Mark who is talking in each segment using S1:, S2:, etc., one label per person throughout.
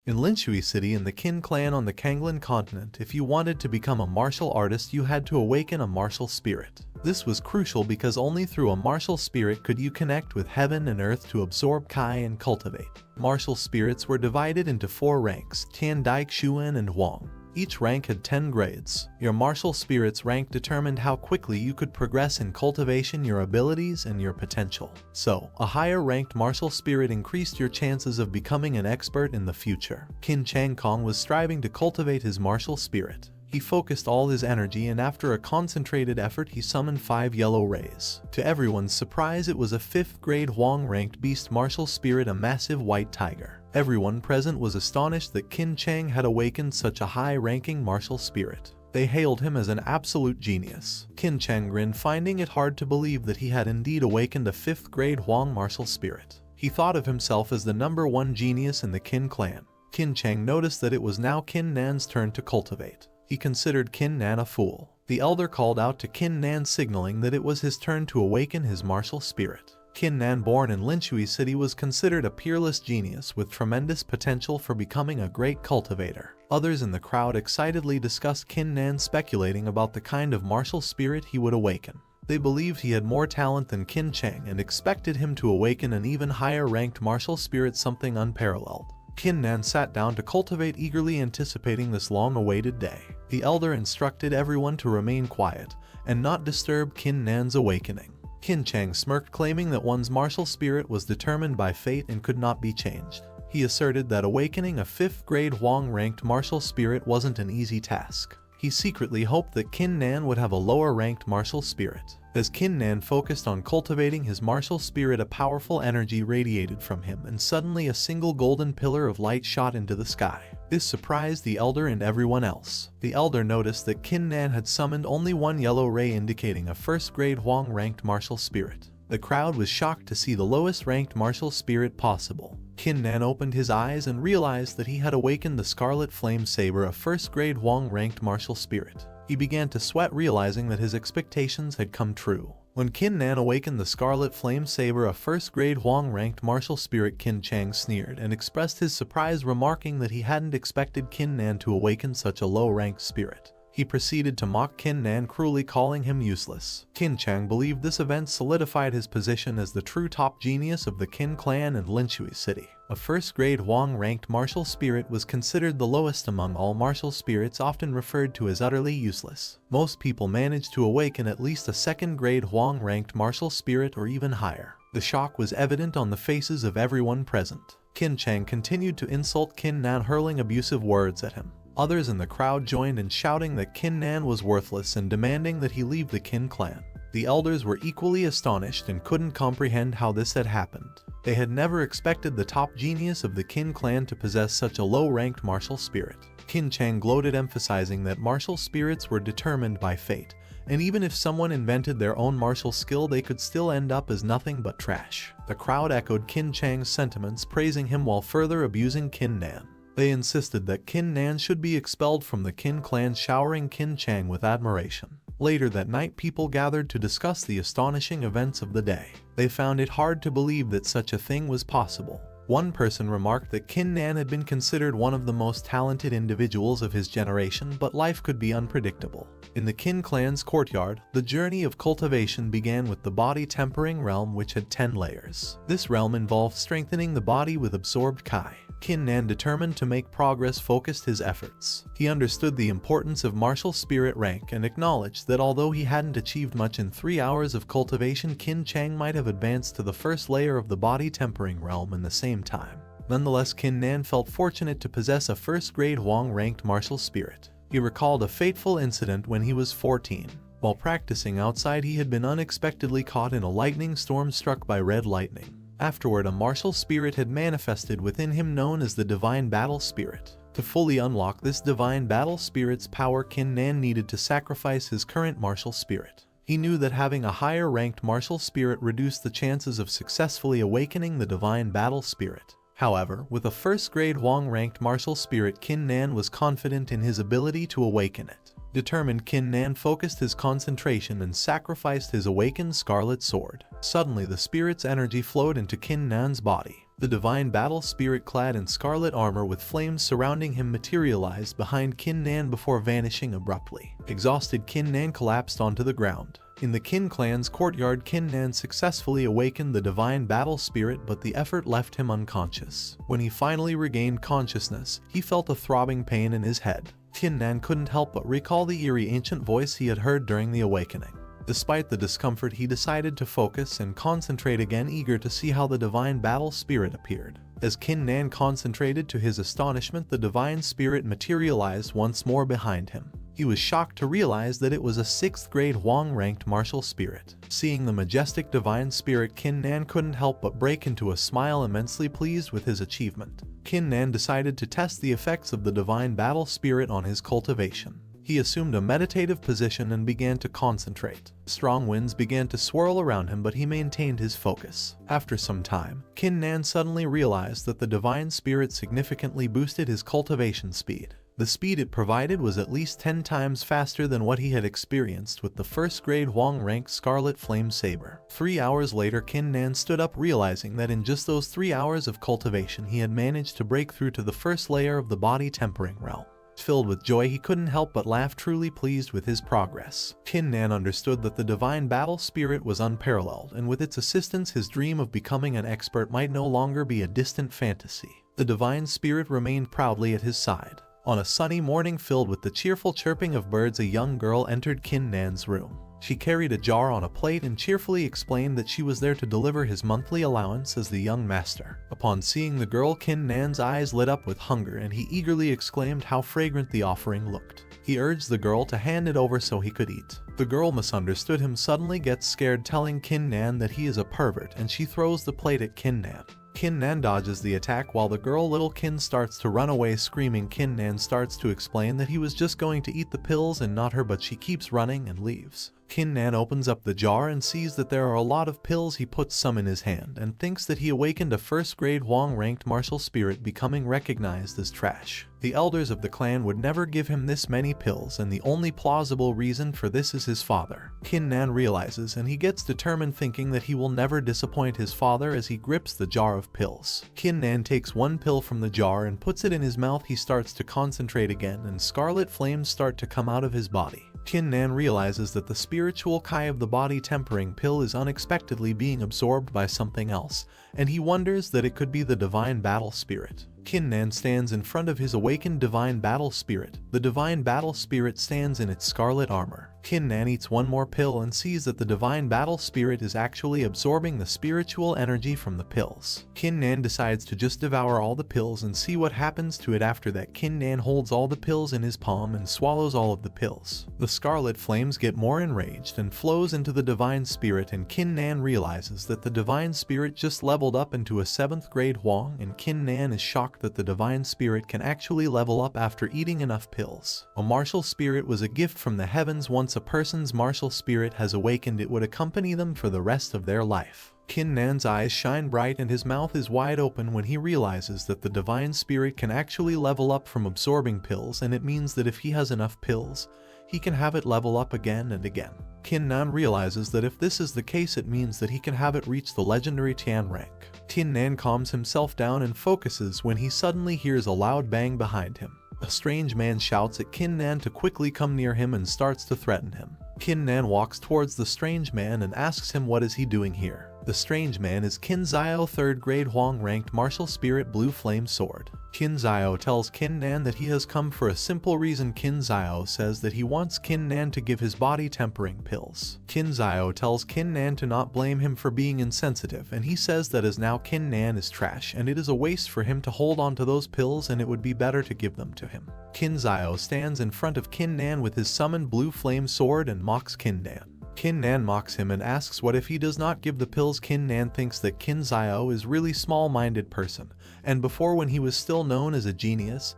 S1: In Linshui City in the Qin clan on the Kanglan continent, if you wanted to become a martial artist you had to awaken a martial spirit. This was crucial because only through a martial spirit could you connect with heaven and earth to absorb Kai and cultivate. Martial spirits were divided into 4 ranks, Tian, Daik, Xuan, and Huang. Each rank had 10 grades. Your martial spirit's rank determined how quickly you could progress in cultivation, your abilities, and your potential. So, a higher ranked martial spirit increased your chances of becoming an expert in the future. Qin Chang Kong was striving to cultivate his martial spirit. He focused all his energy and after a concentrated effort he summoned 5 yellow rays. To everyone's surprise it was a 5th grade Huang-ranked beast martial spirit, a massive white tiger. Everyone present was astonished that Qin Chang had awakened such a high-ranking martial spirit. They hailed him as an absolute genius. Qin Chang grinned, finding it hard to believe that he had indeed awakened a 5th grade Huang martial spirit. He thought of himself as the #1 genius in the Qin clan. Qin Chang noticed that it was now Qin Nan's turn to cultivate. He considered Qin Nan a fool. The elder called out to Qin Nan, signaling that it was his turn to awaken his martial spirit. Qin Nan, born in Linshui City, was considered a peerless genius with tremendous potential for becoming a great cultivator. Others in the crowd excitedly discussed Qin Nan, speculating about the kind of martial spirit he would awaken. They believed he had more talent than Qin Chang and expected him to awaken an even higher ranked martial spirit, something unparalleled. Qin Nan sat down to cultivate, eagerly anticipating this long-awaited day. The elder instructed everyone to remain quiet and not disturb Qin Nan's awakening. Qin Chang smirked, claiming that one's martial spirit was determined by fate and could not be changed. He asserted that awakening a 5th grade Huang-ranked martial spirit wasn't an easy task. He secretly hoped that Qin Nan would have a lower-ranked martial spirit. As Qin Nan focused on cultivating his martial spirit, a powerful energy radiated from him, and suddenly a single golden pillar of light shot into the sky. This surprised the elder and everyone else. The elder noticed that Qin Nan had summoned only 1 yellow ray, indicating a 1st grade Huang-ranked martial spirit. The crowd was shocked to see the lowest-ranked martial spirit possible. Qin Nan opened his eyes and realized that he had awakened the Scarlet Flame Saber, a 1st grade Huang-ranked martial spirit. He began to sweat, realizing that his expectations had come true. When Qin Nan awakened the Scarlet Flame Saber, a 1st grade Huang-ranked martial spirit, Qin Chang sneered and expressed his surprise, remarking that he hadn't expected Qin Nan to awaken such a low-ranked spirit. He proceeded to mock Qin Nan, cruelly calling him useless. Qin Chang believed this event solidified his position as the true top genius of the Qin clan and Linshui City. A 1st grade Huang-ranked martial spirit was considered the lowest among all martial spirits, often referred to as utterly useless. Most people managed to awaken at least a 2nd grade Huang-ranked martial spirit or even higher. The shock was evident on the faces of everyone present. Qin Chang continued to insult Qin Nan, hurling abusive words at him. Others in the crowd joined in shouting that Qin Nan was worthless and demanding that he leave the Qin clan. The elders were equally astonished and couldn't comprehend how this had happened. They had never expected the top genius of the Qin clan to possess such a low-ranked martial spirit. Qin Chang gloated, emphasizing that martial spirits were determined by fate, and even if someone invented their own martial skill they could still end up as nothing but trash. The crowd echoed Qin Chang's sentiments, praising him while further abusing Qin Nan. They insisted that Qin Nan should be expelled from the Qin clan, showering Qin Chang with admiration. Later that night, people gathered to discuss the astonishing events of the day. They found it hard to believe that such a thing was possible. One person remarked that Qin Nan had been considered one of the most talented individuals of his generation, but life could be unpredictable. In the Qin clan's courtyard, the journey of cultivation began with the body tempering realm, which had 10 layers. This realm involved strengthening the body with absorbed Kai. Qin Nan, determined to make progress, focused his efforts. He understood the importance of martial spirit rank and acknowledged that although he hadn't achieved much in 3 hours of cultivation, Qin Chang might have advanced to the 1st layer of the body tempering realm in the same time. Nonetheless, Qin Nan felt fortunate to possess a 1st grade Huang-ranked martial spirit. He recalled a fateful incident when he was 14. While practicing outside, he had been unexpectedly caught in a lightning storm struck by red lightning. Afterward, a martial spirit had manifested within him known as the Divine Battle Spirit. To fully unlock this Divine Battle Spirit's power, Qin Nan needed to sacrifice his current martial spirit. He knew that having a higher-ranked martial spirit reduced the chances of successfully awakening the Divine Battle Spirit. However, with a 1st grade Huang-ranked martial spirit, Qin Nan was confident in his ability to awaken it. Determined, Qin Nan focused his concentration and sacrificed his awakened Scarlet Sword. Suddenly, the spirit's energy flowed into Qin Nan's body. The divine battle spirit clad in scarlet armor with flames surrounding him materialized behind Kin Nan before vanishing abruptly. Exhausted, Kin Nan collapsed onto the ground. In the Kin clan's courtyard, Kin Nan successfully awakened the divine battle spirit, but the effort left him unconscious. When he finally regained consciousness, he felt a throbbing pain in his head. Kin Nan couldn't help but recall the eerie ancient voice he had heard during the awakening. Despite the discomfort, he decided to focus and concentrate again, eager to see how the divine battle spirit appeared. As Kin Nan concentrated, to his astonishment, the divine spirit materialized once more behind him. He was shocked to realize that it was a 6th grade Hwang-ranked martial spirit. Seeing the majestic divine spirit, Kin Nan couldn't help but break into a smile, immensely pleased with his achievement. Kin Nan decided to test the effects of the divine battle spirit on his cultivation. He assumed a meditative position and began to concentrate. Strong winds began to swirl around him, but he maintained his focus. After some time, Kin Nan suddenly realized that the divine spirit significantly boosted his cultivation speed. The speed it provided was at least 10 times faster than what he had experienced with the 1st grade Hwang-ranked Scarlet Flame Saber. 3 hours later, Kin Nan stood up, realizing that in just those 3 hours of cultivation he had managed to break through to the first layer of the body tempering realm. Filled with joy, he couldn't help but laugh, truly pleased with his progress. Kin Nan understood that the divine battle spirit was unparalleled, and with its assistance his dream of becoming an expert might no longer be a distant fantasy. The divine spirit remained proudly at his side. On a sunny morning filled with the cheerful chirping of birds, a young girl entered Kin Nan's room. She carried a jar on a plate and cheerfully explained that she was there to deliver his monthly allowance as the young master. Upon seeing the girl, Kin Nan's eyes lit up with hunger, and he eagerly exclaimed how fragrant the offering looked. He urged the girl to hand it over so he could eat. The girl misunderstood him, suddenly gets scared, telling Kin Nan that he is a pervert, and she throws the plate at Kin Nan. Kin Nan dodges the attack while the girl Little Kin starts to run away screaming. Kin Nan starts to explain that he was just going to eat the pills and not her, but she keeps running and leaves. Kin Nan opens up the jar and sees that there are a lot of pills. He puts some in his hand and thinks that he awakened a 1st grade Hwang-ranked martial spirit, becoming recognized as trash. The elders of the clan would never give him this many pills, and the only plausible reason for this is his father. Kin Nan realizes, and he gets determined, thinking that he will never disappoint his father as he grips the jar of pills. Kin Nan takes one pill from the jar and puts it in his mouth. He starts to concentrate again, and scarlet flames start to come out of his body. Kin Nan realizes that the spiritual Kai of the body tempering pill is unexpectedly being absorbed by something else, and he wonders that it could be the divine battle spirit. Kin Nan stands in front of his awakened divine battle spirit. The divine battle spirit stands in its scarlet armor. Kin Nan eats one more pill and sees that the divine battle spirit is actually absorbing the spiritual energy from the pills. Kin Nan decides to just devour all the pills and see what happens to it. After that, Kin Nan holds all the pills in his palm and swallows all of the pills. The scarlet flames get more enraged and flows into the divine spirit, and Kin Nan realizes that the divine spirit just leveled up into a 7th grade Hwang, and Kin Nan is shocked that the divine spirit can actually level up after eating enough pills. A martial spirit was a gift from the heavens. Once a person's martial spirit has awakened, it would accompany them for the rest of their life. Kin Nan's eyes shine bright and his mouth is wide open when he realizes that the divine spirit can actually level up from absorbing pills, and it means that if he has enough pills, he can have it level up again and again. Kin Nan realizes that if this is the case, it means that he can have it reach the legendary Tian rank. Kin Nan calms himself down and focuses when he suddenly hears a loud bang behind him. A strange man shouts at Kin Nan to quickly come near him and starts to threaten him. Kin Nan walks towards the strange man and asks him what is he doing here. The strange man is Qin Zhao, 3rd grade Hwang-ranked martial spirit blue flame sword. Qin Zhao tells Kin Nan that he has come for a simple reason. Qin Zhao says that he wants Kin Nan to give his body tempering pills. Qin Zhao tells Kin Nan to not blame him for being insensitive, and he says that as now Kin Nan is trash and it is a waste for him to hold on to those pills, and it would be better to give them to him. Qin Zhao stands in front of Kin Nan with his summoned blue flame sword and mocks Kin Nan. Kin Nan mocks him and asks what if he does not give the pills. Kin Nan thinks that Qin Zhao is really small-minded person, and before, when he was still known as a genius,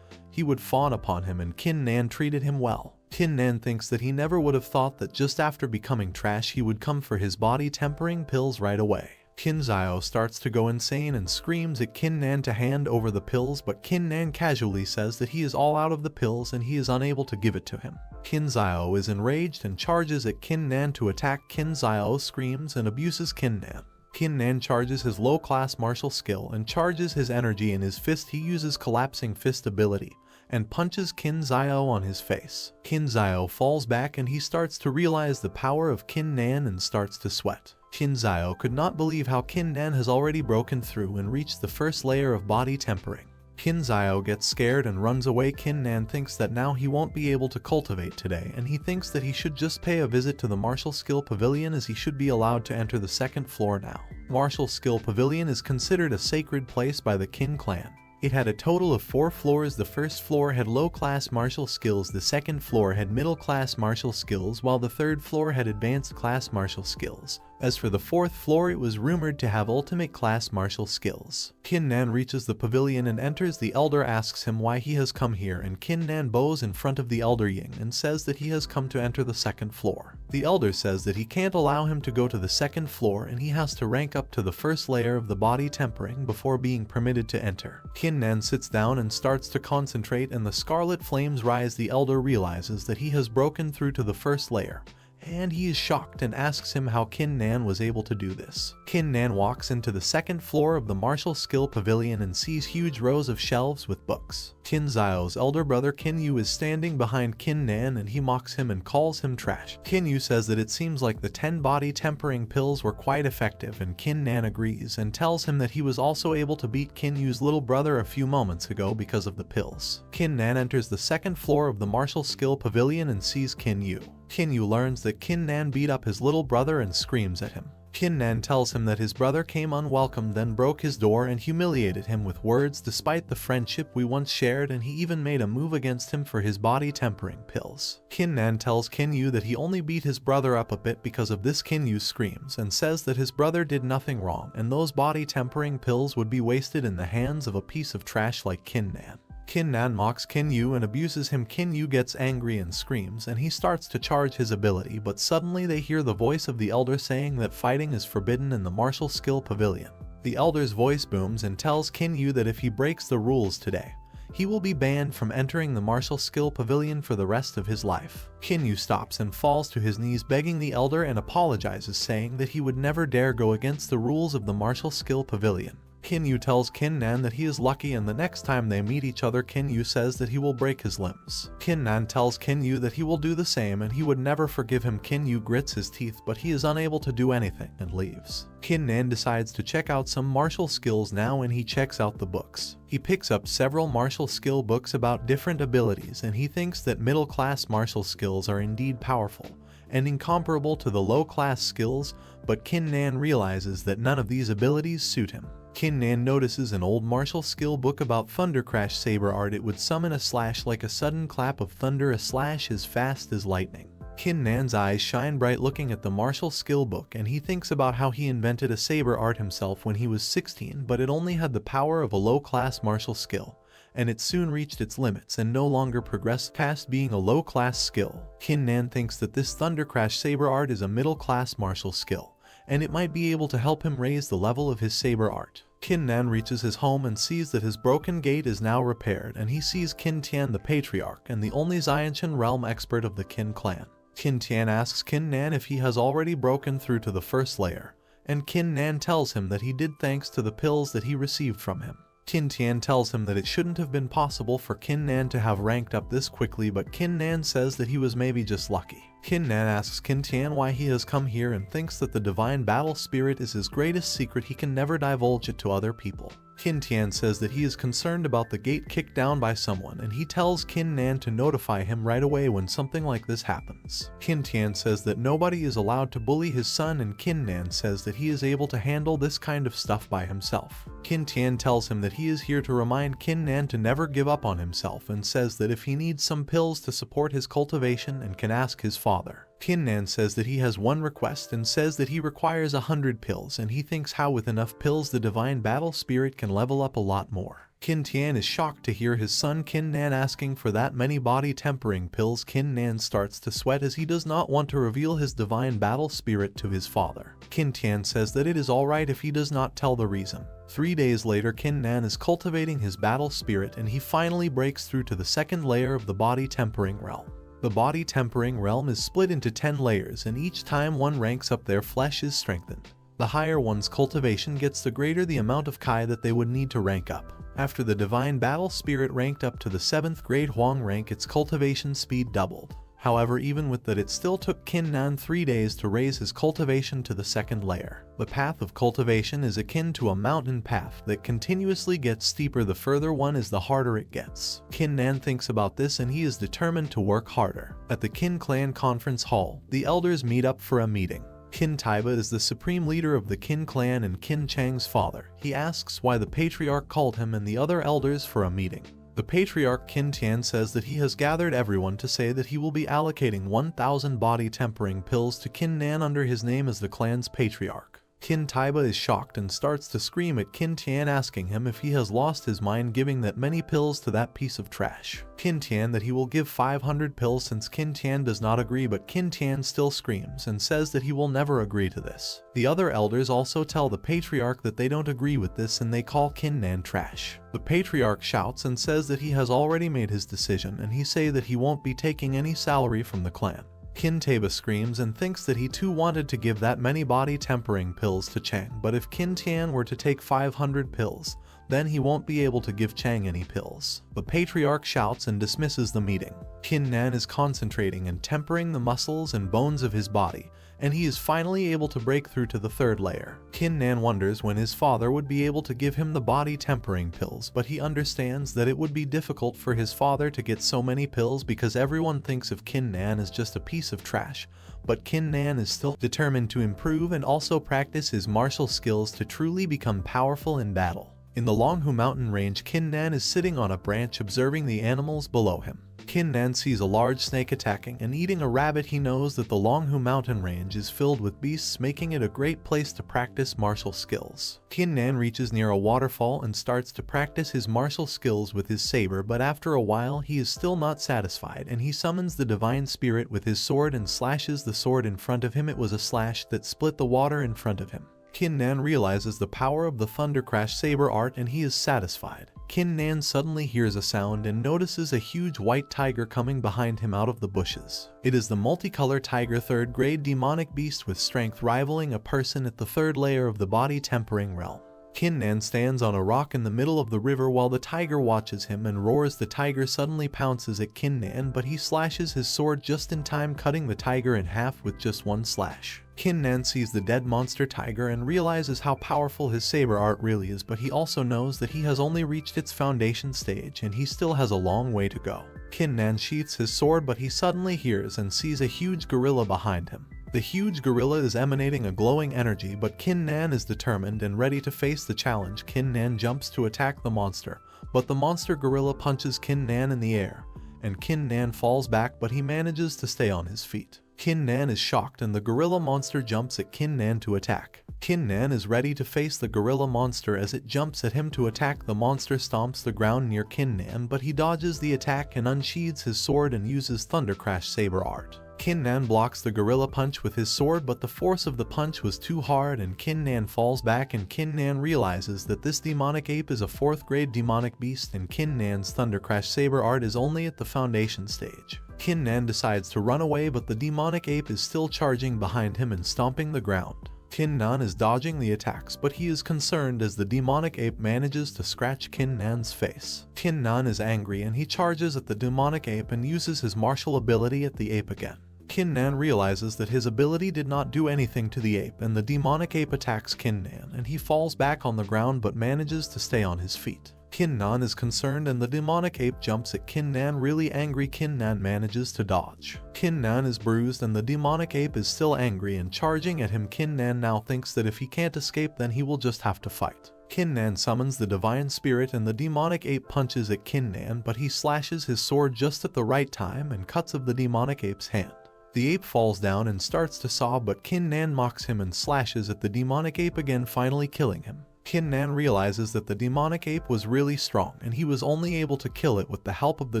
S1: he would fawn upon him, and Kin Nan treated him well. Kin Nan thinks that he never would have thought that just after becoming trash he would come for his body tempering pills right away. Qin Zhao starts to go insane and screams at Kin Nan to hand over the pills, but Kin Nan casually says that he is all out of the pills and he is unable to give it to him. Qin Zhao is enraged and charges at Kin Nan to attack. Qin Zhao screams and abuses Kin Nan. Kin Nan charges his low-class martial skill and charges his energy in his fist. He uses collapsing fist ability and punches Qin Zhao on his face. Qin Zhao falls back and he starts to realize the power of Qin Nan and starts to sweat. Qin Zhao could not believe how Qin Nan has already broken through and reached the first layer of body tempering. Qin Zhao gets scared and runs away. Qin Nan thinks that now he won't be able to cultivate today, and he thinks that he should just pay a visit to the Martial Skill Pavilion, as he should be allowed to enter the second floor now. Martial Skill Pavilion is considered a sacred place by the Qin clan. It had a total of 4 floors. The first floor had low-class martial skills, the second floor had middle-class martial skills, while the third floor had advanced-class martial skills. As for the fourth floor, it was rumored to have ultimate-class martial skills. Qin Nan reaches the pavilion and enters. The elder asks him why he has come here, and Qin Nan bows in front of the elder Ying and says that he has come to enter the second floor. The elder says that he can't allow him to go to the second floor and he has to rank up to the first layer of the body tempering before being permitted to enter. Qin Nan sits down and starts to concentrate, and the scarlet flames rise. The elder realizes that he has broken through to the first layer, and he is shocked and asks him how Qin Nan was able to do this. Qin Nan walks into the second floor of the Martial Skill Pavilion and sees huge rows of shelves with books. Qin Zhao's elder brother Qin Yu is standing behind Qin Nan and he mocks him and calls him trash. Qin Yu says that it seems like the 10 body tempering pills were quite effective, and Qin Nan agrees and tells him that he was also able to beat Qin Yu's little brother a few moments ago because of the pills. Qin Nan enters the second floor of the Martial Skill Pavilion and sees Qin Yu. Qin Yu learns that Qin Nan beat up his little brother and screams at him. Qin Nan tells him that his brother came unwelcome, then broke his door and humiliated him with words despite the friendship we once shared, and he even made a move against him for his body tempering pills. Qin Nan tells Qin Yu that he only beat his brother up a bit because of this. Qin Yu screams and says that his brother did nothing wrong and those body tempering pills would be wasted in the hands of a piece of trash like Qin Nan. Qin Nan mocks Qin Yu and abuses him. Qin Yu gets angry and screams, and he starts to charge his ability, but suddenly they hear the voice of the elder saying that fighting is forbidden in the Martial Skill Pavilion. The elder's voice booms and tells Qin Yu that if he breaks the rules today, he will be banned from entering the Martial Skill Pavilion for the rest of his life. Qin Yu stops and falls to his knees begging the elder and apologizes, saying that he would never dare go against the rules of the Martial Skill Pavilion. Qin Yu tells Qin Nan that he is lucky, and the next time they meet each other, Qin Yu says that he will break his limbs. Qin Nan tells Qin Yu that he will do the same and he would never forgive him. Qin Yu grits his teeth, but he is unable to do anything and leaves. Qin Nan decides to check out some martial skills now, and he checks out the books. He picks up several martial skill books about different abilities, and he thinks that middle-class martial skills are indeed powerful and incomparable to the low-class skills, but Qin Nan realizes that none of these abilities suit him. Qin Nan notices an old martial skill book about Thunder Crash Saber Art. It would summon a slash like a sudden clap of thunder, a slash as fast as lightning. Qin Nan's eyes shine bright looking at the martial skill book, and he thinks about how he invented a saber art himself when he was 16, but it only had the power of a low-class martial skill, and it soon reached its limits and no longer progressed past being a low-class skill. Qin Nan thinks that this Thunder Crash Saber Art is a middle-class martial skill, and it might be able to help him raise the level of his saber art. Qin Nan reaches his home and sees that his broken gate is now repaired, and he sees Qin Tian, the patriarch and the only Xiantian realm expert of the Qin clan. Qin Tian asks Qin Nan if he has already broken through to the first layer, and Qin Nan tells him that he did thanks to the pills that he received from him. Qin Tian tells him that it shouldn't have been possible for Qin Nan to have ranked up this quickly, but Qin Nan says that he was maybe just lucky. Qin Nan asks Qin Tian why he has come here and thinks that the Divine Battle Spirit is his greatest secret. He can never divulge it to other people. Qin Tian says that he is concerned about the gate kicked down by someone, and he tells Qin Nan to notify him right away when something like this happens. Qin Tian says that nobody is allowed to bully his son, and Qin Nan says that he is able to handle this kind of stuff by himself. Qin Tian tells him that he is here to remind Qin Nan to never give up on himself, and says that if he needs some pills to support his cultivation and can ask his father. Qin Nan says that he has one request and says that he requires 100 pills, and he thinks how with enough pills the Divine Battle Spirit can level up a lot more. Qin Tian is shocked to hear his son Qin Nan asking for that many body tempering pills. Qin Nan starts to sweat as he does not want to reveal his Divine Battle Spirit to his father. Qin Tian says that it is alright if he does not tell the reason. 3 days later, Qin Nan is cultivating his battle spirit, and he finally breaks through to the second layer of the body tempering realm. The body tempering realm is split into 10 layers, and each time one ranks up their flesh is strengthened. The higher one's cultivation gets, the greater the amount of Kai that they would need to rank up. After the Divine Battle Spirit ranked up to the 7th grade Huang rank, its cultivation speed doubled. However, even with that, it still took Qin Nan 3 days to raise his cultivation to the 2nd layer. The path of cultivation is akin to a mountain path that continuously gets steeper the further one is, the harder it gets. Qin Nan thinks about this and he is determined to work harder. At the Qin clan conference hall, the elders meet up for a meeting. Qin Taiba is the supreme leader of the Qin clan and Qin Chang's father. He asks why the patriarch called him and the other elders for a meeting. The patriarch Qin Tian says that he has gathered everyone to say that he will be allocating 1,000 body tempering pills to Qin Nan under his name as the clan's patriarch. Qin Taiba is shocked and starts to scream at Qin Tian, asking him if he has lost his mind giving that many pills to that piece of trash. Qin Tian that he will give 500 pills since Qin Tian does not agree, but Qin Tian still screams and says that he will never agree to this. The other elders also tell the patriarch that they don't agree with this and they call Qin Nan trash. The patriarch shouts and says that he has already made his decision and he say that he won't be taking any salary from the clan. Qin Taiba screams and thinks that he too wanted to give that many body tempering pills to Chang, but if Qin Tian were to take 500 pills, then he won't be able to give Chang any pills. The patriarch shouts and dismisses the meeting. Qin Nan is concentrating and tempering the muscles and bones of his body, and he is finally able to break through to the 3rd layer. Qin Nan wonders when his father would be able to give him the body tempering pills, but he understands that it would be difficult for his father to get so many pills because everyone thinks of Qin Nan as just a piece of trash. But Qin Nan is still determined to improve and also practice his martial skills to truly become powerful in battle. In the Longhu mountain range, Qin Nan is sitting on a branch observing the animals below him. Qin Nan sees a large snake attacking and eating a rabbit. He knows that the Longhu mountain range is filled with beasts, making it a great place to practice martial skills. Qin Nan reaches near a waterfall and starts to practice his martial skills with his saber, but after a while he is still not satisfied and he summons the Divine Spirit with his sword and slashes the sword in front of him. It was a slash that split the water in front of him. Qin Nan realizes the power of the Thunder Crash saber art and he is satisfied. Qin Nan suddenly hears a sound and notices a huge white tiger coming behind him out of the bushes. It is the multicolor tiger, 3rd grade demonic beast with strength rivaling a person at the 3rd layer of the body tempering realm. Qin Nan stands on a rock in the middle of the river while the tiger watches him and roars. The tiger suddenly pounces at Qin Nan, but he slashes his sword just in time, cutting the tiger in half with just one slash. Qin Nan sees the dead monster tiger and realizes how powerful his saber art really is, but he also knows that he has only reached its foundation stage and he still has a long way to go. Qin Nan sheaths his sword, but he suddenly hears and sees a huge gorilla behind him. The huge gorilla is emanating a glowing energy, but Qin Nan is determined and ready to face the challenge. Qin Nan jumps to attack the monster, but the monster gorilla punches Qin Nan in the air, and Qin Nan falls back, but he manages to stay on his feet. Qin Nan is shocked and the gorilla monster jumps at Qin Nan to attack. Qin Nan is ready to face the gorilla monster as it jumps at him to attack. The monster stomps the ground near Qin Nan, but he dodges the attack and unsheathes his sword and uses Thunder Crash saber art. Qin Nan blocks the gorilla punch with his sword, but the force of the punch was too hard and Qin Nan falls back, and Qin Nan realizes that this demonic ape is a 4th grade demonic beast and Qin Nan's Thunder Crash saber art is only at the foundation stage. Qin Nan decides to run away, but the demonic ape is still charging behind him and stomping the ground. Qin Nan is dodging the attacks, but he is concerned as the demonic ape manages to scratch Qin Nan's face. Qin Nan is angry and he charges at the demonic ape and uses his martial ability at the ape again. Qin Nan realizes that his ability did not do anything to the ape, and the demonic ape attacks Qin Nan and he falls back on the ground but manages to stay on his feet. Qin Nan is concerned and the demonic ape jumps at Qin Nan. Really angry, Qin Nan manages to dodge. Qin Nan is bruised and the demonic ape is still angry and charging at him. Qin Nan now thinks that if he can't escape then he will just have to fight. Qin Nan summons the Divine Spirit and the demonic ape punches at Qin Nan, but he slashes his sword just at the right time and cuts of the demonic ape's hand. The ape falls down and starts to sob, but Qin Nan mocks him and slashes at the demonic ape again, finally killing him. Qin Nan realizes that the demonic ape was really strong and he was only able to kill it with the help of the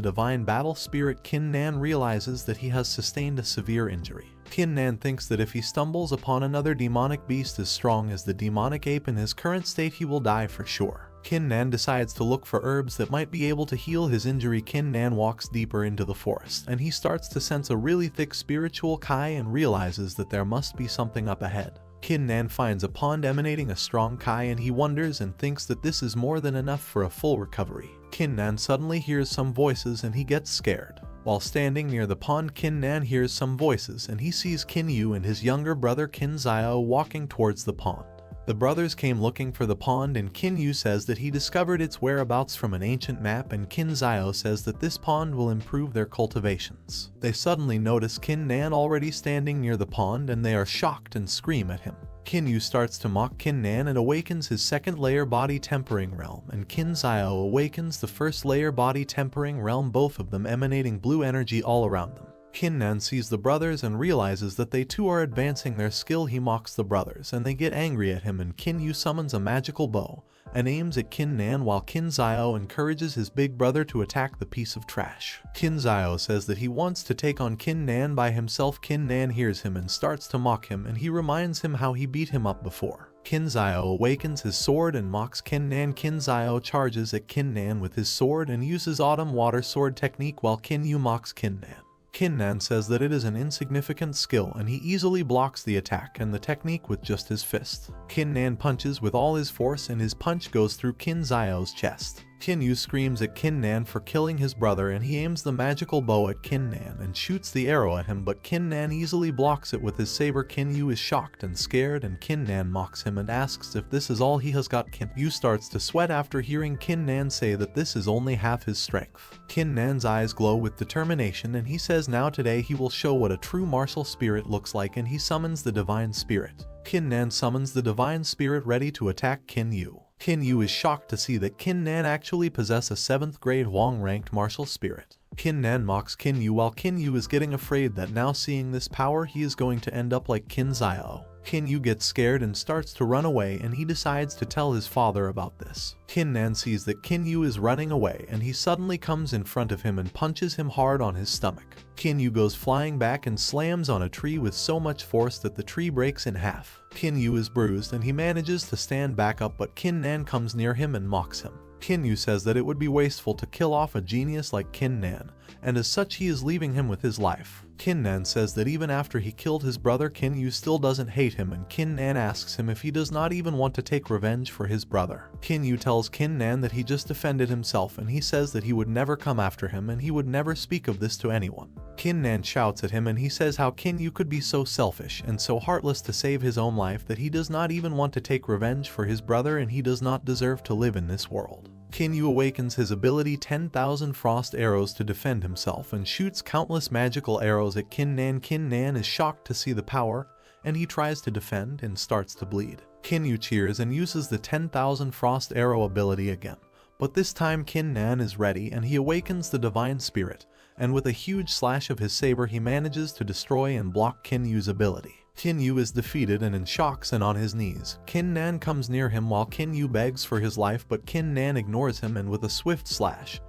S1: Divine Battle Spirit. Qin Nan realizes that he has sustained a severe injury. Qin Nan thinks that if he stumbles upon another demonic beast as strong as the demonic ape in his current state, he will die for sure. Qin Nan decides to look for herbs that might be able to heal his injury. Qin Nan walks deeper into the forest and he starts to sense a really thick spiritual Kai and realizes that there must be something up ahead. Nan finds a pond emanating a strong Kai and he wonders and thinks that this is more than enough for a full recovery. Nan suddenly hears some voices and he gets scared. While standing near the pond, Nan hears some voices and he sees Yu and his younger brother Zio walking towards the pond. The brothers came looking for the pond and Yu says that he discovered its whereabouts from an ancient map, and Zio says that this pond will improve their cultivations. They suddenly notice Nan already standing near the pond and they are shocked and scream at him. Yu starts to mock Nan and awakens his second layer body tempering realm, and Zio awakens the first layer body tempering realm, both of them emanating blue energy all around them. Nan sees the brothers and realizes that they too are advancing their skill. He mocks the brothers and they get angry at him, and Yu summons a magical bow and aims at Nan while Zio encourages his big brother to attack the piece of trash. Zio says that he wants to take on Nan by himself. Nan hears him and starts to mock him, and he reminds him how he beat him up before. Zio awakens his sword and mocks Nan. Zio charges at Nan with his sword and uses autumn water sword technique while Yu mocks Nan. Nan says that it is an insignificant skill and he easily blocks the attack and the technique with just his fist. Nan punches with all his force and his punch goes through Zio's chest. Yu screams at Nan for killing his brother and he aims the magical bow at Nan and shoots the arrow at him, but Nan easily blocks it with his saber. Yu is shocked and scared and Nan mocks him and asks if this is all he has got. Yu starts to sweat after hearing Nan say that this is only half his strength. Nan's eyes glow with determination and he says now today he will show what a true martial spirit looks like, and he summons the divine spirit. Nan summons the divine spirit ready to attack Yu. Yu is shocked to see that Nan actually possess a 7th grade Wong ranked martial spirit. Nan mocks Yu while Yu is getting afraid that now seeing this power he is going to end up like Zio. Yu gets scared and starts to run away, and he decides to tell his father about this. Nan sees that Yu is running away and he suddenly comes in front of him and punches him hard on his stomach. Yu goes flying back and slams on a tree with so much force that the tree breaks in half. Yu is bruised and he manages to stand back up, but Nan comes near him and mocks him. Yu says that it would be wasteful to kill off a genius like Nan, and as such he is leaving him with his life. Nan says that even after he killed his brother, Yu still doesn't hate him, and Nan asks him if he does not even want to take revenge for his brother. Yu tells Nan that he just defended himself, and he says that he would never come after him and he would never speak of this to anyone. Nan shouts at him and he says how Yu could be so selfish and so heartless to save his own life, that he does not even want to take revenge for his brother and he does not deserve to live in this world. Yu awakens his ability 10,000 frost arrows to defend himself and shoots countless magical arrows at Nan. Nan is shocked to see the power and he tries to defend and starts to bleed. Yu cheers and uses the 10,000 frost arrow ability again, but this time Nan is ready and he awakens the divine spirit, and with a huge slash of his saber he manages to destroy and block Yu's ability. Yu is defeated and in shocks and on his knees. Nan comes near him while Yu begs for his life, but Nan ignores him and with a swift slash,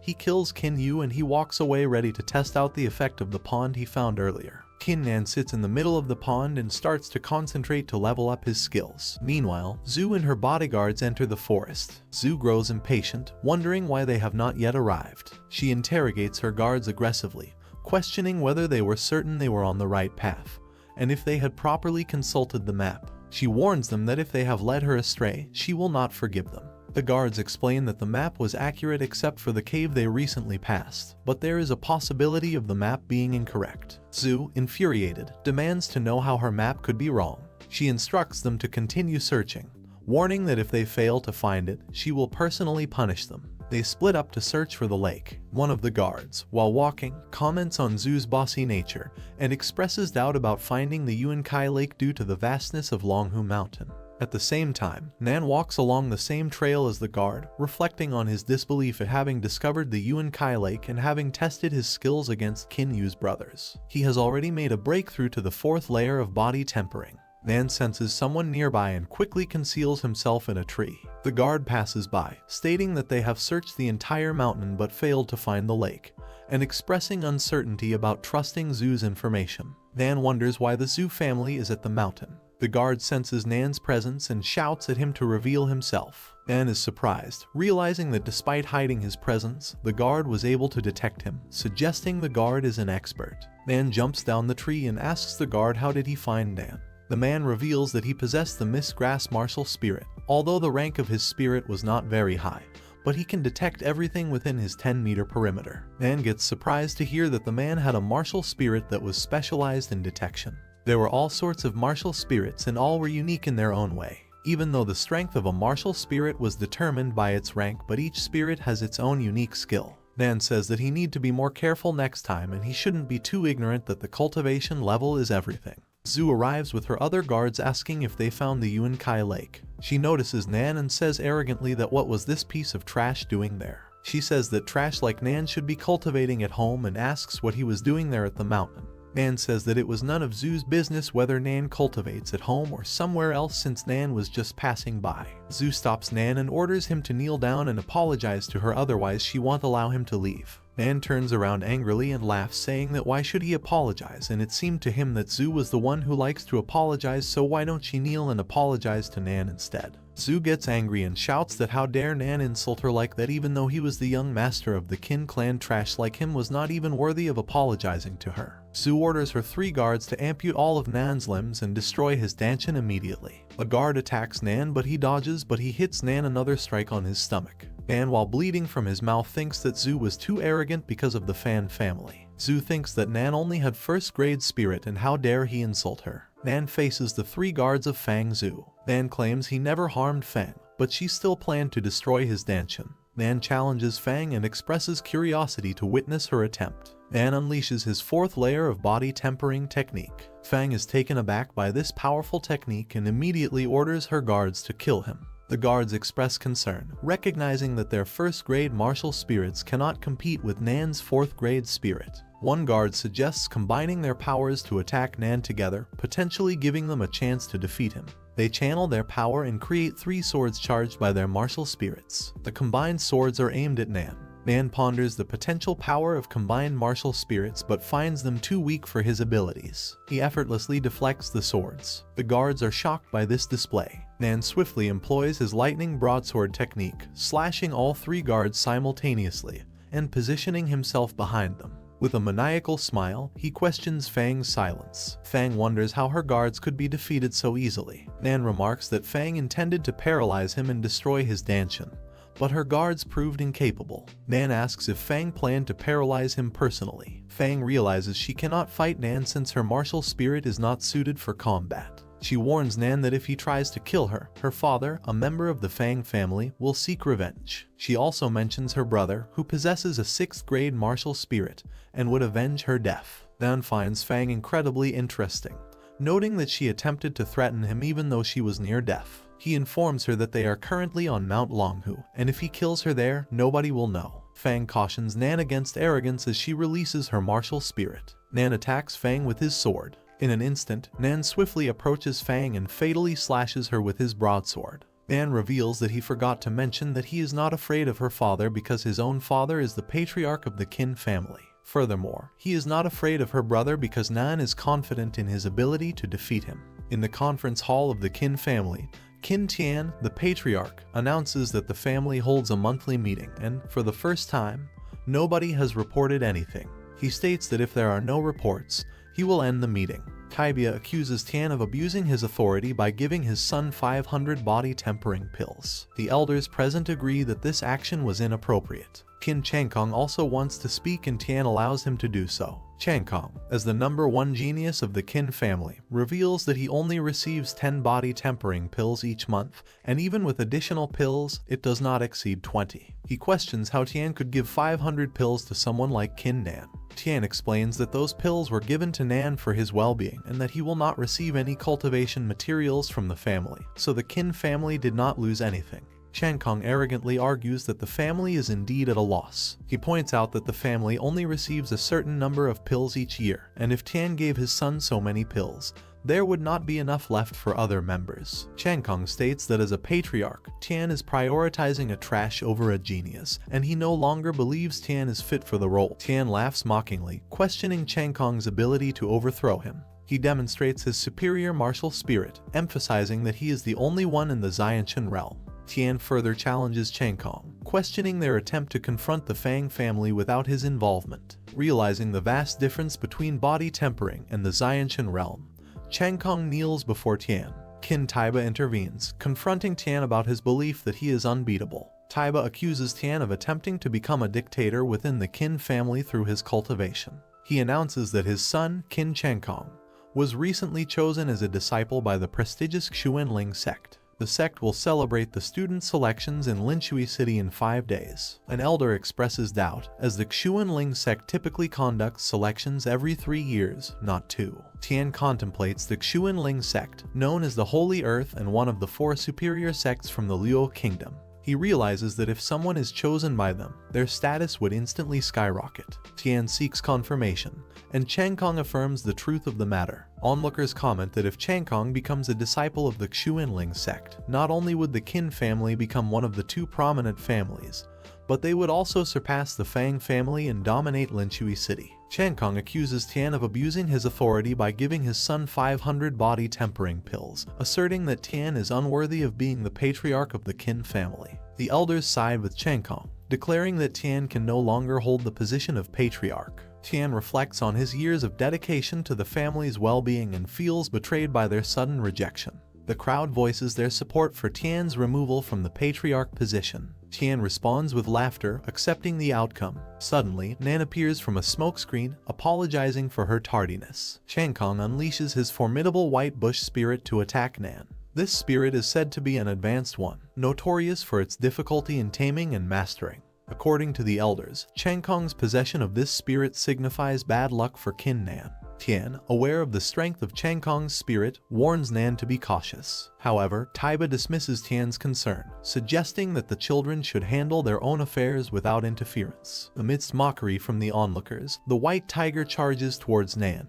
S1: he kills Yu and he walks away ready to test out the effect of the pond he found earlier. Nan sits in the middle of the pond and starts to concentrate to level up his skills. Meanwhile, Zhu and her bodyguards enter the forest. Zhu grows impatient, wondering why they have not yet arrived. She interrogates her guards aggressively, questioning whether they were certain they were on the right path, and if they had properly consulted the map. She warns them that if they have led her astray, she will not forgive them. The guards explain that the map was accurate except for the cave they recently passed, but there is a possibility of the map being incorrect. Zhu, infuriated, demands to know how her map could be wrong. She instructs them to continue searching, warning that if they fail to find it, she will personally punish them. They split up to search for the lake. One of the guards, while walking, comments on Zhu's bossy nature and expresses doubt about finding the Yuan Kai Lake due to the vastness of Longhu Mountain. At the same time, Nan walks along the same trail as the guard, reflecting on his disbelief at having discovered the Yuan Kai Lake and having tested his skills against Yu's brothers. He has already made a breakthrough to the 4th layer of body tempering. Nan senses someone nearby and quickly conceals himself in a tree. The guard passes by, stating that they have searched the entire mountain but failed to find the lake, and expressing uncertainty about trusting Zhu's information. Nan wonders why the Zhu family is at the mountain. The guard senses Nan's presence and shouts at him to reveal himself. Nan is surprised, realizing that despite hiding his presence, the guard was able to detect him, suggesting the guard is an expert. Nan jumps down the tree and asks the guard how did he find Nan. The man reveals that he possessed the Mistgrass martial spirit, although the rank of his spirit was not very high, but he can detect everything within his 10-meter perimeter. Nan gets surprised to hear that the man had a martial spirit that was specialized in detection. There were all sorts of martial spirits and all were unique in their own way. Even though the strength of a martial spirit was determined by its rank, but each spirit has its own unique skill. Nan says that he need to be more careful next time and he shouldn't be too ignorant that the cultivation level is everything. Zhu arrives with her other guards asking if they found the Yuan-Kai lake. She notices Nan and says arrogantly that what was this piece of trash doing there. She says that trash like Nan should be cultivating at home and asks what he was doing there at the mountain. Nan says that it was none of Zhu's business whether Nan cultivates at home or somewhere else since Nan was just passing by. Zhu stops Nan and orders him to kneel down and apologize to her, otherwise she won't allow him to leave. Nan turns around angrily and laughs, saying that why should he apologize, and it seemed to him that Zhu was the one who likes to apologize, so why don't she kneel and apologize to Nan instead. Zhu gets angry and shouts that how dare Nan insult her like that, even though he was the young master of the Qin clan. Trash like him was not even worthy of apologizing to her. Zhu orders her 3 guards to ampute all of Nan's limbs and destroy his danchin immediately. A guard attacks Nan but he dodges, but he hits Nan another strike on his stomach. Nan, while bleeding from his mouth, thinks that Zhu was too arrogant because of the Fan family. Zhu thinks that Nan only had first-grade spirit and how dare he insult her. Nan faces the 3 guards of Fang Zhu. Nan claims he never harmed Fang, but she still planned to destroy his danchin. Nan challenges Fang and expresses curiosity to witness her attempt. Nan unleashes his 4th layer of body tempering technique. Fang is taken aback by this powerful technique and immediately orders her guards to kill him. The guards express concern, recognizing that their first-grade martial spirits cannot compete with Nan's 4th-grade spirit. One guard suggests combining their powers to attack Nan together, potentially giving them a chance to defeat him. They channel their power and create 3 swords charged by their martial spirits. The combined swords are aimed at Nan. Nan ponders the potential power of combined martial spirits but finds them too weak for his abilities. He effortlessly deflects the swords. The guards are shocked by this display. Nan swiftly employs his lightning broadsword technique, slashing all 3 guards simultaneously and positioning himself behind them. With a maniacal smile, he questions Fang's silence. Fang wonders how her guards could be defeated so easily. Nan remarks that Fang intended to paralyze him and destroy his danchin, but her guards proved incapable. Nan asks if Fang planned to paralyze him personally. Fang realizes she cannot fight Nan since her martial spirit is not suited for combat. She warns Nan that if he tries to kill her, her father, a member of the Fang family, will seek revenge. She also mentions her brother, who possesses a 6th-grade martial spirit, and would avenge her death. Nan finds Fang incredibly interesting, noting that she attempted to threaten him even though she was near death. He informs her that they are currently on Mount Longhu, and if he kills her there, nobody will know. Fang cautions Nan against arrogance as she releases her martial spirit. Nan attacks Fang with his sword. In an instant, Nan swiftly approaches Fang and fatally slashes her with his broadsword. Nan reveals that he forgot to mention that he is not afraid of her father because his own father is the patriarch of the Qin family. Furthermore, he is not afraid of her brother because Nan is confident in his ability to defeat him. In the conference hall of the Qin family, Qin Tian, the patriarch, announces that the family holds a monthly meeting and, for the first time, nobody has reported anything. He states that if there are no reports, he will end the meeting. Taibia accuses Tian of abusing his authority by giving his son 500 body tempering pills. The elders present agree that this action was inappropriate. Qin Changkong also wants to speak and Tian allows him to do so. Changkong, as the #1 genius of the Qin family, reveals that he only receives 10 body tempering pills each month, and even with additional pills, it does not exceed 20. He questions how Tian could give 500 pills to someone like Qin Nan. Tian explains that those pills were given to Nan for his well-being and that he will not receive any cultivation materials from the family, so the Qin family did not lose anything. Changkong arrogantly argues that the family is indeed at a loss. He points out that the family only receives a certain number of pills each year, and if Tian gave his son so many pills, there would not be enough left for other members. Changkong states that as a patriarch, Tian is prioritizing a trash over a genius, and he no longer believes Tian is fit for the role. Tian laughs mockingly, questioning Changkong's ability to overthrow him. He demonstrates his superior martial spirit, emphasizing that he is the only one in the Xianqian realm. Tian further challenges Changkong, questioning their attempt to confront the Fang family without his involvement. Realizing the vast difference between body tempering and the Xianqian realm, Chang Kong kneels before Tian. Qin Taiba intervenes, confronting Tian about his belief that he is unbeatable. Taiba accuses Tian of attempting to become a dictator within the Qin family through his cultivation. He announces that his son, Qin Changkong, was recently chosen as a disciple by the prestigious Xuanling sect. The sect will celebrate the student selections in Linshui City in 5 days. An elder expresses doubt, as the Xuanling sect typically conducts selections every 3 years, not 2. Tian contemplates the Xuanling sect, known as the Holy Earth and one of the 4 superior sects from the Luo Kingdom. He realizes that if someone is chosen by them, their status would instantly skyrocket. Tian seeks confirmation, and Changkong affirms the truth of the matter. Onlookers comment that if Changkong becomes a disciple of the Xuanling sect, not only would the Qin family become one of the 2 prominent families, but they would also surpass the Fang family and dominate Linshui City. Changkong accuses Tian of abusing his authority by giving his son 500 body tempering pills, asserting that Tian is unworthy of being the patriarch of the Qin family. The elders side with Changkong, declaring that Tian can no longer hold the position of patriarch. Tian reflects on his years of dedication to the family's well-being and feels betrayed by their sudden rejection. The crowd voices their support for Tian's removal from the patriarch position. Tian responds with laughter, accepting the outcome. Suddenly, Nan appears from a smokescreen, apologizing for her tardiness. Changkong unleashes his formidable white bush spirit to attack Nan. This spirit is said to be an advanced one, notorious for its difficulty in taming and mastering. According to the elders, Changkong's possession of this spirit signifies bad luck for Qin Nan. Tian, aware of the strength of Changkong's spirit, warns Nan to be cautious. However, Taiba dismisses Tian's concern, suggesting that the children should handle their own affairs without interference. Amidst mockery from the onlookers, the white tiger charges towards Nan,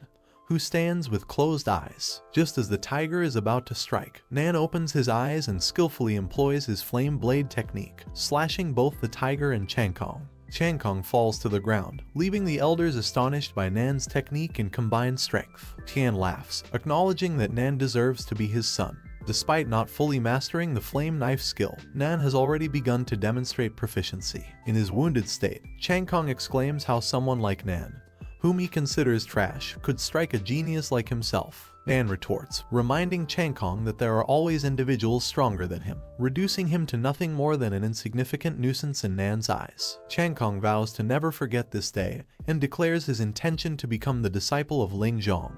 S1: who stands with closed eyes. Just as the tiger is about to strike, Nan opens his eyes and skillfully employs his flame blade technique, slashing both the tiger and Changkong. Changkong falls to the ground, leaving the elders astonished by Nan's technique and combined strength. Tian laughs, acknowledging that Nan deserves to be his son. Despite not fully mastering the flame knife skill, Nan has already begun to demonstrate proficiency. In his wounded state, Changkong exclaims how someone like Nan, whom he considers trash, could strike a genius like himself. Nan retorts, reminding Changkong that there are always individuals stronger than him, reducing him to nothing more than an insignificant nuisance in Nan's eyes. Changkong vows to never forget this day, and declares his intention to become the disciple of Ling Zhong.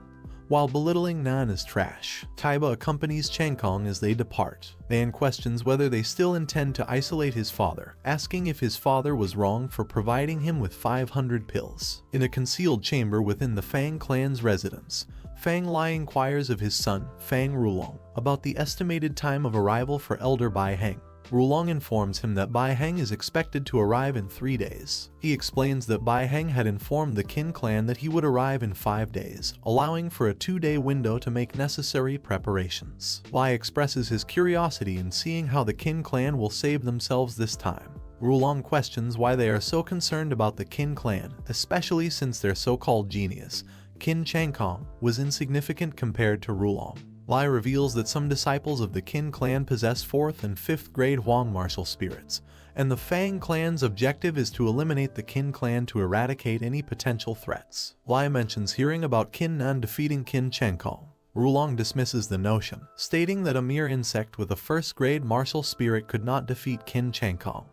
S1: While belittling Nan as trash, Taiba accompanies Changkong as they depart. Nan questions whether they still intend to isolate his father, asking if his father was wrong for providing him with 500 pills. In a concealed chamber within the Fang clan's residence, Fang Lai inquires of his son, Fang Rulong, about the estimated time of arrival for Elder Bai Heng. Rulong informs him that Bai Heng is expected to arrive in 3 days. He explains that Bai Heng had informed the Qin clan that he would arrive in 5 days, allowing for a 2-day window to make necessary preparations. Lai expresses his curiosity in seeing how the Qin clan will save themselves this time. Rulong questions why they are so concerned about the Qin clan, especially since their so-called genius, Qin Changkong, was insignificant compared to Rulong. Lai reveals that some disciples of the Qin clan possess 4th and 5th grade Huang martial spirits, and the Fang clan's objective is to eliminate the Qin clan to eradicate any potential threats. Lai mentions hearing about Qin Nan defeating Qin Changkong. Rulong dismisses the notion, stating that a mere insect with a 1st grade martial spirit could not defeat Qin Changkong,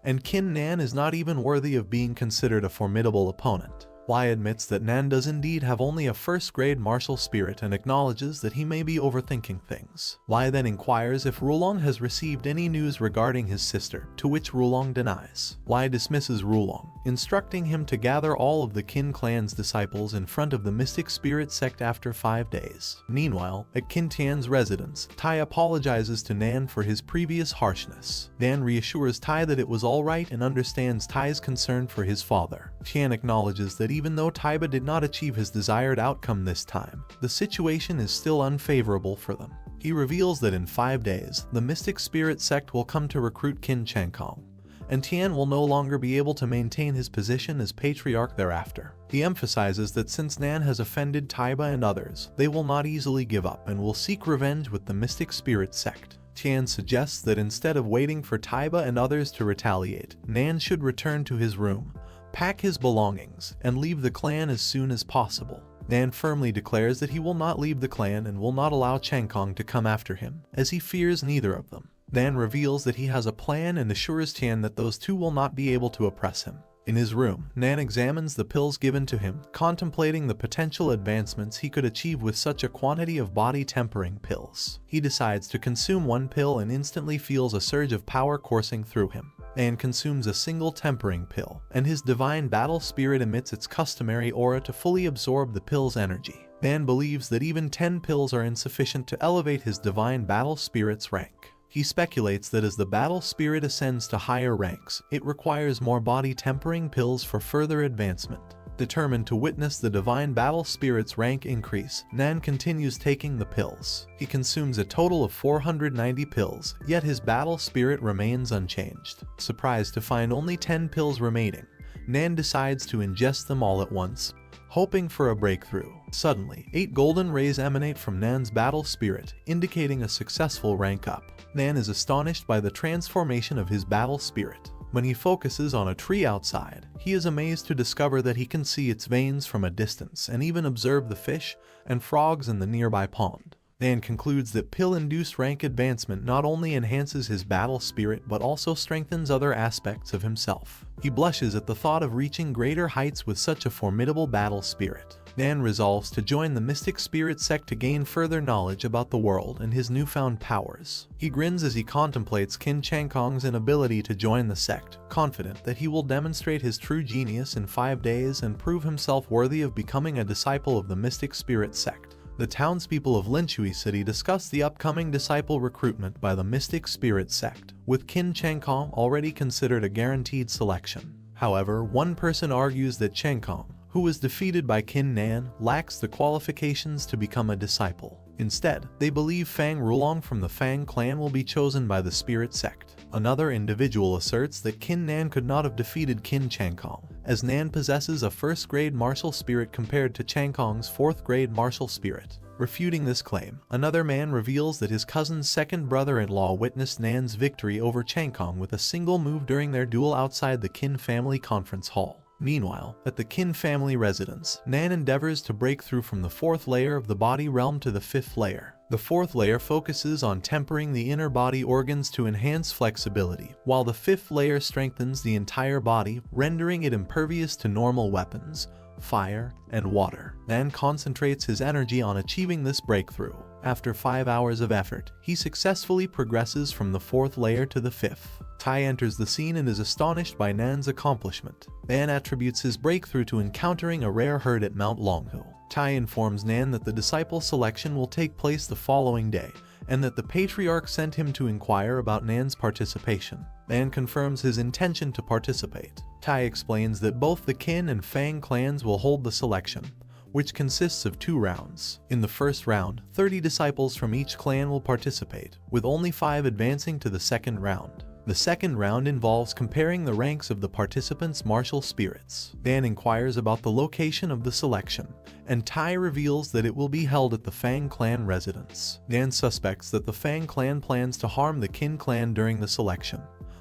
S1: and Qin Nan is not even worthy of being considered a formidable opponent. Lai admits that Nan does indeed have only a 1st grade martial spirit and acknowledges that he may be overthinking things. Lai then inquires if Rulong has received any news regarding his sister, to which Rulong denies. Lai dismisses Rulong, instructing him to gather all of the Qin clan's disciples in front of the Mystic Spirit sect after 5 days. Meanwhile, at Qin Tian's residence, Tai apologizes to Nan for his previous harshness. Nan reassures Tai that it was alright and understands Tai's concern for his father. Tian acknowledges that even though Taiba did not achieve his desired outcome this time, the situation is still unfavorable for them. He reveals that in 5 days, the Mystic Spirit sect will come to recruit Qin Changkong, and Tian will no longer be able to maintain his position as patriarch thereafter. He emphasizes that since Nan has offended Taiba and others, they will not easily give up and will seek revenge with the Mystic Spirit sect. Tian suggests that instead of waiting for Taiba and others to retaliate, Nan should return to his room, pack his belongings, and leave the clan as soon as possible. Nan firmly declares that he will not leave the clan and will not allow Changkong to come after him, as he fears neither of them. Nan reveals that he has a plan and assures Tian that those two will not be able to oppress him. In his room, Nan examines the pills given to him, contemplating the potential advancements he could achieve with such a quantity of body-tempering pills. He decides to consume one pill and instantly feels a surge of power coursing through him. Nan consumes a single tempering pill, and his divine battle spirit emits its customary aura to fully absorb the pill's energy. Nan believes that even 10 pills are insufficient to elevate his divine battle spirit's rank. He speculates that as the battle spirit ascends to higher ranks, it requires more body-tempering pills for further advancement. Determined to witness the divine battle spirit's rank increase, Nan continues taking the pills. He consumes a total of 490 pills, yet his battle spirit remains unchanged. Surprised to find only 10 pills remaining, Nan decides to ingest them all at once, hoping for a breakthrough. Suddenly, 8 golden rays emanate from Nan's battle spirit, indicating a successful rank up. Nan is astonished by the transformation of his battle spirit. When he focuses on a tree outside, he is amazed to discover that he can see its veins from a distance and even observe the fish and frogs in the nearby pond. Nan concludes that pill-induced rank advancement not only enhances his battle spirit but also strengthens other aspects of himself. He blushes at the thought of reaching greater heights with such a formidable battle spirit. Nan resolves to join the Mystic Spirit sect to gain further knowledge about the world and his newfound powers. He grins as he contemplates Qin Changkong's inability to join the sect, confident that he will demonstrate his true genius in 5 days and prove himself worthy of becoming a disciple of the Mystic Spirit sect. The townspeople of Linshui City discuss the upcoming disciple recruitment by the Mystic Spirit sect, with Qin Changkong already considered a guaranteed selection. However, one person argues that Changkong, who was defeated by Qin Nan, lacks the qualifications to become a disciple. Instead, they believe Fang Rulong from the Fang clan will be chosen by the Spirit sect. Another individual asserts that Qin Nan could not have defeated Qin Changkong, as Nan possesses a first-grade martial spirit compared to Changkong's 4th-grade martial spirit. Refuting this claim, another man reveals that his cousin's second brother-in-law witnessed Nan's victory over Changkong with a single move during their duel outside the Qin family conference hall. Meanwhile, at the Qin family residence, Nan endeavors to break through from the 4th layer of the body realm to the 5th layer. The 4th layer focuses on tempering the inner body organs to enhance flexibility, while the 5th layer strengthens the entire body, rendering it impervious to normal weapons, fire, and water. Nan concentrates his energy on achieving this breakthrough. After 5 hours of effort, he successfully progresses from the 4th layer to the 5th. Tai enters the scene and is astonished by Nan's accomplishment. Nan attributes his breakthrough to encountering a rare herd at Mount Longhu. Tai informs Nan that the disciple selection will take place the following day, and that the patriarch sent him to inquire about Nan's participation. Nan confirms his intention to participate. Tai explains that both the Qin and Fang clans will hold the selection, which consists of 2 rounds. In the first round, 30 disciples from each clan will participate, with only 5 advancing to the second round. The second round involves comparing the ranks of the participants' martial spirits. Nan inquires about the location of the selection, and Tai reveals that it will be held at the Fang clan residence. Nan suspects that the Fang clan plans to harm the Qin clan during the selection,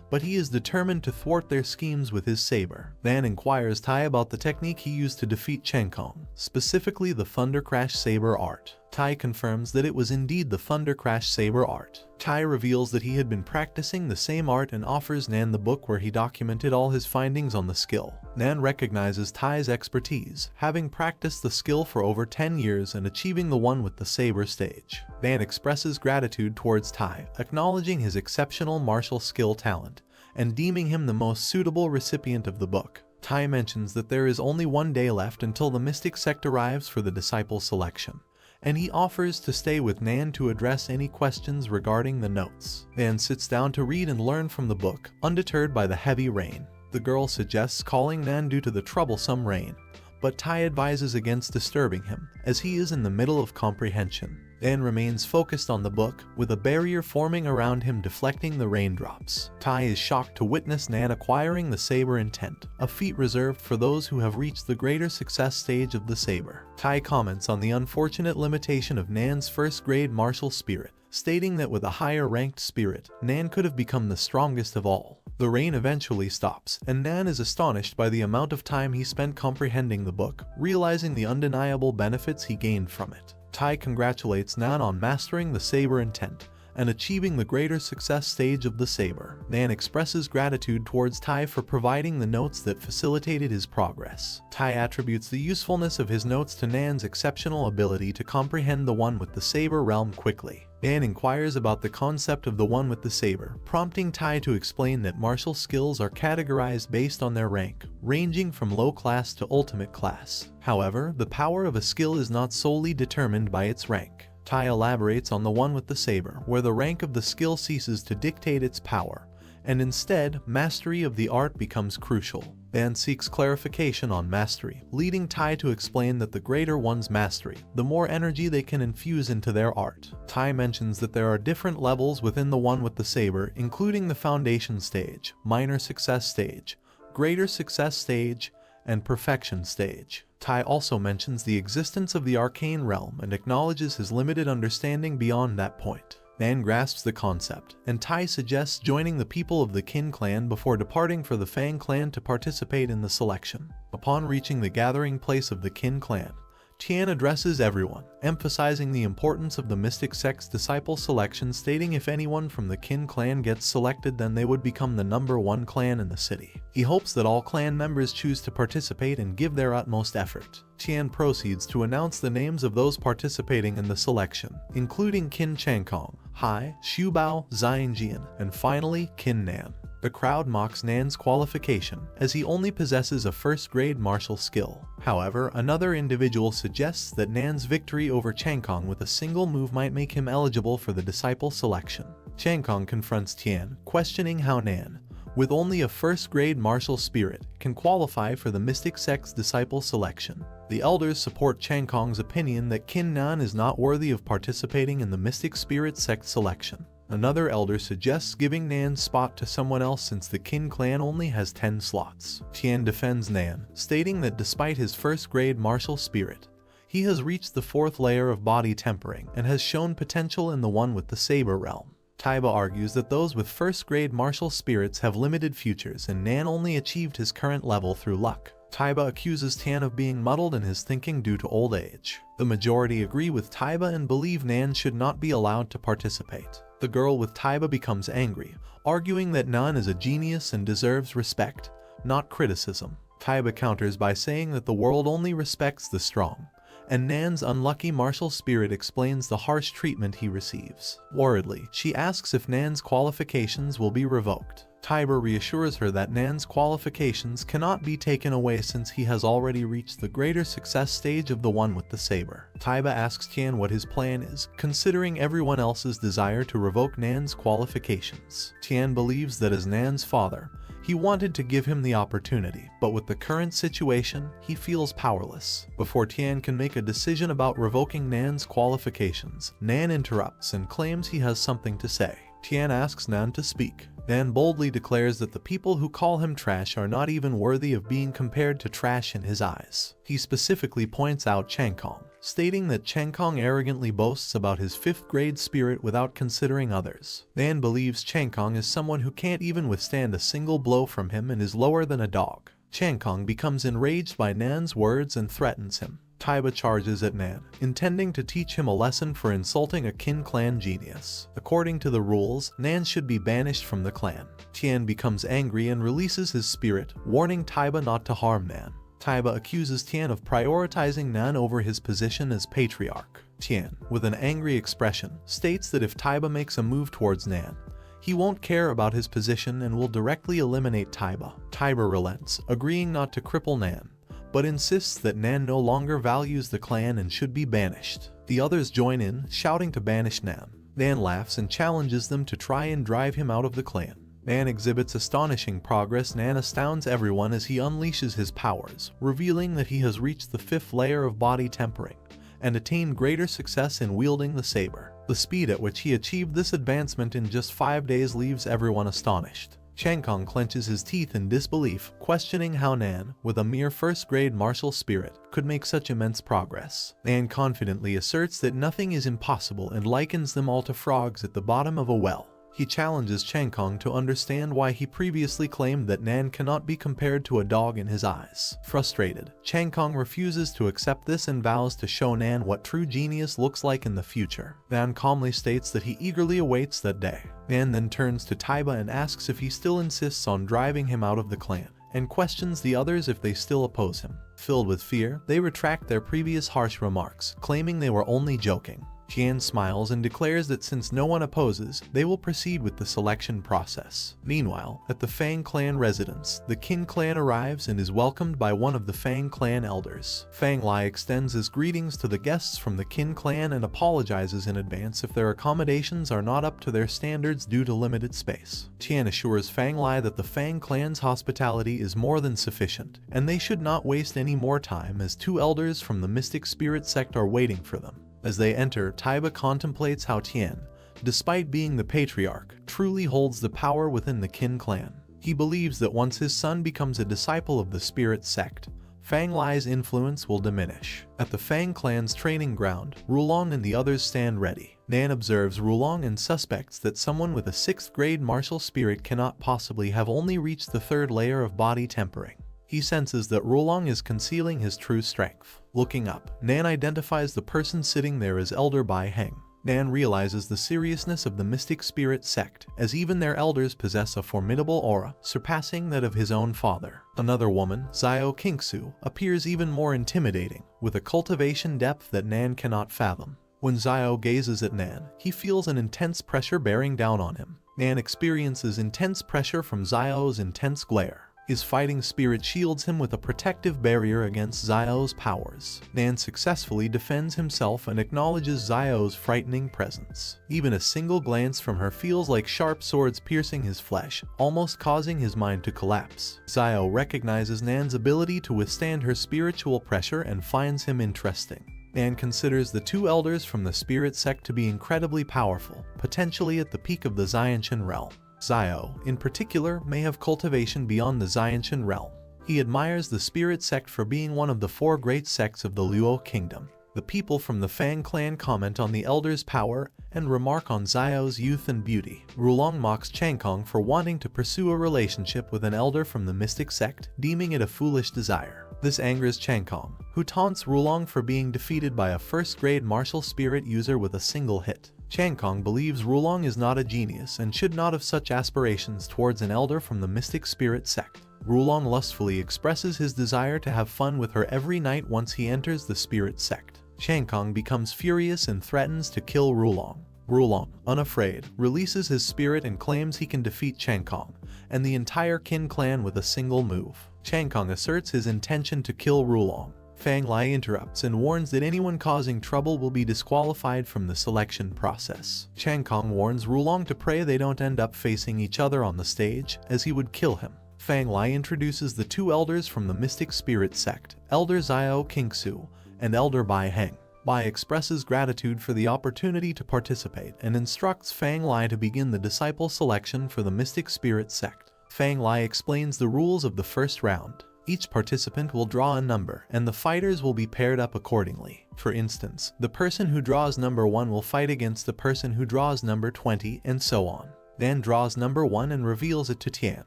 S1: but he is determined to thwart their schemes with his saber. Nan inquires Tai about the technique he used to defeat Changkong, specifically the Thunder Crash Saber art. Tai confirms that it was indeed the Thunder Crash Saber art. Tai reveals that he had been practicing the same art and offers Nan the book where he documented all his findings on the skill. Nan recognizes Tai's expertise, having practiced the skill for over 10 years and achieving the one with the saber stage. Nan expresses gratitude towards Tai, acknowledging his exceptional martial skill talent, and deeming him the most suitable recipient of the book. Tai mentions that there is only 1 day left until the Mystic Sect arrives for the disciple selection, and he offers to stay with Nan to address any questions regarding the notes. Nan sits down to read and learn from the book, undeterred by the heavy rain. The girl suggests calling Nan due to the troublesome rain, but Tai advises against disturbing him, as he is in the middle of comprehension. Nan remains focused on the book, with a barrier forming around him deflecting the raindrops. Tai is shocked to witness Nan acquiring the saber intent, a feat reserved for those who have reached the greater success stage of the saber. Tai comments on the unfortunate limitation of Nan's first-grade martial spirit, stating that with a higher-ranked spirit, Nan could have become the strongest of all. The rain eventually stops, and Nan is astonished by the amount of time he spent comprehending the book, realizing the undeniable benefits he gained from it. Tai congratulates Nan on mastering the saber intent and achieving the greater success stage of the saber. Nan expresses gratitude towards Tai for providing the notes that facilitated his progress. Tai attributes the usefulness of his notes to Nan's exceptional ability to comprehend the one with the saber realm quickly. Nan inquires about the concept of the one with the saber, prompting Tai to explain that martial skills are categorized based on their rank, ranging from low class to ultimate class. However, the power of a skill is not solely determined by its rank. Tai elaborates on the one with the saber, where the rank of the skill ceases to dictate its power, and instead, mastery of the art becomes crucial. Nan seeks clarification on mastery, leading Tai to explain that the greater one's mastery, the more energy they can infuse into their art. Tai mentions that there are different levels within the one with the saber, including the foundation stage, minor success stage, greater success stage, and perfection stage. Tai also mentions the existence of the arcane realm and acknowledges his limited understanding beyond that point. Nan grasps the concept, and Tai suggests joining the people of the Qin clan before departing for the Fang clan to participate in the selection. Upon reaching the gathering place of the Qin clan, Tian addresses everyone, emphasizing the importance of the mystic sect's disciple selection, stating if anyone from the Qin clan gets selected, then they would become the #1 clan in the city. He hopes that all clan members choose to participate and give their utmost effort. Tian proceeds to announce the names of those participating in the selection, including Qin Changkong, Hai, Xubao, Xianjian, and finally Qin Nan. The crowd mocks Nan's qualification, as he only possesses a first-grade martial skill. However, another individual suggests that Nan's victory over Changkong with a single move might make him eligible for the disciple selection. Changkong confronts Tian, questioning how Nan, with only a first-grade martial spirit, can qualify for the mystic sect's disciple selection. The elders support Changkong's opinion that Qin Nan is not worthy of participating in the mystic spirit sect selection. Another elder suggests giving Nan's spot to someone else since the Qin clan only has 10 slots. Tian defends Nan, stating that despite his first-grade martial spirit, he has reached the 4th layer of body tempering and has shown potential in the one with the saber realm. Taiba argues that those with first-grade martial spirits have limited futures and Nan only achieved his current level through luck. Taiba accuses Tian of being muddled in his thinking due to old age. The majority agree with Taiba and believe Nan should not be allowed to participate. The girl with Taiba becomes angry, arguing that Nan is a genius and deserves respect, not criticism. Taiba counters by saying that the world only respects the strong, and Nan's unlucky martial spirit explains the harsh treatment he receives. Worriedly, she asks if Nan's qualifications will be revoked. Taiba reassures her that Nan's qualifications cannot be taken away since he has already reached the greater success stage of the one with the saber. Taiba asks Tian what his plan is, considering everyone else's desire to revoke Nan's qualifications. Tian believes that as Nan's father, he wanted to give him the opportunity, but with the current situation, he feels powerless. Before Tian can make a decision about revoking Nan's qualifications, Nan interrupts and claims he has something to say. Tian asks Nan to speak. Nan boldly declares that the people who call him trash are not even worthy of being compared to trash in his eyes. He specifically points out Changkong, stating that Changkong arrogantly boasts about his 5th-grade spirit without considering others. Nan believes Changkong is someone who can't even withstand a single blow from him and is lower than a dog. Changkong becomes enraged by Nan's words and threatens him. Taiba charges at Nan, intending to teach him a lesson for insulting a Qin clan genius. According to the rules, Nan should be banished from the clan. Tian becomes angry and releases his spirit, warning Taiba not to harm Nan. Taiba accuses Tian of prioritizing Nan over his position as patriarch. Tian, with an angry expression, states that if Taiba makes a move towards Nan, he won't care about his position and will directly eliminate Taiba. Taiba relents, agreeing not to cripple Nan, but insists that Nan no longer values the clan and should be banished. The others join in, shouting to banish Nan. Nan laughs and challenges them to try and drive him out of the clan. Nan exhibits astonishing progress. Nan astounds everyone as he unleashes his powers, revealing that he has reached the 5th layer of body tempering and attained greater success in wielding the saber. The speed at which he achieved this advancement in just 5 days leaves everyone astonished. Changkong clenches his teeth in disbelief, questioning how Nan, with a mere 1st-grade martial spirit, could make such immense progress. Nan confidently asserts that nothing is impossible and likens them all to frogs at the bottom of a well. He challenges Chang Kong to understand why he previously claimed that Nan cannot be compared to a dog in his eyes. Frustrated, Chang Kong refuses to accept this and vows to show Nan what true genius looks like in the future. Nan calmly states that he eagerly awaits that day. Nan then turns to Taiba and asks if he still insists on driving him out of the clan, and questions the others if they still oppose him. Filled with fear, they retract their previous harsh remarks, claiming they were only joking. Tian smiles and declares that since no one opposes, they will proceed with the selection process. Meanwhile, at the Fang clan residence, the Qin clan arrives and is welcomed by one of the Fang clan elders. Fang Lai extends his greetings to the guests from the Qin clan and apologizes in advance if their accommodations are not up to their standards due to limited space. Tian assures Fang Lai that the Fang clan's hospitality is more than sufficient, and they should not waste any more time as two elders from the Mystic Spirit sect are waiting for them. As they enter, Taiba contemplates how Tian, despite being the patriarch, truly holds the power within the Qin clan. He believes that once his son becomes a disciple of the Spirit sect, Fang Lai's influence will diminish. At the Fang clan's training ground, Rulong and the others stand ready. Nan observes Rulong and suspects that someone with a 6th grade martial spirit cannot possibly have only reached the 3rd layer of body tempering. He senses that Rulong is concealing his true strength. Looking up, Nan identifies the person sitting there as Elder Bai Heng. Nan realizes the seriousness of the Mystic Spirit sect, as even their elders possess a formidable aura, surpassing that of his own father. Another woman, Xiao Kingsu, appears even more intimidating, with a cultivation depth that Nan cannot fathom. When Xiao gazes at Nan, he feels an intense pressure bearing down on him. Nan experiences intense pressure from Xiao's intense glare. His fighting spirit shields him with a protective barrier against Xiao's powers. Nan successfully defends himself and acknowledges Xiao's frightening presence. Even a single glance from her feels like sharp swords piercing his flesh, almost causing his mind to collapse. Xiao recognizes Nan's ability to withstand her spiritual pressure and finds him interesting. Nan considers the two elders from the Spirit sect to be incredibly powerful, potentially at the peak of the Xiantian realm. Xiao, in particular, may have cultivation beyond the Xiantian realm. He admires the Spirit sect for being one of the 4 great sects of the Luo kingdom. The people from the Fang clan comment on the elder's power and remark on Xiao's youth and beauty. Rulong mocks Chang Kong for wanting to pursue a relationship with an elder from the Mystic sect, deeming it a foolish desire. This angers Chang Kong, who taunts Rulong for being defeated by a 1st-grade martial spirit user with a single hit. Chang Kong believes Rulong is not a genius and should not have such aspirations towards an elder from the Mystic Spirit sect. Rulong lustfully expresses his desire to have fun with her every night once he enters the Spirit sect. Chang Kong becomes furious and threatens to kill Rulong. Rulong, unafraid, releases his spirit and claims he can defeat Chang Kong and the entire Qin clan with a single move. Chang Kong asserts his intention to kill Rulong. Fang Lai interrupts and warns that anyone causing trouble will be disqualified from the selection process. Chang Kong warns Rulong to pray they don't end up facing each other on the stage, as he would kill him. Fang Lai introduces the two elders from the Mystic Spirit sect, Elder Xiao Kingsu and Elder Bai Heng. Bai expresses gratitude for the opportunity to participate and instructs Fang Lai to begin the disciple selection for the Mystic Spirit sect. Fang Lai explains the rules of the first round. Each participant will draw a number, and the fighters will be paired up accordingly. For instance, the person who draws number 1 will fight against the person who draws number 20, and so on. Nan draws number 1 and reveals it to Tian.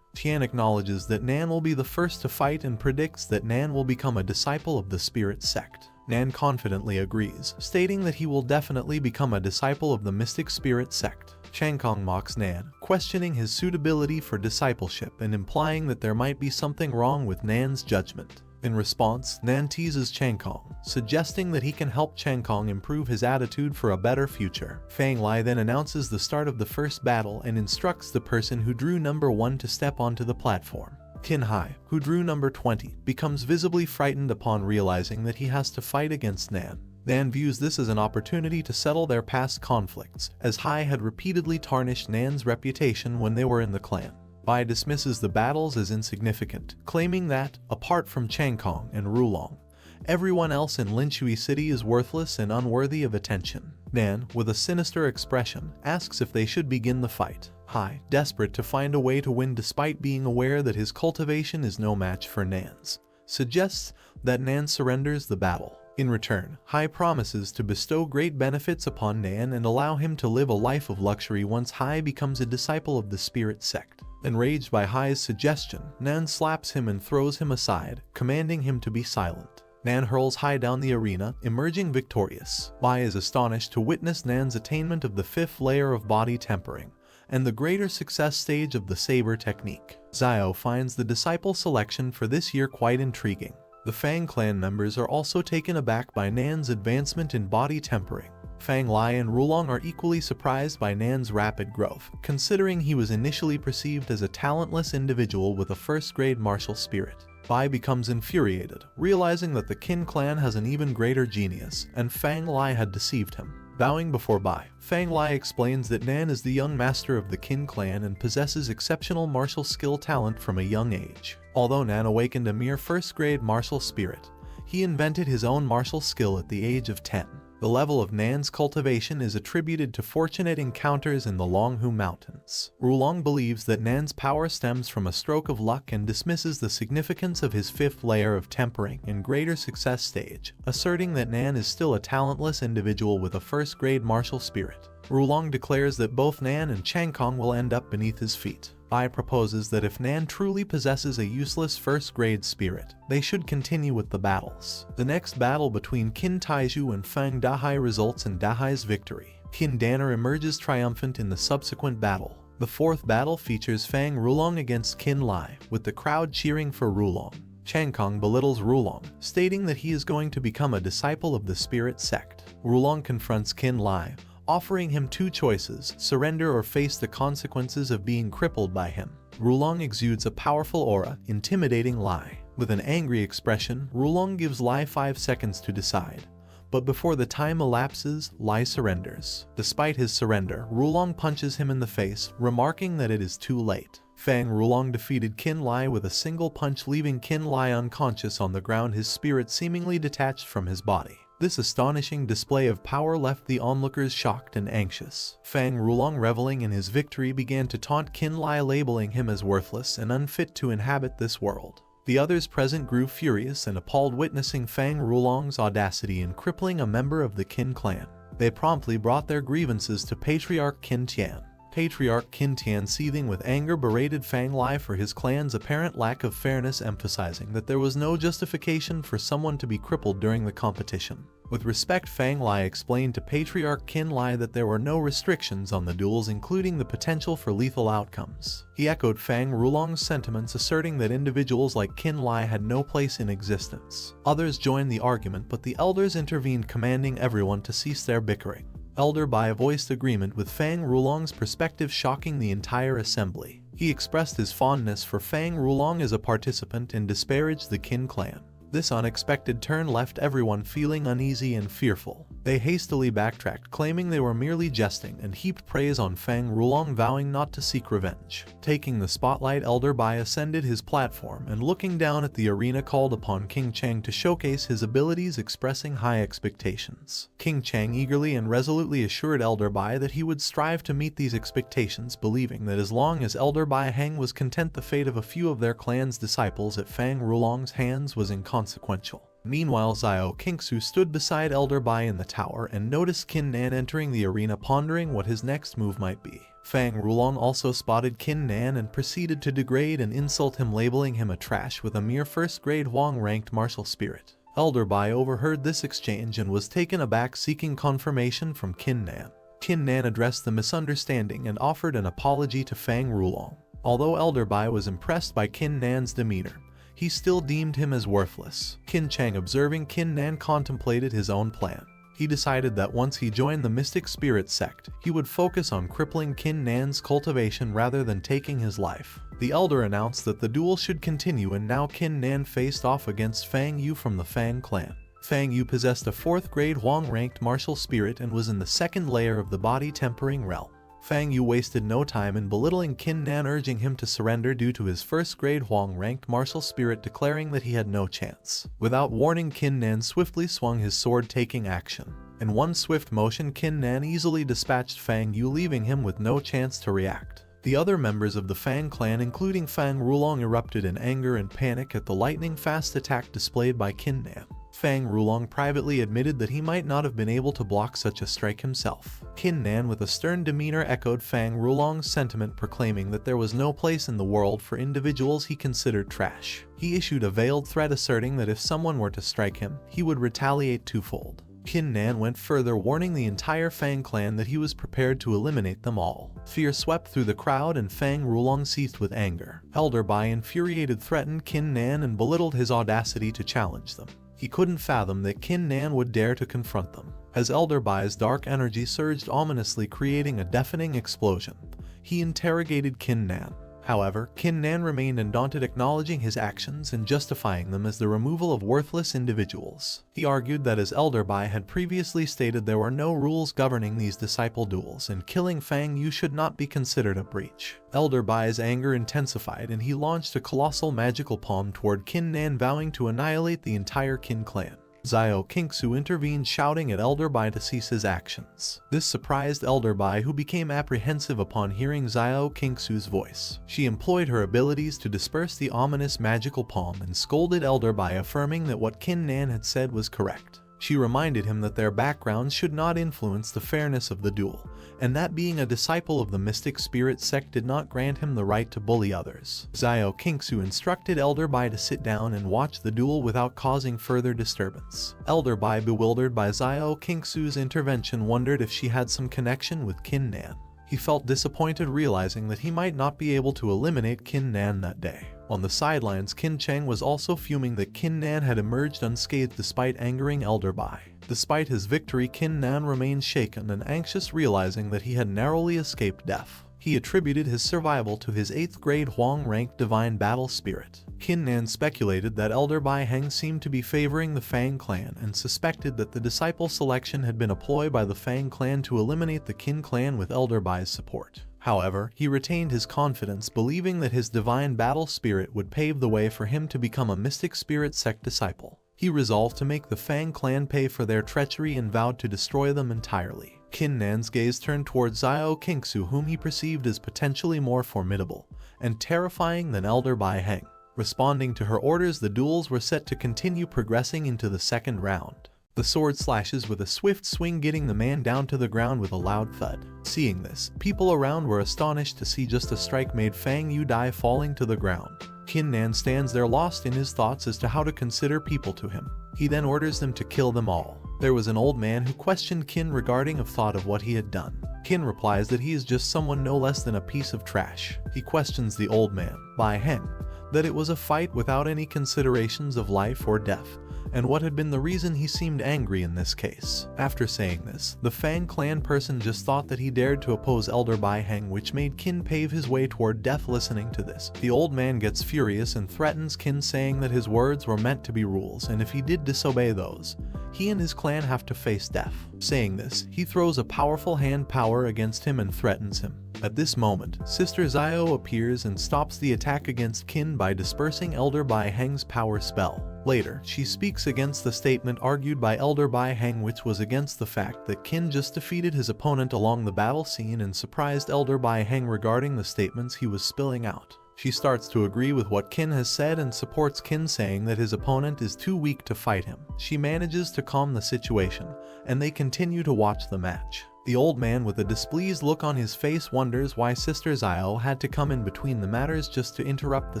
S1: Tian acknowledges that Nan will be the first to fight and predicts that Nan will become a disciple of the Spirit sect. Nan confidently agrees, stating that he will definitely become a disciple of the Mystic Spirit sect. Chang Kong mocks Nan, questioning his suitability for discipleship and implying that there might be something wrong with Nan's judgment. In response, Nan teases Chang Kong, suggesting that he can help Chang Kong improve his attitude for a better future. Fang Lai then announces the start of the first battle and instructs the person who drew number 1 to step onto the platform. Qin Hai, who drew number 20, becomes visibly frightened upon realizing that he has to fight against Nan. Nan views this as an opportunity to settle their past conflicts, as Hai had repeatedly tarnished Nan's reputation when they were in the clan. Bai dismisses the battles as insignificant, claiming that, apart from Chang Kong and Rulong, everyone else in Linshui City is worthless and unworthy of attention. Nan, with a sinister expression, asks if they should begin the fight. Hai, desperate to find a way to win despite being aware that his cultivation is no match for Nan's, suggests that Nan surrenders the battle. In return, Hai promises to bestow great benefits upon Nan and allow him to live a life of luxury once Hai becomes a disciple of the spirit sect. Enraged by Hai's suggestion, Nan slaps him and throws him aside, commanding him to be silent. Nan hurls Hai down the arena, emerging victorious. Hai is astonished to witness Nan's attainment of the 5th layer of body tempering, and the greater success stage of the saber technique. Xiao finds the disciple selection for this year quite intriguing. The Fang clan members are also taken aback by Nan's advancement in body tempering. Fang Lai and Rulong are equally surprised by Nan's rapid growth, considering he was initially perceived as a talentless individual with a first-grade martial spirit. Bai becomes infuriated, realizing that the Qin clan has an even greater genius, and Fang Lai had deceived him. Bowing before Bai, Fang Lai explains that Nan is the young master of the Qin clan and possesses exceptional martial skill talent from a young age. Although Nan awakened a mere first-grade martial spirit, he invented his own martial skill at the age of 10. The level of Nan's cultivation is attributed to fortunate encounters in the Longhu Mountains. Rulong believes that Nan's power stems from a stroke of luck and dismisses the significance of his 5th layer of tempering and greater success stage, asserting that Nan is still a talentless individual with a first-grade martial spirit. Rulong declares that both Nan and Changkong will end up beneath his feet. Bai proposes that if Nan truly possesses a useless first-grade spirit, they should continue with the battles. The next battle between Qin Taizhu and Fang Dahai results in Dahai's victory. Qin Danner emerges triumphant in the subsequent battle. The 4th battle features Fang Rulong against Qin Lai, with the crowd cheering for Rulong. Changkong belittles Rulong, stating that he is going to become a disciple of the spirit sect. Rulong confronts Qin Lai, offering him 2 choices: surrender or face the consequences of being crippled by him. Rulong exudes a powerful aura, intimidating Lai. With an angry expression, Rulong gives Lai 5 seconds to decide. But before the time elapses, Lai surrenders. Despite his surrender, Rulong punches him in the face, remarking that it is too late. Fang Rulong defeated Qin Lai with a single punch, leaving Qin Lai unconscious on the ground, his spirit seemingly detached from his body. This astonishing display of power left the onlookers shocked and anxious. Fang Rulong, reveling in his victory, began to taunt Qin Lai, labeling him as worthless and unfit to inhabit this world. The others present grew furious and appalled, witnessing Fang Rulong's audacity in crippling a member of the Qin clan. They promptly brought their grievances to Patriarch Qin Tian. Patriarch Qin Tian, seething with anger, berated Fang Lai for his clan's apparent lack of fairness, emphasizing that there was no justification for someone to be crippled during the competition. With respect, Fang Lai explained to Patriarch Qin Lai that there were no restrictions on the duels, including the potential for lethal outcomes. He echoed Fang Rulong's sentiments, asserting that individuals like Qin Lai had no place in existence. Others joined the argument, but the elders intervened, commanding everyone to cease their bickering. Elder Bai voiced agreement with Fang Rulong's perspective, shocking the entire assembly. He expressed his fondness for Fang Rulong as a participant and disparaged the Qin clan. This unexpected turn left everyone feeling uneasy and fearful. They hastily backtracked, claiming they were merely jesting, and heaped praise on Fang Rulong, vowing not to seek revenge. Taking the spotlight, Elder Bai ascended his platform and, looking down at the arena, called upon King Chang to showcase his abilities, expressing high expectations. King Chang eagerly and resolutely assured Elder Bai that he would strive to meet these expectations, believing that as long as Elder Bai Hang was content, the fate of a few of their clan's disciples at Fang Rulong's hands was inconsequential. Meanwhile, Xiao Qingsu stood beside Elder Bai in the tower and noticed Qin Nan entering the arena, pondering what his next move might be. Fang Rulong also spotted Qin Nan and proceeded to degrade and insult him, labeling him a trash with a mere first-grade Huang-ranked martial spirit. Elder Bai overheard this exchange and was taken aback, seeking confirmation from Qin Nan. Qin Nan addressed the misunderstanding and offered an apology to Fang Rulong. Although Elder Bai was impressed by Qin Nan's demeanor, he still deemed him as worthless. Qin Chang, observing Qin Nan, contemplated his own plan. He decided that once he joined the Mystic Spirit sect, he would focus on crippling Qin Nan's cultivation rather than taking his life. The elder announced that the duel should continue, and now Qin Nan faced off against Fang Yu from the Fang clan. Fang Yu possessed a 4th-grade Huang-ranked martial spirit and was in the 2nd layer of the body tempering realm. Fang Yu wasted no time in belittling Qin Nan, urging him to surrender due to his 1st-grade Huang-ranked martial spirit, declaring that he had no chance. Without warning, Qin Nan swiftly swung his sword, taking action. In one swift motion, Qin Nan easily dispatched Fang Yu, leaving him with no chance to react. The other members of the Fang clan, including Fang Rulong, erupted in anger and panic at the lightning-fast attack displayed by Qin Nan. Fang Rulong privately admitted that he might not have been able to block such a strike himself. Qin Nan with a stern demeanor echoed Fang Rulong's sentiment, proclaiming that there was no place in the world for individuals he considered trash. He issued a veiled threat asserting that if someone were to strike him, he would retaliate twofold. Qin Nan went further, warning the entire Fang clan that he was prepared to eliminate them all. Fear swept through the crowd and Fang Rulong seethed with anger. Elder Bai, infuriated, threatened Qin Nan and belittled his audacity to challenge them. He couldn't fathom that Qin Nan would dare to confront them. As Elder Bai's dark energy surged ominously, creating a deafening explosion, he interrogated Qin Nan. However, Qin Nan remained undaunted, acknowledging his actions and justifying them as the removal of worthless individuals. He argued that as Elder Bai had previously stated, there were no rules governing these disciple duels, and killing Fang Yu should not be considered a breach. Elder Bai's anger intensified and he launched a colossal magical palm toward Qin Nan, vowing to annihilate the entire Qin clan. Xiao Qingsu intervened, shouting at Elder Bai to cease his actions. This surprised Elder Bai, who became apprehensive upon hearing Xiao Qingsu's voice. She employed her abilities to disperse the ominous magical palm and scolded Elder Bai, affirming that what Qin Nan had said was correct. She reminded him that their backgrounds should not influence the fairness of the duel, and that being a disciple of the mystic spirit sect did not grant him the right to bully others. Xiao Qingsu instructed Elder Bai to sit down and watch the duel without causing further disturbance. Elder Bai, bewildered by Xiao Qingsu's intervention, wondered if she had some connection with Qin Nan. He felt disappointed, realizing that he might not be able to eliminate Qin Nan that day. On the sidelines, Qin Cheng was also fuming that Qin Nan had emerged unscathed despite angering Elder Bai. Despite his victory, Qin Nan remained shaken and anxious, realizing that he had narrowly escaped death. He attributed his survival to his 8th grade Huang-ranked Divine Battle Spirit. Qin Nan speculated that Elder Bai Heng seemed to be favoring the Fang clan and suspected that the disciple selection had been a ploy by the Fang clan to eliminate the Qin clan with Elder Bai's support. However, he retained his confidence, believing that his Divine Battle Spirit would pave the way for him to become a mystic spirit sect disciple. He resolved to make the Fang clan pay for their treachery and vowed to destroy them entirely. Qin Nan's gaze turned towards Xiao Qingsu, whom he perceived as potentially more formidable and terrifying than Elder Bai Heng. Responding to her orders, the duels were set to continue, progressing into the second round. The sword slashes with a swift swing, getting the man down to the ground with a loud thud. Seeing this, people around were astonished to see just a strike made Fang Yu die, falling to the ground. Qin Nan stands there lost in his thoughts as to how to consider people to him. He then orders them to kill them all. There was an old man who questioned Qin regarding the thought of what he had done. Qin replies that he is just someone no less than a piece of trash. He questions the old man, Bai Heng, that it was a fight without any considerations of life or death, and what had been the reason he seemed angry in this case. After saying this, the Fang clan person just thought that he dared to oppose Elder Bai Heng, which made Qin pave his way toward death. Listening to this, the old man gets furious and threatens Qin, saying that his words were meant to be rules, and if he did disobey those, he and his clan have to face death. Saying this, he throws a powerful hand power against him and threatens him. At this moment, Sister Xiao appears and stops the attack against Qin by dispersing Elder Bai Heng's power spell. Later, she speaks against the statement argued by Elder Bai Heng, which was against the fact that Qin just defeated his opponent along the battle scene, and surprised Elder Bai Heng regarding the statements he was spilling out. She starts to agree with what Qin has said and supports Qin, saying that his opponent is too weak to fight him. She manages to calm the situation, and they continue to watch the match. The old man, with a displeased look on his face, wonders why Sister Xiao had to come in between the matters just to interrupt the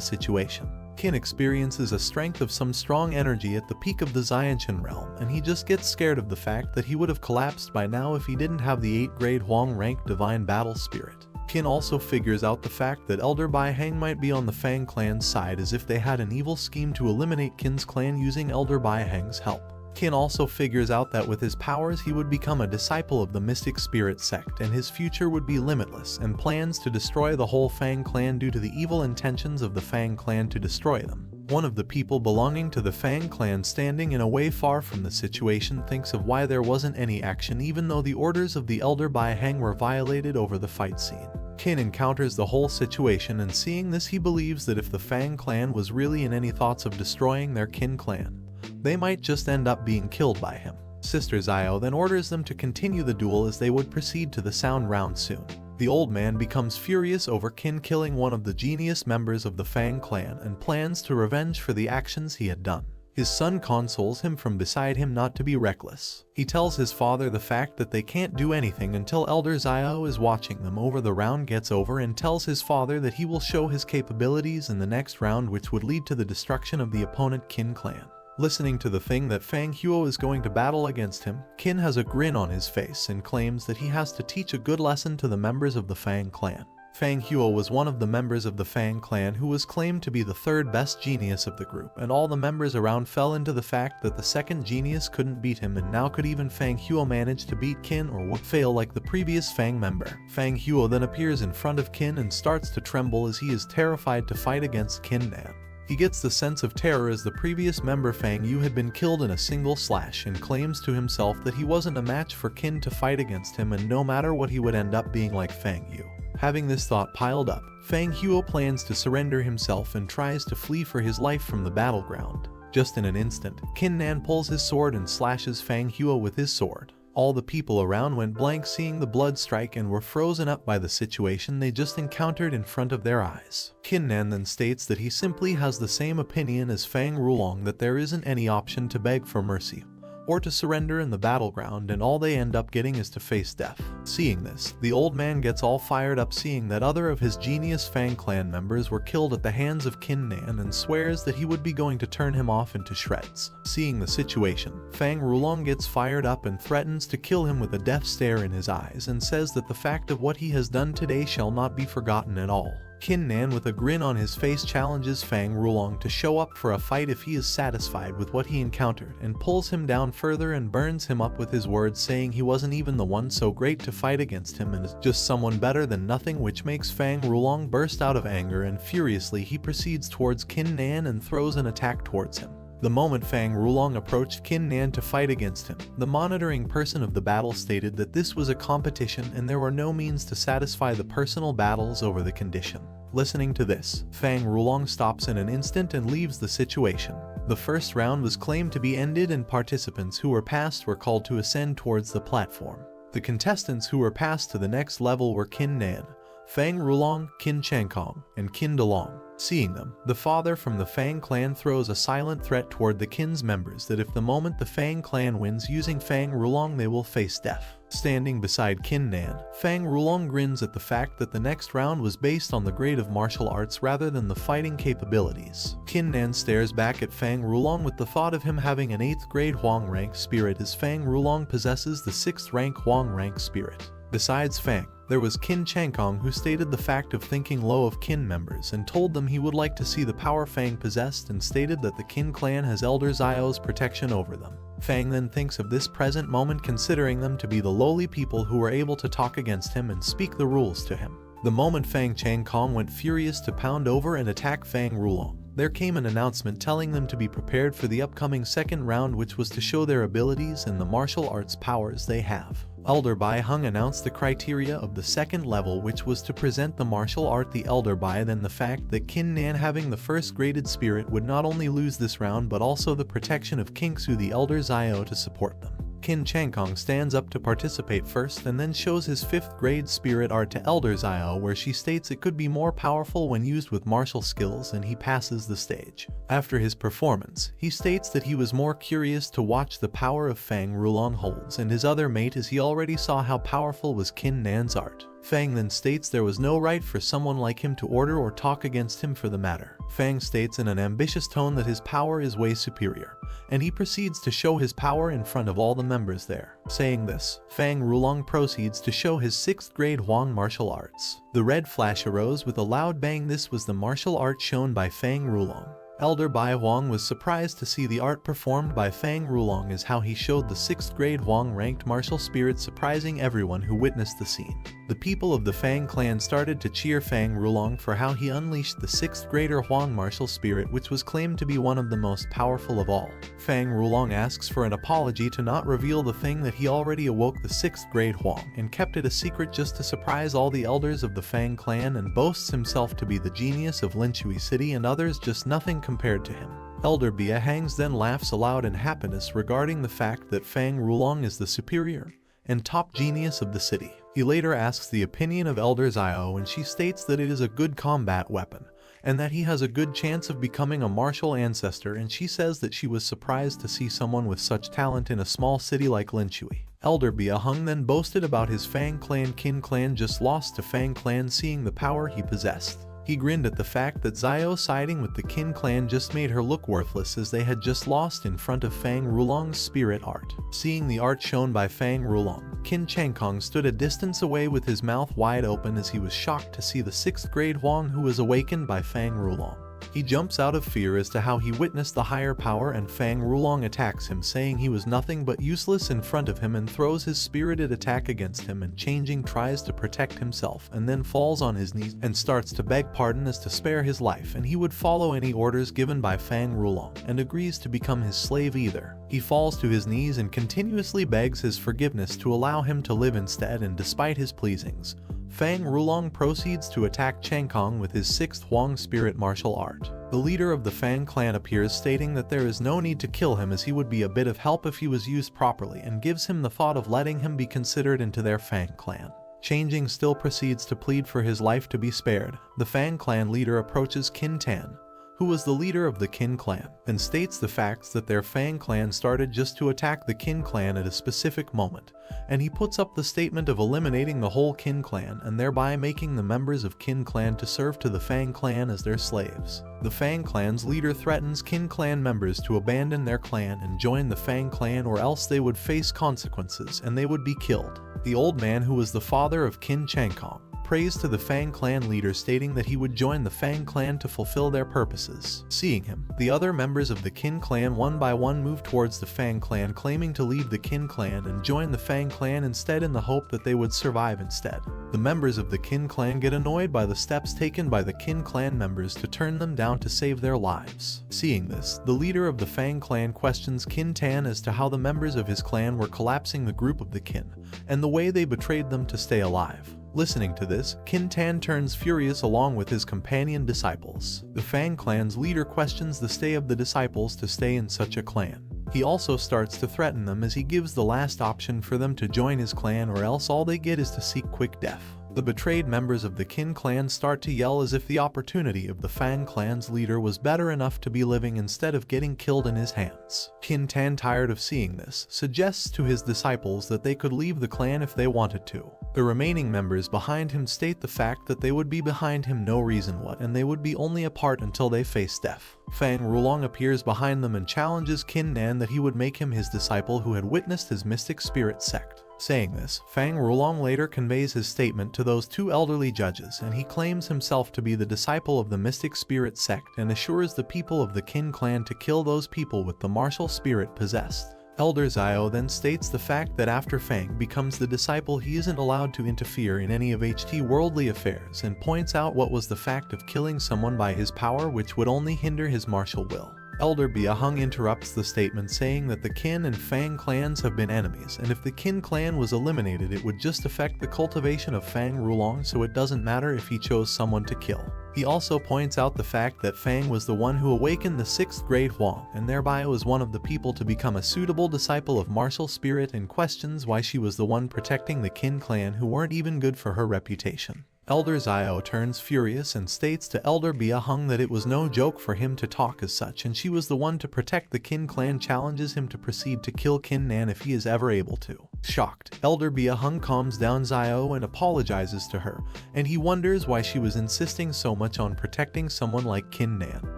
S1: situation. Qin experiences a strength of some strong energy at the peak of the Xianqian realm, and he just gets scared of the fact that he would have collapsed by now if he didn't have the 8th grade Huang-ranked Divine Battle Spirit. Qin also figures out the fact that Elder Bai Heng might be on the Fang clan's side, as if they had an evil scheme to eliminate Qin's clan using Elder Bai Heng's help. Qin also figures out that with his powers he would become a disciple of the mystic spirit sect and his future would be limitless, and plans to destroy the whole Fang clan due to the evil intentions of the Fang clan to destroy them. One of the people belonging to the Fang clan, standing in a way far from the situation, thinks of why there wasn't any action even though the orders of the Elder Bai Heng were violated over the fight scene. Qin encounters the whole situation, and seeing this, he believes that if the Fang clan was really in any thoughts of destroying their Qin clan, they might just end up being killed by him. Sister Xiao then orders them to continue the duel as they would proceed to the sound round soon. The old man becomes furious over Qin killing one of the genius members of the Fang clan and plans to revenge for the actions he had done. His son consoles him from beside him not to be reckless. He tells his father the fact that they can't do anything until Elder Zio is watching them over the round gets over, and tells his father that he will show his capabilities in the next round, which would lead to the destruction of the opponent Qin clan. Listening to the thing that Fang Huo is going to battle against him, Qin has a grin on his face and claims that he has to teach a good lesson to the members of the Fang clan. Fang Huo was one of the members of the Fang clan who was claimed to be the third best genius of the group, and all the members around fell into the fact that the second genius couldn't beat him, and now could even Fang Huo manage to beat Qin, or would fail like the previous Fang member. Fang Huo then appears in front of Qin and starts to tremble as he is terrified to fight against Qin Nan. He gets the sense of terror as the previous member Fang Yu had been killed in a single slash, and claims to himself that he wasn't a match for Qin to fight against him, and no matter what he would end up being like Fang Yu. Having this thought piled up, Fang Huo plans to surrender himself and tries to flee for his life from the battleground. Just in an instant, Qin Nan pulls his sword and slashes Fang Huo with his sword. All the people around went blank seeing the blood strike and were frozen up by the situation they just encountered in front of their eyes. Qin Nan then states that he simply has the same opinion as Fang Rulong, that there isn't any option to beg for mercy or to surrender in the battleground, and all they end up getting is to face death. Seeing this, the old man gets all fired up seeing that other of his genius Fang clan members were killed at the hands of Qin Nan, and swears that he would be going to turn him off into shreds. Seeing the situation, Fang Rulong gets fired up and threatens to kill him with a death stare in his eyes, and says that the fact of what he has done today shall not be forgotten at all. Qin Nan with a grin on his face challenges Fang Rulong to show up for a fight if he is satisfied with what he encountered, and pulls him down further and burns him up with his words, saying he wasn't even the one so great to fight against him and is just someone better than nothing, which makes Fang Rulong burst out of anger, and furiously he proceeds towards Qin Nan and throws an attack towards him. The moment Fang Rulong approached Qin Nan to fight against him, the monitoring person of the battle stated that this was a competition and there were no means to satisfy the personal battles over the condition. Listening to this, Fang Rulong stops in an instant and leaves the situation. The first round was claimed to be ended, and participants who were passed were called to ascend towards the platform. The contestants who were passed to the next level were Qin Nan, Fang Rulong, Qin Changkong, and Qin Dalong. Seeing them, the father from the Fang clan throws a silent threat toward the Qin's members that if the moment the Fang clan wins using Fang Rulong, they will face death. Standing beside Qin Nan, Fang Rulong grins at the fact that the next round was based on the grade of martial arts rather than the fighting capabilities. Qin Nan stares back at Fang Rulong with the thought of him having an 8th grade Huang rank spirit, as Fang Rulong possesses the 6th rank Huang rank spirit. Besides Fang, there was Qin Changkong, who stated the fact of thinking low of Qin members and told them he would like to see the power Fang possessed, and stated that the Qin clan has Elder Zio's protection over them. Fang then thinks of this present moment, considering them to be the lowly people who were able to talk against him and speak the rules to him. The moment Fang Changkong went furious to pound over and attack Fang Rulong, there came an announcement telling them to be prepared for the upcoming second round, which was to show their abilities and the martial arts powers they have. Elder Bai Hung announced the criteria of the second level, which was to present the martial art the Elder Bai, then the fact that Qin Nan having the first graded spirit would not only lose this round but also the protection of Kingsu the Elder Zio to support them. Qin Changkong stands up to participate first and then shows his 5th grade spirit art to Elder Zio, where she states it could be more powerful when used with martial skills, and he passes the stage. After his performance, he states that he was more curious to watch the power of Fang Rulong holds and his other mate, as he already saw how powerful was Qin Nan's art. Fang then states there was no right for someone like him to order or talk against him for the matter. Fang states in an ambitious tone that his power is way superior, and he proceeds to show his power in front of all the members there. Saying this, Fang Rulong proceeds to show his 6th grade Huang martial arts. The red flash arose with a loud bang. This was the martial art shown by Fang Rulong. Elder Bai Huang was surprised to see the art performed by Fang Rulong, as how he showed the 6th grade Huang ranked martial spirit, surprising everyone who witnessed the scene. The people of the Fang clan started to cheer Fang Rulong for how he unleashed the 6th grader Huang martial spirit, which was claimed to be one of the most powerful of all. Fang Rulong asks for an apology to not reveal the thing that he already awoke the 6th grade Huang and kept it a secret just to surprise all the elders of the Fang clan, and boasts himself to be the genius of Linchui City and others just nothing compared to him. Elder Bia Hangs then laughs aloud in happiness regarding the fact that Fang Rulong is the superior and top genius of the city. He later asks the opinion of Elder Zio, and she states that it is a good combat weapon and that he has a good chance of becoming a martial ancestor, and she says that she was surprised to see someone with such talent in a small city like Linshui. Elder Biahung then boasted about his Fang clan. Qin clan just lost to Fang clan, seeing the power he possessed. He grinned at the fact that Xiao siding with the Qin clan just made her look worthless, as they had just lost in front of Fang Rulong's spirit art. Seeing the art shown by Fang Rulong, Qin Changkong stood a distance away with his mouth wide open as he was shocked to see the 6th grade Huang, who was awakened by Fang Rulong. He jumps out of fear as to how he witnessed the higher power, and Fang Rulong attacks him, saying he was nothing but useless in front of him, and throws his spirited attack against him. And Changing tries to protect himself and then falls on his knees and starts to beg pardon as to spare his life, and he would follow any orders given by Fang Rulong, and agrees to become his slave either. He falls to his knees and continuously begs his forgiveness to allow him to live instead, and despite his pleasings, Fang Rulong proceeds to attack Changkong with his 6th Huang spirit martial art. The leader of the Fang clan appears, stating that there is no need to kill him as he would be a bit of help if he was used properly, and gives him the thought of letting him be considered into their Fang clan. Changing still proceeds to plead for his life to be spared. The Fang clan leader approaches Qin Tan, who was the leader of the Qin clan, and states the facts that their Fang clan started just to attack the Qin clan at a specific moment, and he puts up the statement of eliminating the whole Qin clan and thereby making the members of Qin clan to serve to the Fang clan as their slaves. The Fang clan's leader threatens Qin clan members to abandon their clan and join the Fang clan, or else they would face consequences and they would be killed. The old man, who was the father of Qin Changkong, prays to the Fang clan leader, stating that he would join the Fang clan to fulfill their purposes. Seeing him, the other members of the Qin clan one by one move towards the Fang clan, claiming to leave the Qin clan and join the Fang clan instead, in the hope that they would survive instead. The members of the Qin clan get annoyed by the steps taken by the Qin clan members to turn them down to save their lives. Seeing this, the leader of the Fang clan questions Qin Tan as to how the members of his clan were collapsing the group of the Qin, and the way they betrayed them to stay alive. Listening to this, Qin Tan turns furious along with his companion disciples. The Fang clan's leader questions the stay of the disciples to stay in such a clan. He also starts to threaten them as he gives the last option for them to join his clan, or else all they get is to seek quick death. The betrayed members of the Qin clan start to yell as if the opportunity of the Fang clan's leader was better enough to be living instead of getting killed in his hands. Qin Tan, tired of seeing this, suggests to his disciples that they could leave the clan if they wanted to. The remaining members behind him state the fact that they would be behind him no reason what, and they would be only apart until they face death. Fang Rulong appears behind them and challenges Qin Nan that he would make him his disciple who had witnessed his mystic spirit sect. Saying this, Fang Rulong later conveys his statement to those 2 elderly judges, and he claims himself to be the disciple of the mystic spirit sect and assures the people of the Qin clan to kill those people with the martial spirit possessed. Elder Xiao then states the fact that after Fang becomes the disciple, he isn't allowed to interfere in any of HT worldly affairs, and points out what was the fact of killing someone by his power, which would only hinder his martial will. Elder Biahung interrupts the statement, saying that the Qin and Fang clans have been enemies, and if the Qin clan was eliminated it would just affect the cultivation of Fang Rulong, so it doesn't matter if he chose someone to kill. He also points out the fact that Fang was the one who awakened the 6th grade Huang, and thereby was one of the people to become a suitable disciple of martial spirit, and questions why she was the one protecting the Qin clan who weren't even good for her reputation. Elder Xiao turns furious and states to Elder Biahung that it was no joke for him to talk as such, and she was the one to protect the Qin clan, challenges him to proceed to kill Qin Nan if he is ever able to. Shocked, Elder Biahung calms down Xiao and apologizes to her, and he wonders why she was insisting so much on protecting someone like Qin Nan.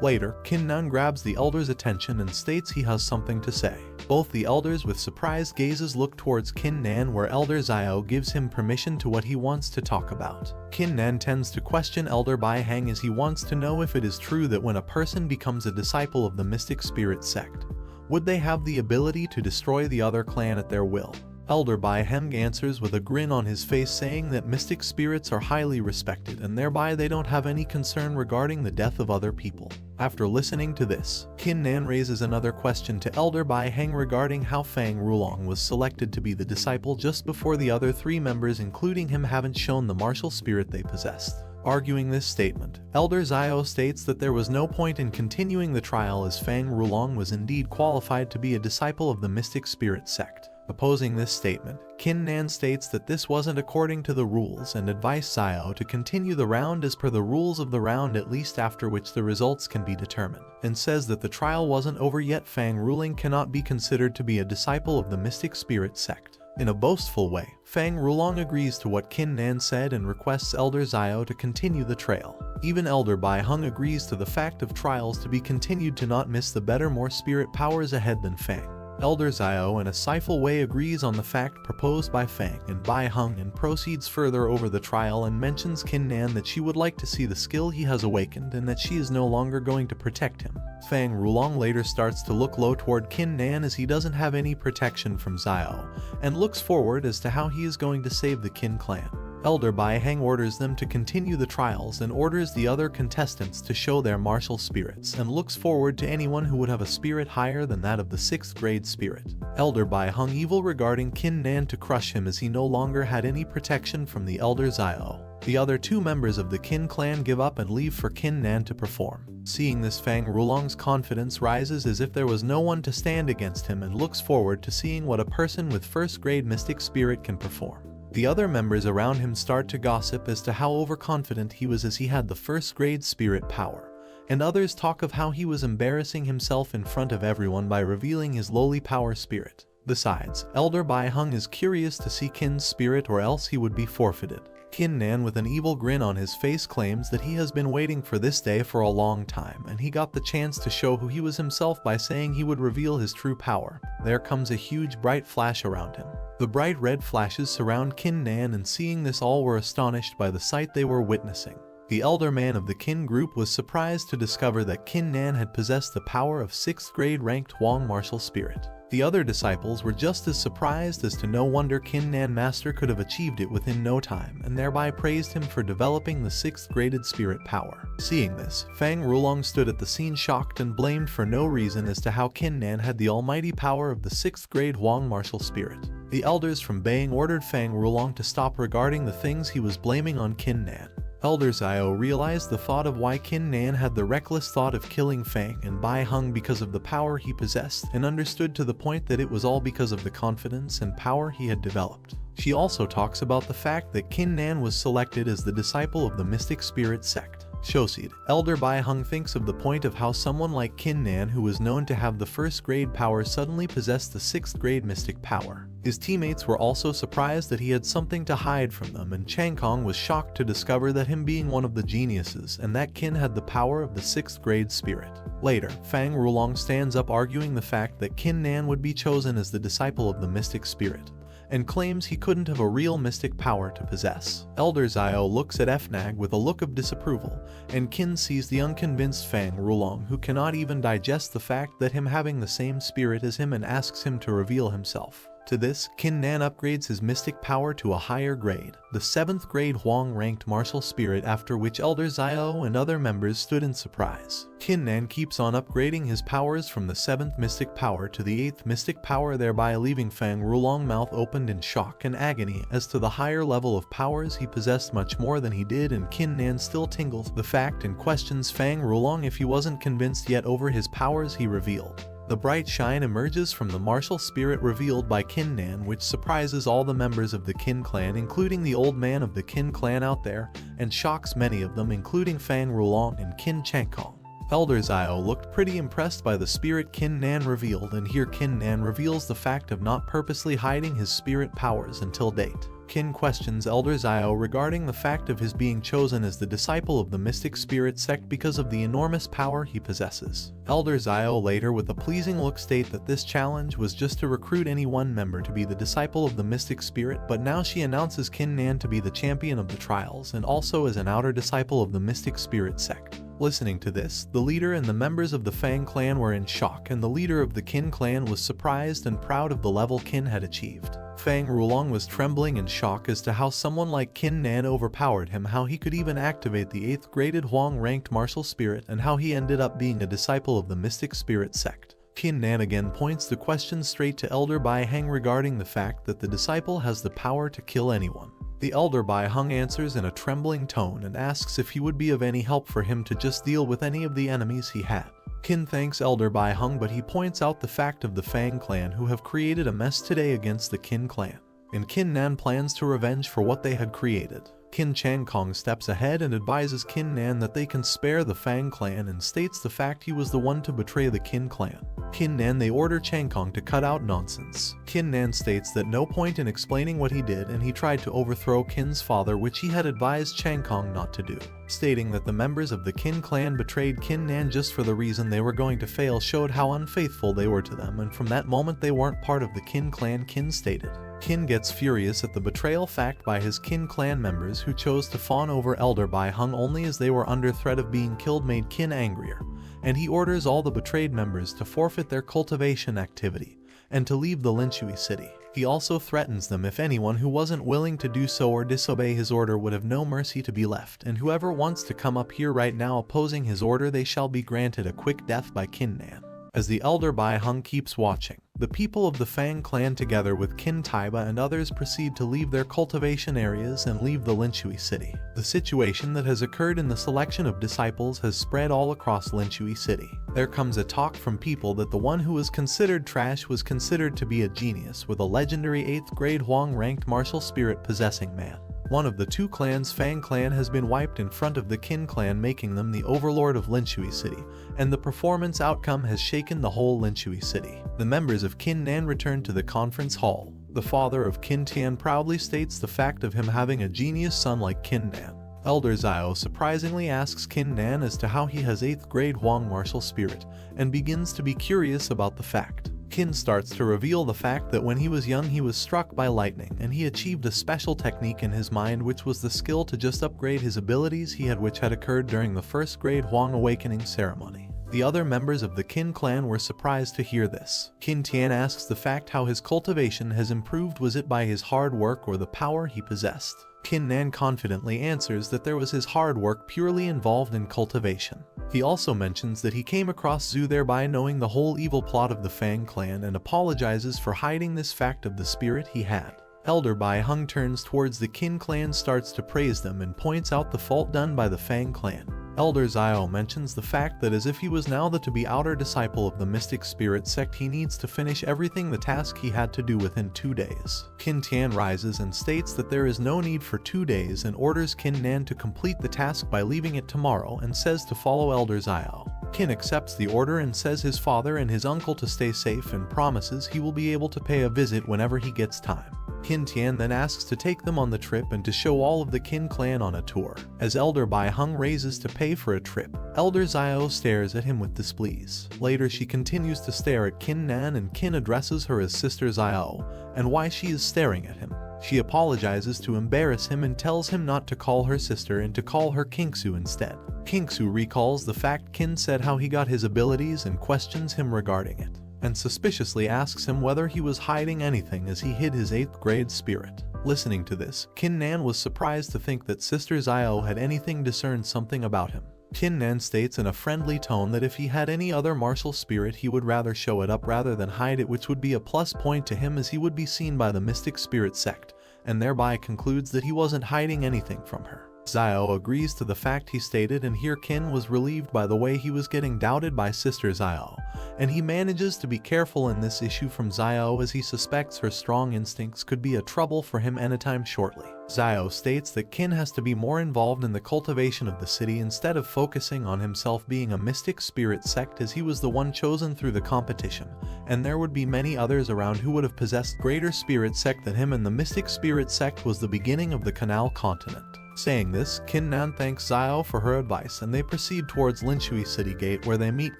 S1: Later, Qin Nan grabs the elder's attention and states he has something to say. Both the elders with surprised gazes look towards Qin Nan, where Elder Xiao gives him permission to what he wants to talk about. Qin Nan tends to question Elder Biahung as he wants to know if it is true that when a person becomes a disciple of the mystic spirit sect, would they have the ability to destroy the other clan at their will. Elder Biahung answers with a grin on his face, saying that mystic spirits are highly respected and thereby they don't have any concern regarding the death of other people. After listening to this, Qin Nan raises another question to Elder Biahung regarding how Fang Rulong was selected to be the disciple just before the other 3 members including him haven't shown the martial spirit they possessed. Arguing this statement, Elder Xiao states that there was no point in continuing the trial as Fang Rulong was indeed qualified to be a disciple of the mystic spirit sect. Opposing this statement, Qin Nan states that this wasn't according to the rules and advised Xiao to continue the round as per the rules of the round, at least after which the results can be determined, and says that the trial wasn't over yet. Fang Ruling cannot be considered to be a disciple of the Mystic Spirit sect. In a boastful way, Fang Rulong agrees to what Qin Nan said and requests Elder Xiao to continue the trail. Even Elder Bai Hung agrees to the fact of trials to be continued to not miss the better, more spirit powers ahead than Fang. Elder Xiao in a sifeful way agrees on the fact proposed by Fang and Bai Hung and proceeds further over the trial and mentions Qin Nan that she would like to see the skill he has awakened and that she is no longer going to protect him. Fang Rulong later starts to look low toward Qin Nan as he doesn't have any protection from Xiao, and looks forward as to how he is going to save the Qin clan. Elder Bai Hang orders them to continue the trials and orders the other contestants to show their martial spirits, and looks forward to anyone who would have a spirit higher than that of the 6th grade spirit. Elder Bai Hung evil regarding Qin Nan to crush him as he no longer had any protection from the Elder Xiao. The other 2 members of the Qin clan give up and leave for Qin Nan to perform. Seeing this, Fang Rulong's confidence rises as if there was no one to stand against him and looks forward to seeing what a person with 1st grade mystic spirit can perform. The other members around him start to gossip as to how overconfident he was as he had the 1st grade spirit power, and others talk of how he was embarrassing himself in front of everyone by revealing his lowly power spirit. Besides, Elder Bai Hung is curious to see Qin's spirit or else he would be forfeited. Qin Nan with an evil grin on his face claims that he has been waiting for this day for a long time and he got the chance to show who he was himself by saying he would reveal his true power. There comes a huge bright flash around him. The bright red flashes surround Qin Nan, and seeing this all were astonished by the sight they were witnessing. The elder man of the Qin group was surprised to discover that Qin Nan had possessed the power of 6th grade ranked Huang martial spirit. The other disciples were just as surprised as to no wonder Qin Nan master could have achieved it within no time, and thereby praised him for developing the 6th graded spirit power. Seeing this, Fang Rulong stood at the scene shocked and blamed for no reason as to how Qin Nan had the almighty power of the 6th grade Huang martial spirit. The elders from Beiying ordered Fang Rulong to stop regarding the things he was blaming on Qin Nan. Elder Xiao realized the thought of why Qin Nan had the reckless thought of killing Fang and Bai Hung because of the power he possessed, and understood to the point that it was all because of the confidence and power he had developed. She also talks about the fact that Qin Nan was selected as the disciple of the Mystic Spirit sect. Shoseed, Elder Bai Hung thinks of the point of how someone like Qin Nan, who was known to have the 1st grade power, suddenly possessed the 6th grade mystic power. His teammates were also surprised that he had something to hide from them, and Chang Kong was shocked to discover that him being one of the geniuses and that Qin had the power of the 6th grade spirit. Later, Fang Rulong stands up arguing the fact that Qin Nan would be chosen as the disciple of the mystic spirit, and claims he couldn't have a real mystic power to possess. Elder Xiao looks at Fnag with a look of disapproval, and Qin sees the unconvinced Fang Rulong, who cannot even digest the fact that him having the same spirit as him, and asks him to reveal himself. To this, Qin Nan upgrades his mystic power to a higher grade, the 7th grade Huang ranked martial spirit, after which Elder Xiao and other members stood in surprise. Qin Nan keeps on upgrading his powers from the 7th mystic power to the 8th mystic power, thereby leaving Fang Rulong mouth opened in shock and agony as to the higher level of powers he possessed, much more than he did, and Qin Nan still tingles the fact and questions Fang Rulong if he wasn't convinced yet over his powers he revealed. The bright shine emerges from the martial spirit revealed by Qin Nan, which surprises all the members of the Qin clan, including the old man of the Qin clan out there, and shocks many of them, including Fang Rulong and Qin Changkong. Elder Xiao looked pretty impressed by the spirit Qin Nan revealed, and here Qin Nan reveals the fact of not purposely hiding his spirit powers until date. Qin questions Elder Xiao regarding the fact of his being chosen as the disciple of the Mystic Spirit sect because of the enormous power he possesses. Elder Xiao later, with a pleasing look, state that this challenge was just to recruit any one member to be the disciple of the Mystic Spirit, but now she announces Qin Nan to be the champion of the trials and also as an outer disciple of the Mystic Spirit sect. Listening to this, the leader and the members of the Fang clan were in shock, and the leader of the Qin clan was surprised and proud of the level Qin had achieved. Fang Rulong was trembling in shock as to how someone like Qin Nan overpowered him, how he could even activate the 8th graded Huang ranked martial spirit, and how he ended up being a disciple of the Mystic Spirit sect. Qin Nan again points the question straight to Elder Bai Hang regarding the fact that the disciple has the power to kill anyone. The elder Bai Hung answers in a trembling tone and asks if he would be of any help for him to just deal with any of the enemies he had. Qin thanks Elder Bai Hung, but he points out the fact of the Fang clan who have created a mess today against the Qin clan, and Qin Nan plans to revenge for what they had created. Qin Chang Kong steps ahead and advises Qin Nan that they can spare the Fang clan and states the fact he was the one to betray the Qin clan. Qin Nan they order Chang Kong to cut out nonsense. Qin Nan states that no point in explaining what he did and he tried to overthrow Qin's father, which he had advised Chang Kong not to do, stating that the members of the Qin clan betrayed Qin Nan just for the reason they were going to fail showed how unfaithful they were to them, and from that moment they weren't part of the Qin clan. Qin stated. Qin gets furious at the betrayal fact by his Qin clan members who chose to fawn over Elder Bai Hung only as they were under threat of being killed made Qin angrier, and he orders all the betrayed members to forfeit their cultivation activity and to leave the Linshui city. He also threatens them if anyone who wasn't willing to do so or disobey his order would have no mercy to be left, and whoever wants to come up here right now opposing his order, they shall be granted a quick death by Qin Nan. As the elder Bai Hung keeps watching, the people of the Fang clan together with Qin Taiba and others proceed to leave their cultivation areas and leave the Linshui city. The situation that has occurred in the selection of disciples has spread all across Linshui city. There comes a talk from people that the one who was considered trash was considered to be a genius with a legendary 8th grade Huang ranked martial spirit possessing man. One of the two clans, Fang clan, has been wiped in front of the Qin clan, making them the overlord of Linshui city, and the performance outcome has shaken the whole Linshui city. The members of Qin Nan return to the conference hall. The father of Qin Tian proudly states the fact of him having a genius son like Qin Nan. Elder Xiao surprisingly asks Qin Nan as to how he has 8th grade Huang martial spirit, and begins to be curious about the fact. Qin starts to reveal the fact that when he was young he was struck by lightning and he achieved a special technique in his mind, which was the skill to just upgrade his abilities he had, which had occurred during the 1st grade Huang awakening ceremony. The other members of the Qin clan were surprised to hear this. Qin Tian asks the fact how his cultivation has improved, was it by his hard work or the power he possessed? Qin Nan confidently answers that there was his hard work purely involved in cultivation. He also mentions that he came across Zhu, thereby knowing the whole evil plot of the Fang clan, and apologizes for hiding this fact of the spirit he had. Elder Bai Hung turns towards the Qin clan, starts to praise them, and points out the fault done by the Fang clan. Elder Xiao mentions the fact that as if he was now the to-be outer disciple of the mystic spirit sect, he needs to finish everything the task he had to do within 2 days. Qin Tian rises and states that there is no need for 2 days and orders Qin Nan to complete the task by leaving it tomorrow, and says to follow Elder Xiao. Qin accepts the order and says his father and his uncle to stay safe and promises he will be able to pay a visit whenever he gets time. Qin Tian then asks to take them on the trip and to show all of the Qin clan on a tour. As Elder Bai Hung raises to pay for a trip, Elder Xiao stares at him with displease. Later she continues to stare at Qin Nan, and Qin addresses her as Sister Xiao and why she is staring at him. She apologizes to embarrass him and tells him not to call her sister and to call her Kingsu instead. Kingsu recalls the fact Qin said how he got his abilities and questions him regarding it, and suspiciously asks him whether he was hiding anything as he hid his 8th grade spirit. Listening to this, Qin Nan was surprised to think that Sister Xiao had anything discerned something about him. Qin Nan states in a friendly tone that if he had any other martial spirit he would rather show it up rather than hide it, which would be a plus point to him as he would be seen by the mystic spirit sect, and thereby concludes that he wasn't hiding anything from her. Xiao agrees to the fact he stated, and here Qin was relieved by the way he was getting doubted by Sister Xiao, and he manages to be careful in this issue from Xiao as he suspects her strong instincts could be a trouble for him anytime shortly. Xiao states that Qin has to be more involved in the cultivation of the city instead of focusing on himself being a mystic spirit sect, as he was the one chosen through the competition, and there would be many others around who would have possessed greater spirit sect than him, and the mystic spirit sect was the beginning of the Canal continent. Saying this, Qin Nan thanks Xiao for her advice, and they proceed towards Linshui city gate, where they meet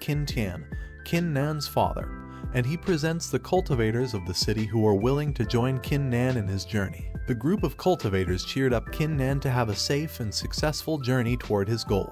S1: Qin Tian, Qin Nan's father, and he presents the cultivators of the city who are willing to join Qin Nan in his journey. The group of cultivators cheered up Qin Nan to have a safe and successful journey toward his goal,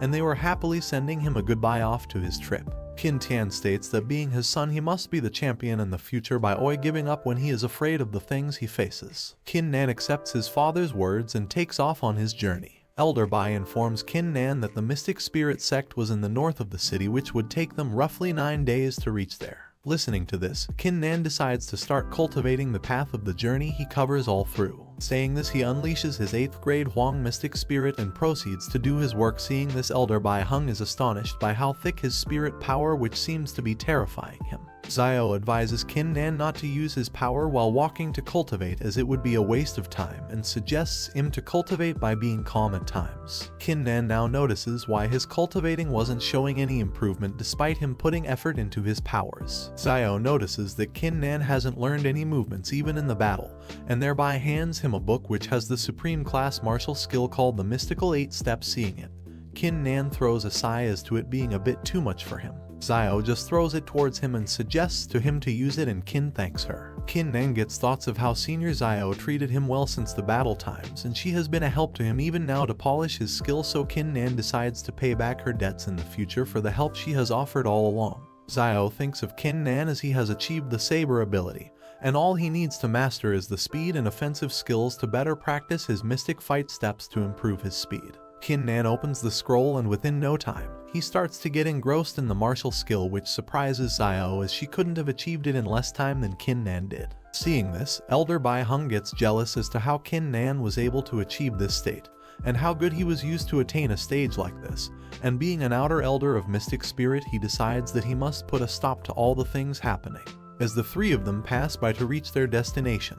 S1: and they were happily sending him a goodbye off to his trip. Qin Tian states that being his son he must be the champion in the future by giving up when he is afraid of the things he faces. Qin Nan accepts his father's words and takes off on his journey. Elder Bai informs Qin Nan that the mystic spirit sect was in the north of the city, which would take them roughly 9 days to reach there. Listening to this, Qin Nan decides to start cultivating the path of the journey he covers all through. Saying this, he unleashes his 8th grade Huang mystic spirit and proceeds to do his work. Seeing this, Elder Bai Hung is astonished by how thick his spirit power, which seems to be terrifying him. Xiao advises Qin Nan not to use his power while walking to cultivate, as it would be a waste of time, and suggests him to cultivate by being calm at times. Qin Nan now notices why his cultivating wasn't showing any improvement despite him putting effort into his powers. Xiao notices that Qin Nan hasn't learned any movements even in the battle, and thereby hands him a book which has the supreme class martial skill called the Mystical 8 Steps. Seeing it, Qin Nan throws a sigh as to it being a bit too much for him. Xiao just throws it towards him and suggests to him to use it, and Qin thanks her. Qin Nan gets thoughts of how Senior Xiao treated him well since the battle times, and she has been a help to him even now to polish his skill, so Qin Nan decides to pay back her debts in the future for the help she has offered all along. Xiao thinks of Qin Nan as he has achieved the saber ability, and all he needs to master is the speed and offensive skills to better practice his mystic fight steps to improve his speed. Qin Nan opens the scroll, and within no time, he starts to get engrossed in the martial skill, which surprises Xiao as she couldn't have achieved it in less time than Qin Nan did. Seeing this, Elder Bai Hung gets jealous as to how Qin Nan was able to achieve this state, and how good he was used to attain a stage like this, and being an outer elder of mystic spirit, he decides that he must put a stop to all the things happening. As the three of them pass by to reach their destination,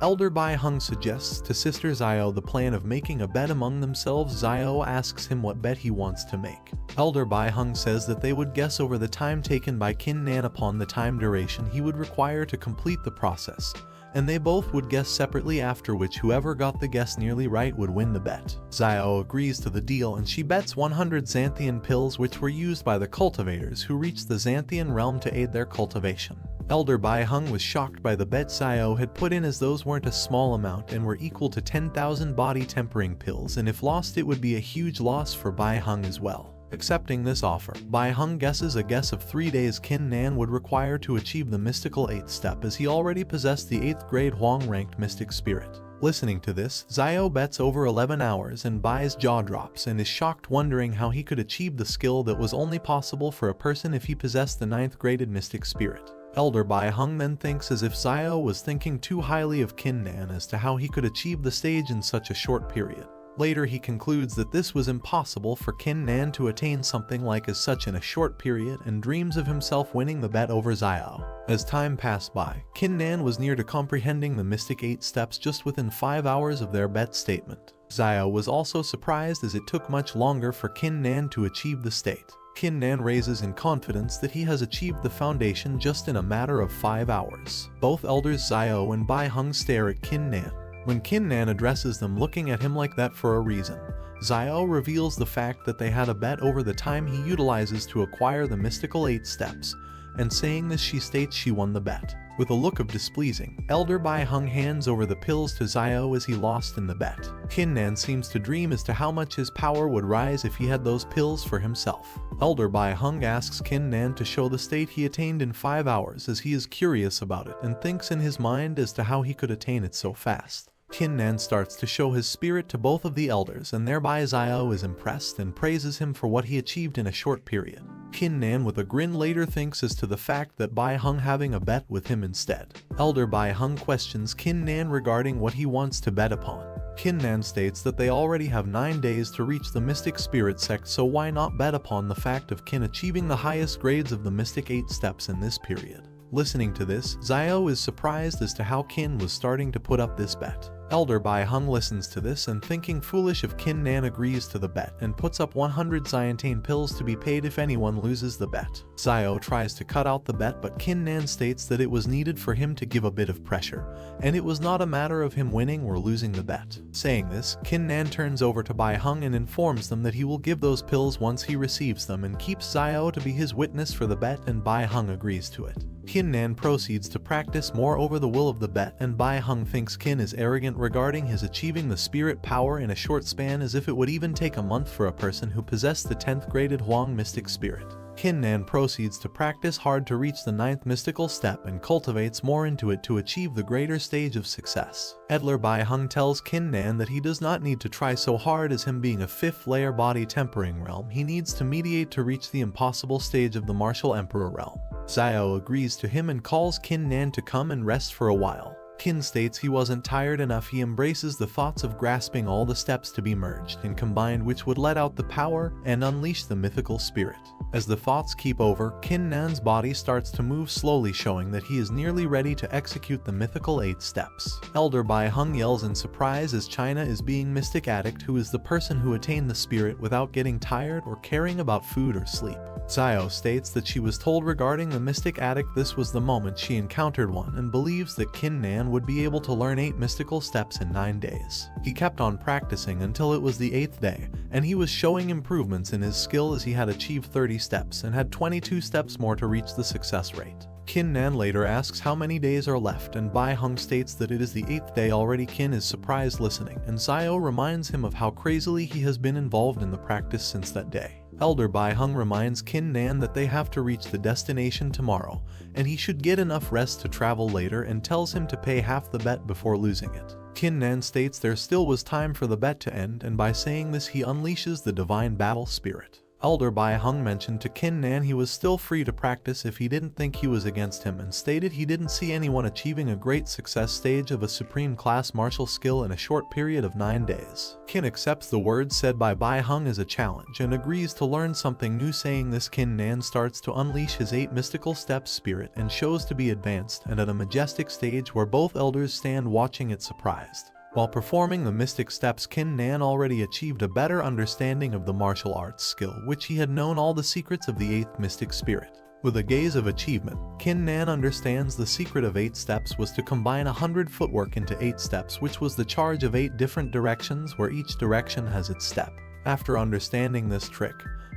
S1: Elder Bai Hung suggests to Sister Xiao the plan of making a bet among themselves. Xiao asks him what bet he wants to make. Elder Bai Hung says that they would guess over the time taken by Qin Nan upon the time duration he would require to complete the process, and they both would guess separately, after which whoever got the guess nearly right would win the bet. Xiao agrees to the deal, and she bets 100 Xanthian pills, which were used by the cultivators who reached the Xanthian realm to aid their cultivation. Elder Bai Hung was shocked by the bet Xiao had put in, as those weren't a small amount and were equal to 10,000 body tempering pills, and if lost it would be a huge loss for Bai Hung as well. Accepting this offer, Bai Hung guesses a guess of 3 days Qin Nan would require to achieve the mystical 8th step, as he already possessed the 8th grade Huang ranked mystic spirit. Listening to this, Xiao bets over 11 hours, and Bai's jaw drops and is shocked, wondering how he could achieve the skill that was only possible for a person if he possessed the 9th graded mystic spirit. Elder Bai Hung then thinks as if Xiao was thinking too highly of Qin Nan as to how he could achieve the stage in such a short period. Later he concludes that this was impossible for Qin Nan to attain something like as such in a short period, and dreams of himself winning the bet over Xiao. As time passed by, Qin Nan was near to comprehending the mystic 8 steps just within 5 hours of their bet statement. Xiao was also surprised as it took much longer for Qin Nan to achieve the state. Qin Nan raises in confidence that he has achieved the foundation just in a matter of 5 hours. Both elders Xiao and Bai Hung stare at Qin Nan. When Qin Nan addresses them looking at him like that for a reason, Xiao reveals the fact that they had a bet over the time he utilizes to acquire the mystical 8 steps, and saying this she states she won the bet. With a look of displeasing, Elder Bai Hung hands over the pills to Xiao as he lost in the bet. Qin Nan seems to dream as to how much his power would rise if he had those pills for himself. Elder Bai Hung asks Qin Nan to show the state he attained in 5 hours, as he is curious about it and thinks in his mind as to how he could attain it so fast. Qin Nan starts to show his spirit to both of the elders, and thereby Xiao is impressed and praises him for what he achieved in a short period. Qin Nan with a grin later thinks as to the fact that Bai Hung having a bet with him instead. Elder Bai Hung questions Qin Nan regarding what he wants to bet upon. Qin Nan states that they already have 9 days to reach the mystic spirit sect, so why not bet upon the fact of Qin achieving the highest grades of the mystic 8 steps in this period. Listening to this, Xiao is surprised as to how Qin was starting to put up this bet. Elder Bai Hung listens to this and, thinking foolish of Qin Nan, agrees to the bet and puts up 100 Xiantane pills to be paid if anyone loses the bet. Xiao tries to cut out the bet, but Qin Nan states that it was needed for him to give a bit of pressure, and it was not a matter of him winning or losing the bet. Saying this, Qin Nan turns over to Bai Hung and informs them that he will give those pills once he receives them, and keeps Xiao to be his witness for the bet, and Bai Hung agrees to it. Qin Nan proceeds to practice more over the will of the bet, and Bai Hung thinks Qin is arrogant regarding his achieving the spirit power in a short span, as if it would even take a month for a person who possessed the 10th graded Huang mystic spirit. Qin Nan proceeds to practice hard to reach the 9th mystical step and cultivates more into it to achieve the greater stage of success. Elder Bai Hung tells Qin Nan that he does not need to try so hard, as him being a 5th layer body tempering realm, he needs to mediate to reach the impossible stage of the martial emperor realm. Xiao agrees to him and calls Qin Nan to come and rest for a while. Kin states he wasn't tired enough. He embraces the thoughts of grasping all the steps to be merged and combined, which would let out the power and unleash the mythical spirit. As the thoughts keep over, Kin Nan's body starts to move slowly, showing that he is nearly ready to execute the mythical 8 steps. Elder Bai Hung yells in surprise as China is being Mystic Addict, who is the person who attained the spirit without getting tired or caring about food or sleep. Xiao states that she was told regarding the Mystic Addict this was the moment she encountered one, and believes that Kin Nan would be able to learn 8 mystical steps in 9 days. He kept on practicing until it was the 8th day, and he was showing improvements in his skill as he had achieved 30 steps and had 22 steps more to reach the success rate. Kin Nan later asks how many days are left, and Bai Hung states that it is the 8th day already. Kin is surprised listening, and Xiao reminds him of how crazily he has been involved in the practice since that day. Elder Bai Hung reminds Kin Nan that they have to reach the destination tomorrow, and he should get enough rest to travel later, and tells him to pay half the bet before losing it. Kin Nan states there still was time for the bet to end, and by saying this he unleashes the divine battle spirit. Elder Bai Hung mentioned to Kin Nan he was still free to practice if he didn't think he was against him, and stated he didn't see anyone achieving a great success stage of a supreme class martial skill in a short period of 9 days. Kin accepts the words said by Bai Hung as a challenge and agrees to learn something new. Saying this, Kin Nan starts to unleash his 8 mystical steps spirit and shows to be advanced and at a majestic stage where both elders stand watching it surprised. While performing the mystic steps, Kin Nan already achieved a better understanding of the martial arts skill, which he had known all the secrets of the 8th mystic spirit. With a gaze of achievement, Kin Nan understands the secret of 8 steps was to combine 100 footwork into 8 steps, which was the charge of 8 different directions where each direction has its step. After understanding this trick,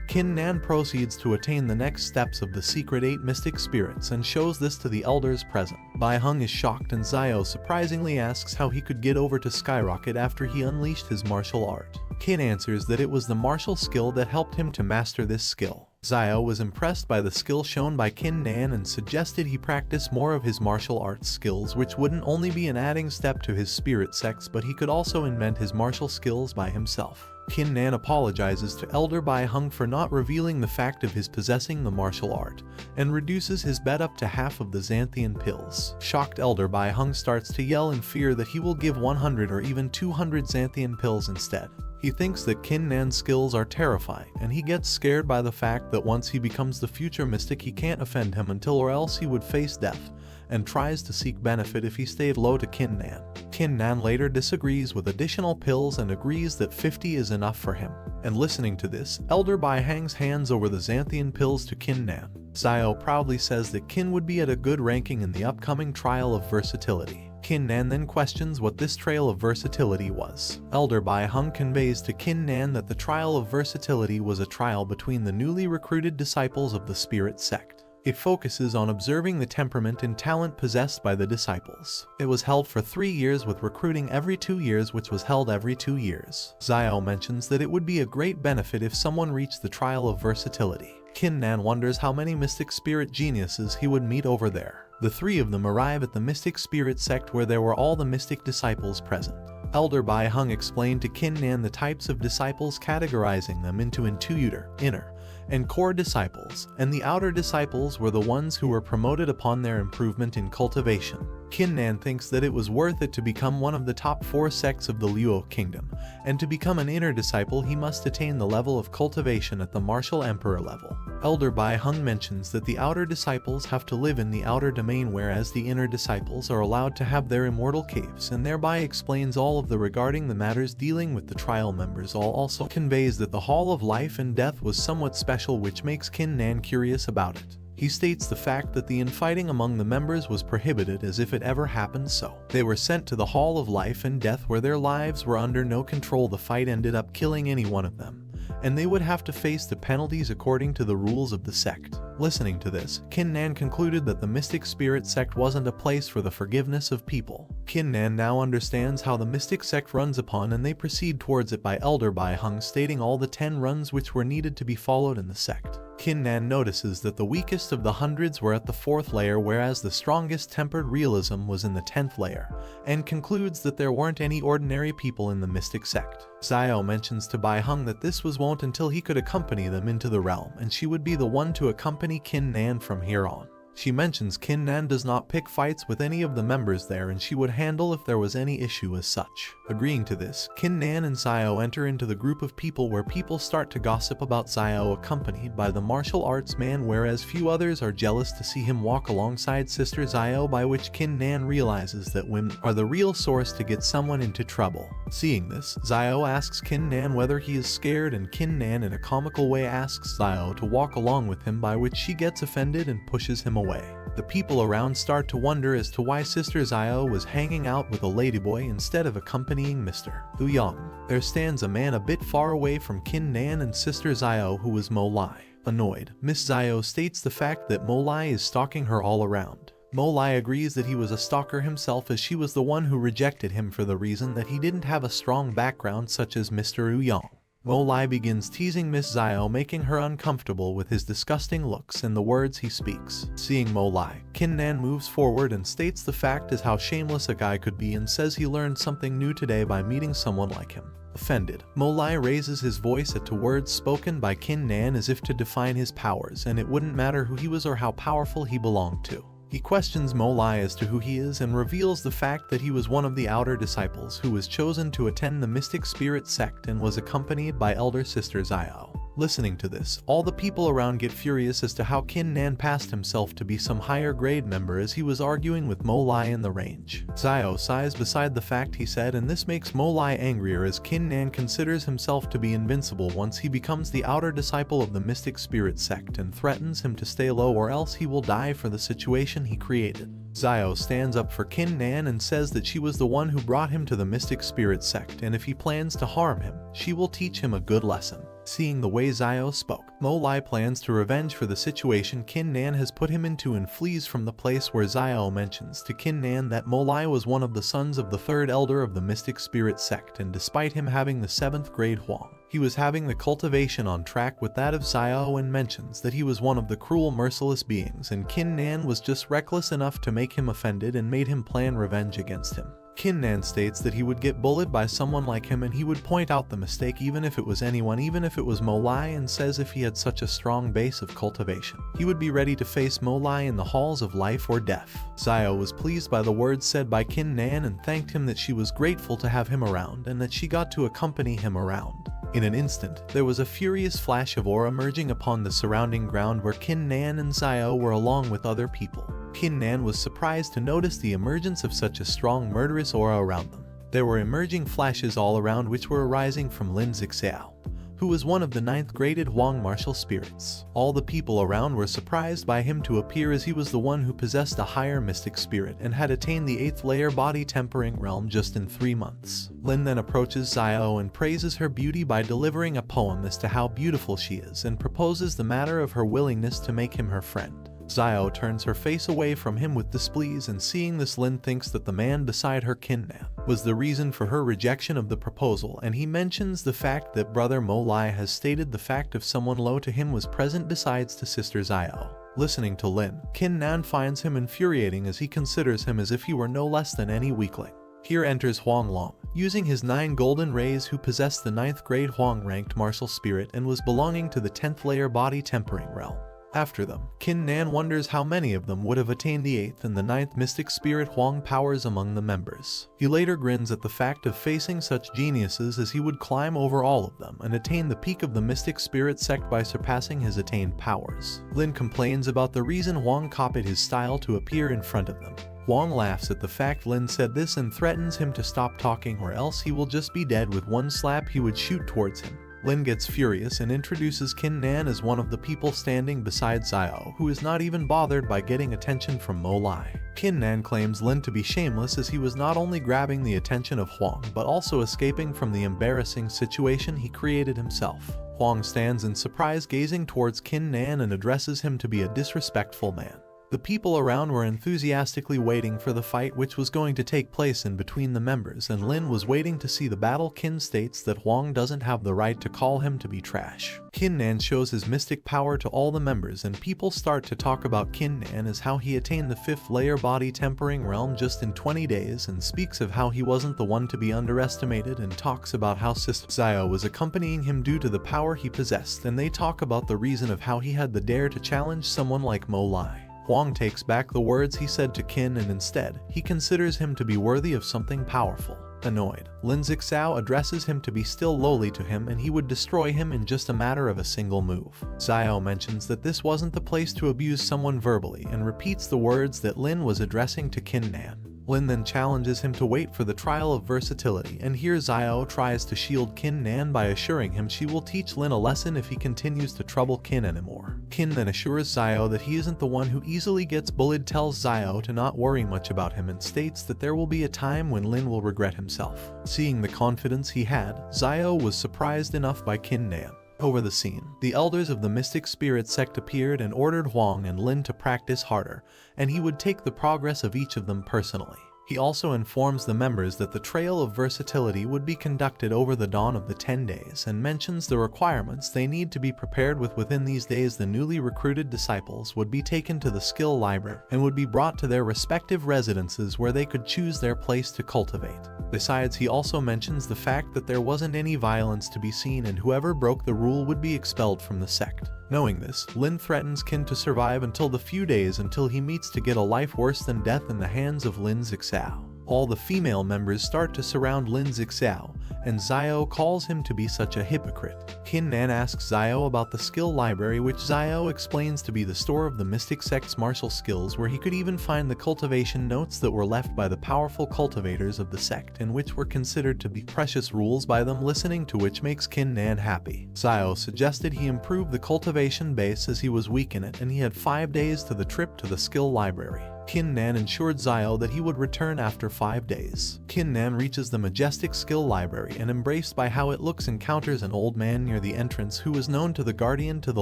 S1: Kin Nan proceeds to attain the next steps of the secret 8 mystic spirits and shows this to the elders present. Bai Hung is shocked, and Xiao surprisingly asks how he could get over to Skyrocket after he unleashed his martial art. Kin answers that it was the martial skill that helped him to master this skill. Xiao was impressed by the skill shown by Kin Nan and suggested he practice more of his martial arts skills, which wouldn't only be an adding step to his spirit sex, but he could also invent his martial skills by himself. Kin Nan apologizes to Elder Bai Hung for not revealing the fact of his possessing the martial art, and reduces his bet up to half of the xanthian pills. Shocked Elder Bai Hung starts to yell in fear that he will give 100 or even 200 xanthian pills instead. He thinks that Kin Nan's skills are terrifying, and he gets scared by the fact that once he becomes the future mystic he can't offend him until, or else he would face death, and tries to seek benefit if he stayed low to Kin Nan. Kin Nan later disagrees with additional pills and agrees that 50 is enough for him. And listening to this, Elder Bai Hang's hands over the xanthian pills to Kin Nan. Xiao proudly says that Kin would be at a good ranking in the upcoming trial of versatility. Kin Nan then questions what this trial of versatility was. Elder Bai Hung conveys to Kin Nan that the trial of versatility was a trial between the newly recruited disciples of the spirit sect. It focuses on observing the temperament and talent possessed by the disciples. It was held for 3 years, with recruiting every 2 years, which was held every 2 years. Xiao mentions that it would be a great benefit if someone reached the trial of versatility. Kin Nan wonders how many mystic spirit geniuses he would meet over there. The 3 of them arrive at the mystic spirit sect where there were all the mystic disciples present. Elder Bai Hung explained to Kin Nan the types of disciples, categorizing them into inner, and core disciples, and the outer disciples were the ones who were promoted upon their improvement in cultivation. Kin Nan thinks that it was worth it to become one of the top 4 sects of the Luo kingdom, and to become an inner disciple he must attain the level of cultivation at the martial emperor level. Elder Bai Hung mentions that the outer disciples have to live in the outer domain, whereas the inner disciples are allowed to have their immortal caves, and thereby explains all of the regarding the matters dealing with the trial members. Also conveys that the Hall of Life and Death was somewhat special, which makes Kin Nan curious about it. He states the fact that the infighting among the members was prohibited, as if it ever happened so. They were sent to the Hall of Life and Death where their lives were under no control. The fight ended up killing any one of them, and they would have to face the penalties according to the rules of the sect. Listening to this, Kin Nan concluded that the mystic spirit sect wasn't a place for the forgiveness of people. Kin Nan now understands how the mystic sect runs upon, and they proceed towards it by Elder Bai Hung stating all the 10 runs which were needed to be followed in the sect. Kin Nan notices that the weakest of the hundreds were at the 4th layer, whereas the strongest tempered realism was in the 10th layer, and concludes that there weren't any ordinary people in the mystic sect. Xiao mentions to Bai Hung that this won't until he could accompany them into the realm, and she would be the one to accompany Kin Nan from here on. She mentions Kin Nan does not pick fights with any of the members there and she would handle if there was any issue as such. Agreeing to this, Kin Nan and Xiao enter into the group of people where people start to gossip about Xiao accompanied by the martial arts man, whereas few others are jealous to see him walk alongside Sister Xiao, by which Kin Nan realizes that women are the real source to get someone into trouble. Seeing this, Xiao asks Kin Nan whether he is scared and Kin Nan in a comical way asks Xiao to walk along with him, by which she gets offended and pushes him away. The people around start to wonder as to why Sister Xiao was hanging out with a ladyboy instead of accompanying Mr. Liu Yang. There stands a man a bit far away from Kin Nan and Sister Xiao who is Mo Lai. Annoyed, Miss Xiao states the fact that Mo Lai is stalking her all around. Mo Lai agrees that he was a stalker himself, as she was the one who rejected him for the reason that he didn't have a strong background such as Mr. Liu Yang. Mo Lai begins teasing Miss Xiao, making her uncomfortable with his disgusting looks and the words he speaks. Seeing Mo Lai, Kin Nan moves forward and states the fact is how shameless a guy could be and says he learned something new today by meeting someone like him. Offended, Mo Lai raises his voice at words spoken by Kin Nan as if to define his powers, and it wouldn't matter who he was or how powerful he belonged to. He questions Mo Lai as to who he is and reveals the fact that he was one of the outer disciples who was chosen to attend the Mystic Spirit sect and was accompanied by Elder Sister Xiao. Listening to this, all the people around get furious as to how Kin Nan passed himself to be some higher grade member as he was arguing with Mo Lai in the range. Xiao sighs beside the fact he said, and this makes Mo Lai angrier as Kin Nan considers himself to be invincible once he becomes the outer disciple of the Mystic Spirit sect and threatens him to stay low or else he will die for the situation he created. Xiao stands up for Kin Nan and says that she was the one who brought him to the Mystic Spirit sect, and if he plans to harm him, she will teach him a good lesson. Seeing the way Xiao spoke, Mo Lai plans to revenge for the situation Kin Nan has put him into and flees from the place, where Xiao mentions to Kin Nan that Mo Lai was one of the sons of the third elder of the Mystic Spirit sect, and despite him having the 7th grade Huang, he was having the cultivation on track with that of Xiao, and mentions that he was one of the cruel merciless beings and Kin Nan was just reckless enough to make him offended and made him plan revenge against him. Kin Nan states that he would get bullied by someone like him and he would point out the mistake even if it was anyone, even if it was Mo Lai, and says if he had such a strong base of cultivation, he would be ready to face Mo Lai in the halls of life or death. Xiao was pleased by the words said by Kin Nan and thanked him that she was grateful to have him around and that she got to accompany him around. In an instant, there was a furious flash of aura emerging upon the surrounding ground where Kin Nan and Xiao were along with other people. Kin Nan was surprised to notice the emergence of such a strong murderous aura around them. There were emerging flashes all around which were arising from Lin Zixiao, who was one of the 9th graded Huang martial spirits. All the people around were surprised by him to appear, as he was the one who possessed a higher mystic spirit and had attained the 8th layer body tempering realm just in 3 months. Lin then approaches Xiao and praises her beauty by delivering a poem as to how beautiful she is and proposes the matter of her willingness to make him her friend. Xiao turns her face away from him with displease, and seeing this, Lin thinks that the man beside her, Kin Nan, was the reason for her rejection of the proposal, and he mentions the fact that brother Mo Lai has stated the fact if someone low to him was present besides to Sister Xiao. Listening to Lin, Kin Nan finds him infuriating as he considers him as if he were no less than any weakling. Here enters Huang Long, using his 9 golden rays, who possessed the 9th grade Huang ranked martial spirit and was belonging to the 10th layer body tempering realm. After them, Kin Nan wonders how many of them would have attained the 8th and the 9th mystic spirit Huang powers among the members. He later grins at the fact of facing such geniuses, as he would climb over all of them and attain the peak of the mystic spirit sect by surpassing his attained powers. Lin complains about the reason Huang copied his style to appear in front of them. Huang laughs at the fact Lin said this and threatens him to stop talking or else he will just be dead. With one slap he would shoot towards him. Lin gets furious and introduces Kin Nan as one of the people standing beside Xiao, who is not even bothered by getting attention from Mo Lai. Kin Nan claims Lin to be shameless, as he was not only grabbing the attention of Huang but also escaping from the embarrassing situation he created himself. Huang stands in surprise gazing towards Kin Nan and addresses him to be a disrespectful man. The people around were enthusiastically waiting for the fight which was going to take place in between the members, and Lin was waiting to see the battle. Kin states that Huang doesn't have the right to call him to be trash. Kin Nan shows his mystic power to all the members, and people start to talk about Kin Nan as how he attained the 5th layer body tempering realm just in 20 days and speaks of how he wasn't the one to be underestimated, and talks about how Sister Xiao was accompanying him due to the power he possessed, and they talk about the reason of how he had the dare to challenge someone like Mo Lai. Huang takes back the words he said to Qin and instead, he considers him to be worthy of something powerful. Annoyed, Lin Zixao addresses him to be still lowly to him and he would destroy him in just a matter of a single move. Xiao mentions that this wasn't the place to abuse someone verbally and repeats the words that Lin was addressing to Qin Nan. Lin then challenges him to wait for the trial of versatility, and here Xiao tries to shield Qin Nan by assuring him she will teach Lin a lesson if he continues to trouble Qin anymore. Qin then assures Xiao that he isn't the one who easily gets bullied, tells Xiao to not worry much about him and states that there will be a time when Lin will regret himself. Seeing the confidence he had, Xiao was surprised enough by Qin Nan. Over the scene, the elders of the Mystic Spirit sect appeared and ordered Huang and Lin to practice harder, and he would take the progress of each of them personally. He also informs the members that the Trail of Versatility would be conducted over the dawn of the 10 days and mentions the requirements they need to be prepared with. Within these days, the newly recruited disciples would be taken to the skill library and would be brought to their respective residences where they could choose their place to cultivate. Besides, he also mentions the fact that there wasn't any violence to be seen and whoever broke the rule would be expelled from the sect. Knowing this, Lin threatens Qin to survive until the few days until he meets to get a life worse than death in the hands of Lin Zixao. All the female members start to surround Lin Zixao, and Xiao calls him to be such a hypocrite. Qin Nan asks Xiao about the skill library, which Xiao explains to be the store of the Mystic Sect's martial skills, where he could even find the cultivation notes that were left by the powerful cultivators of the sect and which were considered to be precious rules by them, listening to which makes Qin Nan happy. Xiao suggested he improve the cultivation base as he was weak in it and he had 5 days to the trip to the skill library. Qin Nan assured Xiao that he would return after 5 days. Qin Nan reaches the majestic skill library and, embraced by how it looks, encounters an old man near the entrance who is known to the guardian to the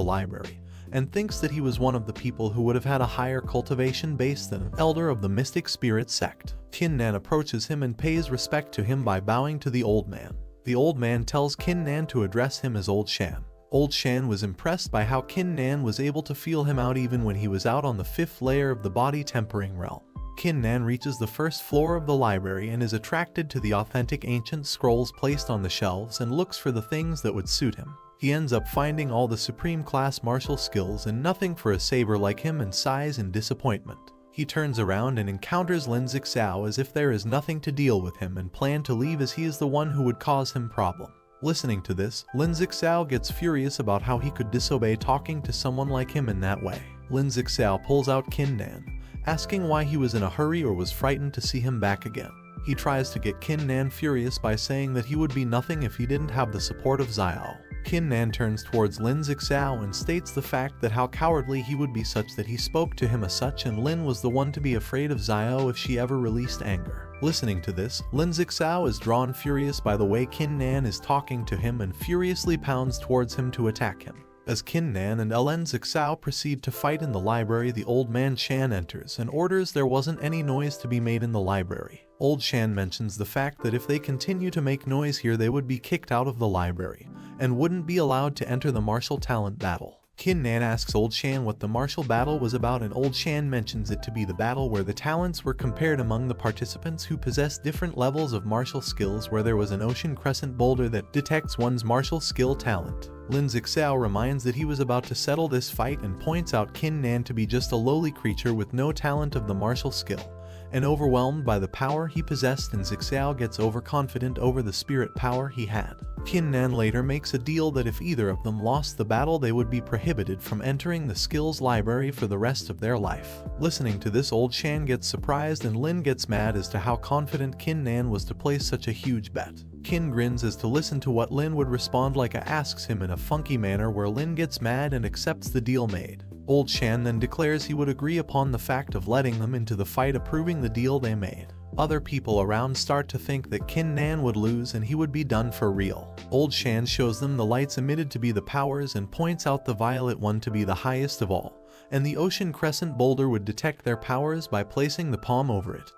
S1: library and thinks that he was one of the people who would have had a higher cultivation base than an elder of the Mystic Spirit sect. Qin Nan approaches him and pays respect to him by bowing to the old man. The old man tells Qin Nan to address him as Old Shan. Old Shan was impressed by how Qin Nan was able to feel him out even when he was out on the 5th layer of the body tempering realm. Qin Nan reaches the 1st floor of the library and is attracted to the authentic ancient scrolls placed on the shelves and looks for the things that would suit him. He ends up finding all the supreme class martial skills and nothing for a saber like him, and sighs in disappointment. He turns around and encounters Lin Zixao as if there is nothing to deal with him and plan to leave as he is the one who would cause him problem. Listening to this, Lin Zixao gets furious about how he could disobey talking to someone like him in that way. Lin Zixao pulls out Qin Nan, asking why he was in a hurry or was frightened to see him back again. He tries to get Qin Nan furious by saying that he would be nothing if he didn't have the support of Xiao. Qin Nan turns towards Lin Zixao and states the fact that how cowardly he would be such that he spoke to him as such, and Lin was the one to be afraid of Xiao if she ever released anger. Listening to this, Lin Zixao is drawn furious by the way Qin Nan is talking to him and furiously pounds towards him to attack him. As Qin Nan and Lin Zixao proceed to fight in the library, the old man Shan enters and orders there wasn't any noise to be made in the library. Old Shan mentions the fact that if they continue to make noise here they would be kicked out of the library and wouldn't be allowed to enter the martial talent battle. Qin Nan asks Old Shan what the martial battle was about, and Old Shan mentions it to be the battle where the talents were compared among the participants who possessed different levels of martial skills, where there was an ocean crescent boulder that detects one's martial skill talent. Lin Zixao reminds that he was about to settle this fight and points out Qin Nan to be just a lowly creature with no talent of the martial skill, and overwhelmed by the power he possessed, and Zixao gets overconfident over the spirit power he had. Qin Nan later makes a deal that if either of them lost the battle they would be prohibited from entering the skills library for the rest of their life. Listening to this, Old Shan gets surprised and Lin gets mad as to how confident Qin Nan was to place such a huge bet. Qin grins as to listen to what Lin would respond like, asks him in a funky manner, where Lin gets mad and accepts the deal made. Old Shan then declares he would agree upon the fact of letting them into the fight, approving the deal they made. Other people around start to think that Qin Nan would lose and he would be done for real. Old Shan shows them the lights emitted to be the powers and points out the violet one to be the highest of all, and the ocean crescent boulder would detect their powers by placing the palm over it,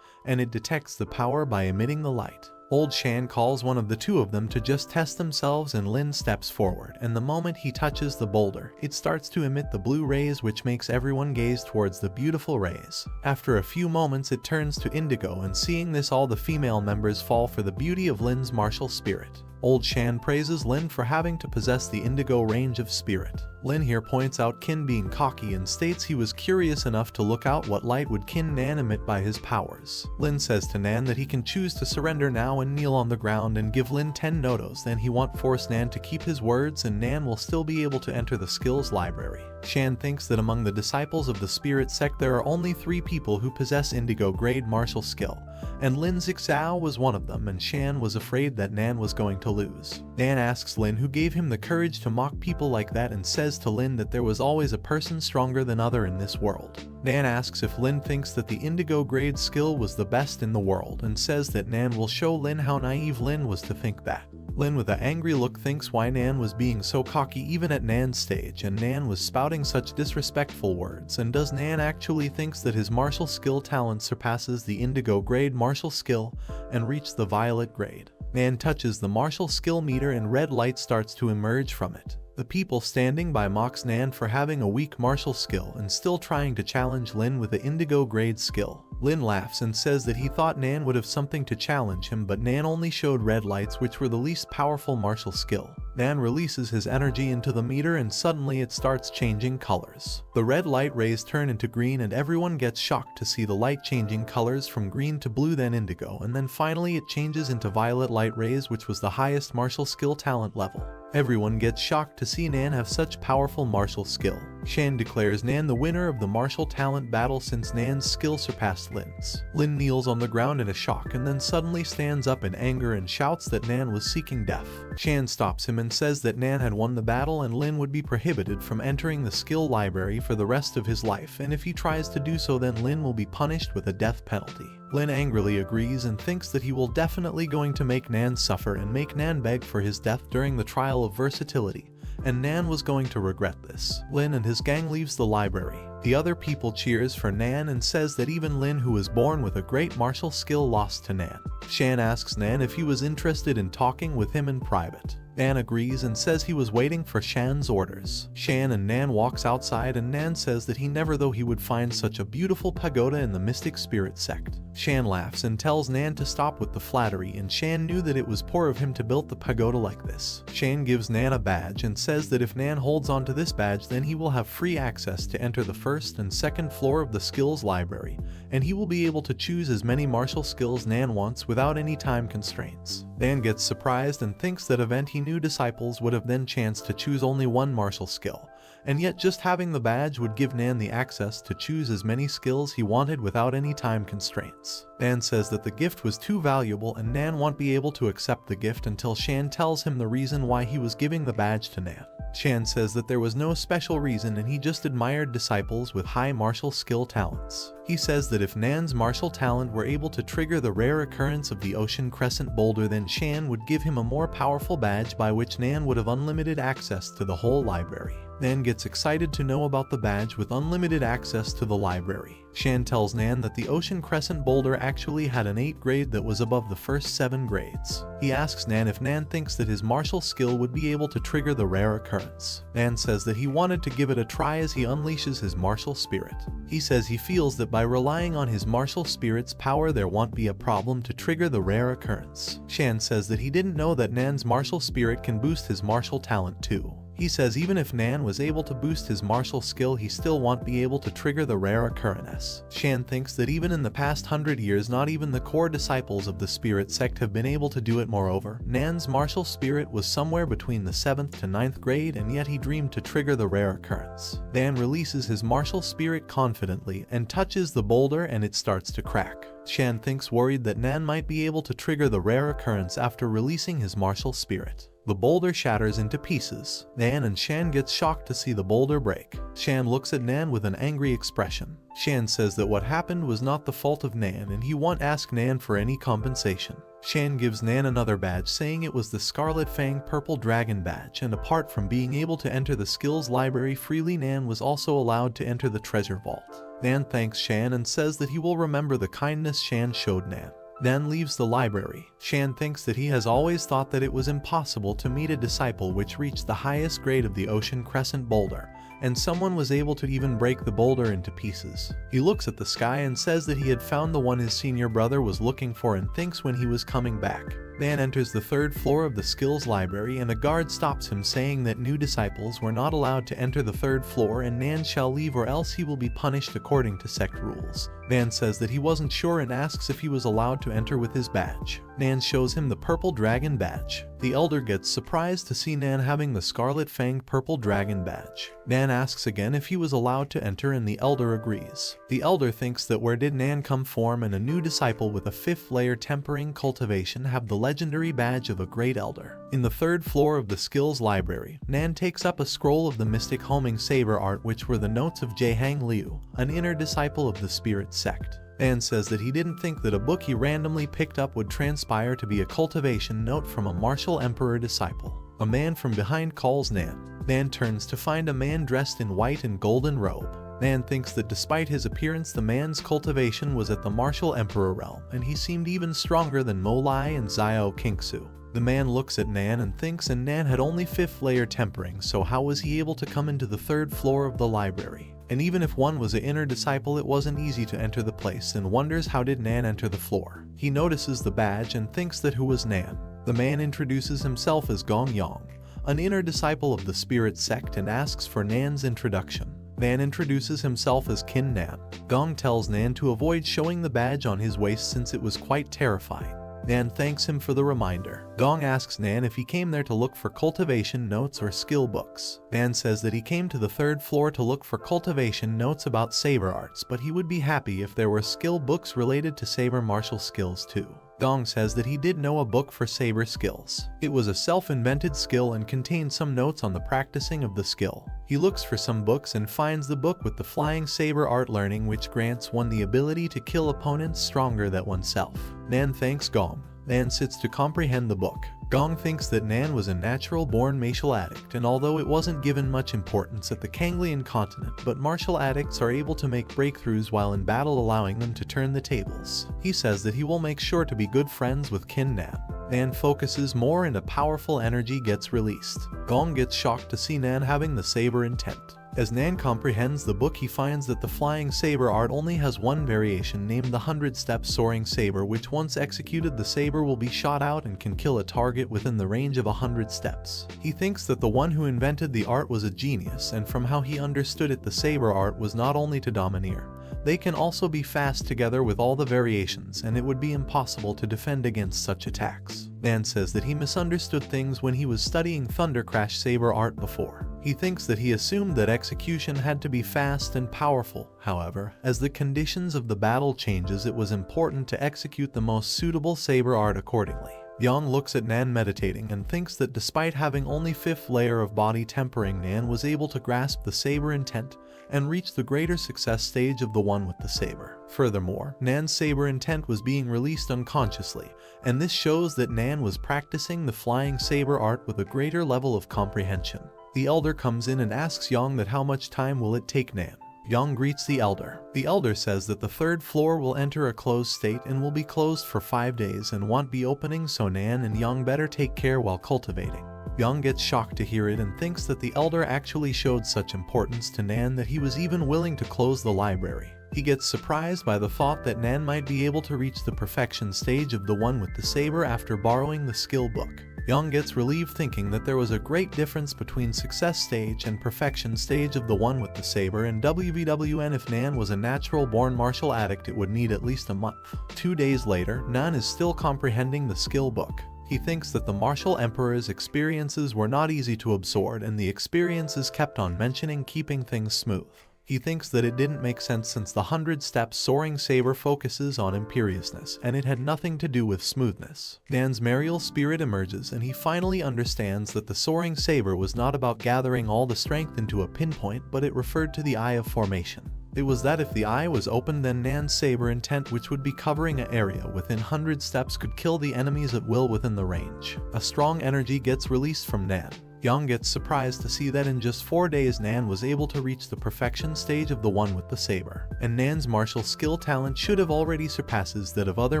S1: and it detects the power by emitting the light. Old Shan calls one of the two of them to just test themselves, and Lin steps forward, and the moment he touches the boulder, it starts to emit the blue rays, which makes everyone gaze towards the beautiful rays. After a few moments it turns to indigo, and seeing this all the female members fall for the beauty of Lin's martial spirit. Old Shan praises Lin for having to possess the indigo range of spirit. Lin here points out Qin being cocky and states he was curious enough to look out what light would Qin Nan emit by his powers. Lin says to Nan that he can choose to surrender now and kneel on the ground and give Lin 10 nodos, then he won't force Nan to keep his words and Nan will still be able to enter the skills library. Shan thinks that among the disciples of the spirit sect there are only 3 people who possess indigo grade martial skill, and Lin Zixao was one of them, and Shan was afraid that Nan was going to lose. Nan asks Lin who gave him the courage to mock people like that and says to Lin that there was always a person stronger than other in this world. Nan asks if Lin thinks that the indigo grade skill was the best in the world and says that Nan will show Lin how naive Lin was to think that. Lin with an angry look thinks why Nan was being so cocky even at Nan's stage and Nan was spouting such disrespectful words, and does Nan actually thinks that his martial skill talent surpasses the indigo grade martial skill and reach the violet grade. Nan touches the martial skill meter and red light starts to emerge from it. The people standing by mocks Nan for having a weak martial skill and still trying to challenge Lin with the indigo grade skill. Lin laughs and says that he thought Nan would have something to challenge him, but Nan only showed red lights, which were the least powerful martial skill. Nan releases his energy into the meter and suddenly it starts changing colors. The red light rays turn into green and everyone gets shocked to see the light changing colors from green to blue then indigo, and then finally it changes into violet light rays, which was the highest martial skill talent level. Everyone gets shocked to see Nan have such powerful martial skill. Shan declares Nan the winner of the martial talent battle since Nan's skill surpassed Lin's. Lin kneels on the ground in a shock and then suddenly stands up in anger and shouts that Nan was seeking death. Shan stops him and says that Nan had won the battle and Lin would be prohibited from entering the skill library for the rest of his life, and if he tries to do so then Lin will be punished with a death penalty. Lin angrily agrees and thinks that he will definitely going to make Nan suffer and make Nan beg for his death during the trial of versatility, and Nan was going to regret this. Lin and his gang leaves the library. The other people cheers for Nan and says that even Lin, who was born with a great martial skill, lost to Nan. Shan asks Nan if he was interested in talking with him in private. Nan agrees and says he was waiting for Shan's orders. Shan and Nan walks outside and Nan says that he never thought he would find such a beautiful pagoda in the mystic spirit sect. Shan laughs and tells Nan to stop with the flattery, and Shan knew that it was poor of him to build the pagoda like this. Shan gives Nan a badge and says that if Nan holds onto this badge then he will have free access to enter the first and second floor of the skills library, and he will be able to choose as many martial skills Nan wants without any time constraints. Nan gets surprised and thinks that event he knew disciples would have then chance to choose only one martial skill, and yet just having the badge would give Nan the access to choose as many skills he wanted without any time constraints. Nan says that the gift was too valuable and Nan won't be able to accept the gift until Shan tells him the reason why he was giving the badge to Nan. Shan says that there was no special reason and he just admired disciples with high martial skill talents. He says that if Nan's martial talent were able to trigger the rare occurrence of the Ocean Crescent boulder then Shan would give him a more powerful badge by which Nan would have unlimited access to the whole library. Nan gets excited to know about the badge with unlimited access to the library. Shan tells Nan that the Ocean Crescent boulder actually had an 8 grade that was above the first 7 grades. He asks Nan if Nan thinks that his martial skill would be able to trigger the rare occurrence. Nan says that he wanted to give it a try as he unleashes his martial spirit. He says he feels that by relying on his martial spirit's power there won't be a problem to trigger the rare occurrence. Shan says that he didn't know that Nan's martial spirit can boost his martial talent too. He says even if Nan was able to boost his martial skill he still won't be able to trigger the rare occurrence. Shan thinks that even in the past 100 years not even the core disciples of the spirit sect have been able to do it. Moreover, Nan's martial spirit was somewhere between the 7th to 9th grade and yet he dreamed to trigger the rare occurrence. Nan releases his martial spirit confidently and touches the boulder and it starts to crack. Shan thinks worried that Nan might be able to trigger the rare occurrence after releasing his martial spirit. The boulder shatters into pieces. Nan and Shan gets shocked to see the boulder break. Shan looks at Nan with an angry expression. Shan says that what happened was not the fault of Nan and he won't ask Nan for any compensation. Shan gives Nan another badge saying it was the Scarlet Fang Purple Dragon badge, and apart from being able to enter the skills library freely Nan was also allowed to enter the treasure vault. Nan thanks Shan and says that he will remember the kindness Shan showed Nan. Nan leaves the library. Shan thinks that he has always thought that it was impossible to meet a disciple which reached the highest grade of the Ocean Crescent boulder, and someone was able to even break the boulder into pieces. He looks at the sky and says that he had found the one his senior brother was looking for and thinks when he was coming back. Nan enters the third floor of the skills library and a guard stops him saying that new disciples were not allowed to enter the third floor and Nan shall leave or else he will be punished according to sect rules. Nan says that he wasn't sure and asks if he was allowed to enter with his badge. Nan shows him the purple dragon badge. The elder gets surprised to see Nan having the scarlet fanged purple dragon badge. Nan asks again if he was allowed to enter and the elder agrees. The elder thinks that where did Nan come from, and a new disciple with a 5th layer tempering cultivation have the legendary badge of a great elder. In the third floor of the skills library, Nan takes up a scroll of the mystic homing saber art which were the notes of Jaehang Liu, an inner disciple of the spirit sect. Nan says that he didn't think that a book he randomly picked up would transpire to be a cultivation note from a martial emperor disciple. A man from behind calls Nan. Nan turns to find a man dressed in white and golden robe. Nan thinks that despite his appearance the man's cultivation was at the martial emperor realm and he seemed even stronger than Mo Lai and Xiao Kingsu. The man looks at Nan and thinks and Nan had only 5th layer tempering, so how was he able to come into the third floor of the library? And even if one was an inner disciple it wasn't easy to enter the place and wonders how did Nan enter the floor. He notices the badge and thinks that who was Nan. The man introduces himself as Gong Yang, an inner disciple of the spirit sect, and asks for Nan's introduction. Nan introduces himself as Kin Nan. Gong tells Nan to avoid showing the badge on his waist since it was quite terrifying. Nan thanks him for the reminder. Gong asks Nan if he came there to look for cultivation notes or skill books. Nan says that he came to the third floor to look for cultivation notes about saber arts, but he would be happy if there were skill books related to saber martial skills too. Gong says that he did know a book for saber skills. It was a self-invented skill and contained some notes on the practicing of the skill. He looks for some books and finds the book with the flying saber art learning which grants one the ability to kill opponents stronger than oneself. Nan thanks Gong. Nan sits to comprehend the book. Gong thinks that Nan was a natural-born martial addict, and although it wasn't given much importance at the Kanglian continent, but martial addicts are able to make breakthroughs while in battle, allowing them to turn the tables. He says that he will make sure to be good friends with Kin Nan. Nan focuses more and a powerful energy gets released. Gong gets shocked to see Nan having the saber intent. As Nan comprehends the book he finds that the flying saber art only has one variation named the 100-step soaring saber, which once executed the saber will be shot out and can kill a target within the range of 100 steps. He thinks that the one who invented the art was a genius, and from how he understood it the saber art was not only to domineer. They can also be fast together with all the variations, and it would be impossible to defend against such attacks. Nan says that he misunderstood things when he was studying Thunder Crash saber art before. He thinks that he assumed that execution had to be fast and powerful. However, as the conditions of the battle changes, it was important to execute the most suitable saber art accordingly. Yang looks at Nan meditating and thinks that despite having only 5th layer of body tempering, Nan was able to grasp the saber intent and reach the greater success stage of the one with the saber. Furthermore, Nan's saber intent was being released unconsciously, and this shows that Nan was practicing the flying saber art with a greater level of comprehension. The elder comes in and asks Yang that how much time will it take Nan. Yang greets the elder. The elder says that the third floor will enter a closed state and will be closed for 5 days and won't be opening, so Nan and Yang better take care while cultivating. Yang gets shocked to hear it and thinks that the elder actually showed such importance to Nan that he was even willing to close the library. He gets surprised by the thought that Nan might be able to reach the perfection stage of the one with the saber after borrowing the skill book. Yang gets relieved thinking that there was a great difference between success stage and perfection stage of the one with the saber, and WVWN if Nan was a natural-born martial addict it would need at least a month. 2 days later, Nan is still comprehending the skill book. He thinks that the martial emperor's experiences were not easy to absorb, and the experiences kept on mentioning keeping things smooth. He thinks that it didn't make sense since the 100-step soaring saber focuses on imperiousness, and it had nothing to do with smoothness. Nan's martial spirit emerges and he finally understands that the soaring saber was not about gathering all the strength into a pinpoint, but it referred to the eye of formation. It was that if the eye was open, then Nan's saber intent, which would be covering an area within 100 steps, could kill the enemies at will within the range. A strong energy gets released from Nan. Yang gets surprised to see that in just 4 days Nan was able to reach the perfection stage of the one with the saber, and Nan's martial skill talent should have already surpasses that of other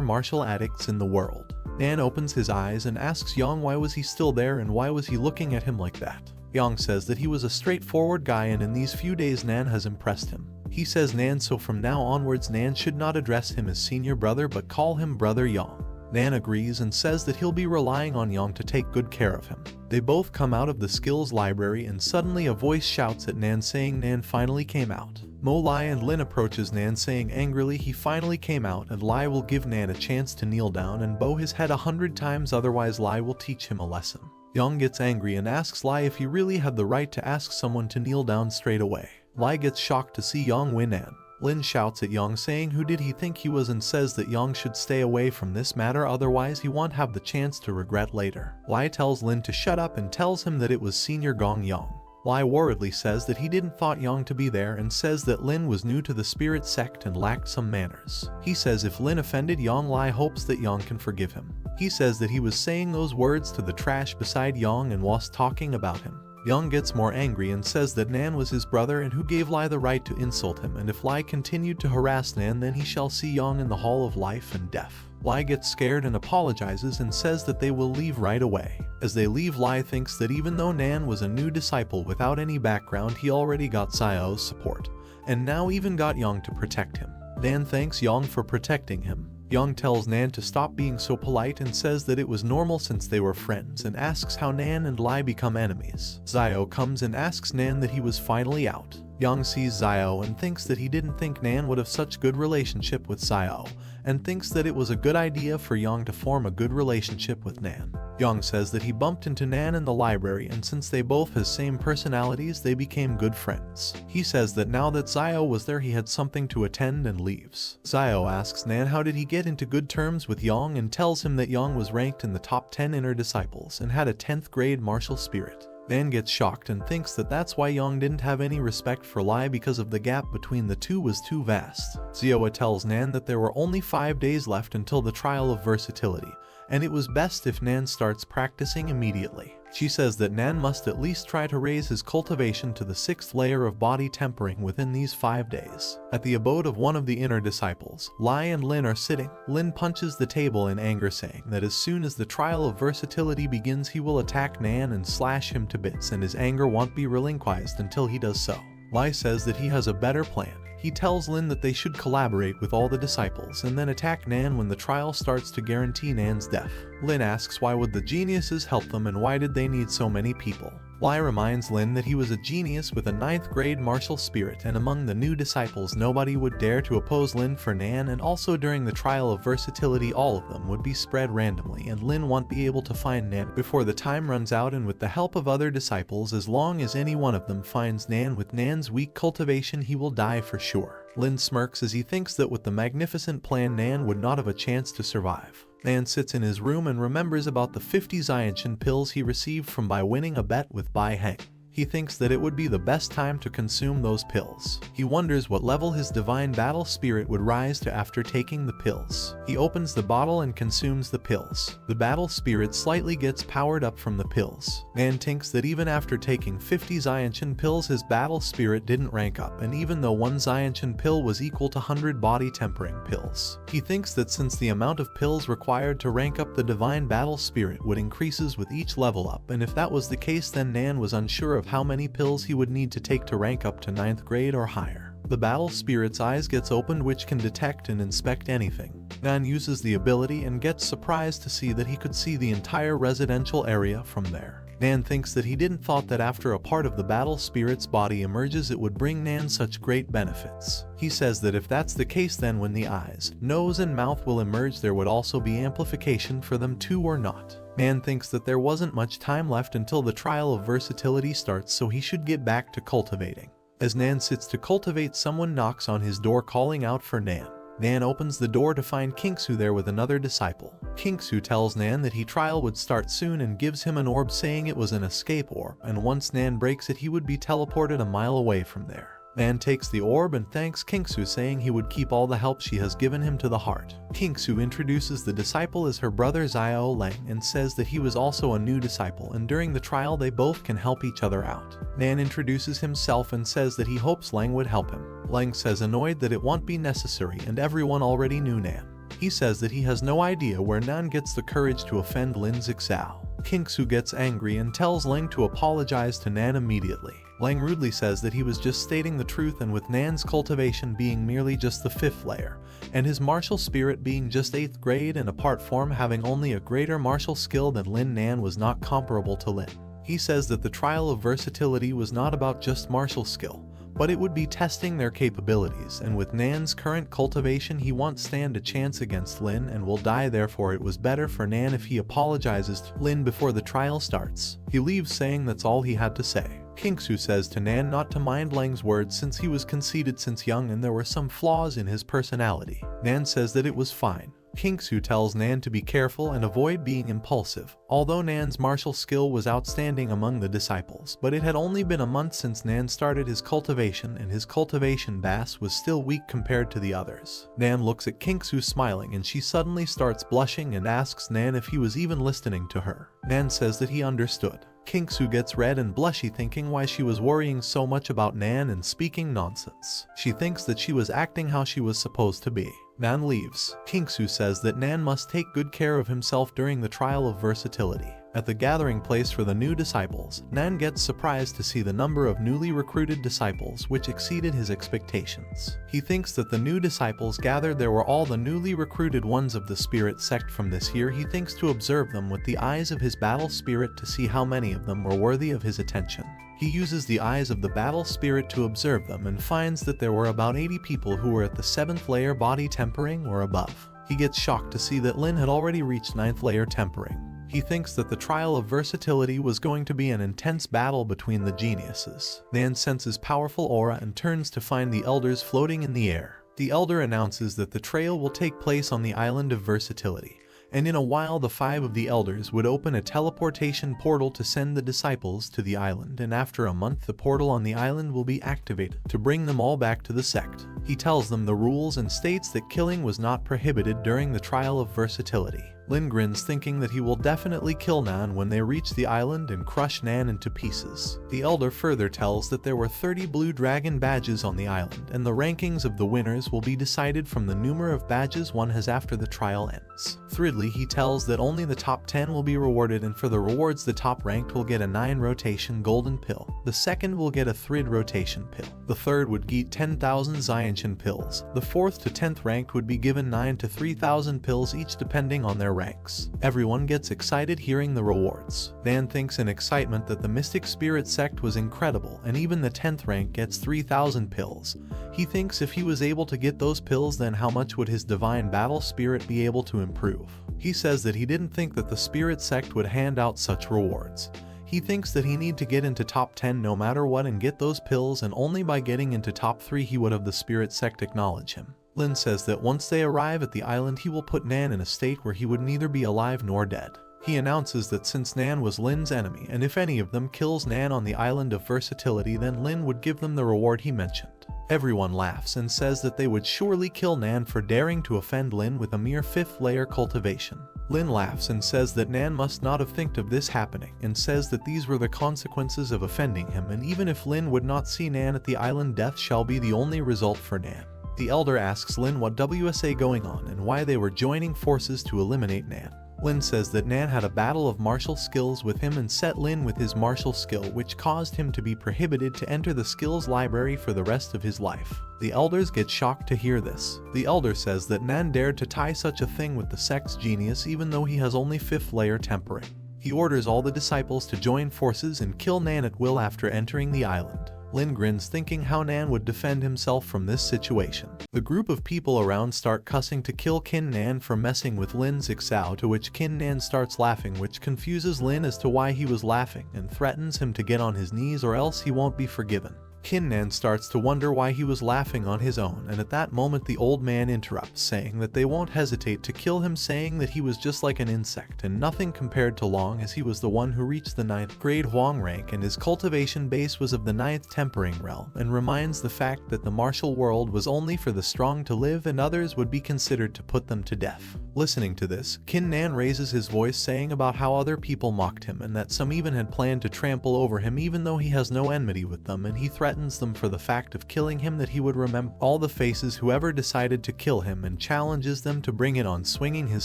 S1: martial addicts in the world. Nan opens his eyes and asks Yang why was he still there and why was he looking at him like that. Yang says that he was a straightforward guy and in these few days Nan has impressed him. He says Nan, so from now onwards Nan should not address him as senior brother but call him brother Yang. Nan agrees and says that he'll be relying on Yang to take good care of him. They both come out of the skills library and suddenly a voice shouts at Nan saying Nan finally came out. Mo, Lai and Lin approaches Nan saying angrily he finally came out and Lai will give Nan a chance to kneel down and bow his head 100 times, otherwise Lai will teach him a lesson. Yang gets angry and asks Lai if he really had the right to ask someone to kneel down straight away. Lai gets shocked to see Yang win Nan. Lin shouts at Yang saying who did he think he was and says that Yang should stay away from this matter, otherwise he won't have the chance to regret later. Lai tells Lin to shut up and tells him that it was Senior Gong Yang. Lai worriedly says that he didn't thought Yang to be there and says that Lin was new to the spirit sect and lacked some manners. He says if Lin offended Yang, Lai hopes that Yang can forgive him. He says that he was saying those words to the trash beside Yang and was talking about him. Yang gets more angry and says that Nan was his brother and who gave Lai the right to insult him, and if Lai continued to harass Nan then he shall see Yang in the Hall of Life and Death. Lai gets scared and apologizes and says that they will leave right away. As they leave, Lai thinks that even though Nan was a new disciple without any background, he already got Xiao's support, and now even got Yang to protect him. Nan thanks Yang for protecting him. Yang tells Nan to stop being so polite and says that it was normal since they were friends and asks how Nan and Lai become enemies. Xiao comes and asks Nan that he was finally out. Yang sees Xiao and thinks that he didn't think Nan would have such good relationship with Xiao, and thinks that it was a good idea for Yang to form a good relationship with Nan. Yang says that he bumped into Nan in the library and since they both have same personalities they became good friends. He says that now that Xiao was there he had something to attend and leaves. Xiao asks Nan how did he get into good terms with Yang and tells him that Yang was ranked in the top 10 inner disciples and had a 10th grade martial spirit. Nan gets shocked and thinks that that's why Yang didn't have any respect for Lai because of the gap between the two was too vast. Zioa tells Nan that there were only 5 days left until the trial of versatility, and it was best if Nan starts practicing immediately. She says that Nan must at least try to raise his cultivation to the 6th layer of body tempering within these 5 days. At the abode of one of the inner disciples, Lai and Lin are sitting. Lin punches the table in anger saying that as soon as the trial of versatility begins he will attack Nan and slash him to bits and his anger won't be relinquished until he does so. Lai says that he has a better plan. He tells Lin that they should collaborate with all the disciples and then attack Nan when the trial starts to guarantee Nan's death. Lin asks why would the geniuses help them and why did they need so many people. Lai reminds Lin that he was a genius with a 9th grade martial spirit and among the new disciples nobody would dare to oppose Lin for Nan, and also during the trial of versatility all of them would be spread randomly and Lin won't be able to find Nan before the time runs out, and with the help of other disciples as long as any one of them finds Nan with Nan's weak cultivation he will die for sure. Lin smirks as he thinks that with the magnificent plan Nan would not have a chance to survive. Nan sits in his room and remembers about the 50 Xiantian pills he received from by winning a bet with Bai Heng. He thinks that it would be the best time to consume those pills. He wonders what level his divine battle spirit would rise to after taking the pills. He opens the bottle and consumes the pills. The battle spirit slightly gets powered up from the pills. Nan thinks that even after taking 50 Xiantian pills his battle spirit didn't rank up, and even though 1 Xiantian pill was equal to 100 body tempering pills. He thinks that since the amount of pills required to rank up the divine battle spirit would increases with each level up, and if that was the case then Nan was unsure of how many pills he would need to take to rank up to 9th grade or higher. The battle spirit's eyes gets opened which can detect and inspect anything. Nan uses the ability and gets surprised to see that he could see the entire residential area from there. Nan thinks that he didn't thought that after a part of the battle spirit's body emerges it would bring Nan such great benefits. He says that if that's the case then when the eyes, nose and mouth will emerge there would also be amplification for them too or not. Nan thinks that there wasn't much time left until the trial of versatility starts, so he should get back to cultivating. As Nan sits to cultivate someone knocks on his door calling out for Nan. Nan opens the door to find Kingsu there with another disciple. Kingsu tells Nan that his trial would start soon and gives him an orb saying it was an escape orb, and once Nan breaks it he would be teleported a mile away from there. Nan takes the orb and thanks Kingsu saying he would keep all the help she has given him to the heart. Kingsu introduces the disciple as her brother Xiao Lang and says that he was also a new disciple and during the trial they both can help each other out. Nan introduces himself and says that he hopes Lang would help him. Lang says annoyed that it won't be necessary and everyone already knew Nan. He says that he has no idea where Nan gets the courage to offend Lin Zixao. Kingsu gets angry and tells Lang to apologize to Nan immediately. Lang rudely says that he was just stating the truth, and with Nan's cultivation being merely just the 5th layer, and his martial spirit being just 8th grade and apart from having only a greater martial skill than Lin, Nan was not comparable to Lin. He says that the trial of versatility was not about just martial skill, but it would be testing their capabilities, and with Nan's current cultivation he won't stand a chance against Lin and will die. Therefore it was better for Nan if he apologizes to Lin before the trial starts. He leaves saying that's all he had to say. Kingsu says to Nan not to mind Lang's words since he was conceited since young and there were some flaws in his personality. Nan says that it was fine. Kingsu tells Nan to be careful and avoid being impulsive. Although Nan's martial skill was outstanding among the disciples, but it had only been a month since Nan started his cultivation and his cultivation base was still weak compared to the others. Nan looks at Kingsu smiling and she suddenly starts blushing and asks Nan if he was even listening to her. Nan says that he understood. Kingsu gets red and blushy, thinking why she was worrying so much about Nan and speaking nonsense. She thinks that she was acting how she was supposed to be. Nan leaves. Kingsu says that Nan must take good care of himself during the trial of versatility. At the gathering place for the new disciples, Nan gets surprised to see the number of newly recruited disciples, which exceeded his expectations. He thinks that the new disciples gathered there were all the newly recruited ones of the spirit sect from this year. He thinks to observe them with the eyes of his battle spirit to see how many of them were worthy of his attention. He uses the eyes of the battle spirit to observe them and finds that there were about 80 people who were at the 7th layer body tempering or above. He gets shocked to see that Lin had already reached 9th layer tempering. He thinks that the trial of versatility was going to be an intense battle between the geniuses. Nan senses powerful aura and turns to find the elders floating in the air. The elder announces that the trail will take place on the island of versatility, and in a while the 5 of the elders would open a teleportation portal to send the disciples to the island, and after a month the portal on the island will be activated to bring them all back to the sect. He tells them the rules and states that killing was not prohibited during the trial of versatility. Lin grins, thinking that he will definitely kill Nan when they reach the island and crush Nan into pieces. The elder further tells that there were 30 blue dragon badges on the island, and the rankings of the winners will be decided from the number of badges one has after the trial ends. Thridly, he tells that only the top 10 will be rewarded, and for the rewards the top ranked will get a 9 rotation golden pill, the second will get a Thrid rotation pill, the third would get 10,000 Xianshan pills, the 4th to 10th ranked would be given 9 to 3,000 pills each depending on their ranks. Everyone gets excited hearing the rewards. Nan thinks in excitement that the Mystic Spirit sect was incredible, and even the 10th rank gets 3,000 pills. He thinks if he was able to get those pills, then how much would his divine battle spirit be able to improve? He says that he didn't think that the spirit sect would hand out such rewards. He thinks that he need to get into top 10 no matter what and get those pills, and only by getting into top 3 he would have the spirit sect acknowledge him. Lin says that once they arrive at the island he will put Nan in a state where he would neither be alive nor dead. He announces that since Nan was Lin's enemy, and if any of them kills Nan on the island of versatility, then Lin would give them the reward he mentioned. Everyone laughs and says that they would surely kill Nan for daring to offend Lin with a mere 5th layer cultivation. Lin laughs and says that Nan must not have thinked of this happening, and says that these were the consequences of offending him, and even if Lin would not see Nan at the island, death shall be the only result for Nan. The elder asks Lin what WSA going on and why they were joining forces to eliminate Nan. Lin says that Nan had a battle of martial skills with him and set Lin with his martial skill, which caused him to be prohibited to enter the skills library for the rest of his life. The elders get shocked to hear this. The elder says that Nan dared to tie such a thing with the sect's genius even though he has only 5th layer tempering. He orders all the disciples to join forces and kill Nan at will after entering the island. Lin grins, thinking how Nan would defend himself from this situation. The group of people around start cussing to kill Kin Nan for messing with Lin's Ixao, to which Kin Nan starts laughing, which confuses Lin as to why he was laughing and threatens him to get on his knees or else he won't be forgiven. Kin Nan starts to wonder why he was laughing on his own, and at that moment the old man interrupts, saying that they won't hesitate to kill him, saying that he was just like an insect and nothing compared to Long, as he was the one who reached the 9th grade Huang rank and his cultivation base was of the 9th tempering realm, and reminds the fact that the martial world was only for the strong to live and others would be considered to put them to death. Listening to this, Kin Nan raises his voice, saying about how other people mocked him and that some even had planned to trample over him even though he has no enmity with them, and he threatens them for the fact of killing him, that he would remember all the faces whoever decided to kill him, and challenges them to bring it on, swinging his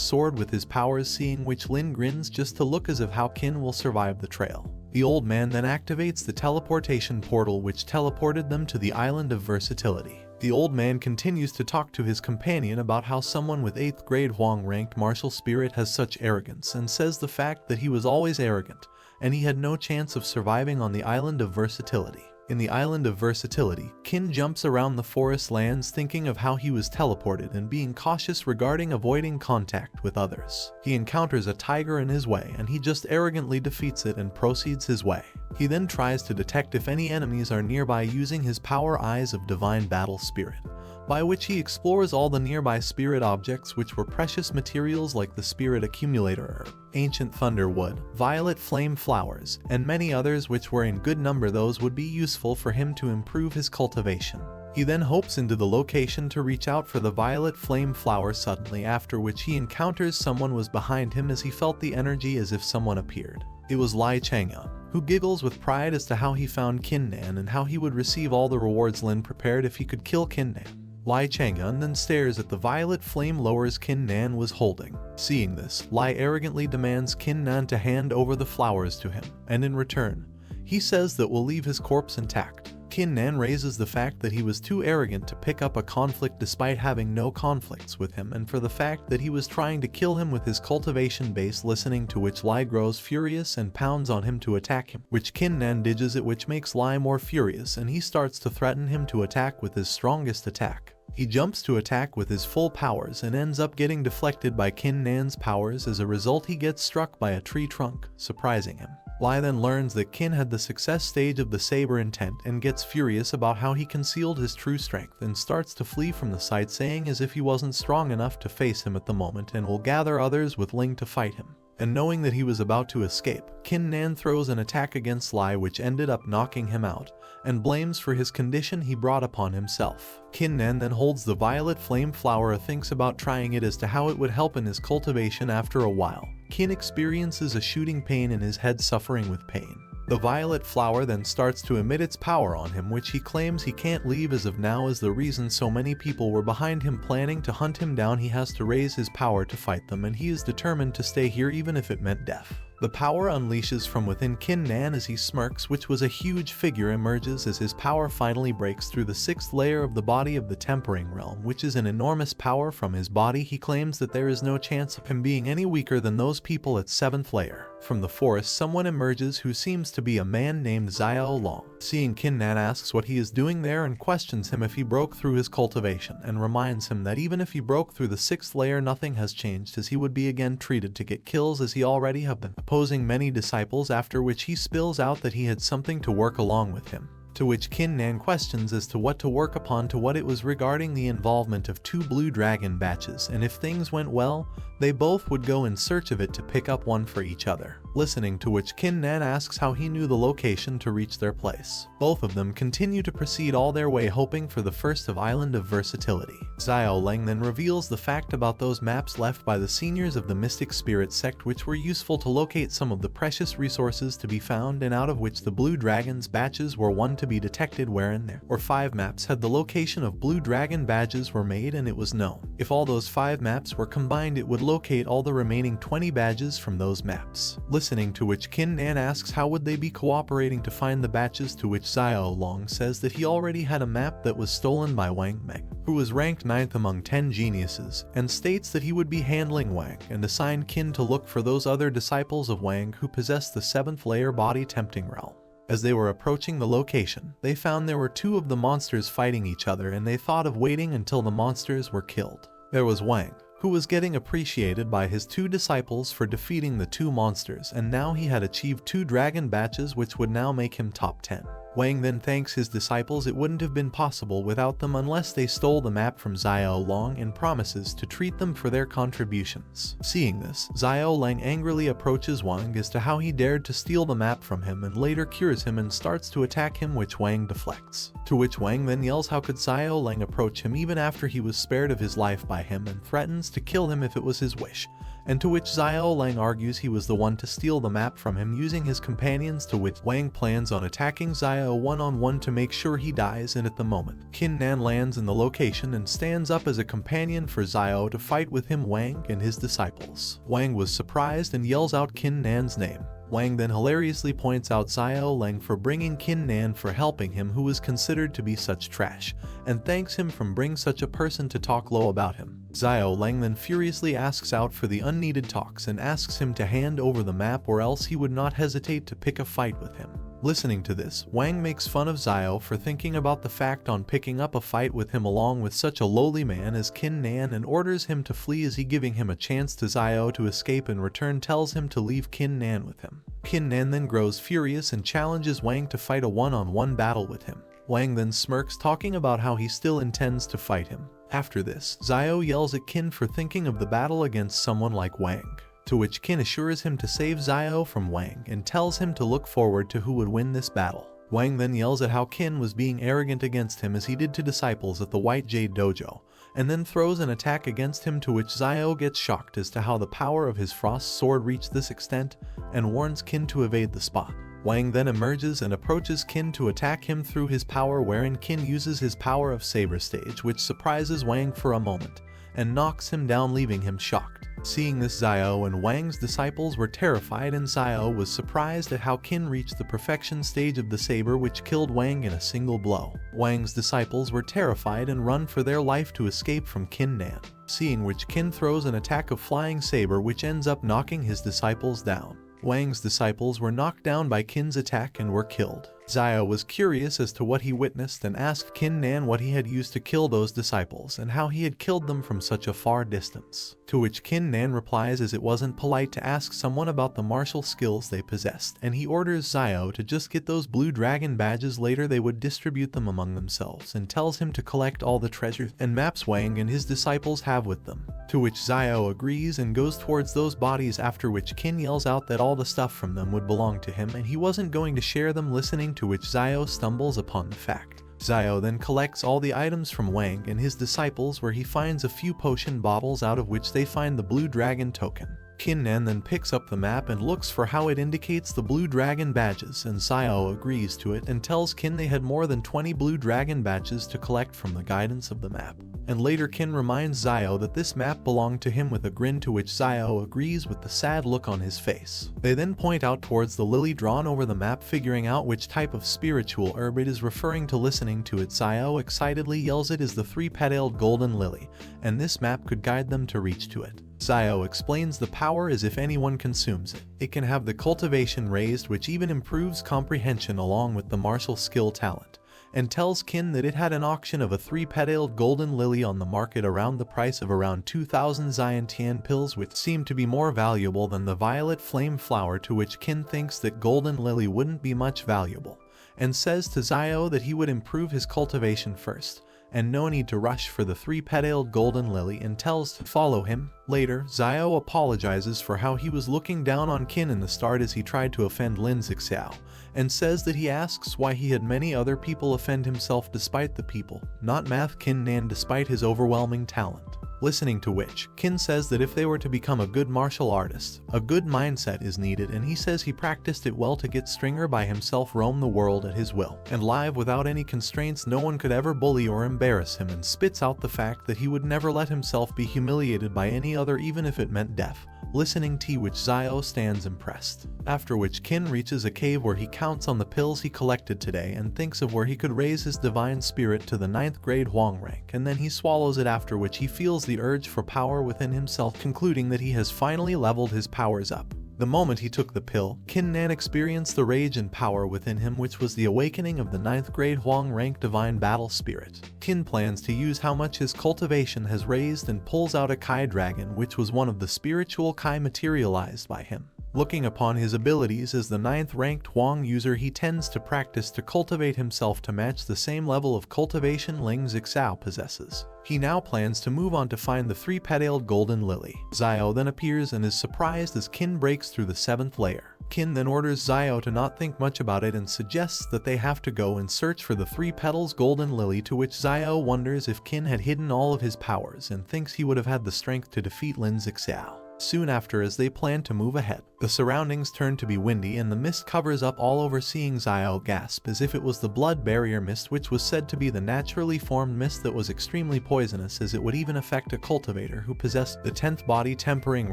S1: sword with his powers, seeing which Lin grins just to look as if how Kin will survive the trail. The old man then activates the teleportation portal which teleported them to the island of versatility. The old man continues to talk to his companion about how someone with 8th grade Huang ranked martial spirit has such arrogance, and says the fact that he was always arrogant and he had no chance of surviving on the island of versatility. In the island of versatility, Kin jumps around the forest lands thinking of how he was teleported and being cautious regarding avoiding contact with others. He encounters a tiger in his way and he just arrogantly defeats it and proceeds his way. He then tries to detect if any enemies are nearby using his power eyes of divine battle spirit, by which he explores all the nearby spirit objects which were precious materials like the spirit accumulator herb, ancient thunder wood, violet flame flowers, and many others which were in good number. Those would be useful for him to improve his cultivation. He then hopes into the location to reach out for the violet flame flower suddenly, after which he encounters someone was behind him as he felt the energy as if someone appeared. It was Lai Chang'an, who giggles with pride as to how he found Kinnan and how he would receive all the rewards Lin prepared if he could kill Kinnan. Lai Chang'an then stares at the violet flame lowers Kinnan was holding. Seeing this, Lai arrogantly demands Kinnan to hand over the flowers to him, and in return, he says that will leave his corpse intact. Kinnan raises the fact that he was too arrogant to pick up a conflict despite having no conflicts with him, and for the fact that he was trying to kill him with his cultivation base, listening to which Lai grows furious and pounds on him to attack him, which Kinnan dodges it, which makes Lai more furious and he starts to threaten him to attack with his strongest attack. He jumps to attack with his full powers and ends up getting deflected by Kinnan's powers. As a result, he gets struck by a tree trunk, surprising him. Lai then learns that Kin had the success stage of the saber intent and gets furious about how he concealed his true strength and starts to flee from the site, saying as if he wasn't strong enough to face him at the moment and will gather others with Ling to fight him. And knowing that he was about to escape, Kinnan throws an attack against Lai which ended up knocking him out, and blames for his condition he brought upon himself. Kinnan then holds the violet flame flower and thinks about trying it as to how it would help in his cultivation. After a while, Kin experiences a shooting pain in his head, suffering with pain. The violet flower then starts to emit its power on him, which he claims he can't leave as of now as the reason so many people were behind him planning to hunt him down. He has to raise his power to fight them, and he is determined to stay here even if it meant death. The power unleashes from within Kinnan as he smirks, which was a huge figure emerges as his power finally breaks through the 6th layer of the body of the tempering realm, which is an enormous power from his body. He claims that there is no chance of him being any weaker than those people at 7th layer. From the forest, someone emerges who seems to be a man named Xiao Long. Seeing Kinnan, asks what he is doing there and questions him if he broke through his cultivation, and reminds him that even if he broke through the 6th layer, nothing has changed, as he would be again treated to get kills as he already have been, opposing many disciples, after which he spills out that he had something to work along with him. To which Kinnan questions as to what to work upon, to what it was regarding the involvement of 2 blue dragon batches, and if things went well, they both would go in search of it to pick up one for each other. Listening to which Kinnan asks how he knew the location to reach their place. Both of them continue to proceed all their way, hoping for the first of Island of Versatility. Xiao Leng then reveals the fact about those maps left by the seniors of the Mystic Spirit sect, which were useful to locate some of the precious resources to be found, and out of which the blue dragons batches were one to be detected, wherein there were 5 maps had the location of blue dragon badges were made, and it was known if all those 5 maps were combined it would locate all the remaining 20 badges from those maps. Listening to which Kinnan asks how would they be cooperating to find the batches, to which Xiao Long says that he already had a map that was stolen by Wang Meng, who was ranked 9th among 10 geniuses, and states that he would be handling Wang and assigned Kin to look for those other disciples of Wang who possessed the 7th layer body tempting realm. As they were approaching the location, they found there were 2 of the monsters fighting each other, and they thought of waiting until the monsters were killed. There was Wang, who was getting appreciated by his 2 disciples for defeating the 2 monsters, and now he had achieved 2 dragon batches which would now make him top 10. Wang then thanks his disciples. It wouldn't have been possible without them unless they stole the map from Xiao Long, and promises to treat them for their contributions. Seeing this, Xiao Lang angrily approaches Wang as to how he dared to steal the map from him, and later cures him and starts to attack him, which Wang deflects. To which Wang then yells how could Xiao Lang approach him even after he was spared of his life by him, and threatens to kill him if it was his wish. And to which Xiao Lang argues he was the one to steal the map from him using his companions, to which Wang plans on attacking Xiao one-on-one to make sure he dies, and at the moment, Kinnan lands in the location and stands up as a companion for Xiao to fight with him, Wang and his disciples. Wang was surprised and yells out Kinnan's name. Wang then hilariously points out Xiao Leng for bringing Qin Nan for helping him, who was considered to be such trash, and thanks him for bringing such a person to talk low about him. Xiao Leng then furiously asks out for the unneeded talks and asks him to hand over the map or else he would not hesitate to pick a fight with him. Listening to this, Wang makes fun of Xiao for thinking about the fact on picking up a fight with him along with such a lowly man as Qin Nan, and orders him to flee as he giving him a chance to Xiao to escape, in return tells him to leave Qin Nan with him. Qin Nan then grows furious and challenges Wang to fight a one-on-one battle with him. Wang then smirks, talking about how he still intends to fight him. After this, Xiao yells at Qin for thinking of the battle against someone like Wang, to which Qin assures him to save Xiao from Wang and tells him to look forward to who would win this battle. Wang then yells at how Qin was being arrogant against him as he did to disciples at the White Jade Dojo, and then throws an attack against him, to which Xiao gets shocked as to how the power of his frost sword reached this extent and warns Qin to evade the spot. Wang then emerges and approaches Qin to attack him through his power, wherein Qin uses his power of Saber Stage, which surprises Wang for a moment and knocks him down, leaving him shocked. Seeing this, Xiao and Wang's disciples were terrified, and Xiao was surprised at how Qin reached the perfection stage of the saber, which killed Wang in a single blow. Wang's disciples were terrified and run for their life to escape from Qin Nan, seeing which Qin throws an attack of flying saber which ends up knocking his disciples down. Wang's disciples were knocked down by Qin's attack and were killed. Xiao was curious as to what he witnessed and asked Qin Nan what he had used to kill those disciples and how he had killed them from such a far distance. To which Qin Nan replies as it wasn't polite to ask someone about the martial skills they possessed, and he orders Xiao to just get those blue dragon badges, later they would distribute them among themselves, and tells him to collect all the treasures and maps Wang and his disciples have with them. To which Xiao agrees and goes towards those bodies, after which Qin yells out that all the stuff from them would belong to him and he wasn't going to share them, listening to which Xiao stumbles upon the fact. Xiao then collects all the items from Wang and his disciples, where he finds a few potion bottles, out of which they find the blue dragon token. Qin Nan then picks up the map and looks for how it indicates the blue dragon badges, and Xiao agrees to it and tells Qin they had more than 20 blue dragon badges to collect from the guidance of the map. And later Qin reminds Xiao that this map belonged to him with a grin, to which Xiao agrees with the sad look on his face. They then point out towards the lily drawn over the map, figuring out which type of spiritual herb it is referring to. Listening to it, Xiao excitedly yells it is the three-petaled golden lily, and this map could guide them to reach to it. Xiao explains the power is if anyone consumes it, it can have the cultivation raised, which even improves comprehension along with the martial skill talent, and tells Qin that it had an auction of a three-petaled golden lily on the market around the price of around 2,000 Xiantian pills, which seemed to be more valuable than the violet flame flower, to which Qin thinks that golden lily wouldn't be much valuable, and says to Xiao that he would improve his cultivation first, and no need to rush for the three-petaled golden lily, and tells to follow him. Later, Xiao apologizes for how he was looking down on Qin in the start as he tried to offend Lin Zixiao, and says that he asks why he had many other people offend himself despite the people, not math Qin Nan, despite his overwhelming talent. Listening to which, Qin says that if they were to become a good martial artist, a good mindset is needed, and he says he practiced it well to get Stringer by himself roam the world at his will, and live without any constraints, no one could ever bully or embarrass him, and spits out the fact that he would never let himself be humiliated by any other, even if it meant death. Listening to which Xiao stands impressed. After which Qin reaches a cave where he counts on the pills he collected today and thinks of where he could raise his divine spirit to the 9th grade Huang rank, and then he swallows it, after which he feels the urge for power within himself, concluding that he has finally leveled his powers up. The moment he took the pill, Qin Nan experienced the rage and power within him, which was the awakening of the 9th grade Huang rank divine battle spirit. Qin plans to use how much his cultivation has raised and pulls out a Kai dragon, which was one of the spiritual Kai materialized by him. Looking upon his abilities as the 9th ranked Huang user, he tends to practice to cultivate himself to match the same level of cultivation Ling Zixiao possesses. He now plans to move on to find the three-petaled golden lily. Xiao then appears and is surprised as Qin breaks through the 7th layer. Qin then orders Xiao to not think much about it and suggests that they have to go and search for the 3 petals golden lily, to which Xiao wonders if Qin had hidden all of his powers and thinks he would have had the strength to defeat Lin Zixiao. Soon after, as they plan to move ahead, The surroundings turn to be windy and the mist covers up all over, seeing Xiao gasp as if it was the blood barrier mist, which was said to be the naturally formed mist that was extremely poisonous, as it would even affect a cultivator who possessed the 10th body tempering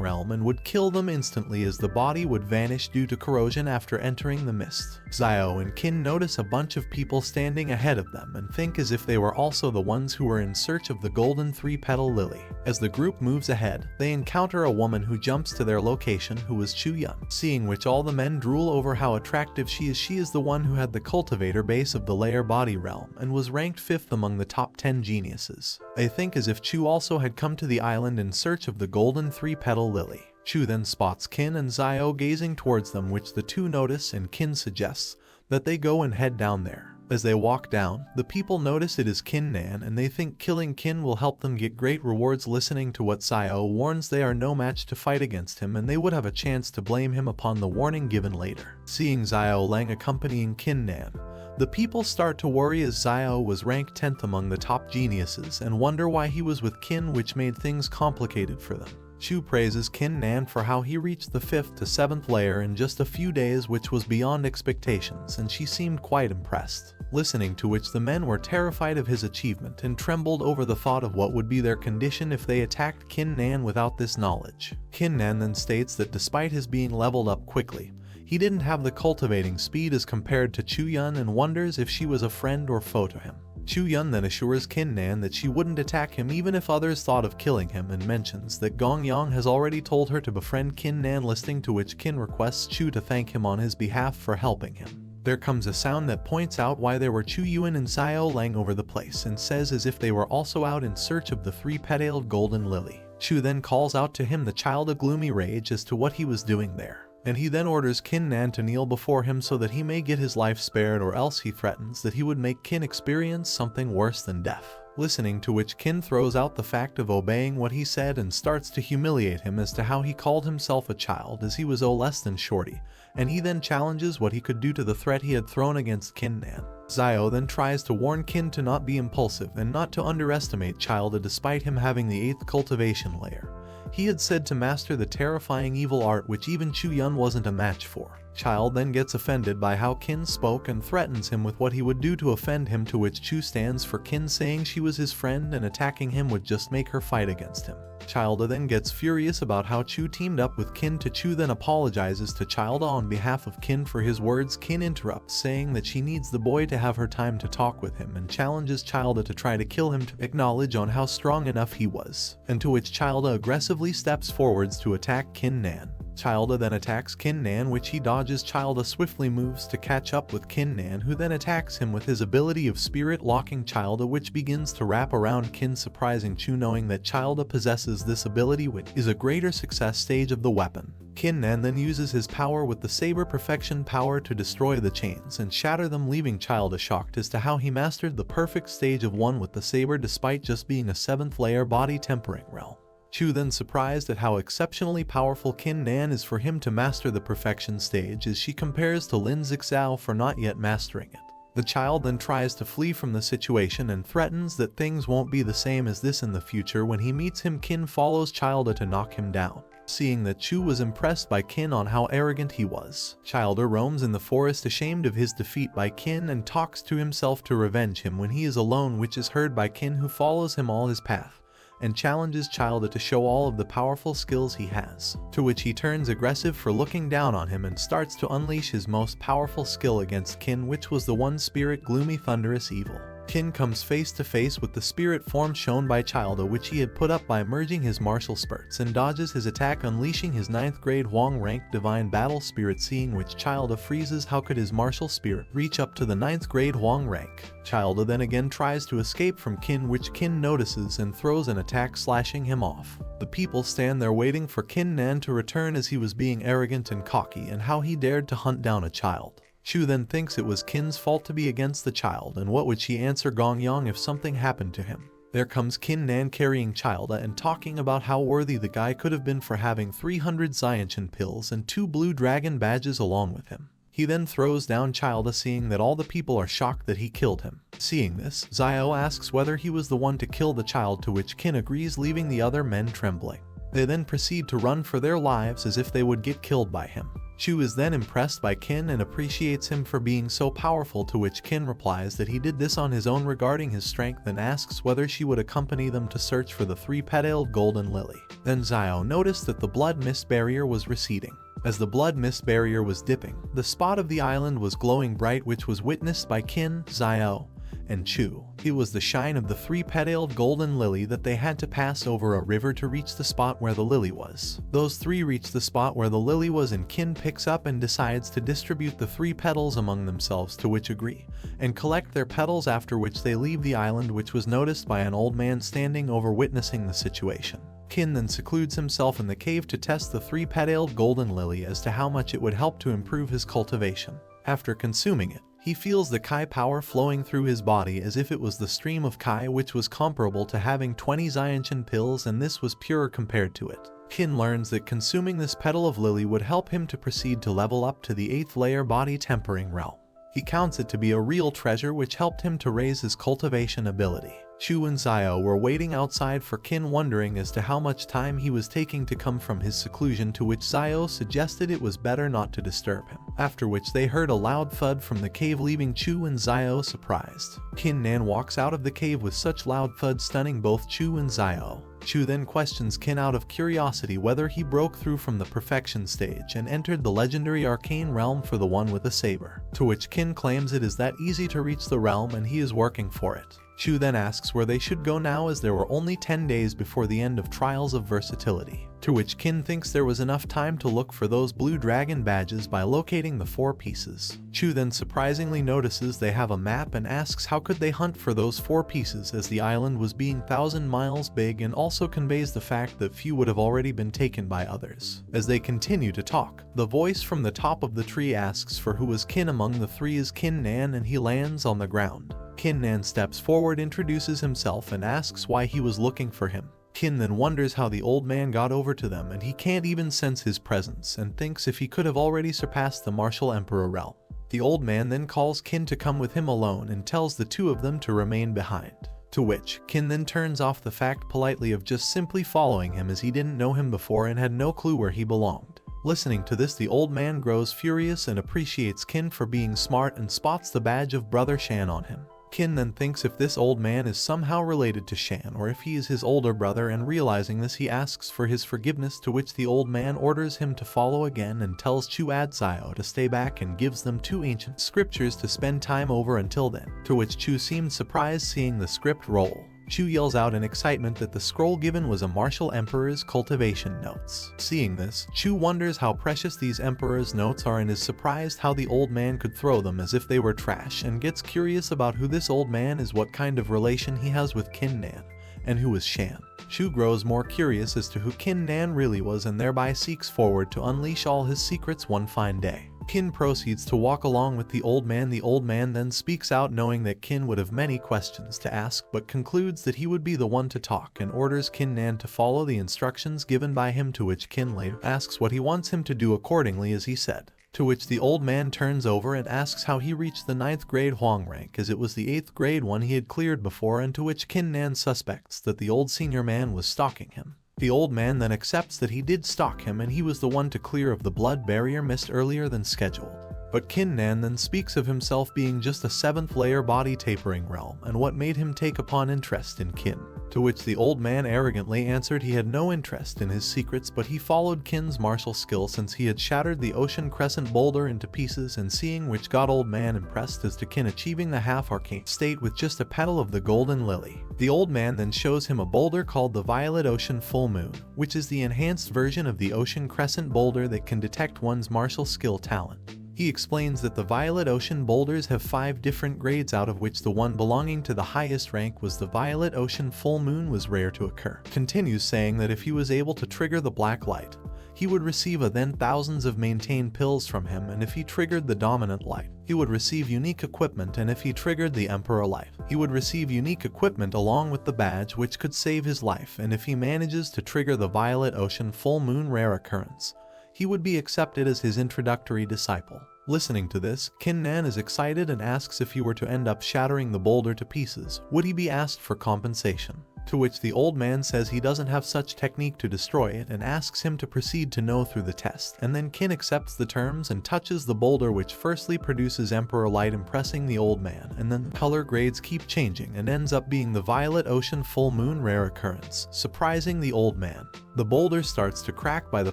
S1: realm and would kill them instantly, as the body would vanish due to corrosion after entering the mist. Xiao and Qin notice a bunch of people standing ahead of them and think as if they were also the ones who were in search of the golden 3-petal lily. As the group moves ahead, they encounter a woman who jumps to their location, who was Chu Yun, seeing which all the men drool over how attractive she is. She is the one who had the cultivator base of the layer body realm and was ranked 5th among the top 10 geniuses. They think as if Chu also had come to the island in search of the golden 3-petal lily. Chu then spots Qin and Xiao gazing towards them, which the two notice, and Qin suggests that they go and head down there. As they walk down, the people notice it is Qin Nan and they think killing Qin will help them get great rewards. Listening to what Xiao warns, they are no match to fight against him and they would have a chance to blame him upon the warning given later. Seeing Xiao Lang accompanying Qin Nan, the people start to worry as Xiao was ranked 10th among the top geniuses and wonder why he was with Qin, which made things complicated for them. Chu praises Qin Nan for how he reached the 5th to 7th layer in just a few days, which was beyond expectations, and she seemed quite impressed. Listening to which the men were terrified of his achievement and trembled over the thought of what would be their condition if they attacked Qin Nan without this knowledge. Qin Nan then states that despite his being leveled up quickly, he didn't have the cultivating speed as compared to Chu Yun and wonders if she was a friend or foe to him. Chu Yun then assures Qin Nan that she wouldn't attack him even if others thought of killing him, and mentions that Gong Yang has already told her to befriend Qin Nan, listening to which Qin requests Chu to thank him on his behalf for helping him. There comes a sound that points out why there were Chu Yuan and Xiao Lang over the place, and says as if they were also out in search of the 3-petaled golden lily. Chu then calls out to him the child a gloomy rage as to what he was doing there, and he then orders Qin Nan to kneel before him so that he may get his life spared, or else he threatens that he would make Qin experience something worse than death. Listening to which Qin throws out the fact of obeying what he said and starts to humiliate him as to how he called himself a child as he was less than shorty, and he then challenges what he could do to the threat he had thrown against Qin Nan. Xiao then tries to warn Qin to not be impulsive and not to underestimate Childa despite him having the 8th cultivation layer. He had said to master the terrifying evil art which even Chu Yun wasn't a match for. Child then gets offended by how Qin spoke and threatens him with what he would do to offend him, to which Chu stands for Qin, saying she was his friend and attacking him would just make her fight against him. Childa then gets furious about how Chu teamed up with Qin to Chu then apologizes to Childa on behalf of Qin for his words. Qin interrupts, saying that she needs the boy to have her time to talk with him, and challenges Childa to try to kill him to acknowledge on how strong enough he was, and to which Childa aggressively steps forwards to attack Qin Nan. Childa then attacks Qin Nan, which he dodges. Childa swiftly moves to catch up with Qin Nan, who then attacks him with his ability of spirit locking Childa, which begins to wrap around Qin, surprising Chu knowing that Childa possesses this ability, which is a greater success stage of the weapon. Qin Nan then uses his power with the Saber Perfection power to destroy the chains and shatter them, leaving Childa shocked as to how he mastered the perfect stage of 1 with the saber despite just being a 7th layer body tempering realm. Chu then surprised at how exceptionally powerful Qin Nan is for him to master the perfection stage, as she compares to Lin Zixao for not yet mastering it. The child then tries to flee from the situation and threatens that things won't be the same as this in the future. When he meets him, Qin follows Childa to knock him down. Seeing that Chu was impressed by Qin on how arrogant he was, Childa roams in the forest ashamed of his defeat by Qin and talks to himself to revenge him when he is alone, which is heard by Qin, who follows him all his path and challenges Childa to show all of the powerful skills he has, to which he turns aggressive for looking down on him and starts to unleash his most powerful skill against Qin, which was the one spirit gloomy thunderous evil. Qin comes face to face with the spirit form shown by Childa, which he had put up by merging his martial spurts, and dodges his attack, unleashing his 9th grade Huang rank divine battle spirit, seeing which Childa freezes. How could his martial spirit reach up to the 9th grade Huang rank? Childa then again tries to escape from Qin, which Qin notices and throws an attack, slashing him off. The people stand there waiting for Qin Nan to return, as he was being arrogant and cocky and how he dared to hunt down a child. Chu then thinks it was Qin's fault to be against the child, and what would she answer Gong Yang if something happened to him? There comes Qin Nan carrying Childa and talking about how worthy the guy could have been for having 300 Xiantian pills and 2 blue dragon badges along with him. He then throws down Childa, seeing that all the people are shocked that he killed him. Seeing this, Xiao asks whether he was the one to kill the child, to which Qin agrees, leaving the other men trembling. They then proceed to run for their lives as if they would get killed by him. Chu is then impressed by Kin and appreciates him for being so powerful, to which Kin replies that he did this on his own regarding his strength, and asks whether she would accompany them to search for the three-petaled golden lily. Then Xiao noticed that the blood mist barrier was receding. As the blood mist barrier was dipping, the spot of the island was glowing bright, which was witnessed by Kin, Xiao, and Chu. It was the shine of the three-petaled golden lily that they had to pass over a river to reach the spot where the lily was. Those three reach the spot where the lily was, and Kin picks up and decides to distribute the 3 petals among themselves, to which agree, and collect their petals, after which they leave the island, which was noticed by an old man standing over witnessing the situation. Kin then secludes himself in the cave to test the 3-petaled golden lily as to how much it would help to improve his cultivation. After consuming it, he feels the Kai power flowing through his body as if it was the stream of Kai, which was comparable to having 20 Xiantian pills, and this was pure compared to it. Kin learns that consuming this petal of lily would help him to proceed to level up to the 8th layer body tempering realm. He counts it to be a real treasure, which helped him to raise his cultivation ability. Chu and Xiao were waiting outside for Kin, wondering as to how much time he was taking to come from his seclusion, to which Xiao suggested it was better not to disturb him. After which they heard a loud thud from the cave, leaving Chu and Xiao surprised. Kin Nan walks out of the cave with such loud thud, stunning both Chu and Xiao. Chu then questions Kin out of curiosity whether he broke through from the perfection stage and entered the legendary arcane realm for the one with the saber, to which Kin claims it is that easy to reach the realm and he is working for it. Chu then asks where they should go now, as there were only 10 days before the end of Trials of Versatility, to which Kin thinks there was enough time to look for those blue dragon badges by locating the 4 pieces. Chu then surprisingly notices they have a map and asks how could they hunt for those 4 pieces, as the island was being 1,000 miles big, and also conveys the fact that few would have already been taken by others. As they continue to talk, the voice from the top of the tree asks for who was Kin among the 3 is Kin Nan, and he lands on the ground. Kin Nan steps forward, introduces himself, and asks why he was looking for him. Kin then wonders how the old man got over to them, and he can't even sense his presence, and thinks if he could have already surpassed the martial emperor realm. The old man then calls Kin to come with him alone and tells the 2 of them to remain behind, to which Kin then turns off the fact politely of just simply following him, as he didn't know him before and had no clue where he belonged. Listening to this, the old man grows furious and appreciates Kin for being smart and spots the badge of Brother Shan on him. Kin then thinks if this old man is somehow related to Shan, or if he is his older brother, and realizing this, he asks for his forgiveness, to which the old man orders him to follow again and tells Chu and Xiao to stay back and gives them 2 ancient scriptures to spend time over until then, to which Chu seemed surprised seeing the script roll. Chu yells out in excitement that the scroll given was a martial emperor's cultivation notes. Seeing this, Chu wonders how precious these emperor's notes are and is surprised how the old man could throw them as if they were trash, and gets curious about who this old man is, what kind of relation he has with Kin Nan, and who is Shan. Chu grows more curious as to who Kin Nan really was, and thereby seeks forward to unleash all his secrets one fine day. Kin proceeds to walk along with the old man. The old man then speaks out, knowing that Kin would have many questions to ask, but concludes that he would be the one to talk, and orders Kin Nan to follow the instructions given by him, to which Kin later asks what he wants him to do accordingly as he said. To which the old man turns over and asks how he reached the 9th grade Huang rank, as it was the 8th grade one he had cleared before, and to which Kin Nan suspects that the old senior man was stalking him. The old man then accepts that he did stalk him, and he was the one to clear of the blood barrier missed earlier than scheduled. But Kin Nan then speaks of himself being just a 7th layer body tapering realm, and what made him take upon interest in Kin. To which the old man arrogantly answered he had no interest in his secrets, but he followed Kin's martial skill since he had shattered the ocean crescent boulder into pieces, and seeing which got old man impressed as to Kin achieving the half-arcane state with just a petal of the golden lily. The old man then shows him a boulder called the Violet Ocean Full Moon, which is the enhanced version of the ocean crescent boulder that can detect one's martial skill talent. He explains that the Violet Ocean boulders have 5 different grades, out of which the one belonging to the highest rank was the Violet Ocean Full Moon was rare to occur. Continues saying that if he was able to trigger the black light, he would receive a then thousands of maintained pills from him, and if he triggered the dominant light, he would receive unique equipment, and if he triggered the Emperor light, he would receive unique equipment along with the badge which could save his life, and if he manages to trigger the Violet Ocean Full Moon rare occurrence, he would be accepted as his introductory disciple. Listening to this, Kin Nan is excited and asks if he were to end up shattering the boulder to pieces, would he be asked for compensation. to which the old man says he doesn't have such technique to destroy it and asks him to proceed to know through the test, and then Kin accepts the terms and touches the boulder, which firstly produces Emperor Light, impressing the old man, and then the color grades keep changing and ends up being the Violet Ocean Full Moon rare occurrence, surprising the old man. The boulder starts to crack by the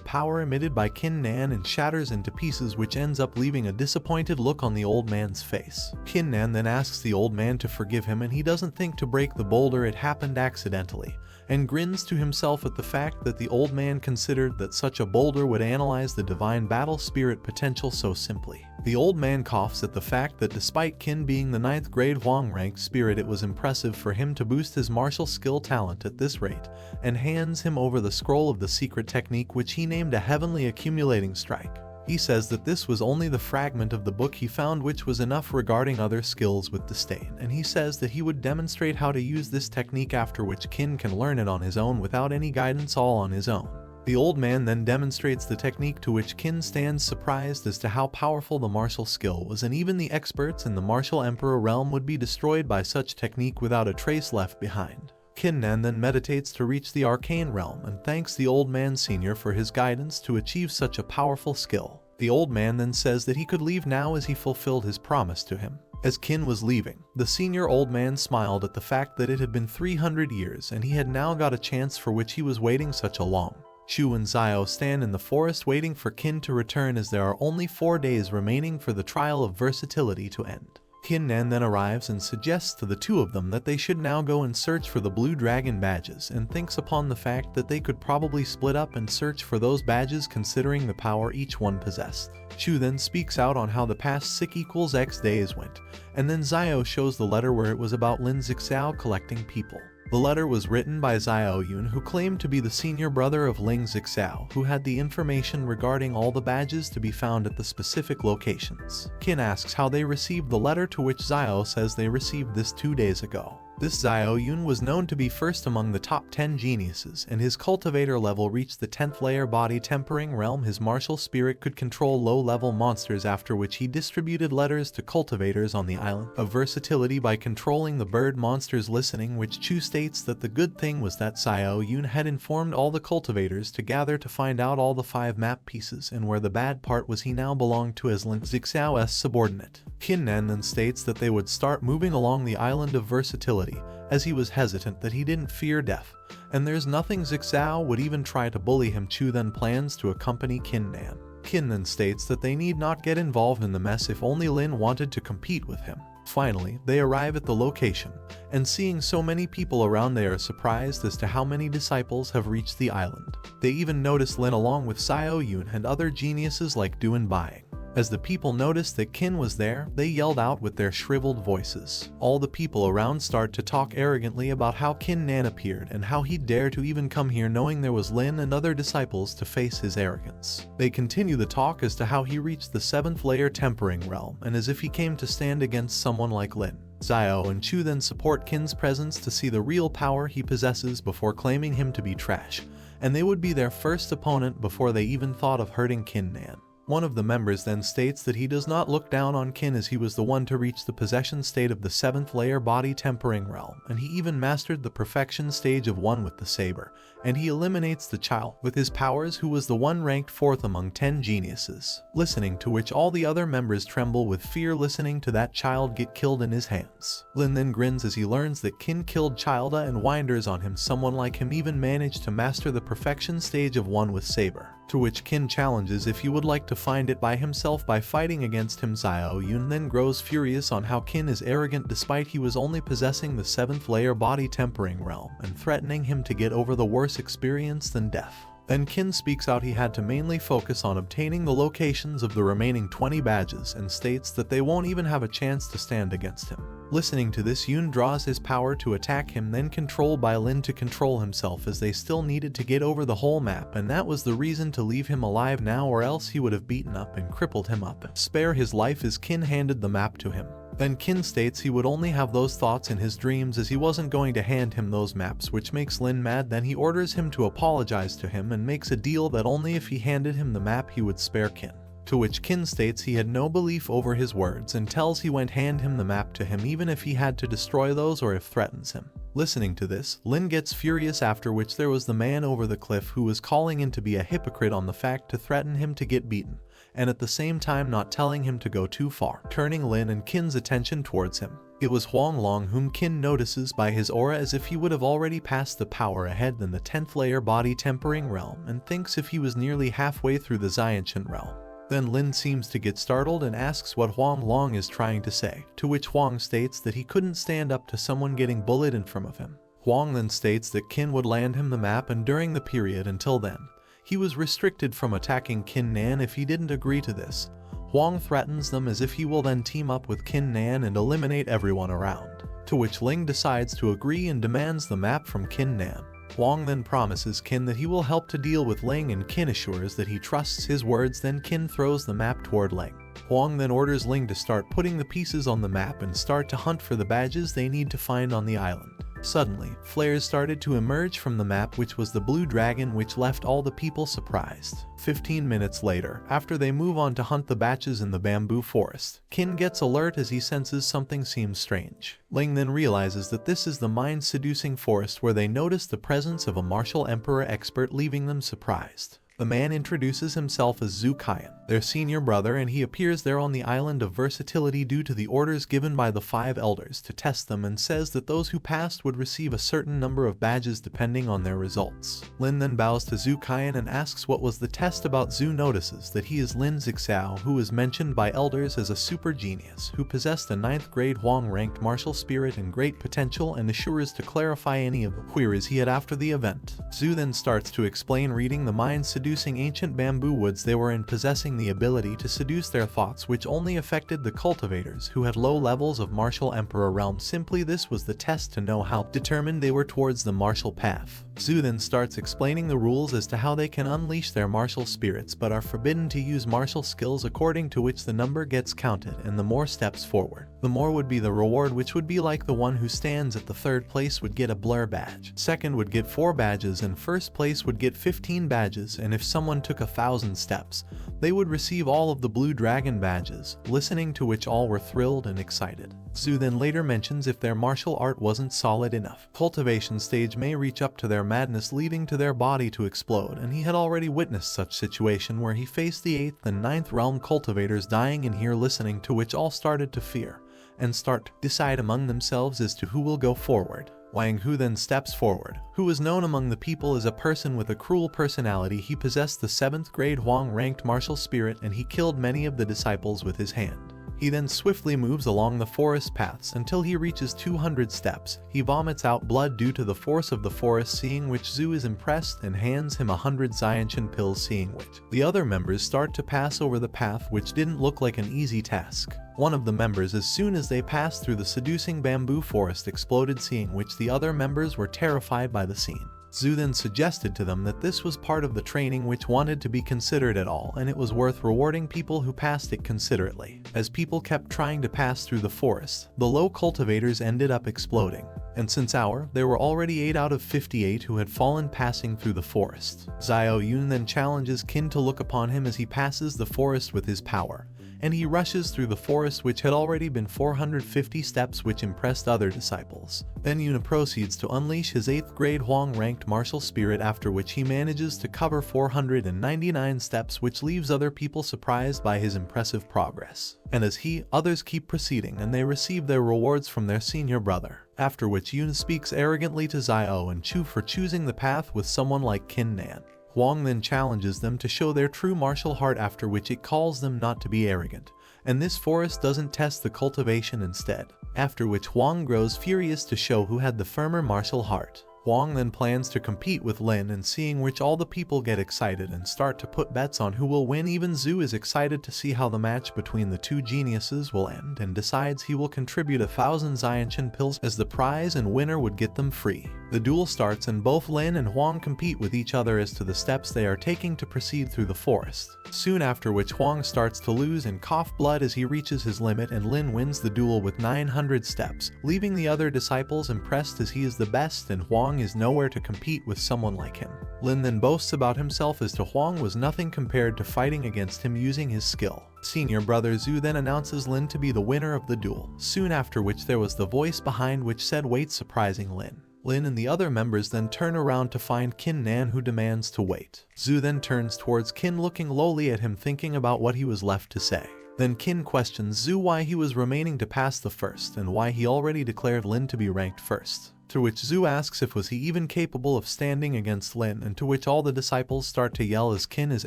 S1: power emitted by Kin Nan and shatters into pieces, which ends up leaving a disappointed look on the old man's face. Kin Nan then asks the old man to forgive him, and he doesn't think to break the boulder, it happened accidentally, and grins to himself at the fact that the old man considered that such a boulder would analyze the divine battle spirit potential so simply. The old man coughs at the fact that despite Kin being the 9th grade Huang ranked spirit, it was impressive for him to boost his martial skill talent at this rate, and hands him over the scroll of the secret technique, which he named a Heavenly Accumulating Strike. He says that this was only the fragment of the book he found which was enough regarding other skills with disdain, and he says that he would demonstrate how to use this technique, after which Kin can learn it on his own without any guidance, all on his own. The old man then demonstrates the technique, to which Kin stands surprised as to how powerful the martial skill was, and even the experts in the martial emperor realm would be destroyed by such technique without a trace left behind. Kin Nan then meditates to reach the arcane realm and thanks the old man senior for his guidance to achieve such a powerful skill. The old man then says that he could leave now as he fulfilled his promise to him. As Kin was leaving, the senior old man smiled at the fact that it had been 300 years and he had now got a chance for which he was waiting such a long. Chu and Zio stand in the forest waiting for Kin to return, as there are only 4 days remaining for the trial of versatility to end. Kin Nan then arrives and suggests to the two of them that they should now go and search for the blue dragon badges, and thinks upon the fact that they could probably split up and search for those badges considering the power each one possessed. Chu then speaks out on how the past 6 = X days went, and then Zio shows the letter where it was about Lin Zixao collecting people. The letter was written by Zio Yun, who claimed to be the senior brother of Ling Zixao, who had the information regarding all the badges to be found at the specific locations. Kin asks how they received the letter, to which Zio says they received this 2 days ago. This Zio Yun was known to be first among the top 10 geniuses, and his cultivator level reached the 10th layer body tempering realm. His martial spirit could control low-level monsters, after which he distributed letters to cultivators on the island of versatility by controlling the bird monsters listening, which Chu states that the good thing was that Zio Yun had informed all the cultivators to gather to find out all the 5 map pieces, and where the bad part was he now belonged to as Lin Zixao's subordinate. Kin Nan then states that they would start moving along the island of versatility, as he was hesitant that he didn't fear death, and there's nothing Zixao would even try to bully him. Chu then plans to accompany Kin Nan. Kin then states that they need not get involved in the mess if only Lin wanted to compete with him. Finally, they arrive at the location, and seeing so many people around, they are surprised as to how many disciples have reached the island. They even notice Lin along with Zio Yun and other geniuses like Du and Buying. As the people noticed that Kin was there, they yelled out with their shriveled voices. All the people around start to talk arrogantly about how Kin Nan appeared and how he'd dare to even come here knowing there was Lin and other disciples to face his arrogance. They continue the talk as to how he reached the 7th layer tempering realm, and as if he came to stand against someone like Lin. Zio and Chu then support Kin's presence to see the real power he possesses before claiming him to be trash, and they would be their first opponent before they even thought of hurting Kin Nan. One of the members then states that he does not look down on Kin, as he was the one to reach the possession state of the 7th layer body tempering realm, and he even mastered the perfection stage of 1 with the saber, and he eliminates the child with his powers, who was the one ranked 4th among 10 geniuses. Listening to which all the other members tremble with fear, listening to that child get killed in his hands. Lin then grins as he learns that Kin killed Childa and winders on him. Someone like him even managed to master the perfection stage of 1 with saber. To which Kin challenges if he would like to find it by himself by fighting against him. Zio Yun then grows furious on how Kin is arrogant despite he was only possessing the 7th layer body tempering realm, and threatening him to get over the worse experience than death. Then Kin speaks out he had to mainly focus on obtaining the locations of the remaining 20 badges, and states that they won't even have a chance to stand against him. Listening to this, Yun draws his power to attack him, then controlled by Lin to control himself, as they still needed to get over the whole map, and that was the reason to leave him alive now, or else he would have beaten up and crippled him up and spare his life, as Kin handed the map to him. Then Kin states he would only have those thoughts in his dreams, as he wasn't going to hand him those maps, which makes Lin mad. Then he orders him to apologize to him and makes a deal that only if he handed him the map he would spare Kin. To which Kin states he had no belief over his words and tells he won't hand him the map to him even if he had to destroy those or if threatens him. Listening to this, Lin gets furious, after which there was the man over the cliff who was calling in to be a hypocrite on the fact to threaten him to get beaten, and at the same time not telling him to go too far, turning Lin and Qin's attention towards him. It was Huang Long, whom Qin notices by his aura as if he would have already passed the power ahead than the 10th layer body tempering realm, and thinks if he was nearly halfway through the Xiantian realm. Then Lin seems to get startled and asks what Huang Long is trying to say, to which Huang states that he couldn't stand up to someone getting bullied in front of him. Huang then states that Qin would land him the map, and during the period until then, he was restricted from attacking Qin Nan if he didn't agree to this. Huang threatens them as if he will then team up with Qin Nan and eliminate everyone around, to which Ling decides to agree and demands the map from Qin Nan. Huang then promises Qin that he will help to deal with Ling, and Qin assures that he trusts his words. Then Qin throws the map toward Ling. Huang then orders Ling to start putting the pieces on the map and start to hunt for the badges they need to find on the island. Suddenly, flares started to emerge from the map, which was the blue dragon, which left all the people surprised. 15 minutes later, after they move on to hunt the badges in the bamboo forest, Qin gets alert as he senses something seems strange. Ling then realizes that this is the mind-seducing forest where they notice the presence of a martial emperor expert, leaving them surprised. The man introduces himself as Zhu Kaiyan, their senior brother, and he appears there on the island of versatility due to the orders given by the 5 elders to test them, and says that those who passed would receive a certain number of badges depending on their results. Lin then bows to Zhu Kaiyan and asks what was the test about. Zhu notices that he is Lin Zixao, who is mentioned by elders as a super genius who possessed a 9th grade Huang-ranked martial spirit and great potential, and assures to clarify any of the queries he had after the event. Zhu then starts to explain reading the mind seducing ancient bamboo woods they were in, possessing the ability to seduce their thoughts, which only affected the cultivators who had low levels of martial emperor realm. Simply, this was the test to know how determined they were towards the martial path. Zhu then starts explaining the rules as to how they can unleash their martial spirits but are forbidden to use martial skills, according to which the number gets counted, and the more steps forward, the more would be the reward, which would be like the one who stands at the 3rd place would get a blur badge, 2nd would get 4 badges, and 1st place would get 15 badges, and if someone took 1,000 steps, they would receive all of the blue dragon badges, listening to which all were thrilled and excited. Zhu then later mentions if their martial art wasn't solid enough, cultivation stage may reach up to their madness, leading to their body to explode, and he had already witnessed such situation where he faced the 8th and 9th realm cultivators dying in here, listening to which all started to fear and start to decide among themselves as to who will go forward. Wang Hu then steps forward, who was known among the people as a person with a cruel personality. He possessed the 7th grade Huang-ranked martial spirit, and he killed many of the disciples with his hand. He then swiftly moves along the forest paths until he reaches 200 steps. He vomits out blood due to the force of the forest, seeing which Zhu is impressed and hands him 100 Xiantian pills, seeing which the other members start to pass over the path, which didn't look like an easy task. One of the members, as soon as they passed through the seducing bamboo forest, exploded, seeing which the other members were terrified by the scene. Zhu then suggested to them that this was part of the training which wanted to be considered at all, and it was worth rewarding people who passed it considerately. As people kept trying to pass through the forest, the low cultivators ended up exploding, and since there were already 8 out of 58 who had fallen passing through the forest. Xiao Yun then challenges Qin to look upon him as he passes the forest with his power, and he rushes through the forest, which had already been 450 steps, which impressed other disciples. Then Yuna proceeds to unleash his 8th grade Huang-ranked martial spirit, after which he manages to cover 499 steps, which leaves other people surprised by his impressive progress. And as others keep proceeding, and they receive their rewards from their senior brother. After which Yuna speaks arrogantly to Xiao and Chu for choosing the path with someone like Qin Nan. Huang then challenges them to show their true martial heart, after which it calls them not to be arrogant, and this forest doesn't test the cultivation instead. After which Huang grows furious to show who had the firmer martial heart. Huang then plans to compete with Lin, and seeing which all the people get excited and start to put bets on who will win. Even Zhu is excited to see how the match between the two geniuses will end, and decides he will contribute 1,000 Xiantian pills as the prize, and winner would get them free. The duel starts, and both Lin and Huang compete with each other as to the steps they are taking to proceed through the forest. Soon after which Huang starts to lose and cough blood as he reaches his limit, and Lin wins the duel with 900 steps, leaving the other disciples impressed as he is the best, and Huang Huang is nowhere to compete with someone like him. Lin then boasts about himself as to Huang was nothing compared to fighting against him using his skill. Senior brother Zhu then announces Lin to be the winner of the duel, soon after which there was the voice behind which said wait, surprising Lin. Lin and the other members then turn around to find Qin Nan, who demands to wait. Zhu then turns towards Qin, looking lowly at him, thinking about what he was left to say. Then Qin questions Zhu why he was remaining to pass the first and why he already declared Lin to be ranked first. To which Zhu asks if was he even capable of standing against Lin, and to which all the disciples start to yell as Qin is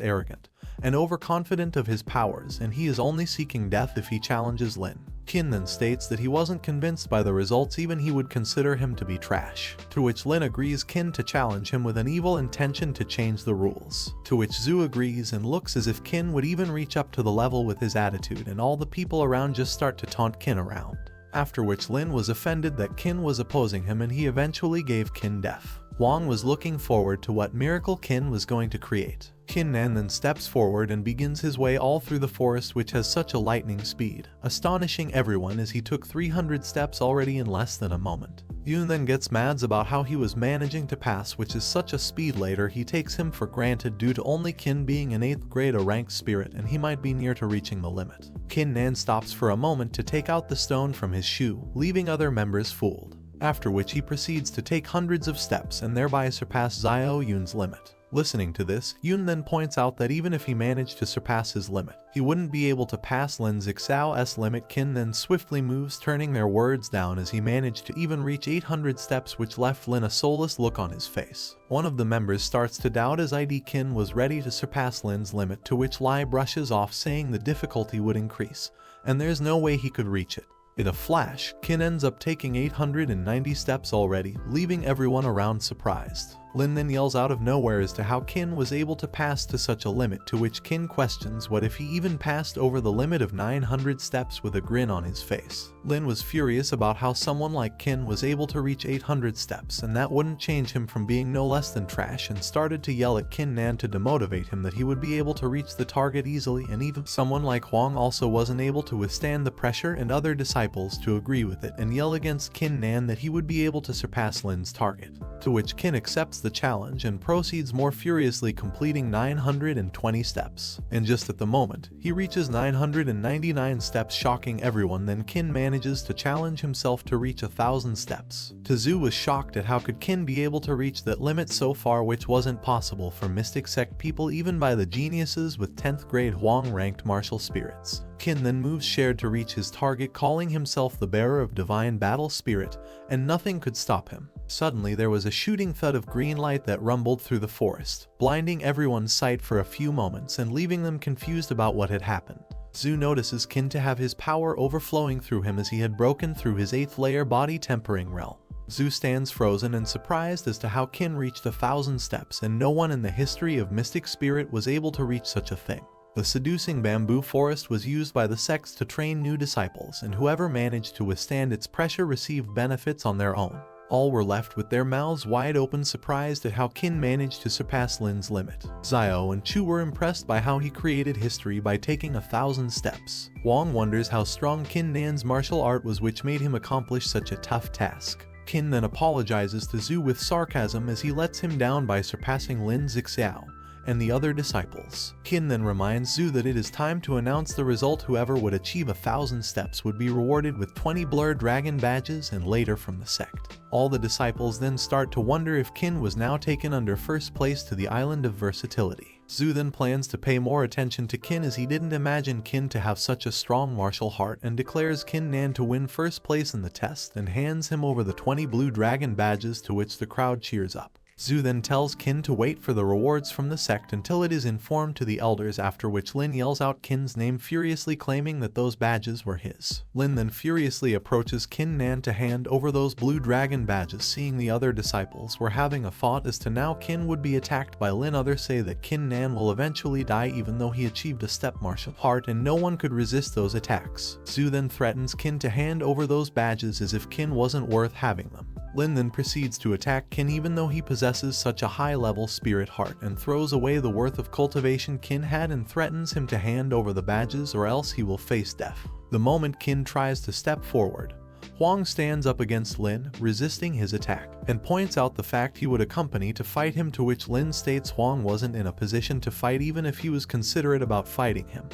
S1: arrogant and overconfident of his powers, and he is only seeking death if he challenges Lin. Qin then states that he wasn't convinced by the results, even he would consider him to be trash. To which Lin agrees Qin to challenge him with an evil intention to change the rules. To which Zhu agrees and looks as if Qin would even reach up to the level with his attitude, and all the people around just start to taunt Qin around. After which Lin was offended that Qin was opposing him, and he eventually gave Qin death. Huang was looking forward to what miracle Qin was going to create. Qin Nan then steps forward and begins his way all through the forest, which has such a lightning speed, astonishing everyone as he took 300 steps already in less than a moment. Yun then gets mad about how he was managing to pass, which is such a speed. Later he takes him for granted due to only Qin being an 8th grade a ranked spirit, and he might be near to reaching the limit. Qin Nan stops for a moment to take out the stone from his shoe, leaving other members fooled. After which he proceeds to take hundreds of steps and thereby surpass Xiao Yun's limit. Listening to this, Yun then points out that even if he managed to surpass his limit, he wouldn't be able to pass Lin Zixao's limit. Qin then swiftly moves, turning their words down as he managed to even reach 800 steps, which left Lin a soulless look on his face. One of the members starts to doubt as Qin was ready to surpass Lin's limit, to which Lai brushes off, saying the difficulty would increase, and there's no way he could reach it. In a flash, Qin ends up taking 890 steps already, leaving everyone around surprised. Lin then yells out of nowhere as to how Qin was able to pass to such a limit, to which Qin questions what if he even passed over the limit of 900 steps with a grin on his face. Lin was furious about how someone like Qin was able to reach 800 steps, and that wouldn't change him from being no less than trash, and started to yell at Qin Nan to demotivate him that he would be able to reach the target easily, and even someone like Huang also wasn't able to withstand the pressure, and other disciples to agree with it and yell against Qin Nan that he would be able to surpass Lin's target. To which Qin accepts the challenge and proceeds more furiously, completing 920 steps. And just at the moment, he reaches 999 steps, shocking everyone. Then Qin manages to challenge himself to reach 1,000 steps. Zhu was shocked at how could Qin be able to reach that limit so far, which wasn't possible for Mystic Sect people even by the geniuses with 10th grade Huang ranked martial spirits. Qin then moves shared to reach his target, calling himself the bearer of divine battle spirit, and nothing could stop him. Suddenly there was a shooting thud of green light that rumbled through the forest, blinding everyone's sight for a few moments and leaving them confused about what had happened. Zhu notices Qin to have his power overflowing through him as he had broken through his 8th layer body tempering realm. Zhu stands frozen and surprised as to how Qin reached 1,000 steps, and no one in the history of Mystic Spirit was able to reach such a thing. The seducing bamboo forest was used by the sects to train new disciples, and whoever managed to withstand its pressure received benefits on their own. All were left with their mouths wide open, surprised at how Qin managed to surpass Lin's limit. Xiao and Chu were impressed by how he created history by taking 1,000 steps. Huang wonders how strong Qin Nan's martial art was, which made him accomplish such a tough task. Qin then apologizes to Zhu with sarcasm as he lets him down by surpassing Lin Zixao and the other disciples. Qin then reminds Zhu that it is time to announce the result. Whoever would achieve 1,000 steps would be rewarded with 20 blurred dragon badges and later from the sect. All the disciples then start to wonder if Qin was now taken under first place to the island of versatility. Zhu then plans to pay more attention to Qin as he didn't imagine Qin to have such a strong martial heart, and declares Qin Nan to win first place in the test and hands him over the 20 blue dragon badges, to which the crowd cheers up. Zhu then tells Qin to wait for the rewards from the sect until it is informed to the elders, after which Lin yells out Qin's name furiously, claiming that those badges were his. Lin then furiously approaches Qin Nan to hand over those blue dragon badges. Seeing the other disciples were having a thought as to now Qin would be attacked by Lin, others say that Qin Nan will eventually die even though he achieved a step martial art and no one could resist those attacks. Zhu then threatens Qin to hand over those badges as if Qin wasn't worth having them. Lin then proceeds to attack Qin even though he possesses such a high-level spirit heart, and throws away the worth of cultivation Qin had and threatens him to hand over the badges or else he will face death. The moment Qin tries to step forward, Huang stands up against Lin, resisting his attack, and points out the fact he would accompany to fight him, to which Lin states Huang wasn't in a position to fight even if he was considerate about fighting him.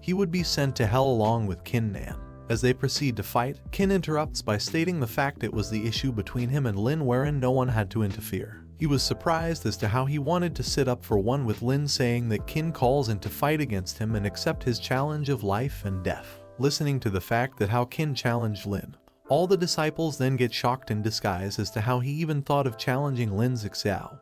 S1: He would be sent to hell along with Qin Nan. As they proceed to fight, Qin interrupts by stating the fact it was the issue between him and Lin wherein no one had to interfere. He was surprised as to how he wanted to sit up for one with Lin, saying that Qin calls in to fight against him and accept his challenge of life and death. Listening to the fact that how Qin challenged Lin, all the disciples then get shocked in disguise as to how he even thought of challenging Lin's Xiao,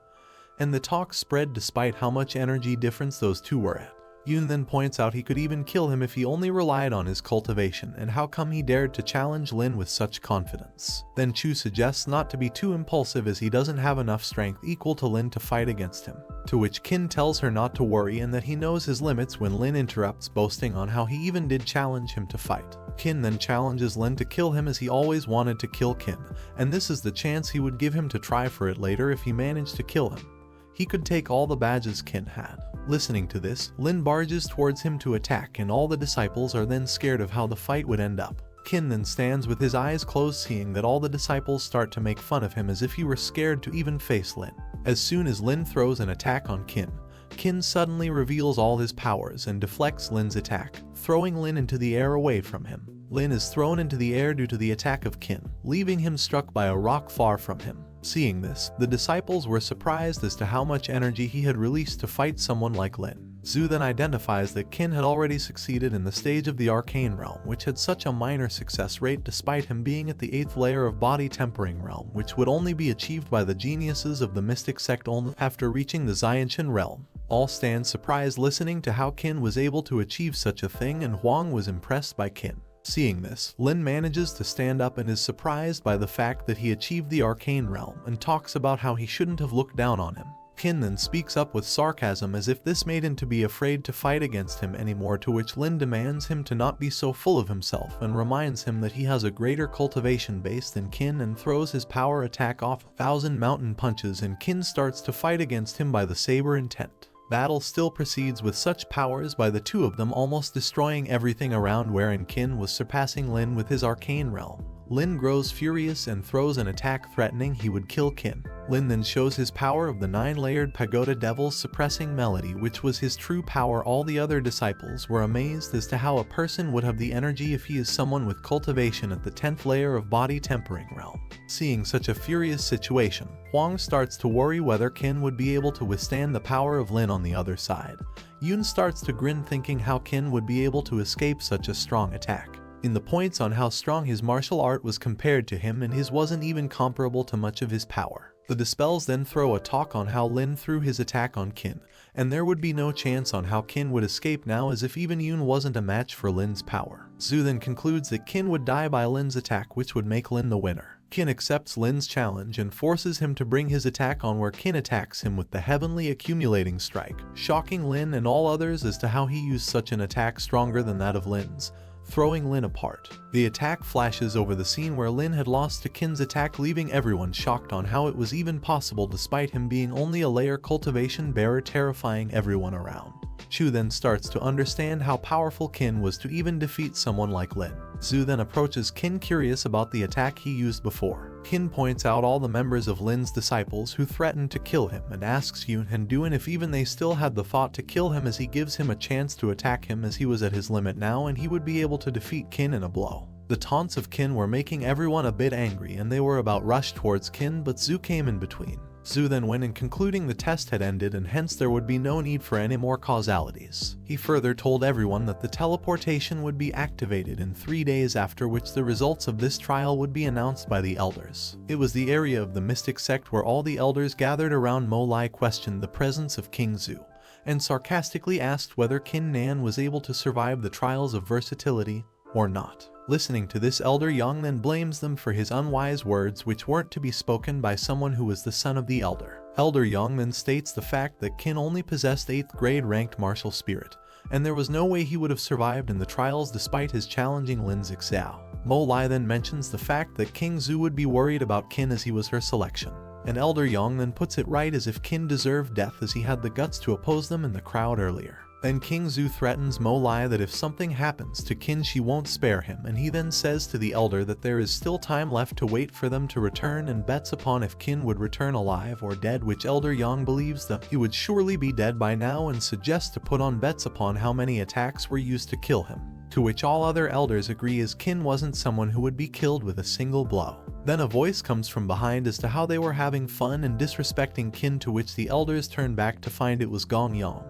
S1: and the talk spread despite how much energy difference those two were at. Yun then points out he could even kill him if he only relied on his cultivation, and how come he dared to challenge Lin with such confidence. Then Chu suggests not to be too impulsive as he doesn't have enough strength equal to Lin to fight against him, to which Qin tells her not to worry and that he knows his limits when Lin interrupts, boasting on how he even did challenge him to fight. Qin then challenges Lin to kill him as he always wanted to kill Qin, and this is the chance he would give him to try for it later if he managed to kill him. He could take all the badges Qin had. Listening to this, Lin barges towards him to attack, and all the disciples are then scared of how the fight would end up. Qin then stands with his eyes closed, seeing that all the disciples start to make fun of him as if he were scared to even face Lin. As soon as Lin throws an attack on Qin, Qin suddenly reveals all his powers and deflects Lin's attack, throwing Lin into the air away from him. Lin is thrown into the air due to the attack of Qin, leaving him struck by a rock far from him. Seeing this, the disciples were surprised as to how much energy he had released to fight someone like Lin. Zhu then identifies that Qin had already succeeded in the stage of the arcane realm, which had such a minor success rate despite him being at the 8th layer of body tempering realm, which would only be achieved by the geniuses of the mystic sect only after reaching the Xiantian realm. All stand surprised listening to how Qin was able to achieve such a thing, and Huang was impressed by Qin. Seeing this, Lin manages to stand up and is surprised by the fact that he achieved the arcane realm and talks about how he shouldn't have looked down on him. Qin then speaks up with sarcasm as if this made him to be afraid to fight against him anymore, to which Lin demands him to not be so full of himself and reminds him that he has a greater cultivation base than Qin, and throws his power attack off 1,000 mountain punches, and Qin starts to fight against him by the saber intent. Battle still proceeds with such powers by the two of them almost destroying everything around, wherein Qin was surpassing Lin with his arcane realm. Lin grows furious and throws an attack threatening he would kill Qin. Lin then shows his power of the 9-layered pagoda devil suppressing melody, which was his true power. All the other disciples were amazed as to how a person would have the energy if he is someone with cultivation at the 10th layer of body tempering realm. Seeing such a furious situation, Huang starts to worry whether Qin would be able to withstand the power of Lin on the other side. Yun starts to grin, thinking how Qin would be able to escape such a strong attack. In the points on how strong his martial art was compared to him, and his wasn't even comparable to much of his power. The Dispels then throw a talk on how Lin threw his attack on Qin, and there would be no chance on how Qin would escape now, as if even Yun wasn't a match for Lin's power. Zhu then concludes that Qin would die by Lin's attack, which would make Lin the winner. Qin accepts Lin's challenge and forces him to bring his attack on, where Qin attacks him with the heavenly accumulating strike, shocking Lin and all others as to how he used such an attack stronger than that of Lin's, throwing Lin apart. The attack flashes over the scene where Lin had lost to Qin's attack, leaving everyone shocked on how it was even possible despite him being only a layer cultivation bearer, terrifying everyone around. Chu then starts to understand how powerful Qin was to even defeat someone like Lin. Zhu then approaches Qin, curious about the attack he used before. Qin points out all the members of Lin's disciples who threatened to kill him, and asks Yun and Duan if even they still had the thought to kill him, as he gives him a chance to attack him as he was at his limit now and he would be able to defeat Qin in a blow. The taunts of Qin were making everyone a bit angry, and they were about rushed towards Qin, but Zhu came in between. Zhu then went in, concluding the test had ended and hence there would be no need for any more causalities. He further told everyone that the teleportation would be activated in 3 days, after which the results of this trial would be announced by the elders. It was the area of the mystic sect where all the elders gathered around. Mo Lai questioned the presence of King Zhu, and sarcastically asked whether Qin Nan was able to survive the trials of versatility or not. Listening to this, Elder Yang then blames them for his unwise words, which weren't to be spoken by someone who was the son of the elder. Elder Yang then states the fact that Qin only possessed 8th grade ranked martial spirit, and there was no way he would have survived in the trials despite his challenging Lin's Xiao. Mo Lai then mentions the fact that King Zhu would be worried about Qin as he was her selection. And Elder Yang then puts it right, as if Qin deserved death as he had the guts to oppose them in the crowd earlier. Then King Zhu threatens Mo Lai that if something happens to Qin she won't spare him, and he then says to the elder that there is still time left to wait for them to return, and bets upon if Qin would return alive or dead, which Elder Yang believes that he would surely be dead by now, and suggests to put on bets upon how many attacks were used to kill him. To which all other elders agree, as Qin wasn't someone who would be killed with a single blow. Then a voice comes from behind as to how they were having fun and disrespecting Qin, to which the elders turn back to find it was Gong Yang,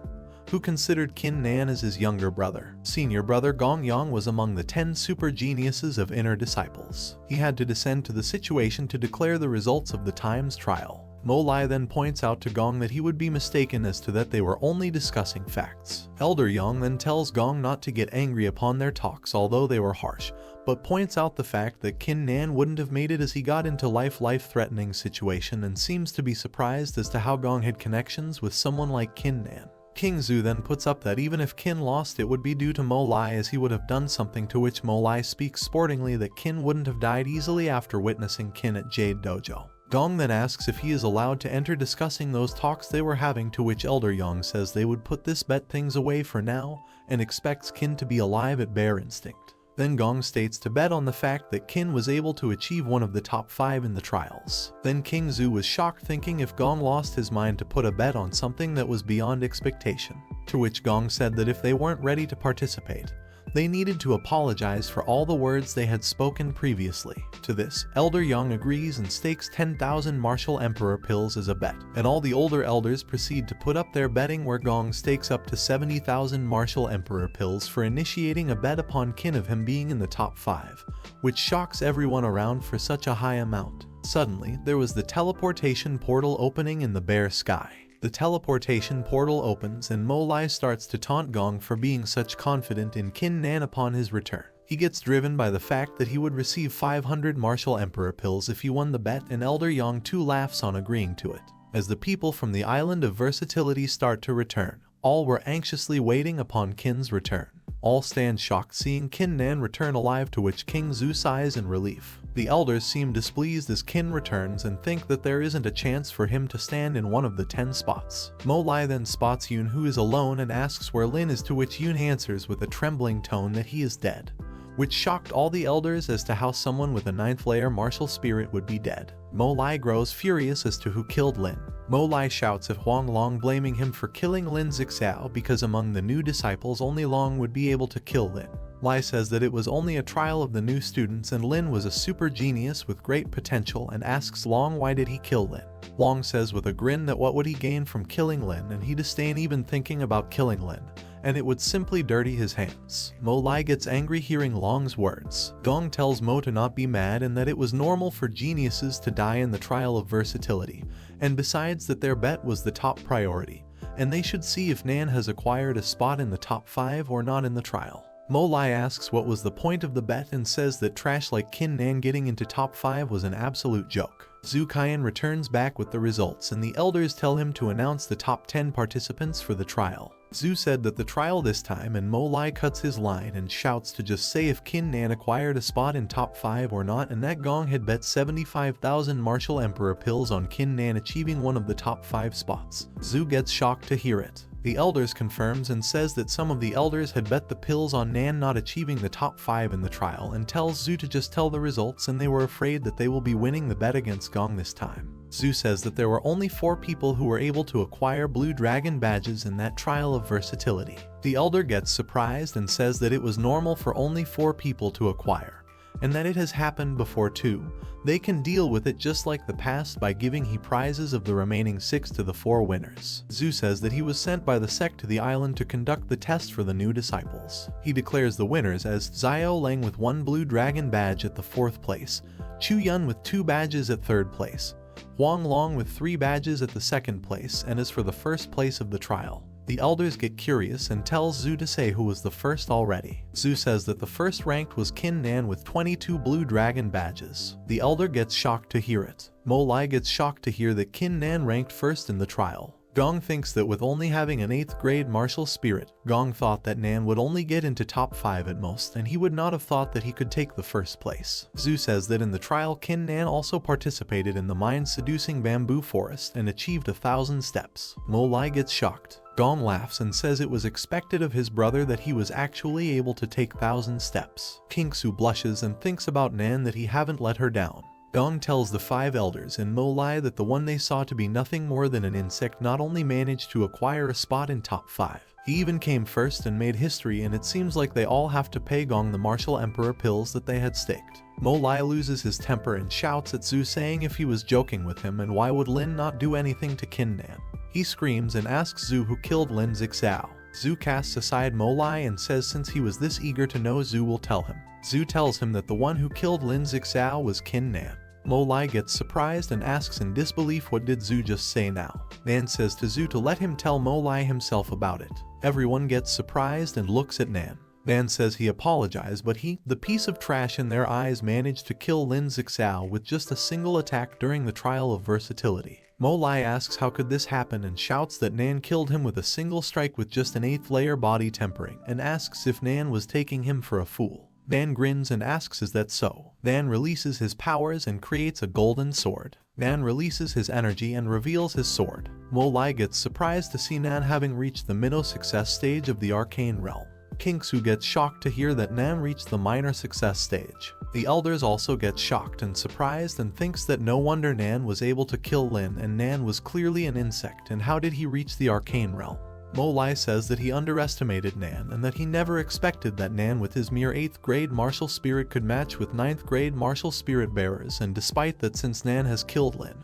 S1: who considered Qin Nan as his younger brother. Senior brother Gong Yang was among the 10 super geniuses of inner disciples. He had to descend to the situation to declare the results of the time's trial. Mo Lai then points out to Gong that he would be mistaken as to that they were only discussing facts. Elder Yang then tells Gong not to get angry upon their talks, although they were harsh, but points out the fact that Qin Nan wouldn't have made it as he got into life-threatening situation, and seems to be surprised as to how Gong had connections with someone like Qin Nan. King Zhu then puts up that even if Qin lost, it would be due to Mo Lai, as he would have done something, to which Mo Lai speaks sportingly that Qin wouldn't have died easily after witnessing Qin at Jade Dojo. Gong then asks if he is allowed to enter discussing those talks they were having, to which Elder Yang says they would put this bet things away for now, and expects Qin to be alive at bare instinct. Then Gong states to bet on the fact that Qin was able to achieve one of the top 5 in the trials. Then King Zhu was shocked, thinking if Gong lost his mind to put a bet on something that was beyond expectation. To which Gong said that if they weren't ready to participate, they needed to apologize for all the words they had spoken previously. To this, Elder Yang agrees and stakes 10,000 martial emperor pills as a bet, and all the older elders proceed to put up their betting, where Gong stakes up to 70,000 martial emperor pills for initiating a bet upon Qin of him being in the top 5, which shocks everyone around for such a high amount. Suddenly, there was the teleportation portal opening in the bare sky. The teleportation portal opens and Mo Lai starts to taunt Gong for being such confident in Qin Nan upon his return. He gets driven by the fact that he would receive 500 martial emperor pills if he won the bet, and Elder Yang too laughs on agreeing to it. As the people from the island of versatility start to return, all were anxiously waiting upon Qin's return. All stand shocked seeing Qin Nan return alive, to which King Zhu sighs in relief. The elders seem displeased as Qin returns and think that there isn't a chance for him to stand in one of the 10 spots. Mo Lai then spots Yun, who is alone, and asks where Lin is, to which Yun answers with a trembling tone that he is dead, which shocked all the elders as to how someone with a 9th layer martial spirit would be dead. Mo Lai grows furious as to who killed Lin. Mo Lai shouts at Huang Long, blaming him for killing Lin Zixao because among the new disciples only Long would be able to kill Lin. Lai says that it was only a trial of the new students and Lin was a super genius with great potential, and asks Long why did he kill Lin. Long says with a grin that what would he gain from killing Lin, and he disdain even thinking about killing Lin, and it would simply dirty his hands. Mo Lai gets angry hearing Long's words. Gong tells Mo to not be mad and that it was normal for geniuses to die in the trial of versatility, and besides that their bet was the top priority, and they should see if Nan has acquired a spot in the top 5 or not in the trial. Mo Lai asks what was the point of the bet and says that trash like Qin Nan getting into top 5 was an absolute joke. Zhu Kaiyan returns back with the results, and the elders tell him to announce the top 10 participants for the trial. Zhu said that the trial this time, and Mo Lai cuts his line and shouts to just say if Qin Nan acquired a spot in top 5 or not, and that Gong had bet 75,000 martial emperor pills on Qin Nan achieving one of the top 5 spots. Zhu gets shocked to hear it. The elders confirms and says that some of the elders had bet the pills on Nan not achieving the top 5 in the trial, and tells Zhu to just tell the results, and they were afraid that they will be winning the bet against Gong this time. Zhu says that there were only 4 people who were able to acquire Blue Dragon badges in that trial of versatility. The elder gets surprised and says that it was normal for only 4 people to acquire, and that it has happened before too. They can deal with it just like the past by giving he prizes of the remaining 6 to the 4 winners. Zhu says that he was sent by the sect to the island to conduct the test for the new disciples. He declares the winners as Xiao Leng with 1 Blue Dragon badge at the 4th place, Chu Yun with 2 badges at 3rd place, Huang Long with 3 badges at the 2nd place, and as for the 1st place of the trial, the elders get curious and tells Zhu to say who was the first already. Zhu says that the first ranked was Qin Nan with 22 Blue Dragon badges. The elder gets shocked to hear it. Mo Lai gets shocked to hear that Qin Nan ranked first in the trial. Gong thinks that with only having an 8th grade martial spirit, Gong thought that Nan would only get into top 5 at most, and he would not have thought that he could take the 1st place. Zhu says that in the trial Qin Nan also participated in the mind-seducing bamboo forest and achieved 1,000 steps. Mo Lai gets shocked. Gong laughs and says it was expected of his brother that he was actually able to take 1,000 steps. Kingsu blushes and thinks about Nan that he haven't let her down. Gong tells the 5 elders in Molai that the one they saw to be nothing more than an insect not only managed to acquire a spot in top 5, he even came first and made history, and it seems like they all have to pay Gong the martial emperor pills that they had staked. Molai loses his temper and shouts at Zhu, saying if he was joking with him and why would Lin not do anything to kin Nan. He screams and asks Zhu who killed Lin Zixao. Zhu casts aside Molai and says since he was this eager to know, Zhu will tell him. Zhu tells him that the one who killed Lin Zixao was Kin Nan. Molai gets surprised and asks in disbelief what did Zhu just say now. Nan says to Zhu to let him tell Molai himself about it. Everyone gets surprised and looks at Nan. Nan says he apologized, but he, the piece of trash in their eyes, managed to kill Lin Zixao with just a single attack during the trial of versatility. Molai asks how could this happen and shouts that Nan killed him with a single strike with just an 8th layer body tempering, and asks if Nan was taking him for a fool. Nan grins and asks is that so. Nan releases his powers and creates a golden sword. Nan releases his energy and reveals his sword. Molai gets surprised to see Nan having reached the minnow success stage of the arcane realm. Kingsu gets shocked to hear that Nan reached the minor success stage. The elders also get shocked and surprised and thinks that no wonder Nan was able to kill Lin, and Nan was clearly an insect, and how did he reach the arcane realm? Molai says that he underestimated Nan and that he never expected that Nan with his mere 8th grade martial spirit could match with 9th grade martial spirit bearers, and despite that, since Nan has killed Lin,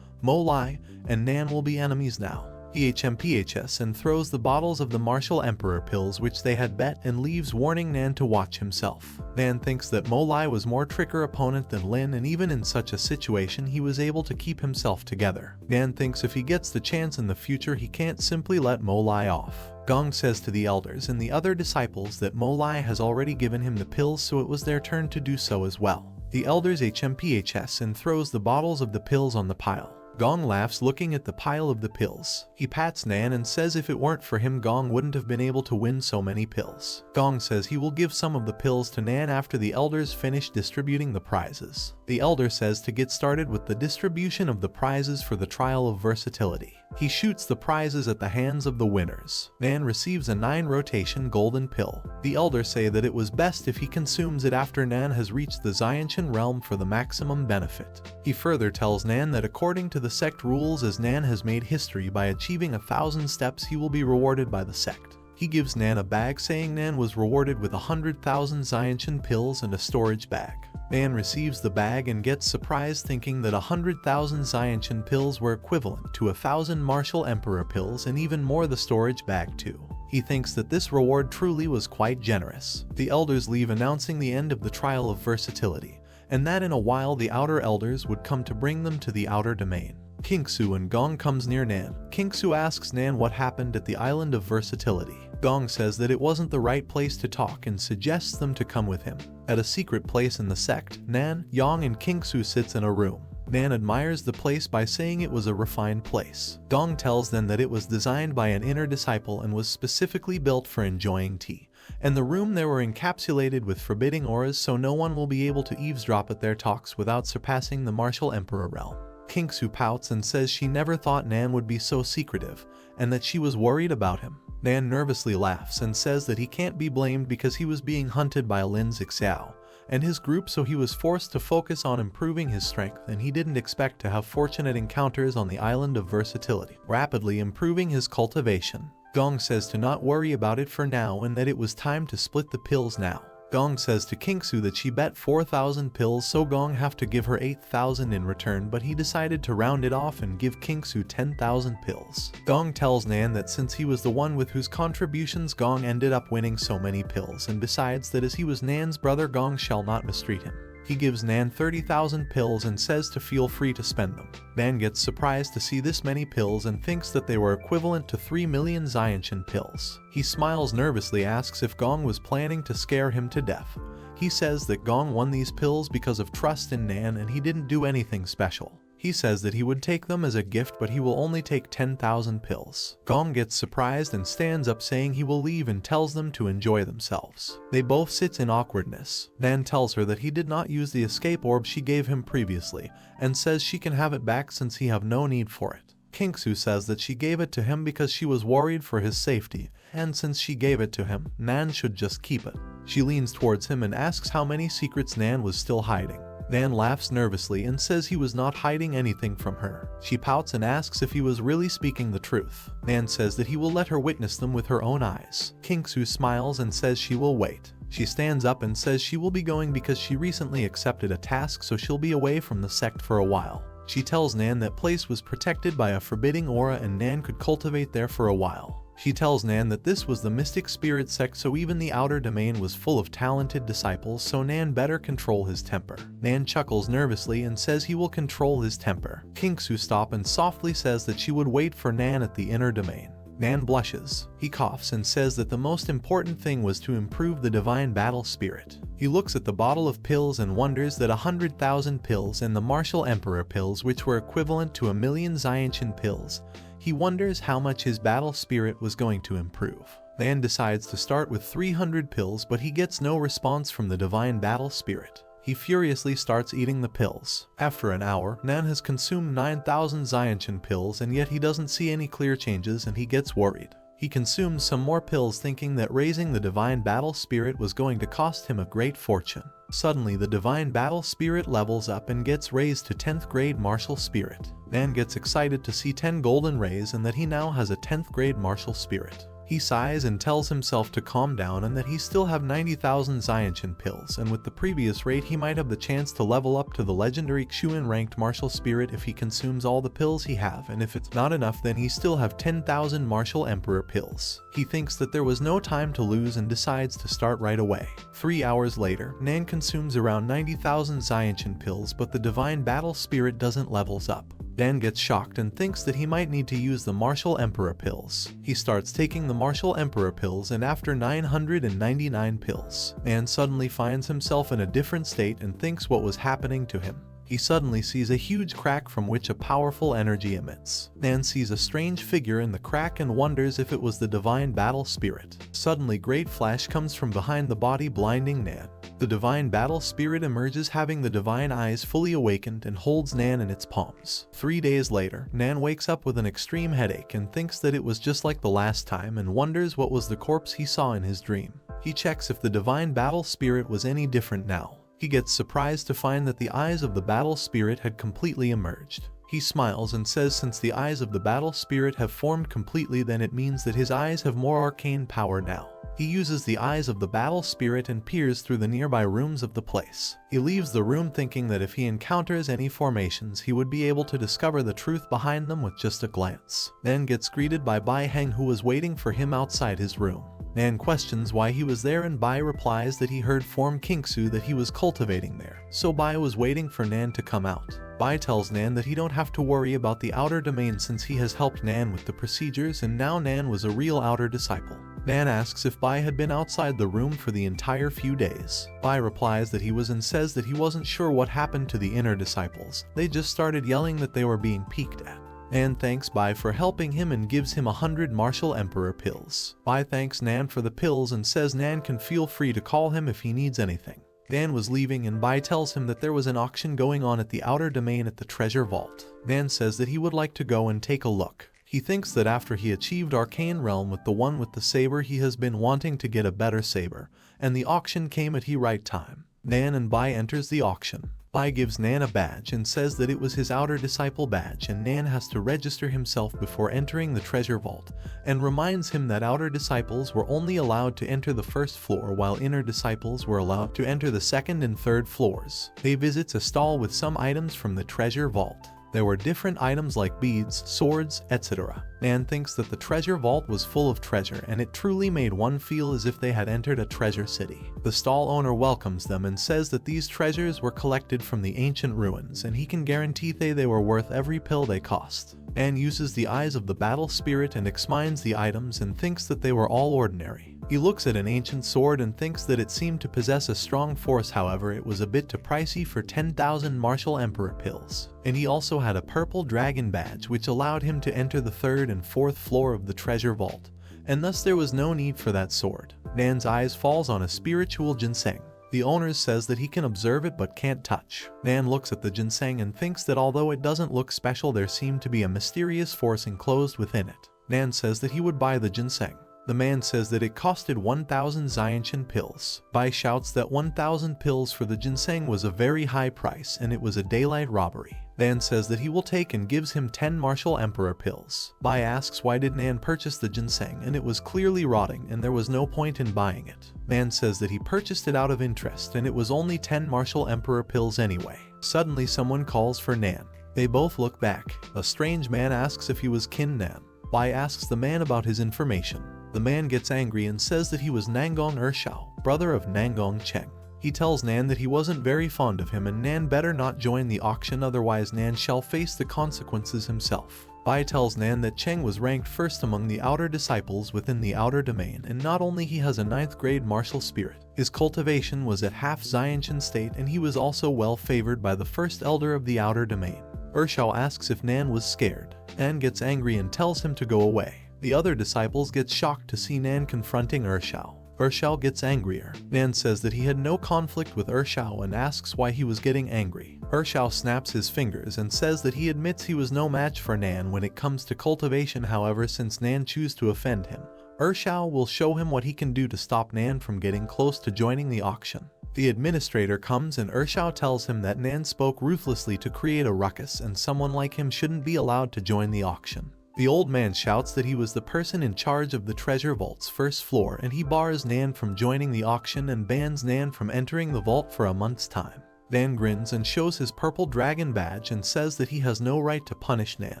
S1: Molai and Nan will be enemies now. He HMPHS and throws the bottles of the martial emperor pills which they had bet and leaves, warning Nan to watch himself. Nan thinks that Molai was more trickier opponent than Lin, and even in such a situation he was able to keep himself together. Nan thinks if he gets the chance in the future he can't simply let Molai off. Gong says to the elders and the other disciples that Molai has already given him the pills, so it was their turn to do so as well. The elders HMPHS and throws the bottles of the pills on the pile. Gong laughs looking at the pile of the pills. He pats Nan and says if it weren't for him Gong wouldn't have been able to win so many pills. Gong says he will give some of the pills to Nan after the elders finish distributing the prizes. The elder says to get started with the distribution of the prizes for the trial of versatility. He shoots the prizes at the hands of the winners. Nan receives a 9 rotation golden pill. The elders say that it was best if he consumes it after Nan has reached the Xianshan realm for the maximum benefit. He further tells Nan that according to the sect rules, as Nan has made history by achieving 1,000 steps, he will be rewarded by the sect. He gives Nan a bag, saying Nan was rewarded with 100,000 Xianshan pills and a storage bag. Nan receives the bag and gets surprised, thinking that 100,000 Xianshan pills were equivalent to 1,000 martial emperor pills, and even more the storage bag too. He thinks that this reward truly was quite generous. The elders leave, announcing the end of the trial of versatility, and that in a while the outer elders would come to bring them to the outer domain. Kingsu and Gong comes near Nan. Kingsu asks Nan what happened at the island of versatility. Gong says that it wasn't the right place to talk and suggests them to come with him. At a secret place in the sect, Nan, Yang and Kingsu sits in a room. Nan admires the place by saying it was a refined place. Gong tells them that it was designed by an inner disciple and was specifically built for enjoying tea. In the room they were encapsulated with forbidding auras, so no one will be able to eavesdrop at their talks without surpassing the martial emperor realm. Kingsu pouts and says she never thought Nan would be so secretive, and that she was worried about him. Nan nervously laughs and says that he can't be blamed because he was being hunted by Lin Zixao and his group, so he was forced to focus on improving his strength, and he didn't expect to have fortunate encounters on the island of versatility, rapidly improving his cultivation. Gong says to not worry about it for now and that it was time to split the pills now. Gong says to Kingsu that she bet 4,000 pills, so Gong have to give her 8,000 in return, but he decided to round it off and give Kingsu 10,000 pills. Gong tells Nan that since he was the one with whose contributions Gong ended up winning so many pills, and decides that as he was Nan's brother, Gong shall not mistreat him. He gives Nan 30,000 pills and says to feel free to spend them. Nan gets surprised to see this many pills and thinks that they were equivalent to 3 million Xianshan pills. He smiles nervously, asks if Gong was planning to scare him to death. He says that Gong won these pills because of trust in Nan and he didn't do anything special. He says that he would take them as a gift, but he will only take 10,000 pills. Gong gets surprised and stands up, saying he will leave, and tells them to enjoy themselves. They both sit in awkwardness. Nan tells her that he did not use the escape orb she gave him previously, and says she can have it back since he have no need for it. Kingsu says that she gave it to him because she was worried for his safety, and since she gave it to him, Nan should just keep it. She leans towards him and asks how many secrets Nan was still hiding. Nan laughs nervously and says he was not hiding anything from her. She pouts and asks if he was really speaking the truth. Nan says that he will let her witness them with her own eyes. Kingsu smiles and says she will wait. She stands up and says she will be going because she recently accepted a task, so she'll be away from the sect for a while. She tells Nan that place was protected by a forbidding aura and Nan could cultivate there for a while. She tells Nan that this was the mystic spirit sect, so even the outer domain was full of talented disciples, so Nan better control his temper. Nan chuckles nervously and says he will control his temper. Kingsu stops and softly says that she would wait for Nan at the inner domain. Nan blushes. He coughs and says that the most important thing was to improve the divine battle spirit. He looks at the bottle of pills and wonders that 100,000 pills and the martial emperor pills, which were equivalent to 1,000,000 Xiantian pills. He wonders how much his battle spirit was going to improve. Nan decides to start with 300 pills, but he gets no response from the divine battle spirit. He furiously starts eating the pills. After an hour, Nan has consumed 9,000 Xiantian pills, and yet he doesn't see any clear changes and he gets worried. He consumes some more pills thinking that raising the divine battle spirit was going to cost him a great fortune. Suddenly the divine battle spirit levels up and gets raised to 10th grade martial spirit. Nan gets excited to see 10 golden rays and that he now has a 10th grade martial spirit. He sighs and tells himself to calm down and that he still have 90,000 Xiantian pills, and with the previous rate he might have the chance to level up to the legendary Xuan ranked martial spirit if he consumes all the pills he have, and if it's not enough then he still have 10,000 martial emperor pills. He thinks that there was no time to lose and decides to start right away. 3 hours later, Nan consumes around 90,000 Xiantian pills, but the divine battle spirit doesn't levels up. Dan gets shocked and thinks that he might need to use the martial emperor pills. He starts taking the martial emperor pills, and after 999 pills, Nan suddenly finds himself in a different state and thinks what was happening to him. He suddenly sees a huge crack from which a powerful energy emits. Nan sees a strange figure in the crack and wonders if it was the divine battle spirit. Suddenly great flash comes from behind the body, blinding Nan. The divine battle spirit emerges having the divine eyes fully awakened and holds Nan in its palms. 3 days later, Nan wakes up with an extreme headache and thinks that it was just like the last time and wonders what was the corpse he saw in his dream. He checks if the divine battle spirit was any different now. He gets surprised to find that the eyes of the battle spirit had completely emerged. He smiles and says since the eyes of the battle spirit have formed completely, then it means that his eyes have more arcane power now. He uses the eyes of the battle spirit and peers through the nearby rooms of the place. He leaves the room thinking that if he encounters any formations, he would be able to discover the truth behind them with just a glance. Nan gets greeted by Bai Heng, who was waiting for him outside his room. Nan questions why he was there and Bai replies that he heard Form Kingsu that he was cultivating there, so Bai was waiting for Nan to come out. Bai tells Nan that he don't have to worry about the outer domain since he has helped Nan with the procedures and now Nan was a real outer disciple. Nan asks if Bai had been outside the room for the entire few days. Bai replies that he was and says that he wasn't sure what happened to the inner disciples. They just started yelling that they were being peeked at. Nan thanks Bai for helping him and gives him 100 martial emperor pills. Bai thanks Nan for the pills and says Nan can feel free to call him if he needs anything. Nan was leaving and Bai tells him that there was an auction going on at the outer domain at the treasure vault. Nan says that he would like to go and take a look. He thinks that after he achieved Arcane Realm with the one with the saber, he has been wanting to get a better saber, and the auction came at the right time. Nan and Bai enters the auction. Bai gives Nan a badge and says that it was his outer disciple badge and Nan has to register himself before entering the treasure vault, and reminds him that outer disciples were only allowed to enter the first floor while inner disciples were allowed to enter the second and third floors. They visit a stall with some items from the treasure vault. There were different items like beads, swords, etc. Nan thinks that the treasure vault was full of treasure and it truly made one feel as if they had entered a treasure city. The stall owner welcomes them and says that these treasures were collected from the ancient ruins and he can guarantee they were worth every pill they cost. Nan uses the eyes of the battle spirit and examines the items and thinks that they were all ordinary. He looks at an ancient sword and thinks that it seemed to possess a strong force, however it was a bit too pricey for 10,000 martial emperor pills. And he also had a purple dragon badge which allowed him to enter the third and fourth floor of the treasure vault, and thus there was no need for that sword. Nan's eyes falls on a spiritual ginseng. The owner says that he can observe it but can't touch. Nan looks at the ginseng and thinks that although it doesn't look special, there seemed to be a mysterious force enclosed within it. Nan says that he would buy the ginseng. The man says that it costed 1,000 Xiantian pills. Bai shouts that 1,000 pills for the ginseng was a very high price and it was a daylight robbery. Nan says that he will take and gives him 10 martial emperor pills. Bai asks why did Nan purchase the ginseng, and it was clearly rotting and there was no point in buying it. Nan says that he purchased it out of interest and it was only 10 martial emperor pills anyway. Suddenly someone calls for Nan. They both look back. A strange man asks if he was kin Nan. Bai asks the man about his information. The man gets angry and says that he was Nangong Ershao, brother of Nangong Cheng. He tells Nan that he wasn't very fond of him and Nan better not join the auction, otherwise Nan shall face the consequences himself. Bai tells Nan that Cheng was ranked first among the outer disciples within the outer domain, and not only he has a 9th grade martial spirit, his cultivation was at half Xiantian state and he was also well favored by the first elder of the outer domain. Ershao asks if Nan was scared. Nan gets angry and tells him to go away. The other disciples get shocked to see Nan confronting Ershao. Ershao gets angrier. Nan says that he had no conflict with Ershao and asks why he was getting angry. Ershao snaps his fingers and says that he admits he was no match for Nan when it comes to cultivation. However, since Nan chooses to offend him, Ershao will show him what he can do to stop Nan from getting close to joining the auction. The administrator comes and Ershao tells him that Nan spoke ruthlessly to create a ruckus and someone like him shouldn't be allowed to join the auction. The old man shouts that he was the person in charge of the treasure vault's first floor and he bars Nan from joining the auction and bans Nan from entering the vault for a month's time. Nan grins and shows his purple dragon badge and says that he has no right to punish Nan.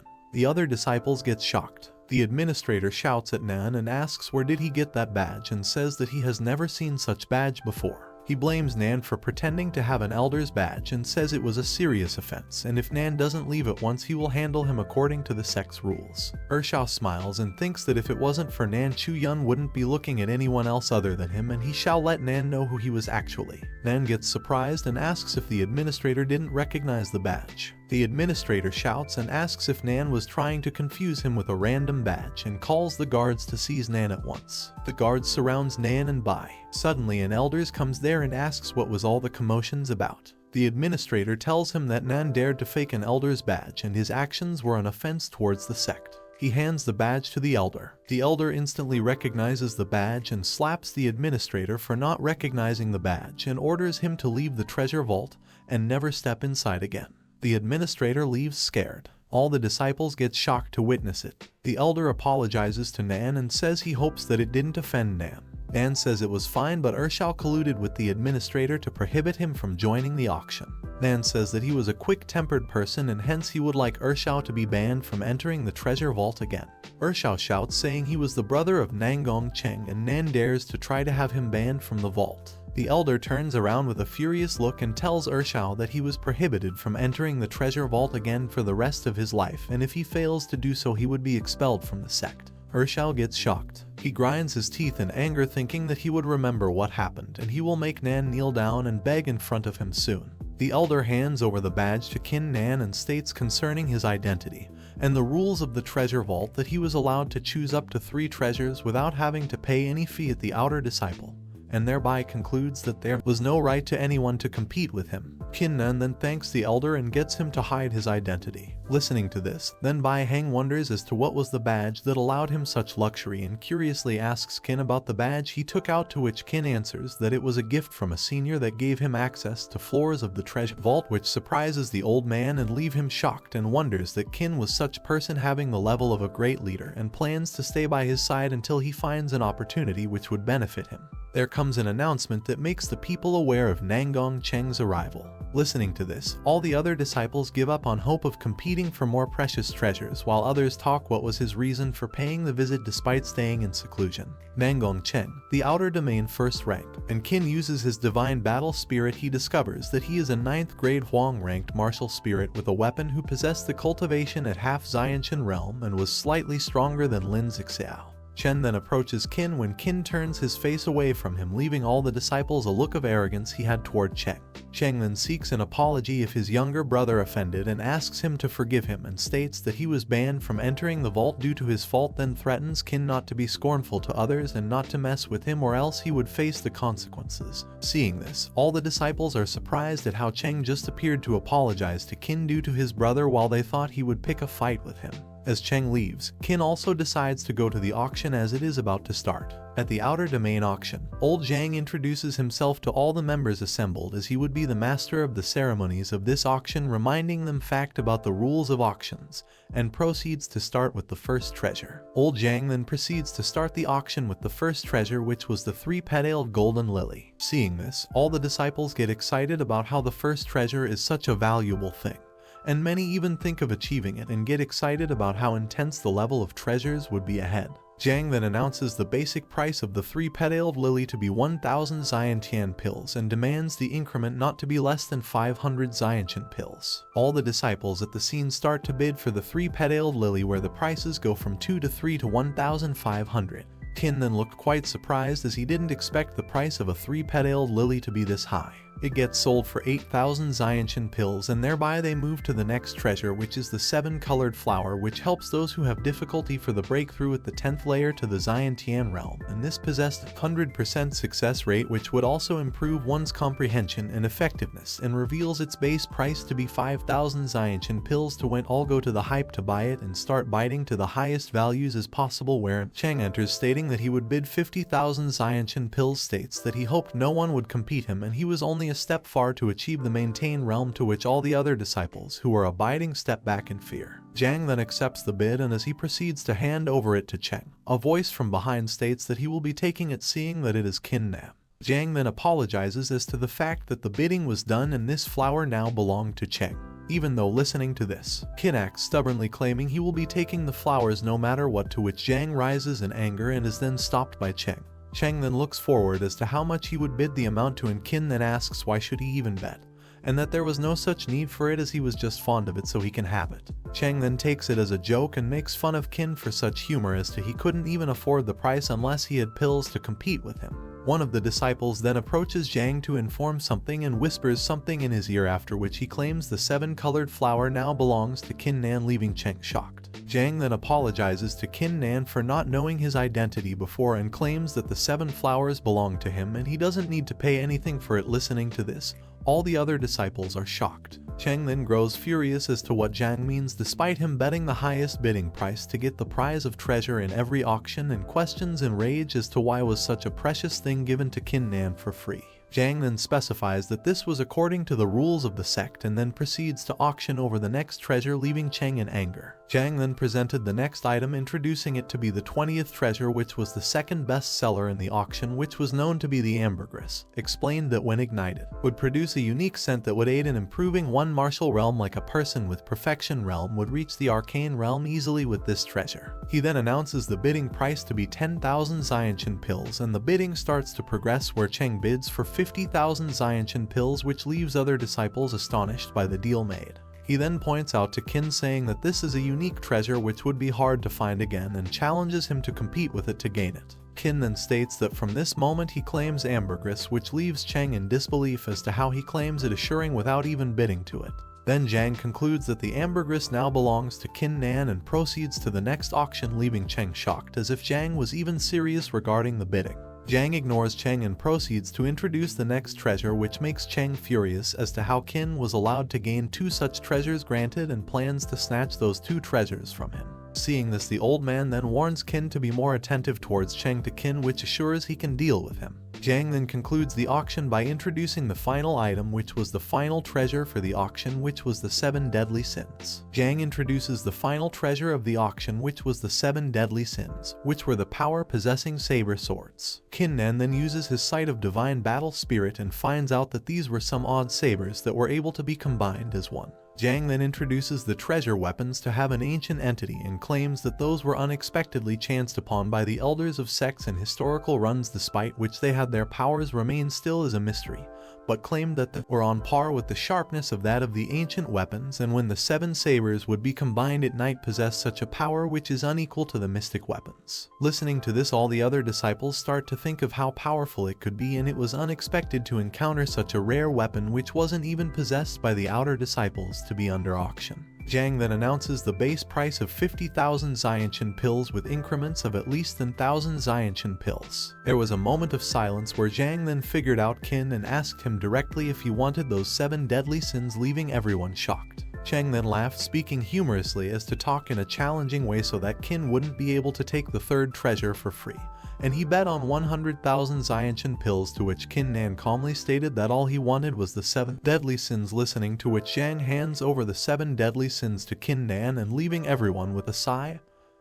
S1: The other disciples get shocked. The administrator shouts at Nan and asks where did he get that badge and says that he has never seen such badge before. He blames Nan for pretending to have an elder's badge and says it was a serious offense, and if Nan doesn't leave at once he will handle him according to the sect's rules. Ershao smiles and thinks that if it wasn't for Nan, Chu Yun wouldn't be looking at anyone else other than him, and he shall let Nan know who he was actually. Nan gets surprised and asks if the administrator didn't recognize the badge. The administrator shouts and asks if Nan was trying to confuse him with a random badge and calls the guards to seize Nan at once. The guards surrounds Nan and Bai. Suddenly an elder comes there and asks what was all the commotions about. The administrator tells him that Nan dared to fake an elder's badge and his actions were an offense towards the sect. He hands the badge to the elder. The elder instantly recognizes the badge and slaps the administrator for not recognizing the badge and orders him to leave the treasure vault and never step inside again. The administrator leaves scared. All the disciples get shocked to witness it. The elder apologizes to Nan and says he hopes that it didn't offend Nan. Nan says it was fine, but Ershao colluded with the administrator to prohibit him from joining the auction. Nan says that he was a quick-tempered person and hence he would like Ershao to be banned from entering the treasure vault again. Ershao shouts saying he was the brother of Nangong Cheng and Nan dares to try to have him banned from the vault. The elder turns around with a furious look and tells Ershao that he was prohibited from entering the treasure vault again for the rest of his life, and if he fails to do so he would be expelled from the sect. Ershao gets shocked. He grinds his teeth in anger, thinking that he would remember what happened and he will make Nan kneel down and beg in front of him soon. The elder hands over the badge to Kin Nan and states concerning his identity and the rules of the treasure vault that he was allowed to choose up to 3 treasures without having to pay any fee at the outer disciple, and thereby concludes that there was no right to anyone to compete with him. Kin Nan then thanks the elder and gets him to hide his identity. Listening to this, then Bai Hang wonders as to what was the badge that allowed him such luxury and curiously asks Kin about the badge he took out, to which Kin answers that it was a gift from a senior that gave him access to floors of the treasure vault, which surprises the old man and leave him shocked and wonders that Kin was such person having the level of a great leader and plans to stay by his side until he finds an opportunity which would benefit him. There comes an announcement that makes the people aware of Nangong Cheng's arrival. Listening to this, all the other disciples give up on hope of competing for more precious treasures, while others talk what was his reason for paying the visit despite staying in seclusion. Nangong Cheng, the outer domain first ranked, and Kin uses his divine battle spirit. He discovers that he is a 9th grade Huang ranked martial spirit with a weapon who possessed the cultivation at half Xiantian realm and was slightly stronger than Lin Zixiao. Chen then approaches Qin when Qin turns his face away from him, leaving all the disciples a look of arrogance he had toward Cheng. Cheng then seeks an apology if his younger brother offended and asks him to forgive him, and states that he was banned from entering the vault due to his fault, then threatens Qin not to be scornful to others and not to mess with him or else he would face the consequences. Seeing this, all the disciples are surprised at how Cheng just appeared to apologize to Qin due to his brother while they thought he would pick a fight with him. As Cheng leaves, Qin also decides to go to the auction as it is about to start. At the outer domain auction, old Zhang introduces himself to all the members assembled as he would be the master of the ceremonies of this auction, reminding them fact about the rules of auctions, and proceeds to start with the first treasure. Old Zhang then proceeds to start the auction with the first treasure, which was the 3-petaled golden lily. Seeing this, all the disciples get excited about how the first treasure is such a valuable thing, and many even think of achieving it and get excited about how intense the level of treasures would be ahead. Zhang then announces the basic price of the 3-petaled lily to be 1,000 Xiantian pills and demands the increment not to be less than 500 Xiantian pills. All the disciples at the scene start to bid for the 3-petaled lily, where the prices go from 2 to 3 to 1,500. Qin then looked quite surprised as he didn't expect the price of a 3-petaled lily to be this high. It gets sold for 8,000 Xiantian pills, and thereby they move to the next treasure, which is the 7-colored flower, which helps those who have difficulty for the breakthrough at the 10th layer to the Xiantian realm, and this possessed a 100% success rate, which would also improve one's comprehension and effectiveness, and reveals its base price to be 5,000 Xiantian pills. To win, all go to the hype to buy it and start bidding to the highest values as possible, where Cheng enters stating that he would bid 50,000 Xiantian pills, states that he hoped no one would compete him and he was only a step far to achieve the maintained realm, to which all the other disciples who were abiding step back in fear. Zhang then accepts the bid, and as he proceeds to hand over it to Cheng, a voice from behind states that he will be taking it, seeing that it is Qin Nam. Zhang then apologizes as to the fact that the bidding was done and this flower now belonged to Cheng. Even though listening to this, Qin acts stubbornly, claiming he will be taking the flowers no matter what, to which Zhang rises in anger and is then stopped by Cheng. Cheng then looks forward as to how much he would bid the amount to, and Qin then asks why should he even bet, and that there was no such need for it as he was just fond of it so he can have it. Cheng then takes it as a joke and makes fun of Qin for such humor as to he couldn't even afford the price unless he had pills to compete with him. One of the disciples then approaches Zhang to inform something and whispers something in his ear, after which he claims the 7-colored flower now belongs to Qin Nan, leaving Cheng shocked. Zhang then apologizes to Qin Nan for not knowing his identity before and claims that the 7 flowers belong to him and he doesn't need to pay anything for it. Listening to this, all the other disciples are shocked. Cheng then grows furious as to what Zhang means, despite him betting the highest bidding price to get the prize of treasure in every auction, and questions in rage as to why was such a precious thing given to Qin Nan for free. Zhang then specifies that this was according to the rules of the sect and then proceeds to auction over the next treasure, leaving Cheng in anger. Zhang then presented the next item, introducing it to be the 20th treasure, which was the second best seller in the auction, which was known to be the ambergris. Explained that when ignited, would produce a unique scent that would aid in improving one martial realm, like a person with perfection realm would reach the arcane realm easily with this treasure. He then announces the bidding price to be 10,000 Xiantian pills, and the bidding starts to progress, where Cheng bids for 50,000 Xiantian pills, which leaves other disciples astonished by the deal made. He then points out to Qin, saying that this is a unique treasure which would be hard to find again, and challenges him to compete with it to gain it. Qin then states that from this moment he claims ambergris, which leaves Cheng in disbelief as to how he claims it, assuring without even bidding to it. Then Zhang concludes that the ambergris now belongs to Qin Nan and proceeds to the next auction, leaving Cheng shocked, as if Zhang was even serious regarding the bidding. Zhang ignores Cheng and proceeds to introduce the next treasure, which makes Cheng furious as to how Qin was allowed to gain 2 such treasures granted, and plans to snatch those 2 treasures from him. Seeing this, the old man then warns Qin to be more attentive towards Cheng to Qin, which assures he can deal with him. Zhang then concludes the auction by introducing the final item, which was the final treasure for the auction, which was the 7 deadly sins. Zhang introduces the final treasure of the auction, which was the 7 deadly sins, which were the power-possessing saber swords. Qin Nan then uses his sight of divine battle spirit and finds out that these were some odd sabers that were able to be combined as one. Jiang then introduces the treasure weapons to have an ancient entity and claims that those were unexpectedly chanced upon by the elders of sects and historical runs, despite which they had their powers remain still as a mystery, but claimed that they were on par with the sharpness of that of the ancient weapons, and when the 7 sabers would be combined at night possess such a power which is unequal to the mystic weapons. Listening to this, all the other disciples start to think of how powerful it could be, and it was unexpected to encounter such a rare weapon which wasn't even possessed by the outer disciples to be under auction. Jiang then announces the base price of 50,000 Xiantian pills with increments of at least 1,000 Xiantian pills. There was a moment of silence where Jiang then figured out Qin and asked him directly if he wanted those 7 deadly sins, leaving everyone shocked. Cheng then laughed, speaking humorously as to talk in a challenging way so that Qin wouldn't be able to take the 3rd treasure for free. And he bet on 100,000 Xiantian pills, to which Qin Nan calmly stated that all he wanted was the 7 deadly sins, listening to which Jiang hands over the 7 deadly sins to Qin Nan and leaving everyone with a sigh,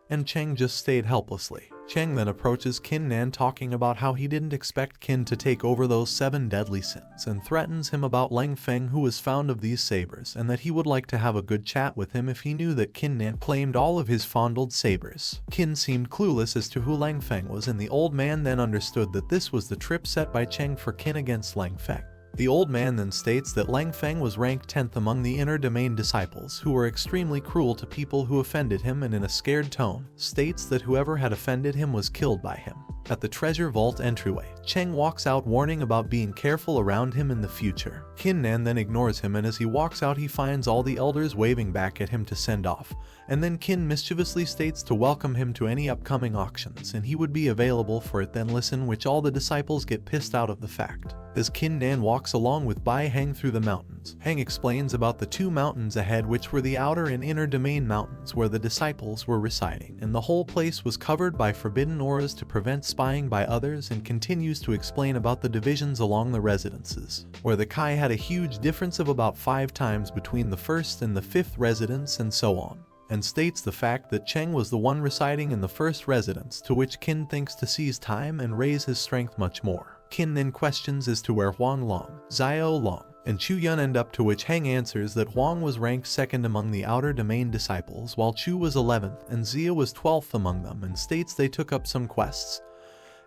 S1: and Cheng just stayed helplessly. Cheng then approaches Qin Nan, talking about how he didn't expect Qin to take over those 7 deadly sins, and threatens him about Lang Feng, who was fond of these sabers, and that he would like to have a good chat with him if he knew that Qin Nan claimed all of his fondled sabers. Qin seemed clueless as to who Lang Feng was, and the old man then understood that this was the trip set by Cheng for Qin against Lang Feng. The old man then states that Lang Feng was ranked 10th among the inner domain disciples, who were extremely cruel to people who offended him, and in a scared tone, states that whoever had offended him was killed by him. At the treasure vault entryway, Cheng walks out, warning about being careful around him in the future. Qin Nan then ignores him, and as he walks out he finds all the elders waving back at him to send off, and then Qin mischievously states to welcome him to any upcoming auctions and he would be available for it, then listen, which all the disciples get pissed out of the fact. As Qin Nan walks along with Bai Heng through the mountains, Heng explains about the 2 mountains ahead, which were the outer and inner domain mountains where the disciples were residing, and the whole place was covered by forbidden auras to prevent spying by others, and continues to explain about the divisions along the residences, where the Kai had a huge difference of about 5 times between the 1st and the 5th residence, and so on, and states the fact that Cheng was the one residing in the 1st residence, to which Qin thinks to seize time and raise his strength much more. Qin then questions as to where Huang Long, Xiao Long, and Chu Yun end up, to which Heng answers that Huang was ranked 2nd among the outer domain disciples, while Chu was 11th and Xia was 12th among them, and states they took up some quests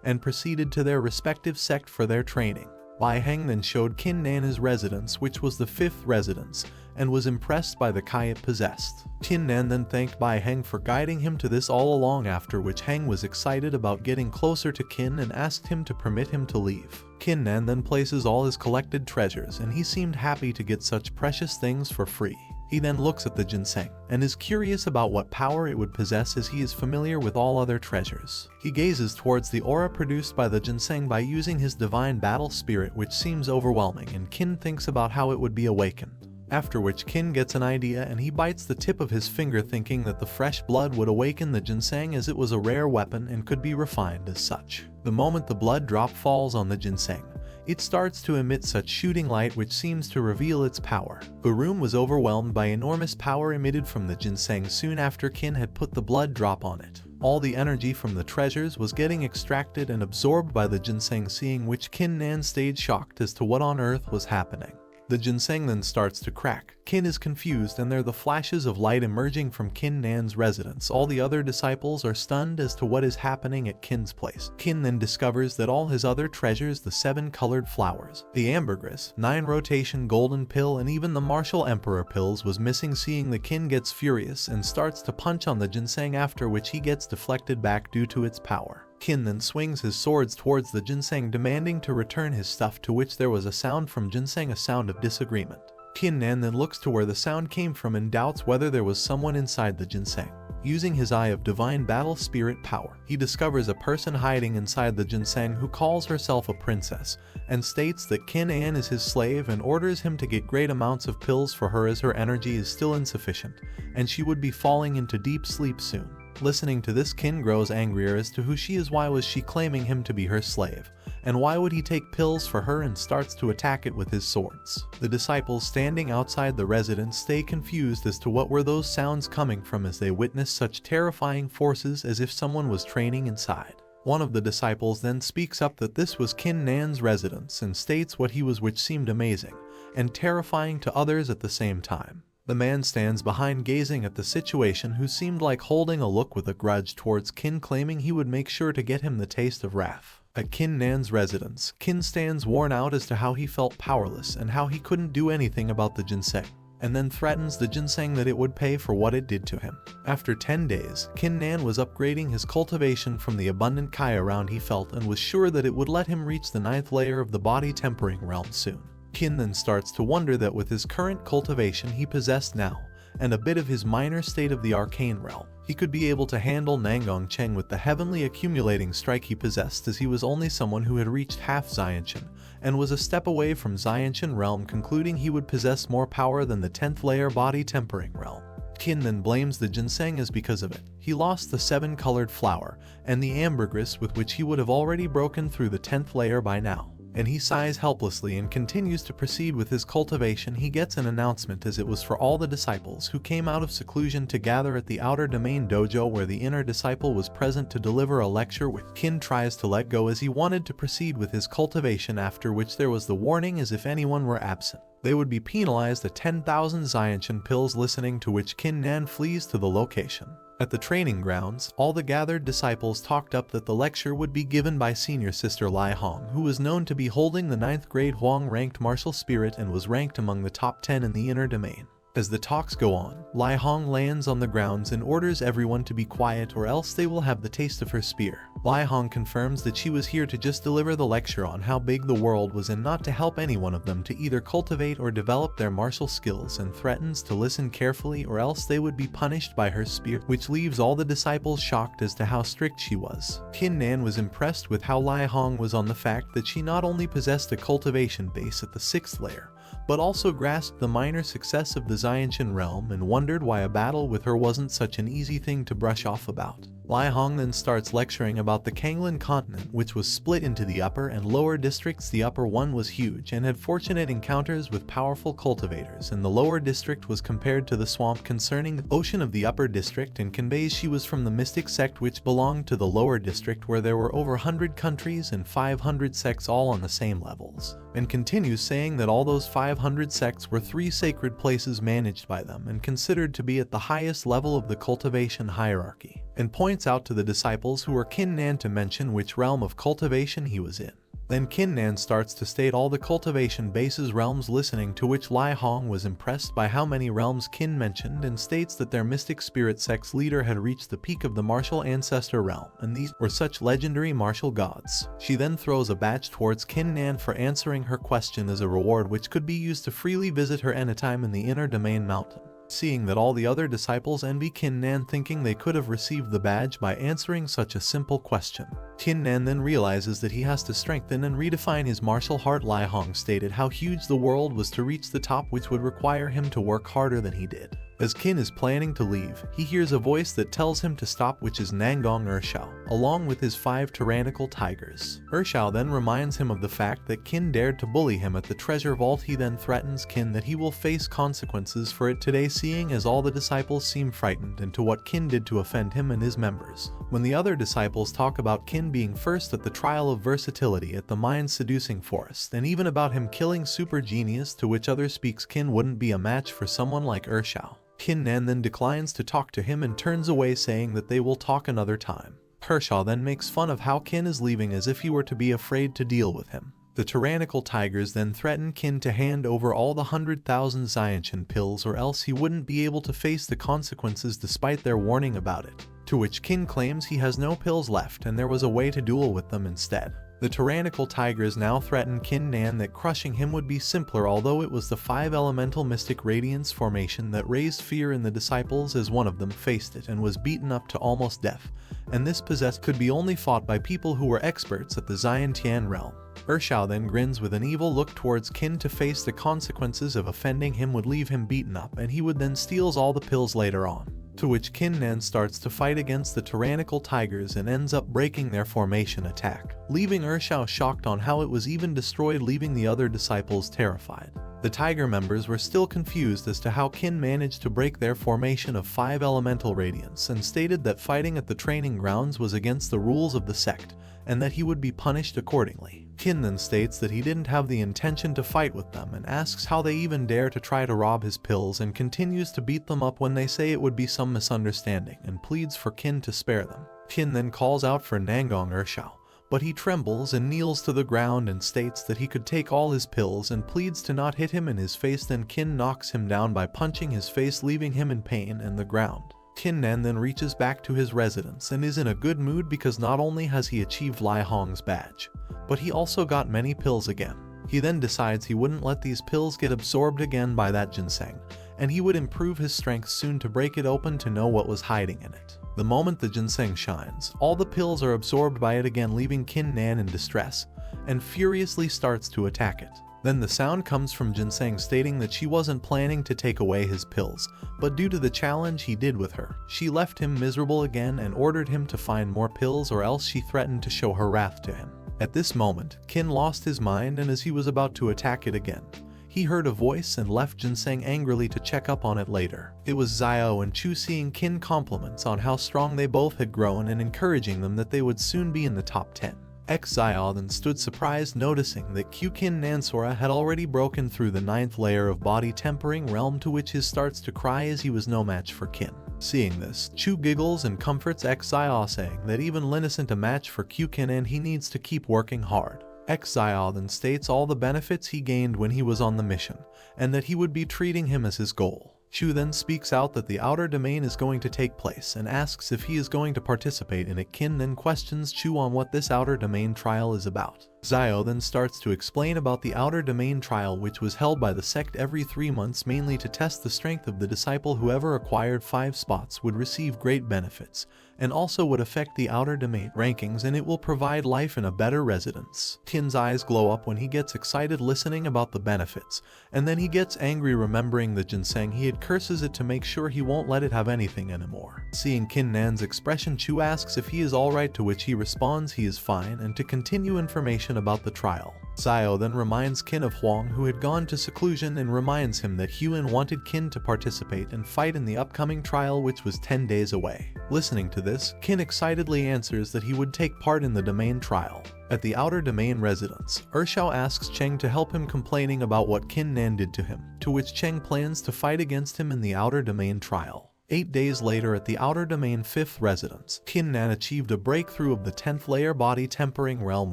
S1: and proceeded to their respective sect for their training. Bai Heng then showed Qin Nan his residence, which was the 5th residence, and was impressed by the Kai it possessed. Qin Nan then thanked Bai Heng for guiding him to this all along, after which Heng was excited about getting closer to Qin and asked him to permit him to leave. Qin Nan then places all his collected treasures, and he seemed happy to get such precious things for free. He then looks at the ginseng, and is curious about what power it would possess, as he is familiar with all other treasures. He gazes towards the aura produced by the ginseng by using his divine battle spirit, which seems overwhelming, and Qin thinks about how it would be awakened. After which Qin gets an idea and he bites the tip of his finger, thinking that the fresh blood would awaken the ginseng, as it was a rare weapon and could be refined as such. The moment the blood drop falls on the ginseng, it starts to emit such shooting light which seems to reveal its power. The room was overwhelmed by enormous power emitted from the ginseng soon after Qin had put the blood drop on it. All the energy from the treasures was getting extracted and absorbed by the ginseng, seeing which Qin Nan stayed shocked as to what on earth was happening. The ginseng then starts to crack. Qin is confused, and there are the flashes of light emerging from Qin Nan's residence. All the other disciples are stunned as to what is happening at Qin's place. Qin then discovers that all his other treasures, the 7 colored flowers, the ambergris, 9 rotation golden pill, and even the martial emperor pills was missing. Seeing the Qin gets furious and starts to punch on the ginseng, after which he gets deflected back due to its power. Qin then swings his swords towards the ginseng, demanding to return his stuff, to which there was a sound from ginseng, a sound of disagreement. Qin Nan then looks to where the sound came from and doubts whether there was someone inside the ginseng. Using his eye of divine battle spirit power, he discovers a person hiding inside the ginseng who calls herself a princess, and states that Qin Nan is his slave, and orders him to get great amounts of pills for her, as her energy is still insufficient, and she would be falling into deep sleep soon. Listening to this, Qin grows angrier as to who she is, why was she claiming him to be her slave, and why would he take pills for her, and starts to attack it with his swords. The disciples standing outside the residence stay confused as to what were those sounds coming from, as they witness such terrifying forces as if someone was training inside. One of the disciples then speaks up that this was Qin Nan's residence, and states what he was, which seemed amazing and terrifying to others at the same time. The man stands behind gazing at the situation, who seemed like holding a look with a grudge towards Kin, claiming he would make sure to get him the taste of wrath. At Kin Nan's residence, Kin stands worn out as to how he felt powerless and how he couldn't do anything about the ginseng, and then threatens the ginseng that it would pay for what it did to him. After 10 days, Kin Nan was upgrading his cultivation from the abundant Kai around he felt, and was sure that it would let him reach the 9th layer of the body tempering realm soon. Kin then starts to wonder that with his current cultivation he possessed now, and a bit of his minor state of the arcane realm, he could be able to handle Nangong Cheng with the heavenly accumulating strike he possessed, as he was only someone who had reached half Xiantian, and was a step away from Xiantian realm, concluding he would possess more power than the 10th layer body tempering realm. Kin then blames the ginseng as because of it he lost the 7-colored flower, and the ambergris with which he would have already broken through the 10th layer by now. And he sighs helplessly and continues to proceed with his cultivation. He gets an announcement, as it was for all the disciples who came out of seclusion to gather at the outer domain dojo, where the inner disciple was present to deliver a lecture with. Kin tries to let go as he wanted to proceed with his cultivation, after which there was the warning, as if anyone were absent, they would be penalized at 10,000 Xiantian pills, listening to which Kin Nan flees to the location. At the training grounds, all the gathered disciples talked up that the lecture would be given by senior sister Lai Hong, who was known to be holding the 9th grade Huang ranked martial spirit and was ranked among the top 10 in the inner domain. As the talks go on, Lai Hong lands on the grounds and orders everyone to be quiet, or else they will have the taste of her spear. Lai Hong confirms that she was here to just deliver the lecture on how big the world was, and not to help any one of them to either cultivate or develop their martial skills, and threatens to listen carefully or else they would be punished by her spear, which leaves all the disciples shocked as to how strict she was. Kin Nan was impressed with how Lai Hong was on the fact that she not only possessed a cultivation base at the 6th layer, but also grasped the minor success of the Xiantian realm, and wondered why a battle with her wasn't such an easy thing to brush off about. Lai Hong then starts lecturing about the Kanglan continent, which was split into the upper and lower districts. The upper one was huge and had fortunate encounters with powerful cultivators, and the lower district was compared to the swamp concerning the ocean of the upper district, and conveys she was from the mystic sect which belonged to the lower district, where there were over 100 countries and 500 sects all on the same levels, and continues saying that all those 500 sects were 3 sacred places managed by them and considered to be at the highest level of the cultivation hierarchy, and points out to the disciples who were Kin Nan to mention which realm of cultivation he was in. Then Kin Nan starts to state all the cultivation bases realms, listening to which Lai Hong was impressed by how many realms Kin mentioned, and states that their mystic spirit sect's leader had reached the peak of the martial ancestor realm, and these were such legendary martial gods. She then throws a badge towards Kin Nan for answering her question as a reward, which could be used to freely visit her anytime in the inner domain mountain. Seeing that all the other disciples envy Kin Nan, thinking they could have received the badge by answering such a simple question, Kin Nan then realizes that he has to strengthen and redefine his martial heart. Lai Hong stated how huge the world was to reach the top, which would require him to work harder than he did. As Kin is planning to leave, he hears a voice that tells him to stop, which is Nangong Ershao, along with his 5 tyrannical tigers. Ershao then reminds him of the fact that Kin dared to bully him at the treasure vault. He then threatens Kin that he will face consequences for it today, seeing as all the disciples seem frightened into what Kin did to offend him and his members. When the other disciples talk about Kin being first at the trial of versatility at the mind-seducing forest, and even about him killing super genius, to which other speaks Kin wouldn't be a match for someone like Ershao. Kin Nan then declines to talk to him and turns away, saying that they will talk another time. Ershao then makes fun of how Kin is leaving, as if he were to be afraid to deal with him. The tyrannical tigers then threaten Kin to hand over all the 100,000 Xiantian pills, or else he wouldn't be able to face the consequences despite their warning about it, to which Kin claims he has no pills left and there was a way to duel with them instead. The tyrannical tigers now threaten Kin Nan that crushing him would be simpler, although it was the 5 elemental mystic radiance formation that raised fear in the disciples, as one of them faced it and was beaten up to almost death, and this possessed could be only fought by people who were experts at the Xiantian realm. Ershao then grins with an evil look towards Kin to face the consequences of offending him would leave him beaten up, and he would then steals all the pills later on. To which Kin Nan starts to fight against the tyrannical tigers and ends up breaking their formation attack, leaving Ershao shocked on how it was even destroyed, leaving the other disciples terrified. The tiger members were still confused as to how Kin managed to break their formation of 5 elemental radiance, and stated that fighting at the training grounds was against the rules of the sect, and that he would be punished accordingly. Qin then states that he didn't have the intention to fight with them and asks how they even dare to try to rob his pills, and continues to beat them up when they say it would be some misunderstanding and pleads for Qin to spare them. Qin then calls out for Nangong Ershao, but he trembles and kneels to the ground and states that he could take all his pills and pleads to not hit him in his face. Then Qin knocks him down by punching his face, leaving him in pain and the ground. Qin Nan then reaches back to his residence and is in a good mood because not only has he achieved Lai Hong's badge, but he also got many pills again. He then decides he wouldn't let these pills get absorbed again by that ginseng, and he would improve his strength soon to break it open to know what was hiding in it. The moment the ginseng shines, all the pills are absorbed by it again, leaving Qin Nan in distress, and furiously starts to attack it. Then the sound comes from Ginseng stating that she wasn't planning to take away his pills, but due to the challenge he did with her, she left him miserable again and ordered him to find more pills, or else she threatened to show her wrath to him. At this moment, Qin lost his mind, and as he was about to attack it again, he heard a voice and left Ginseng angrily to check up on it later. It was Xiao and Chu, seeing Qin compliments on how strong they both had grown and encouraging them that they would soon be in the top 10. Xiao then stood surprised, noticing that Qin Nansora had already broken through the 9th layer of body tempering realm, to which he starts to cry as he was no match for Qin. Seeing this, Chu giggles and comforts Xiao, saying that even Lin isn't a match for Qin and he needs to keep working hard. Xiao then states all the benefits he gained when he was on the mission, and that he would be treating him as his goal. Chu then speaks out that the outer domain is going to take place and asks if he is going to participate in it. Qin then questions Chu on what this outer domain trial is about. Xiao then starts to explain about the outer domain trial, which was held by the sect every 3 months, mainly to test the strength of the disciple. Whoever acquired 5 spots would receive great benefits, and also would affect the outer domain rankings, and it will provide life in a better residence. Qin's eyes glow up when he gets excited listening about the benefits, and then he gets angry remembering the ginseng he had, curses it to make sure he won't let it have anything anymore. Seeing Qin Nan's expression, Chu asks if he is alright, to which he responds he is fine, and to continue information about the trial. Xiao then reminds Qin of Huang, who had gone to seclusion, and reminds him that Huan wanted Qin to participate and fight in the upcoming trial, which was 10 days away. Listening to this, Qin excitedly answers that he would take part in the domain trial. At the outer domain residence, Ershao asks Cheng to help him, complaining about what Qin Nan did to him, to which Cheng plans to fight against him in the outer domain trial. 8 days later, at the outer domain 5th residence, Qin Nan achieved a breakthrough of the 10th layer body tempering realm,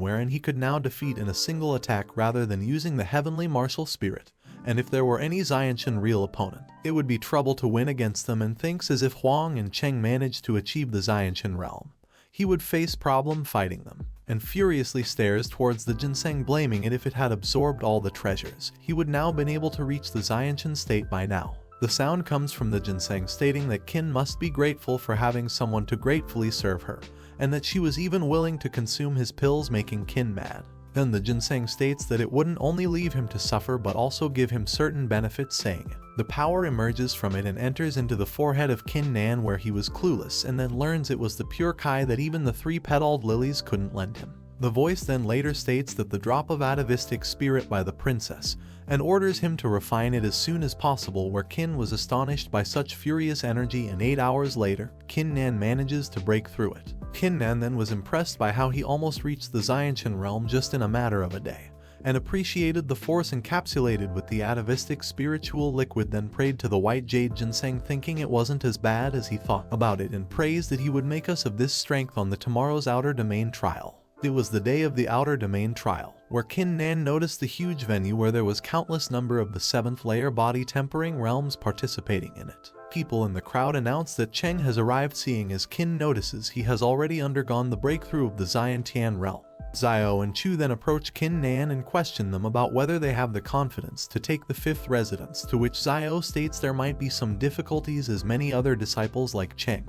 S1: wherein he could now defeat in a single attack rather than using the heavenly martial spirit, and if there were any Xiantian real opponent, it would be trouble to win against them, and thinks as if Huang and Cheng managed to achieve the Xiantian realm, he would face problem fighting them, and furiously stares towards the ginseng, blaming it if it had absorbed all the treasures. He would now been able to reach the Xiantian state by now. The sound comes from the ginseng stating that Qin must be grateful for having someone to gratefully serve her, and that she was even willing to consume his pills, making Qin mad. Then the ginseng states that it wouldn't only leave him to suffer but also give him certain benefits, saying the power emerges from it and enters into the forehead of Qin Nan, where he was clueless, and then learns it was the pure Kai that even the 3-petaled lilies couldn't lend him. The voice then later states that the drop of atavistic spirit by the princess, and orders him to refine it as soon as possible, where Qin was astonished by such furious energy, and 8 hours later, Qin Nan manages to break through it. Qin Nan then was impressed by how he almost reached the Xiantian realm just in a matter of a day, and appreciated the force encapsulated with the atavistic spiritual liquid, then prayed to the white jade ginseng, thinking it wasn't as bad as he thought about it, and prays that he would make us of this strength on the tomorrow's outer domain trial. It was the day of the outer domain trial, where Qin Nan noticed the huge venue where there was countless number of the 7th layer body tempering realms participating in it. People in the crowd announce that Cheng has arrived, seeing as Qin notices he has already undergone the breakthrough of the Xiantian realm. Xiao and Chu then approach Qin Nan and question them about whether they have the confidence to take the 5th residence, to which Xiao states there might be some difficulties, as many other disciples like Cheng,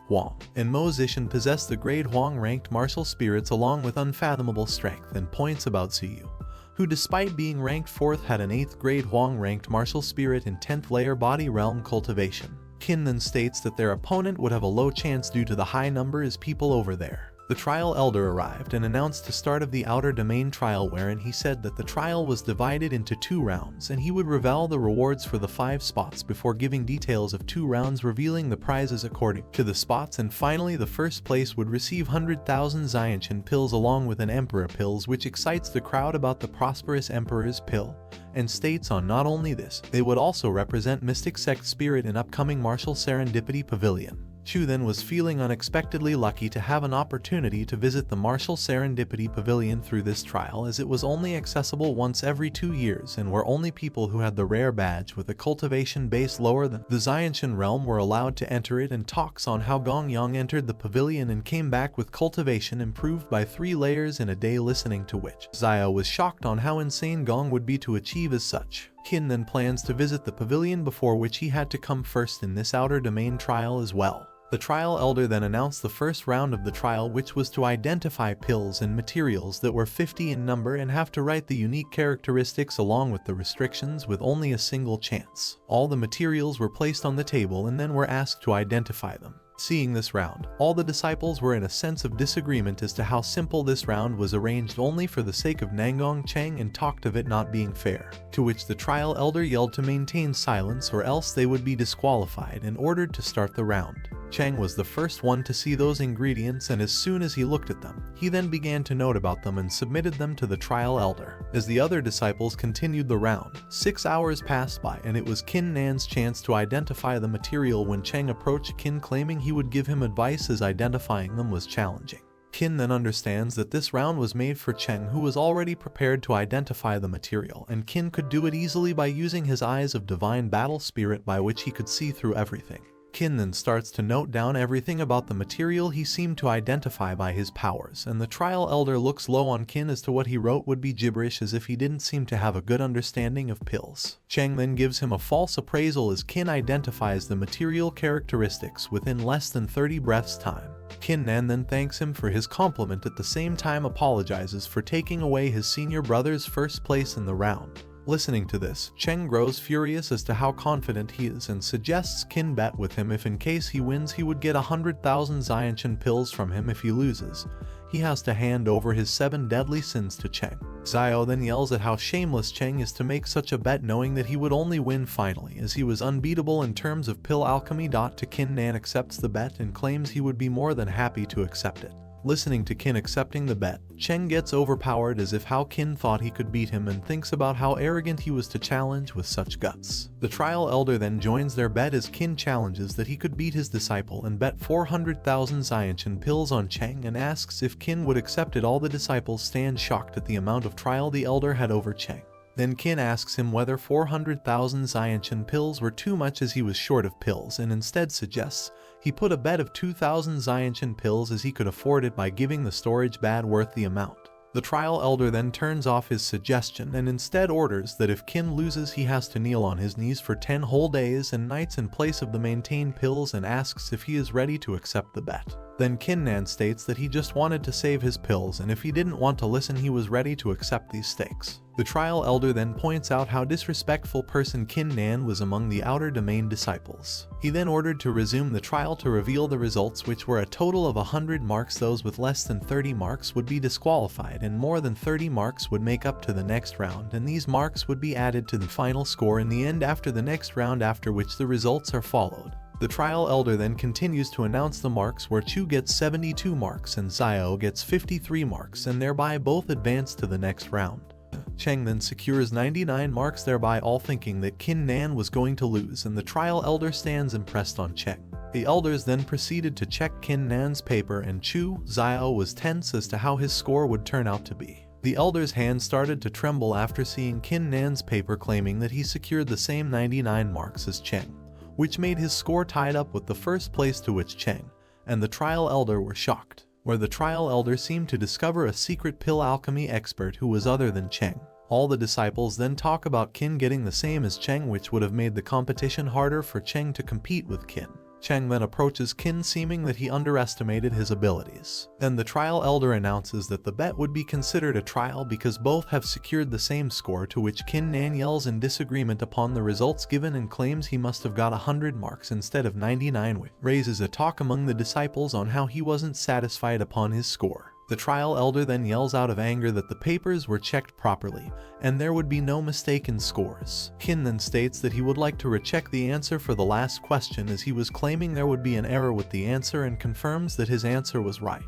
S1: Huang, and Mo Zishan possess the grade Huang-ranked martial spirits along with unfathomable strength, and points about Ziyu, who despite being ranked 4th had an 8th grade Huang-ranked martial spirit in 10th layer body realm cultivation. Qin then states that their opponent would have a low chance due to the high number as people over there. The trial elder arrived and announced the start of the outer domain trial, wherein he said that the trial was divided into 2 rounds and he would reveal the rewards for the 5 spots before giving details of 2 rounds, revealing the prizes according to the spots, and finally the first place would receive 100,000 Xiantian pills along with an emperor pills, which excites the crowd about the prosperous emperor's pill and states on not only this, they would also represent Mystic Sect Spirit in upcoming Martial Serendipity Pavilion. Chu then was feeling unexpectedly lucky to have an opportunity to visit the Martial Serendipity Pavilion through this trial, as it was only accessible once every 2 years and where only people who had the rare badge with a cultivation base lower than the Xiantian realm were allowed to enter it, and talks on how Gong Yang entered the pavilion and came back with cultivation improved by 3 layers in a day, listening to which Xiao was shocked on how insane Gong would be to achieve as such. Qin then plans to visit the pavilion, before which he had to come first in this outer domain trial as well. The trial elder then announced the first round of the trial, which was to identify pills and materials that were 50 in number and have to write the unique characteristics along with the restrictions with only a single chance. All the materials were placed on the table and then were asked to identify them. Seeing this round, all the disciples were in a sense of disagreement as to how simple this round was, arranged only for the sake of Nangong Cheng, and talked of it not being fair, to which the trial elder yelled to maintain silence or else they would be disqualified, and ordered to start the round. Cheng was the first one to see those ingredients, and as soon as he looked at them, he then began to note about them and submitted them to the trial elder. As the other disciples continued the round, 6 hours passed by and it was Qin Nan's chance to identify the material when Cheng approached Qin, claiming he would give him advice as identifying them was challenging. Qin then understands that this round was made for Cheng, who was already prepared to identify the material, and Qin could do it easily by using his eyes of divine battle spirit, by which he could see through everything. Qin then starts to note down everything about the material he seemed to identify by his powers, and the trial elder looks low on Qin as to what he wrote would be gibberish, as if he didn't seem to have a good understanding of pills. Cheng then gives him a false appraisal as Qin identifies the material characteristics within less than 30 breaths time. Qin Nan then thanks him for his compliment, at the same time apologizes for taking away his senior brother's first place in the round. Listening to this, Cheng grows furious as to how confident he is and suggests Qin bet with him. If in case he wins he would get 100,000 Xiantian pills from him. If he loses, he has to hand over his 7 deadly sins to Cheng. Xiao then yells at how shameless Cheng is to make such a bet, knowing that he would only win finally, as he was unbeatable in terms of pill alchemy. To Qin Nan accepts the bet and claims he would be more than happy to accept it. Listening to Qin accepting the bet, Cheng gets overpowered as if how Qin thought he could beat him, and thinks about how arrogant he was to challenge with such guts. The trial elder then joins their bet as Qin challenges that he could beat his disciple and bet 400,000 Xiantian pills on Cheng, and asks if Qin would accept it. All the disciples stand shocked at the amount of trial the elder had over Cheng. Then Qin asks him whether 400,000 Xiantian pills were too much, as he was short of pills, and instead suggests he put a bet of 2,000 Xiantian pills, as he could afford it by giving the storage bad worth the amount. The trial elder then turns off his suggestion and instead orders that if Qin loses he has to kneel on his knees for 10 whole days and nights in place of the maintained pills, and asks if he is ready to accept the bet. Then Qin Nan states that he just wanted to save his pills, and if he didn't want to listen he was ready to accept these stakes. The trial elder then points out how disrespectful person Qin Nan was among the outer domain disciples. He then ordered to resume the trial to reveal the results, which were a total of 100 marks. Those with less than 30 marks would be disqualified, and more than 30 marks would make up to the next round, and these marks would be added to the final score in the end after the next round, after which the results are followed. The trial elder then continues to announce the marks, where Chu gets 72 marks and Xiao gets 53 marks, and thereby both advance to the next round. Cheng then secures 99 marks, thereby all thinking that Qin Nan was going to lose, and the trial elder stands impressed on Cheng. The elders then proceeded to check Qin Nan's paper, and Chu Xiao was tense as to how his score would turn out to be. The elder's hand started to tremble after seeing Qin Nan's paper, claiming that he secured the same 99 marks as Cheng, which made his score tied up with the first place, to which Cheng and the trial elder were shocked, where the trial elder seemed to discover a secret pill alchemy expert who was other than Cheng. All the disciples then talk about Qin getting the same as Cheng, which would have made the competition harder for Cheng to compete with Qin. Cheng then approaches Qin, seeming that he underestimated his abilities. Then the trial elder announces that the bet would be considered a trial because both have secured the same score, to which Qin Nan yells in disagreement upon the results given and claims he must have got 100 marks instead of 99, which raises a talk among the disciples on how he wasn't satisfied upon his score. The trial elder then yells out of anger that the papers were checked properly, and there would be no mistake in scores. Qin then states that he would like to recheck the answer for the last question, as he was claiming there would be an error with the answer, and confirms that his answer was right.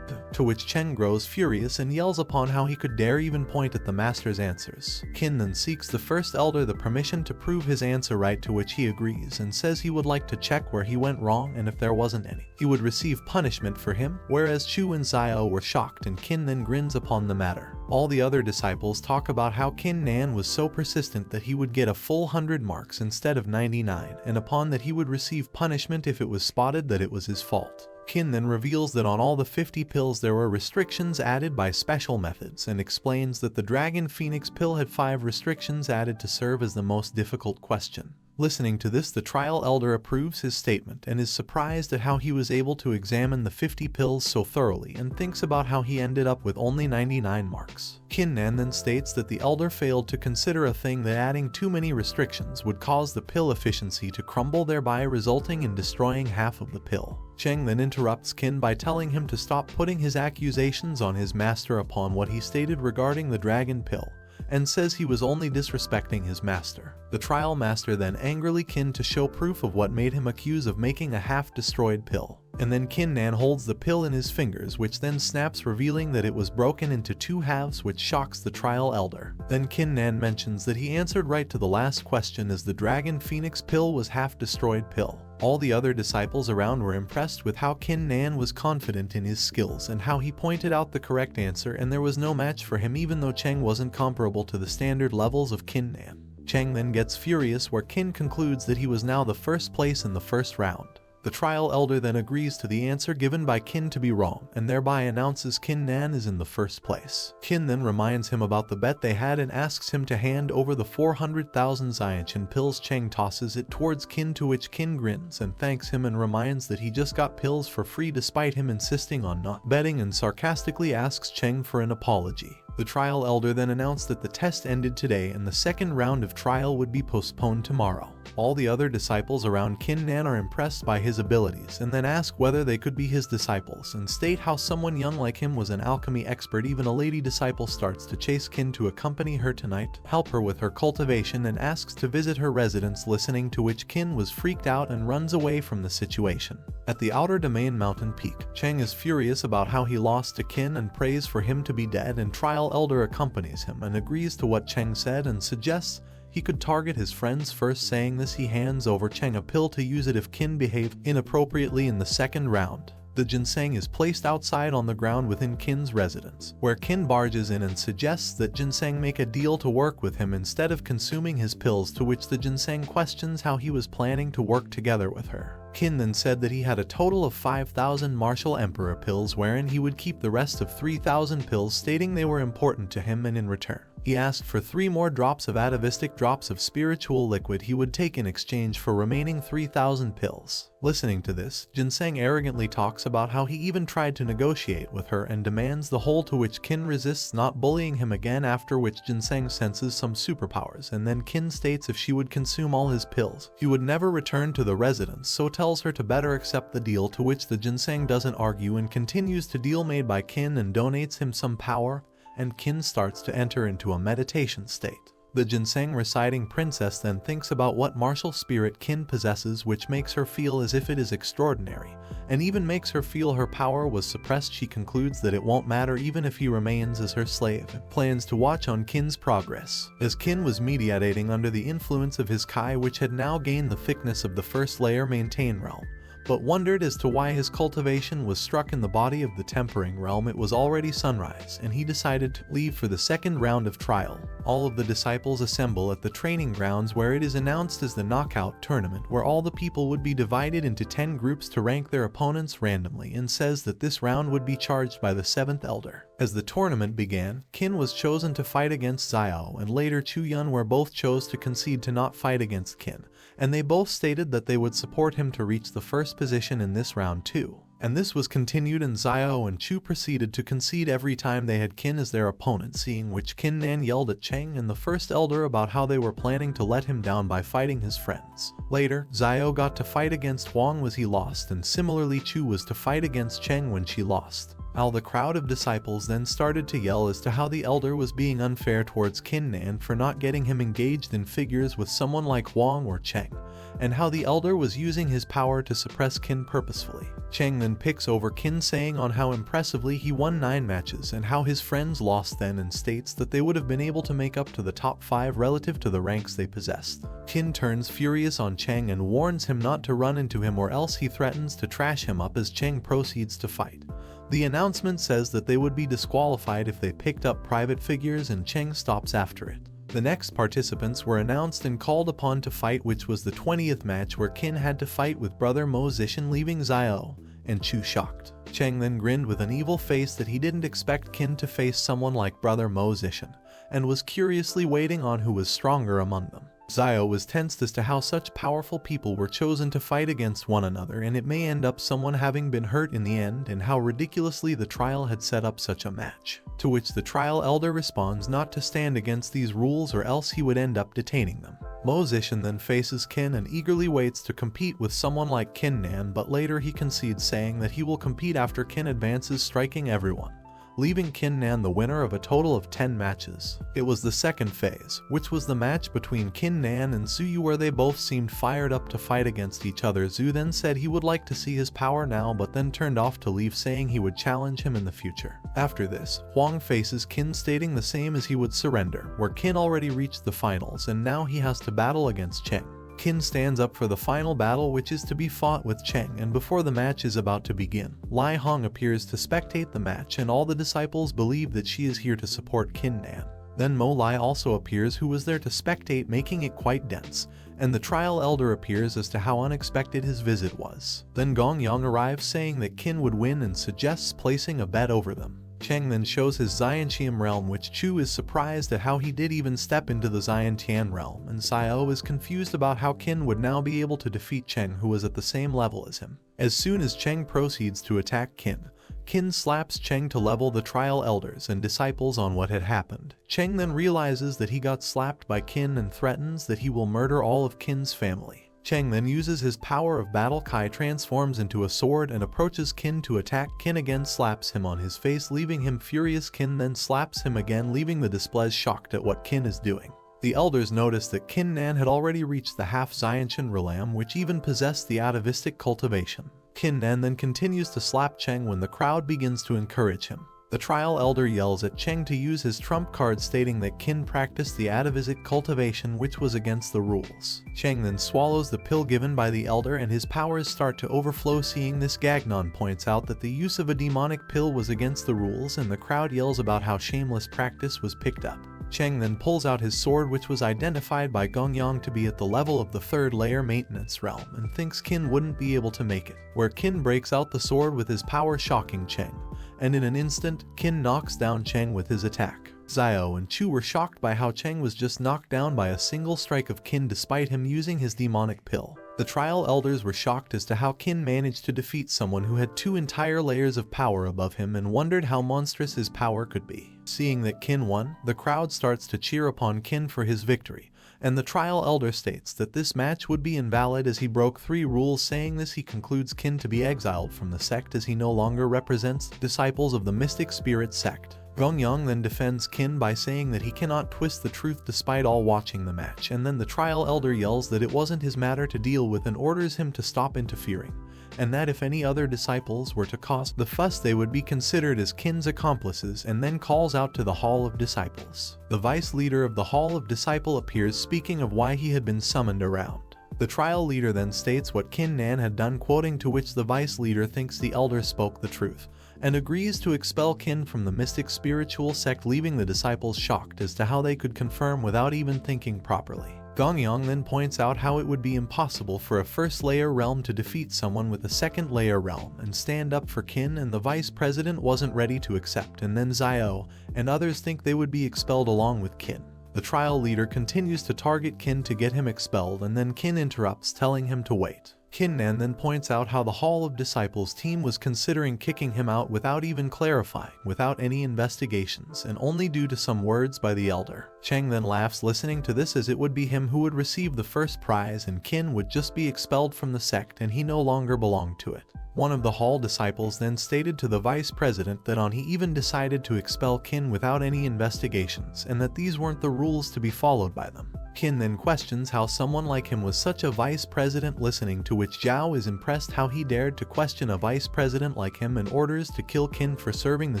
S1: To which Cheng grows furious and yells upon how he could dare even point at the master's answers. Qin then seeks the first elder the permission to prove his answer right, to which he agrees and says he would like to check where he went wrong, and if there wasn't any, he would receive punishment for him, whereas Chu and Xiao were shocked, and Qin then grins upon the matter. All the other disciples talk about how Qin Nan was so persistent that he would get a full 100 marks instead of 99, and upon that he would receive punishment if it was spotted that it was his fault. Qin then reveals that on all the 50 pills there were restrictions added by special methods, and explains that the Dragon Phoenix pill had 5 restrictions added to serve as the most difficult question. Listening to this, the trial elder approves his statement and is surprised at how he was able to examine the 50 pills so thoroughly, and thinks about how he ended up with only 99 marks. Qin Nan then states that the elder failed to consider a thing, that adding too many restrictions would cause the pill efficiency to crumble, thereby resulting in destroying half of the pill. Cheng then interrupts Qin by telling him to stop putting his accusations on his master upon what he stated regarding the dragon pill, and says he was only disrespecting his master. The trial master then angrily Qin to show proof of what made him accuse of making a half-destroyed pill. And then Qin Nan holds the pill in his fingers, which then snaps, revealing that it was broken into 2 halves, which shocks the trial elder. Then Qin Nan mentions that he answered right to the last question, as the Dragon Phoenix pill was half-destroyed pill. All the other disciples around were impressed with how Qin Nan was confident in his skills, and how he pointed out the correct answer, and there was no match for him, even though Cheng wasn't comparable to the standard levels of Qin Nan. Cheng then gets furious, where Qin concludes that he was now the first place in the first round. The trial elder then agrees to the answer given by Qin to be wrong, and thereby announces Qin Nan is in the first place. Qin then reminds him about the bet they had and asks him to hand over the 400,000 Xianqian pills. Cheng tosses it towards Qin, to which Qin grins and thanks him and reminds that he just got pills for free despite him insisting on not betting, and sarcastically asks Cheng for an apology. The trial elder then announced that the test ended today and the second round of trial would be postponed tomorrow. All the other disciples around Qin Nan are impressed by his abilities and then ask whether they could be his disciples, and state how someone young like him was an alchemy expert. Even a lady disciple starts to chase Qin to accompany her tonight, help her with her cultivation, and asks to visit her residence, listening to which Qin was freaked out and runs away from the situation. At the outer domain mountain peak, Cheng is furious about how he lost to Qin and prays for him to be dead, and trial elder accompanies him and agrees to what Cheng said and suggests he could target his friends first. Saying this, he hands over Cheng a pill to use it if Qin behaved inappropriately in the second round. The ginseng is placed outside on the ground within Qin's residence, where Qin barges in and suggests that ginseng make a deal to work with him instead of consuming his pills, to which the ginseng questions how he was planning to work together with her. Qin then said that he had a total of 5,000 martial emperor pills, wherein he would keep the rest of 3,000 pills, stating they were important to him, and in return he asked for 3 more drops of atavistic drops of spiritual liquid he would take in exchange for remaining 3,000 pills. Listening to this, ginseng arrogantly talks about how he even tried to negotiate with her and demands the whole, to which Qin resists, not bullying him again, after which ginseng senses some superpowers, and then Qin states if she would consume all his pills, he would never return to the residence, so tells her to better accept the deal, to which the ginseng doesn't argue and continues to deal made by Qin and donates him some power, and Qin starts to enter into a meditation state. The ginseng reciting princess then thinks about what martial spirit Qin possesses, which makes her feel as if it is extraordinary, and even makes her feel her power was suppressed. She concludes that it won't matter even if he remains as her slave, and plans to watch on Qin's progress. As Qin was meditating under the influence of his Kai, which had now gained the thickness of the first layer maintain realm, but wondered as to why his cultivation was struck in the body of the tempering realm, it was already sunrise, and he decided to leave for the second round of trial. All of the disciples assemble at the training grounds, where it is announced as the knockout tournament, where all the people would be divided into 10 groups to rank their opponents randomly, and says that this round would be charged by the 7th elder. As the tournament began, Qin was chosen to fight against Xiao and later Chu Yun, where both chose to concede to not fight against Qin, and they both stated that they would support him to reach the first position in this round too. And this was continued, and Xiao and Chu proceeded to concede every time they had Qin as their opponent, seeing which Qin Nan yelled at Cheng and the first elder about how they were planning to let him down by fighting his friends. Later, Xiao got to fight against Huang when he lost, and similarly Chu was to fight against Cheng when she lost. The crowd of disciples then started to yell as to how the elder was being unfair towards Qin Nan for not getting him engaged in figures with someone like Huang or Cheng, and how the elder was using his power to suppress Qin purposefully. Cheng then picks over Qin, saying on how impressively he won 9 matches and how his friends lost then, and states that they would have been able to make up to the top 5 relative to the ranks they possessed. Qin turns furious on Cheng and warns him not to run into him or else he threatens to trash him up as Cheng proceeds to fight. The announcement says that they would be disqualified if they picked up private figures, and Cheng stops after it. The next participants were announced and called upon to fight, which was the 20th match where Qin had to fight with brother Mo Zishan, leaving Xiao and Chu shocked. Cheng then grinned with an evil face that he didn't expect Qin to face someone like brother Mo Zishan, and was curiously waiting on who was stronger among them. Xiao was tensed as to how such powerful people were chosen to fight against one another, and it may end up someone having been hurt in the end, and how ridiculously the trial had set up such a match. To which the trial elder responds not to stand against these rules or else he would end up detaining them. Mo Zishan then faces Qin and eagerly waits to compete with someone like Qin Nan, but later he concedes, saying that he will compete after Qin advances, striking everyone, leaving Qin Nan the winner of a total of 10 matches. It was the second phase, which was the match between Qin Nan and Zhu Yu, where they both seemed fired up to fight against each other. Zhu then said he would like to see his power now, but then turned off to leave, saying he would challenge him in the future. After this, Huang faces Qin, stating the same as he would surrender, where Qin already reached the finals and now he has to battle against Cheng. Qin stands up for the final battle, which is to be fought with Cheng, and before the match is about to begin, Lai Hong appears to spectate the match, and all the disciples believe that she is here to support Qin Nan. Then Mo Lai also appears, who was there to spectate, making it quite dense, and the trial elder appears as to how unexpected his visit was. Then Gong Yang arrives, saying that Qin would win and suggests placing a bet over them. Cheng then shows his Xiantian realm, which Chu is surprised at how he did even step into the Xiantian realm, and Xiao is confused about how Qin would now be able to defeat Cheng, who was at the same level as him. As soon as Cheng proceeds to attack Qin slaps Cheng to level the trial elders and disciples on what had happened. Cheng then realizes that he got slapped by Qin and threatens that he will murder all of Qin's family. Cheng then uses his power of battle Kai, transforms into a sword and approaches Qin to attack. Qin again slaps him on his face, leaving him furious. Qin then slaps him again, leaving the displays shocked at what Qin is doing. The elders notice that Qin Nan had already reached the half Xiantian realm, which even possessed the atavistic cultivation. Qin Nan then continues to slap Cheng when the crowd begins to encourage him. The trial elder yells at Cheng to use his trump card, stating that Qin practiced the atavistic cultivation, which was against the rules. Cheng then swallows the pill given by the elder and his powers start to overflow. Seeing this, Gagnon points out that the use of a demonic pill was against the rules, and the crowd yells about how shameless practice was picked up. Cheng then pulls out his sword, which was identified by Gong Yang to be at the level of the 3rd layer maintenance realm, and thinks Qin wouldn't be able to make it, where Qin breaks out the sword with his power, shocking Cheng, and in an instant, Qin knocks down Cheng with his attack. Xiao and Chu were shocked by how Cheng was just knocked down by a single strike of Qin despite him using his demonic pill. The trial elders were shocked as to how Qin managed to defeat someone who had 2 entire layers of power above him, and wondered how monstrous his power could be. Seeing that Qin won, the crowd starts to cheer upon Qin for his victory, and the trial elder states that this match would be invalid as he broke 3 rules. Saying this, he concludes Qin to be exiled from the sect as he no longer represents the disciples of the mystic spirit sect. Gong Yang then defends Qin by saying that he cannot twist the truth despite all watching the match, and then the trial elder yells that it wasn't his matter to deal with and orders him to stop interfering, and that if any other disciples were to cause the fuss they would be considered as Qin's accomplices, and then calls out to the Hall of Disciples. The vice leader of the Hall of Disciple appears, speaking of why he had been summoned around. The trial leader then states what Qin Nan had done, quoting, to which the vice leader thinks the elder spoke the truth, and agrees to expel Qin from the mystic spiritual sect, leaving the disciples shocked as to how they could confirm without even thinking properly. Gong Yang then points out how it would be impossible for a 1st layer realm to defeat someone with a 2nd layer realm and stand up for Qin, and the vice president wasn't ready to accept, and then Xiao and others think they would be expelled along with Qin. The trial leader continues to target Qin to get him expelled, and then Qin interrupts, telling him to wait. Kinnan then points out how the Hall of Disciples team was considering kicking him out without even clarifying, without any investigations, and only due to some words by the elder. Cheng then laughs listening to this, as it would be him who would receive the first prize and Kin would just be expelled from the sect and he no longer belonged to it. One of the Hall disciples then stated to the vice president that he even decided to expel Kin without any investigations and that these weren't the rules to be followed by them. Kin then questions how someone like him was such a vice president, listening to which Zhao is impressed how he dared to question a vice president like him and orders to kill Kin for serving the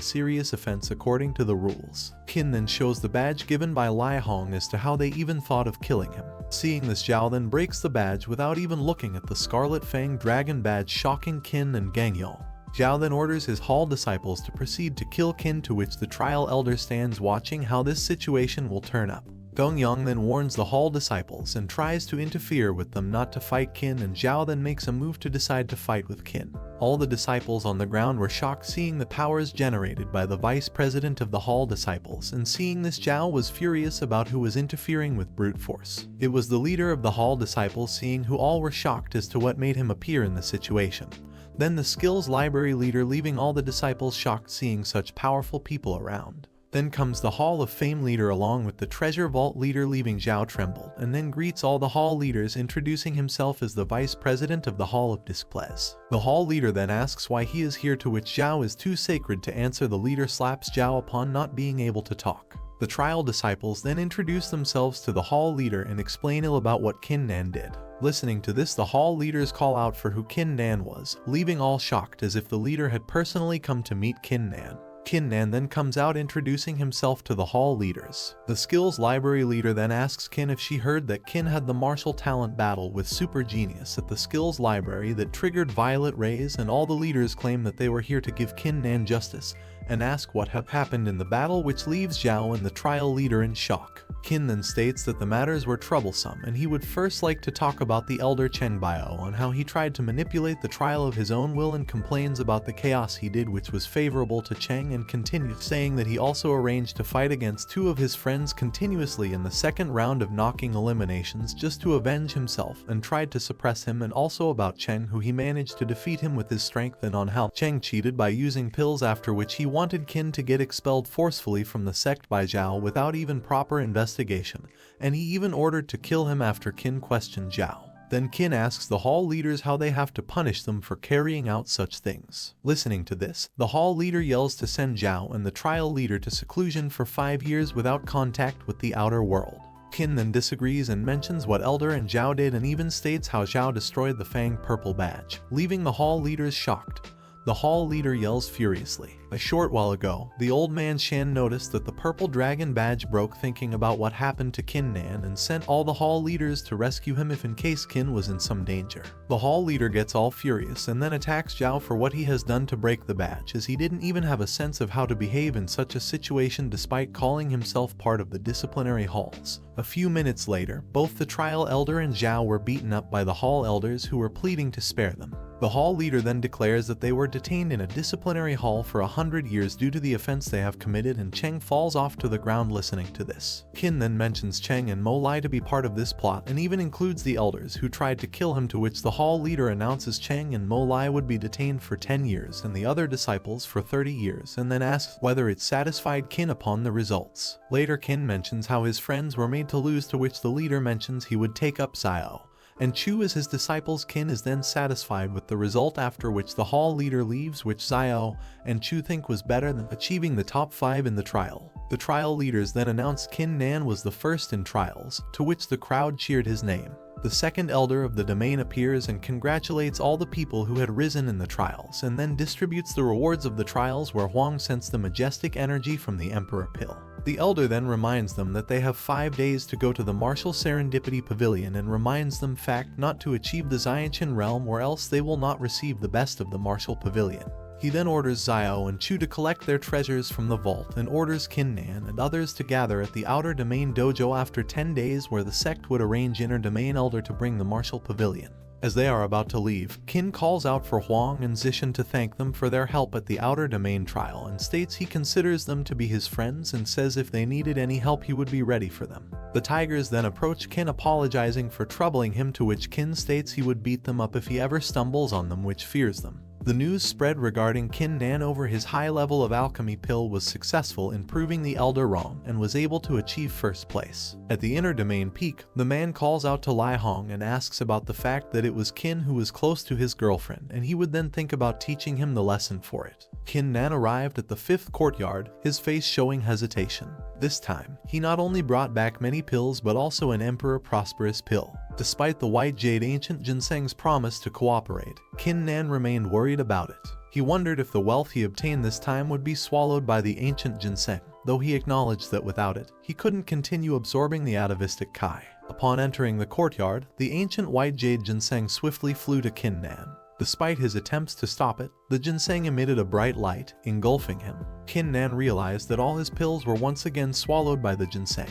S1: serious offense according to the rules. Kin then shows the badge given by Lai Hong as to how they even thought of killing him. Seeing this, Zhao then breaks the badge without even looking at the Scarlet Fang Dragon badge, shocking Kin and Gangyao. Zhao then orders his Hall disciples to proceed to kill Kin, to which the trial elder stands watching how this situation will turn up. Gong Yang then warns the Hall disciples and tries to interfere with them not to fight Kin, and Zhao then makes a move to decide to fight with Kin. All the disciples on the ground were shocked seeing the powers generated by the vice president of the Hall disciples, and seeing this, Zhao was furious about who was interfering with brute force. It was the leader of the Hall disciples, seeing who all were shocked as to what made him appear in the situation. Then the skills library leader, leaving all the disciples shocked seeing such powerful people around. Then comes the Hall of Fame leader along with the Treasure Vault leader, leaving Zhao trembled, and then greets all the Hall leaders, introducing himself as the vice president of the Hall of Displays. The Hall leader then asks why he is here, to which Zhao is too sacred to answer. The leader slaps Zhao upon not being able to talk. The trial disciples then introduce themselves to the Hall leader and explain ill about what Kinnan did. Listening to this, the Hall leaders call out for who Kinnan was, leaving all shocked as if the leader had personally come to meet Kinnan. Kinnan then comes out introducing himself to the Hall leaders. The skills library leader then asks Kin if she heard that Kin had the martial talent battle with Super Genius at the skills library that triggered violet rays, and all the leaders claim that they were here to give Kinnan justice and ask what had happened in the battle, which leaves Zhao and the trial leader in shock. Kin then states that the matters were troublesome and he would first like to talk about the elder Cheng Bio on how he tried to manipulate the trial of his own will, and complains about the chaos he did which was favorable to Cheng, and continued saying that he also arranged to fight against two of his friends continuously in the second round of knocking eliminations just to avenge himself, and tried to suppress him, and also about Cheng who he managed to defeat him with his strength, and on how Cheng cheated by using pills, after which he wanted Kin to get expelled forcefully from the sect by Zhao without even proper investigation, and he even ordered to kill him after Kin questioned Zhao. Then Kin asks the Hall leaders how they have to punish them for carrying out such things. Listening to this, the Hall leader yells to send Zhao and the trial leader to seclusion for 5 years without contact with the outer world. Kin then disagrees and mentions what Elder and Zhao did, and even states how Zhao destroyed the Fang Purple badge, leaving the Hall leaders shocked. The Hall leader yells furiously. A short while ago, the old man Shan noticed that the purple dragon badge broke, thinking about what happened to Kinnan, and sent all the Hall leaders to rescue him if in case Kin was in some danger. The Hall leader gets all furious and then attacks Zhao for what he has done to break the badge, as he didn't even have a sense of how to behave in such a situation despite calling himself part of the disciplinary halls. A few minutes later, both the trial elder and Zhao were beaten up by the Hall elders, who were pleading to spare them. The Hall leader then declares that they were detained in a disciplinary hall for 100 years due to the offense they have committed, and Cheng falls off to the ground listening to this. Kin then mentions Cheng and Mo Lai to be part of this plot, and even includes the elders who tried to kill him, to which the Hall leader announces Cheng and Mo Lai would be detained for 10 years and the other disciples for 30 years, and then asks whether it satisfied Kin upon the results. Later Kin mentions how his friends were made to lose, to which the leader mentions he would take up Xiao and Chu as his disciples. Kin is then satisfied with the result, after which the Hall leader leaves, which Xiao and Chu think was better than achieving the top 5 in the trial. The trial leaders then announced Kinnan was the first in trials, to which the crowd cheered his name. The second elder of the domain appears and congratulates all the people who had risen in the trials, and then distributes the rewards of the trials, where Huang sensed the majestic energy from the Emperor Pill. The elder then reminds them that they have 5 days to go to the Martial Serendipity Pavilion, and reminds them fact not to achieve the Xianqian realm, or else they will not receive the best of the Martial Pavilion. He then orders Xiao and Chu to collect their treasures from the vault, and orders Kinnan and others to gather at the Outer Domain Dojo after 10 days, where the sect would arrange Inner Domain Elder to bring the Martial Pavilion. As they are about to leave, Qin calls out for Huang and Zishan to thank them for their help at the outer domain trial and states he considers them to be his friends and says if they needed any help he would be ready for them. The tigers then approach Qin apologizing for troubling him, to which Qin states he would beat them up if he ever stumbles on them, which fears them. The news spread regarding Qin Nan over his high level of alchemy pill was successful in proving the elder wrong and was able to achieve first place. At the inner domain peak, the man calls out to Lai Hong and asks about the fact that it was Qin who was close to his girlfriend, and he would then think about teaching him the lesson for it. Qin Nan arrived at the 5th courtyard, his face showing hesitation. This time, he not only brought back many pills but also an Emperor Prosperous pill. Despite the White Jade Ancient Ginseng's promise to cooperate, Qin Nan remained worried about it. He wondered if the wealth he obtained this time would be swallowed by the Ancient Ginseng, though he acknowledged that without it, he couldn't continue absorbing the atavistic Kai. Upon entering the courtyard, the Ancient White Jade Ginseng swiftly flew to Qin Nan. Despite his attempts to stop it, the ginseng emitted a bright light, engulfing him. Qin Nan realized that all his pills were once again swallowed by the ginseng,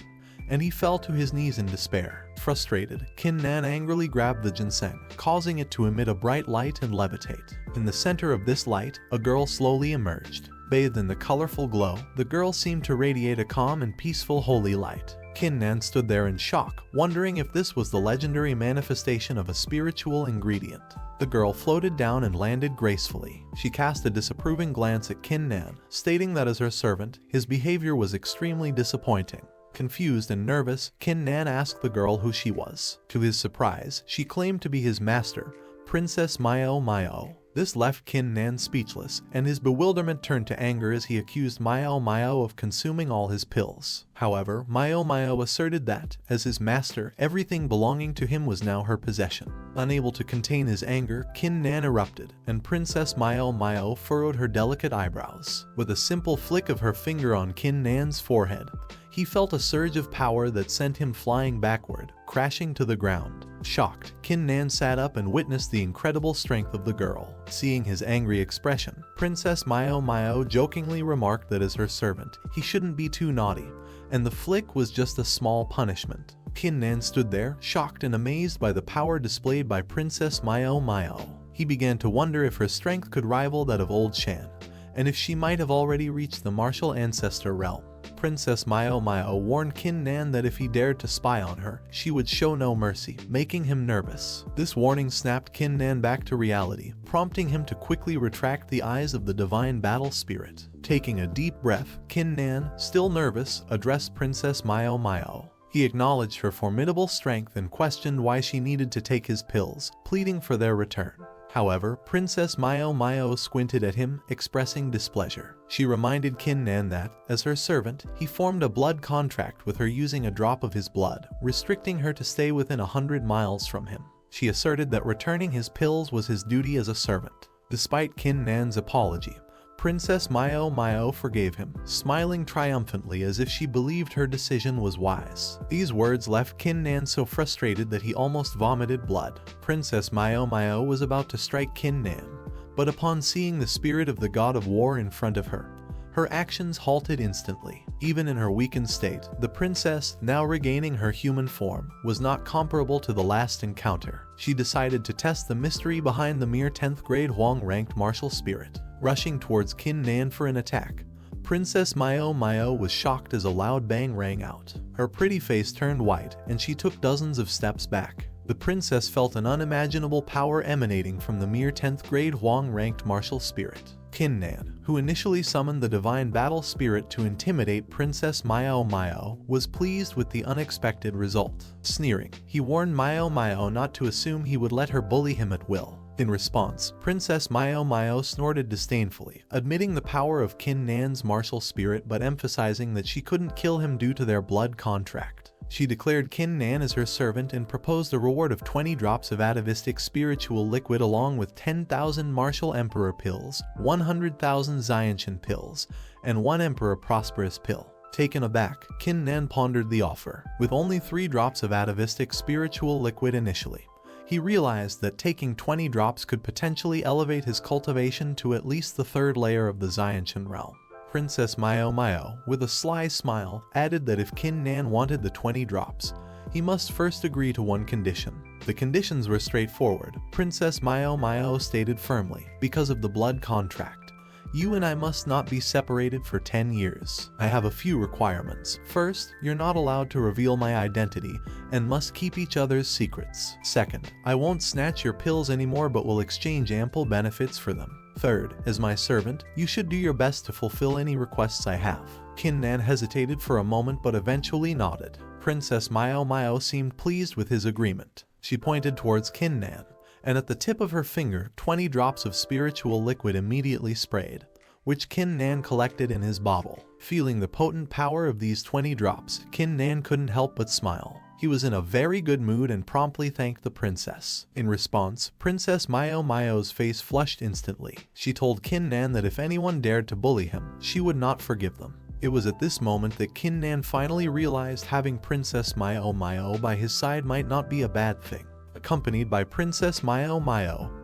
S1: and he fell to his knees in despair. Frustrated, Qin Nan angrily grabbed the ginseng, causing it to emit a bright light and levitate. In the center of this light, a girl slowly emerged. Bathed in the colorful glow, the girl seemed to radiate a calm and peaceful holy light. Qin Nan stood there in shock, wondering if this was the legendary manifestation of a spiritual ingredient. The girl floated down and landed gracefully. She cast a disapproving glance at Qin Nan, stating that as her servant, his behavior was extremely disappointing. Confused and nervous, Qin Nan asked the girl who she was. To his surprise, she claimed to be his master, Princess Maio Maio. This left Qin Nan speechless, and his bewilderment turned to anger as he accused Maio Maio of consuming all his pills. However, Maio Maio asserted that, as his master, everything belonging to him was now her possession. Unable to contain his anger, Qin Nan erupted, and Princess Maio Maio furrowed her delicate eyebrows. With a simple flick of her finger on Qin Nan's forehead, he felt a surge of power that sent him flying backward, crashing to the ground. Shocked, Qin Nan sat up and witnessed the incredible strength of the girl. Seeing his angry expression, Princess Maio Maio jokingly remarked that as her servant, he shouldn't be too naughty, and the flick was just a small punishment. Qin Nan stood there, shocked and amazed by the power displayed by Princess Maio Maio. He began to wonder if her strength could rival that of old Shan, and if she might have already reached the martial ancestor realm. Princess Maio Maio warned Qin Nan that if he dared to spy on her, she would show no mercy, making him nervous. This warning snapped Qin Nan back to reality, prompting him to quickly retract the eyes of the divine battle spirit. Taking a deep breath, Qin Nan, still nervous, addressed Princess Maio Maio. He acknowledged her formidable strength and questioned why she needed to take his pills, pleading for their return. However, Princess Maio Maio squinted at him, expressing displeasure. She reminded Qin Nan that, as her servant, he formed a blood contract with her using a drop of his blood, restricting her to stay within 100 miles from him. She asserted that returning his pills was his duty as a servant. Despite Qin Nan's apology, Princess Maio Maio forgave him, smiling triumphantly as if she believed her decision was wise. These words left Qin Nan so frustrated that he almost vomited blood. Princess Maio Maio was about to strike Qin Nan, but upon seeing the spirit of the god of war in front of her, her actions halted instantly. Even in her weakened state, the princess, now regaining her human form, was not comparable to the last encounter. She decided to test the mystery behind the mere 10th grade Huang-ranked martial spirit. Rushing towards Qin Nan for an attack, Princess Maio Maio was shocked as a loud bang rang out. Her pretty face turned white, and she took dozens of steps back. The princess felt an unimaginable power emanating from the mere 10th grade Huang-ranked martial spirit. Qin Nan, who initially summoned the divine battle spirit to intimidate Princess Maio Maio, was pleased with the unexpected result. Sneering, he warned Maio Maio not to assume he would let her bully him at will. In response, Princess Maio Maio snorted disdainfully, admitting the power of Qin Nan's martial spirit but emphasizing that she couldn't kill him due to their blood contract. She declared Qin Nan as her servant and proposed a reward of 20 drops of atavistic spiritual liquid along with 10,000 martial emperor pills, 100,000 Xianshan pills, and 1 emperor prosperous pill. Taken aback, Qin Nan pondered the offer. With only 3 drops of atavistic spiritual liquid initially, he realized that taking 20 drops could potentially elevate his cultivation to at least the 3rd layer of the Xianshan realm. Princess Maio Maio, with a sly smile, added that if Qin Nan wanted the 20 drops, he must first agree to one condition. The conditions were straightforward. Princess Mao stated firmly, because of the blood contract. You and I must not be separated for 10 years. I have a few requirements. First, you're not allowed to reveal my identity and must keep each other's secrets. Second, I won't snatch your pills anymore but will exchange ample benefits for them. Third, as my servant, you should do your best to fulfill any requests I have. Qin Nan hesitated for a moment but eventually nodded. Princess Mao seemed pleased with his agreement. She pointed towards Qin Nan, and at the tip of her finger 20 drops of spiritual liquid immediately sprayed, which Qin Nan collected in his bottle. Feeling the potent power of these 20 drops, Qin Nan couldn't help but smile. He was in a very good mood and promptly thanked the princess. In response, Princess Mao's face flushed instantly. She told Qin Nan that if anyone dared to bully him, she would not forgive them. It was at this moment that Qin Nan finally realized having Princess Mao by his side might not be a bad thing. Accompanied by Princess Mao,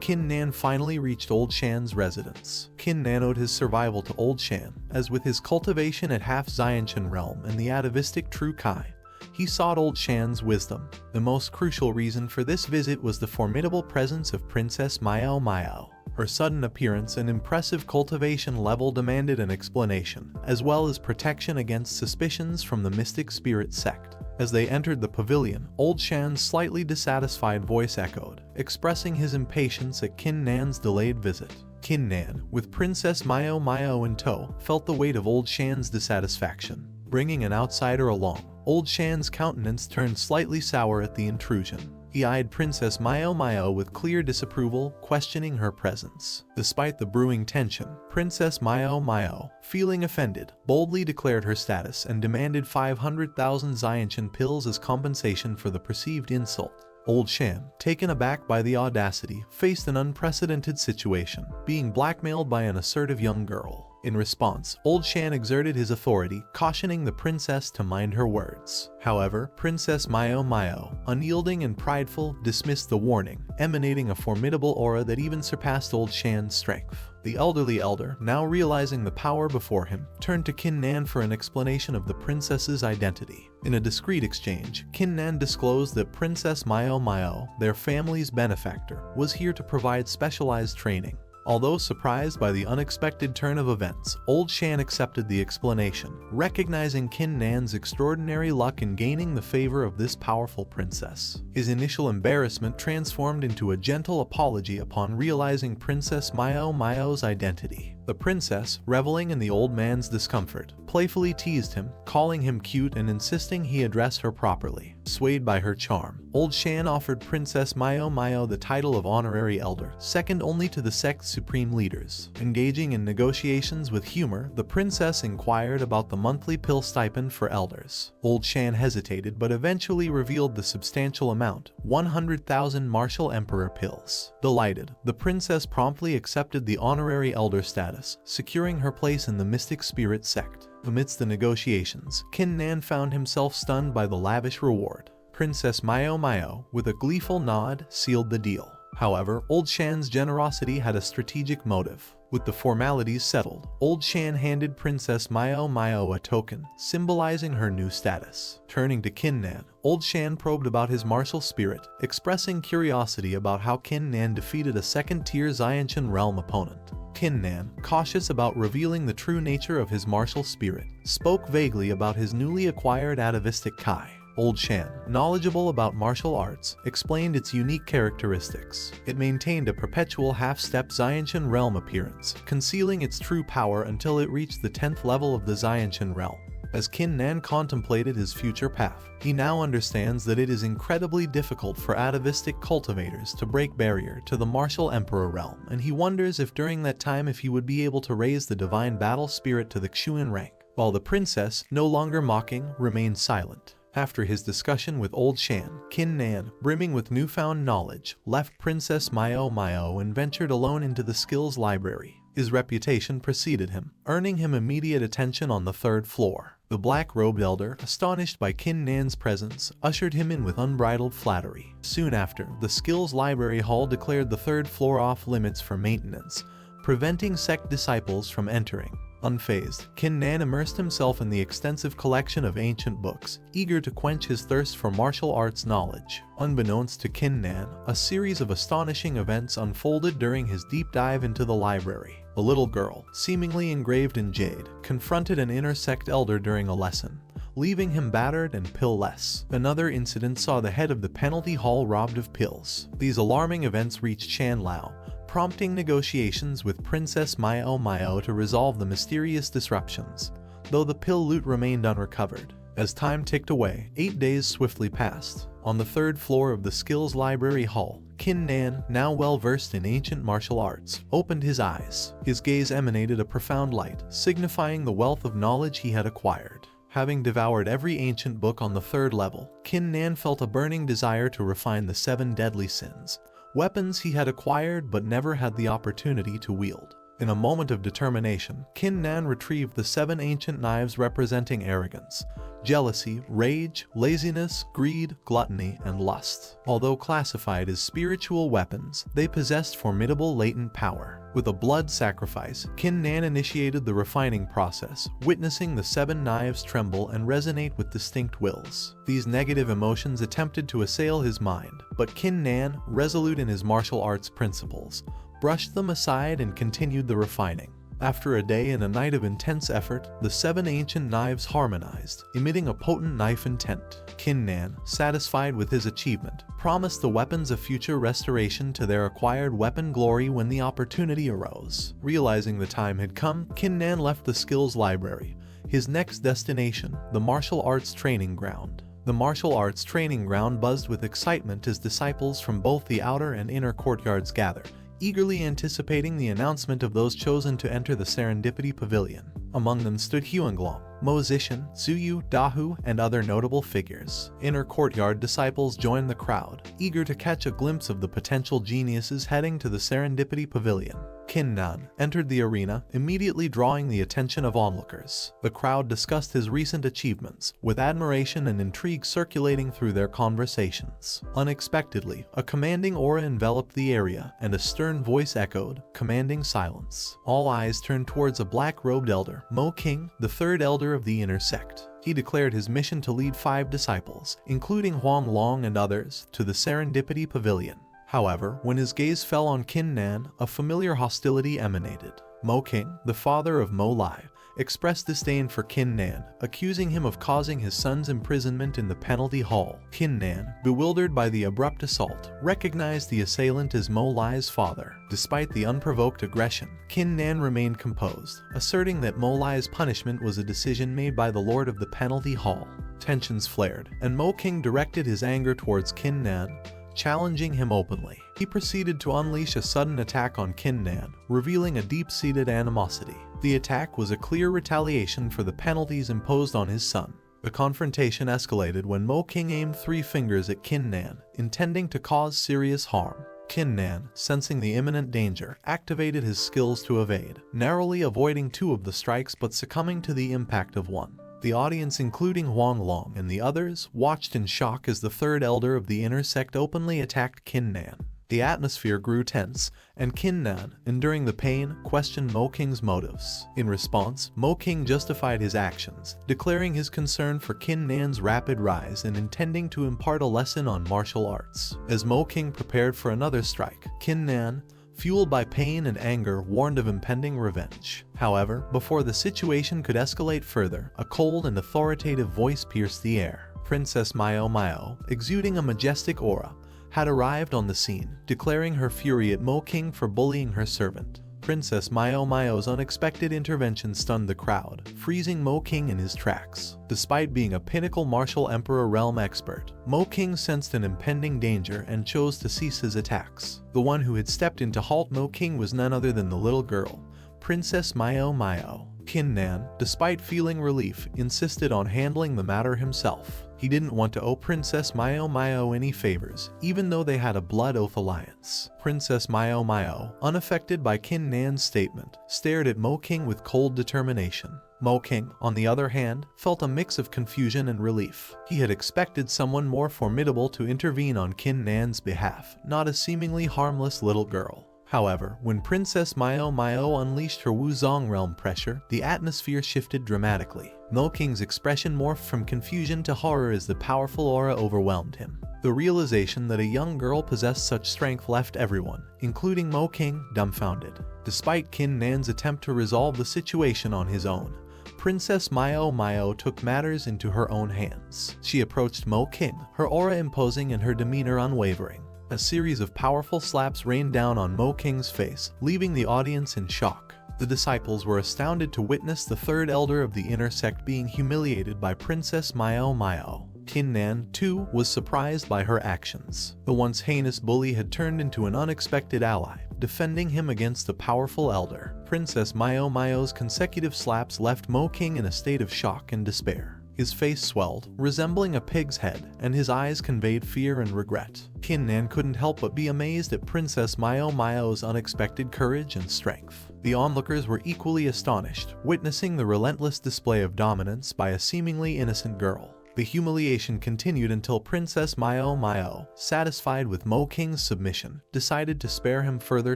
S1: Qin Nan finally reached Old Shan's residence. Qin Nan owed his survival to Old Shan, as with his cultivation at half Xiantian realm and the atavistic True Kai, he sought Old Shan's wisdom. The most crucial reason for this visit was the formidable presence of Princess Mao. Her sudden appearance and impressive cultivation level demanded an explanation, as well as protection against suspicions from the mystic spirit sect. As they entered the pavilion, Old Shan's slightly dissatisfied voice echoed, expressing his impatience at Qin Nan's delayed visit. Qin Nan, with Princess Mao in tow, felt the weight of Old Shan's dissatisfaction. Bringing an outsider along, Old Shan's countenance turned slightly sour at the intrusion. He eyed Princess Mao with clear disapproval, questioning her presence. Despite the brewing tension, Princess Mao, feeling offended, boldly declared her status and demanded 500,000 Xiantian pills as compensation for the perceived insult. Old Shan, taken aback by the audacity, faced an unprecedented situation, being blackmailed by an assertive young girl. In response, Old Shan exerted his authority, cautioning the princess to mind her words. However, Princess Mao, unyielding and prideful, dismissed the warning, emanating a formidable aura that even surpassed Old Shan's strength. The elderly elder, now realizing the power before him, turned to Qin Nan for an explanation of the princess's identity. In a discreet exchange, Qin Nan disclosed that Princess Mao, their family's benefactor, was here to provide specialized training. Although surprised by the unexpected turn of events, Old Shan accepted the explanation, recognizing Qin Nan's extraordinary luck in gaining the favor of this powerful princess. His initial embarrassment transformed into a gentle apology upon realizing Princess Mao's identity. The princess, reveling in the old man's discomfort, playfully teased him, calling him cute and insisting he address her properly. Swayed by her charm, Old Shan offered Princess Mao the title of honorary elder, second only to the sect's supreme leaders. Engaging in negotiations with humor, the princess inquired about the monthly pill stipend for elders. Old Shan hesitated but eventually revealed the substantial amount, 100,000 martial emperor pills. Delighted, the princess promptly accepted the honorary elder status, securing her place in the mystic spirit sect. Amidst the negotiations, Qin Nan found himself stunned by the lavish reward. Princess Mao, with a gleeful nod, sealed the deal. However, Old Shan's generosity had a strategic motive. With the formalities settled, Old Shan handed Princess Mao a token, symbolizing her new status. Turning to Qin Nan, Old Shan probed about his martial spirit, expressing curiosity about how Qin Nan defeated a second-tier Xiantian realm opponent. Qin Nan, cautious about revealing the true nature of his martial spirit, spoke vaguely about his newly acquired atavistic Kai. Old Shan, knowledgeable about martial arts, explained its unique characteristics. It maintained a perpetual half-step Xiantian realm appearance, concealing its true power until it reached the 10th level of the Xiantian realm. As Qin Nan contemplated his future path, he now understands that it is incredibly difficult for atavistic cultivators to break barrier to the martial emperor realm, and he wonders if during that time he would be able to raise the divine battle spirit to the Xuan rank, while the princess, no longer mocking, remained silent. After his discussion with Old Shan, Qin Nan, brimming with newfound knowledge, left Princess Mao and ventured alone into the skills library. His reputation preceded him, earning him immediate attention on the 3rd floor. The black-robed elder, astonished by Qin Nan's presence, ushered him in with unbridled flattery. Soon after, the skills library hall declared the 3rd floor off limits for maintenance, preventing sect disciples from entering. Unfazed, Qin Nan immersed himself in the extensive collection of ancient books, eager to quench his thirst for martial arts knowledge. Unbeknownst to Qin Nan, a series of astonishing events unfolded during his deep dive into the library. A little girl, seemingly engraved in jade, confronted an inner sect elder during a lesson, leaving him battered and pill-less. Another incident saw the head of the penalty hall robbed of pills. These alarming events reached Chan Lao, prompting negotiations with Princess Myo Myo to resolve the mysterious disruptions, though the pill loot remained unrecovered. As time ticked away, 8 days swiftly passed. On the 3rd floor of the Skills Library Hall, Qin Nan, now well versed in ancient martial arts, opened his eyes. His gaze emanated a profound light, signifying the wealth of knowledge he had acquired. Having devoured every ancient book on the 3rd level, Qin Nan felt a burning desire to refine the 7 deadly sins, weapons he had acquired but never had the opportunity to wield. In a moment of determination, Qin Nan retrieved the 7 ancient knives representing arrogance, jealousy, rage, laziness, greed, gluttony, and lust. Although classified as spiritual weapons, they possessed formidable latent power. With a blood sacrifice, Qin Nan initiated the refining process, witnessing the 7 knives tremble and resonate with distinct wills. These negative emotions attempted to assail his mind, but Qin Nan, resolute in his martial arts principles, brushed them aside and continued the refining. After a day and a night of intense effort, the 7 ancient knives harmonized, emitting a potent knife intent. Qin Nan, satisfied with his achievement, promised the weapons a future restoration to their acquired weapon glory when the opportunity arose. Realizing the time had come, Qin Nan left the Skills Library, his next destination, the martial arts training ground. The martial arts training ground buzzed with excitement as disciples from both the outer and inner courtyards gathered, eagerly anticipating the announcement of those chosen to enter the Serendipity Pavilion. Among them stood Huanglong, Mo Zishan, Zuyu, Dahu, and other notable figures. Inner courtyard disciples joined the crowd, eager to catch a glimpse of the potential geniuses heading to the Serendipity Pavilion. Qin Nan entered the arena, immediately drawing the attention of onlookers. The crowd discussed his recent achievements, with admiration and intrigue circulating through their conversations. Unexpectedly, a commanding aura enveloped the area, and a stern voice echoed, commanding silence. All eyes turned towards a black-robed elder, Mo King, the 3rd elder of the inner sect. He declared his mission to lead 5 disciples, including Huang Long and others, to the Serendipity Pavilion. However, when his gaze fell on Qin Nan, a familiar hostility emanated. Mo King, the father of Mo Lai, expressed disdain for Qin Nan, accusing him of causing his son's imprisonment in the penalty hall. Qin Nan, bewildered by the abrupt assault, recognized the assailant as Mo Lai's father. Despite the unprovoked aggression, Qin Nan remained composed, asserting that Mo Lai's punishment was a decision made by the lord of the penalty hall. Tensions flared, and Mo King directed his anger towards Qin Nan, challenging him openly. He proceeded to unleash a sudden attack on Qin Nan, revealing a deep-seated animosity. The attack was a clear retaliation for the penalties imposed on his son. The confrontation escalated when Mo King aimed 3 fingers at Qin Nan, intending to cause serious harm. Qin Nan, sensing the imminent danger, activated his skills to evade, narrowly avoiding 2 of the strikes but succumbing to the impact of one. The audience, including Huang Long and the others, watched in shock as the 3rd elder of the inner sect openly attacked Qin Nan. The atmosphere grew tense, and Qin Nan, enduring the pain, questioned Mo King's motives. In response, Mo King justified his actions, declaring his concern for Qin Nan's rapid rise and intending to impart a lesson on martial arts. As Mo King prepared for another strike, Qin Nan, fueled by pain and anger, warned of impending revenge. However, before the situation could escalate further, a cold and authoritative voice pierced the air. Princess Myo Myo, exuding a majestic aura, had arrived on the scene, declaring her fury at Mo King for bullying her servant. Princess Myo Myo's unexpected intervention stunned the crowd, freezing Mo King in his tracks. Despite being a pinnacle martial emperor realm expert, Mo King sensed an impending danger and chose to cease his attacks. The one who had stepped in to halt Mo King was none other than the little girl, Princess Myo Myo. Qin Nan, despite feeling relief, insisted on handling the matter himself. He didn't want to owe Princess Myo Myo any favors, even though they had a blood oath alliance. Princess Myo Myo, unaffected by Qin Nan's statement, stared at Mo King with cold determination. Mo King, on the other hand, felt a mix of confusion and relief. He had expected someone more formidable to intervene on Qin Nan's behalf, not a seemingly harmless little girl. However, when Princess Mio unleashed her Wuzong realm pressure, the atmosphere shifted dramatically. Mo King's expression morphed from confusion to horror as the powerful aura overwhelmed him. The realization that a young girl possessed such strength left everyone, including Mo King, dumbfounded. Despite Qin Nan's attempt to resolve the situation on his own, Princess Mio took matters into her own hands. She approached Mo King, her aura imposing and her demeanor unwavering. A series of powerful slaps rained down on Mo King's face, leaving the audience in shock. The disciples were astounded to witness the third elder of the inner sect being humiliated by Princess Mio. Qin Nan, too, was surprised by her actions. The once heinous bully had turned into an unexpected ally, defending him against the powerful elder. Princess Mio's consecutive slaps left Mo King in a state of shock and despair. His face swelled, resembling a pig's head, and his eyes conveyed fear and regret. Qin Nan couldn't help but be amazed at Princess Mio's unexpected courage and strength. The onlookers were equally astonished, witnessing the relentless display of dominance by a seemingly innocent girl. The humiliation continued until Princess Mio, satisfied with Mo King's submission, decided to spare him further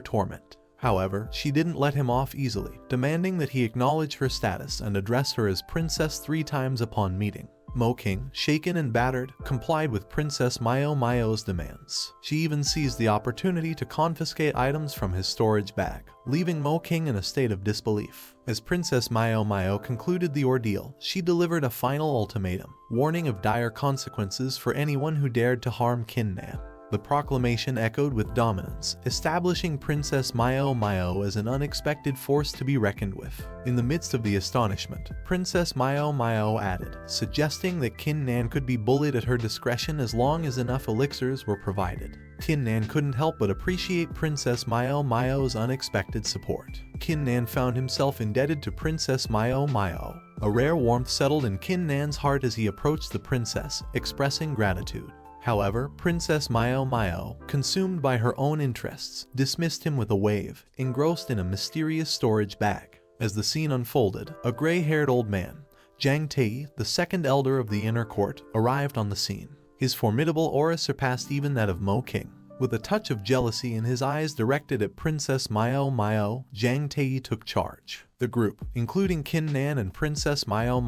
S1: torment. However, she didn't let him off easily, demanding that he acknowledge her status and address her as princess 3 times upon meeting. Mo King, shaken and battered, complied with Princess Mio's demands. She even seized the opportunity to confiscate items from his storage bag, leaving Mo King in a state of disbelief. As Princess Mio concluded the ordeal, she delivered a final ultimatum, warning of dire consequences for anyone who dared to harm Qin Nan. The proclamation echoed with dominance, establishing Princess Mio as an unexpected force to be reckoned with. In the midst of the astonishment, Princess Mio added, suggesting that Qin Nan could be bullied at her discretion as long as enough elixirs were provided. Qin Nan couldn't help but appreciate Princess Mio's unexpected support. Qin Nan found himself indebted to Princess Mio. A rare warmth settled in Qin Nan's heart as he approached the princess, expressing gratitude. However, Princess Mio, consumed by her own interests, dismissed him with a wave, engrossed in a mysterious storage bag. As the scene unfolded, a gray-haired old man, Zhang Tei, the second elder of the inner court, arrived on the scene. His formidable aura surpassed even that of Mo King. With a touch of jealousy in his eyes directed at Princess Mio, Zhang Tei took charge. The group, including Qin Nan and Princess Mio,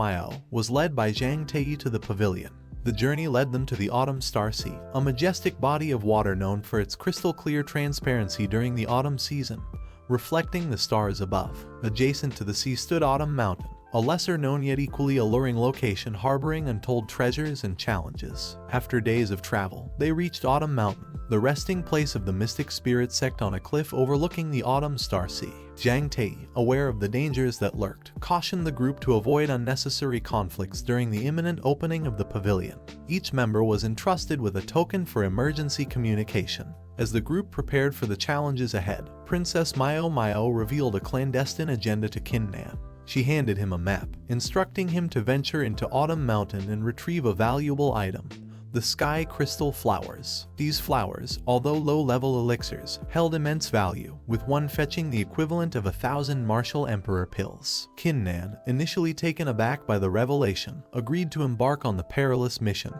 S1: was led by Zhang Tei to the pavilion. The journey led them to the Autumn Star Sea, a majestic body of water known for its crystal-clear transparency during the autumn season, reflecting the stars above. Adjacent to the sea stood Autumn Mountain, a lesser-known yet equally alluring location harboring untold treasures and challenges. After days of travel, they reached Autumn Mountain, the resting place of the mystic spirit sect on a cliff overlooking the Autumn Star Sea. Zhang Tei, aware of the dangers that lurked, cautioned the group to avoid unnecessary conflicts during the imminent opening of the pavilion. Each member was entrusted with a token for emergency communication. As the group prepared for the challenges ahead, Princess Mio revealed a clandestine agenda to Qin Nan. She handed him a map, instructing him to venture into Autumn Mountain and retrieve a valuable item, the sky crystal flowers. These flowers, although low-level elixirs, held immense value, with one fetching the equivalent of 1,000 martial emperor pills. Qin Nan, initially taken aback by the revelation, agreed to embark on the perilous mission,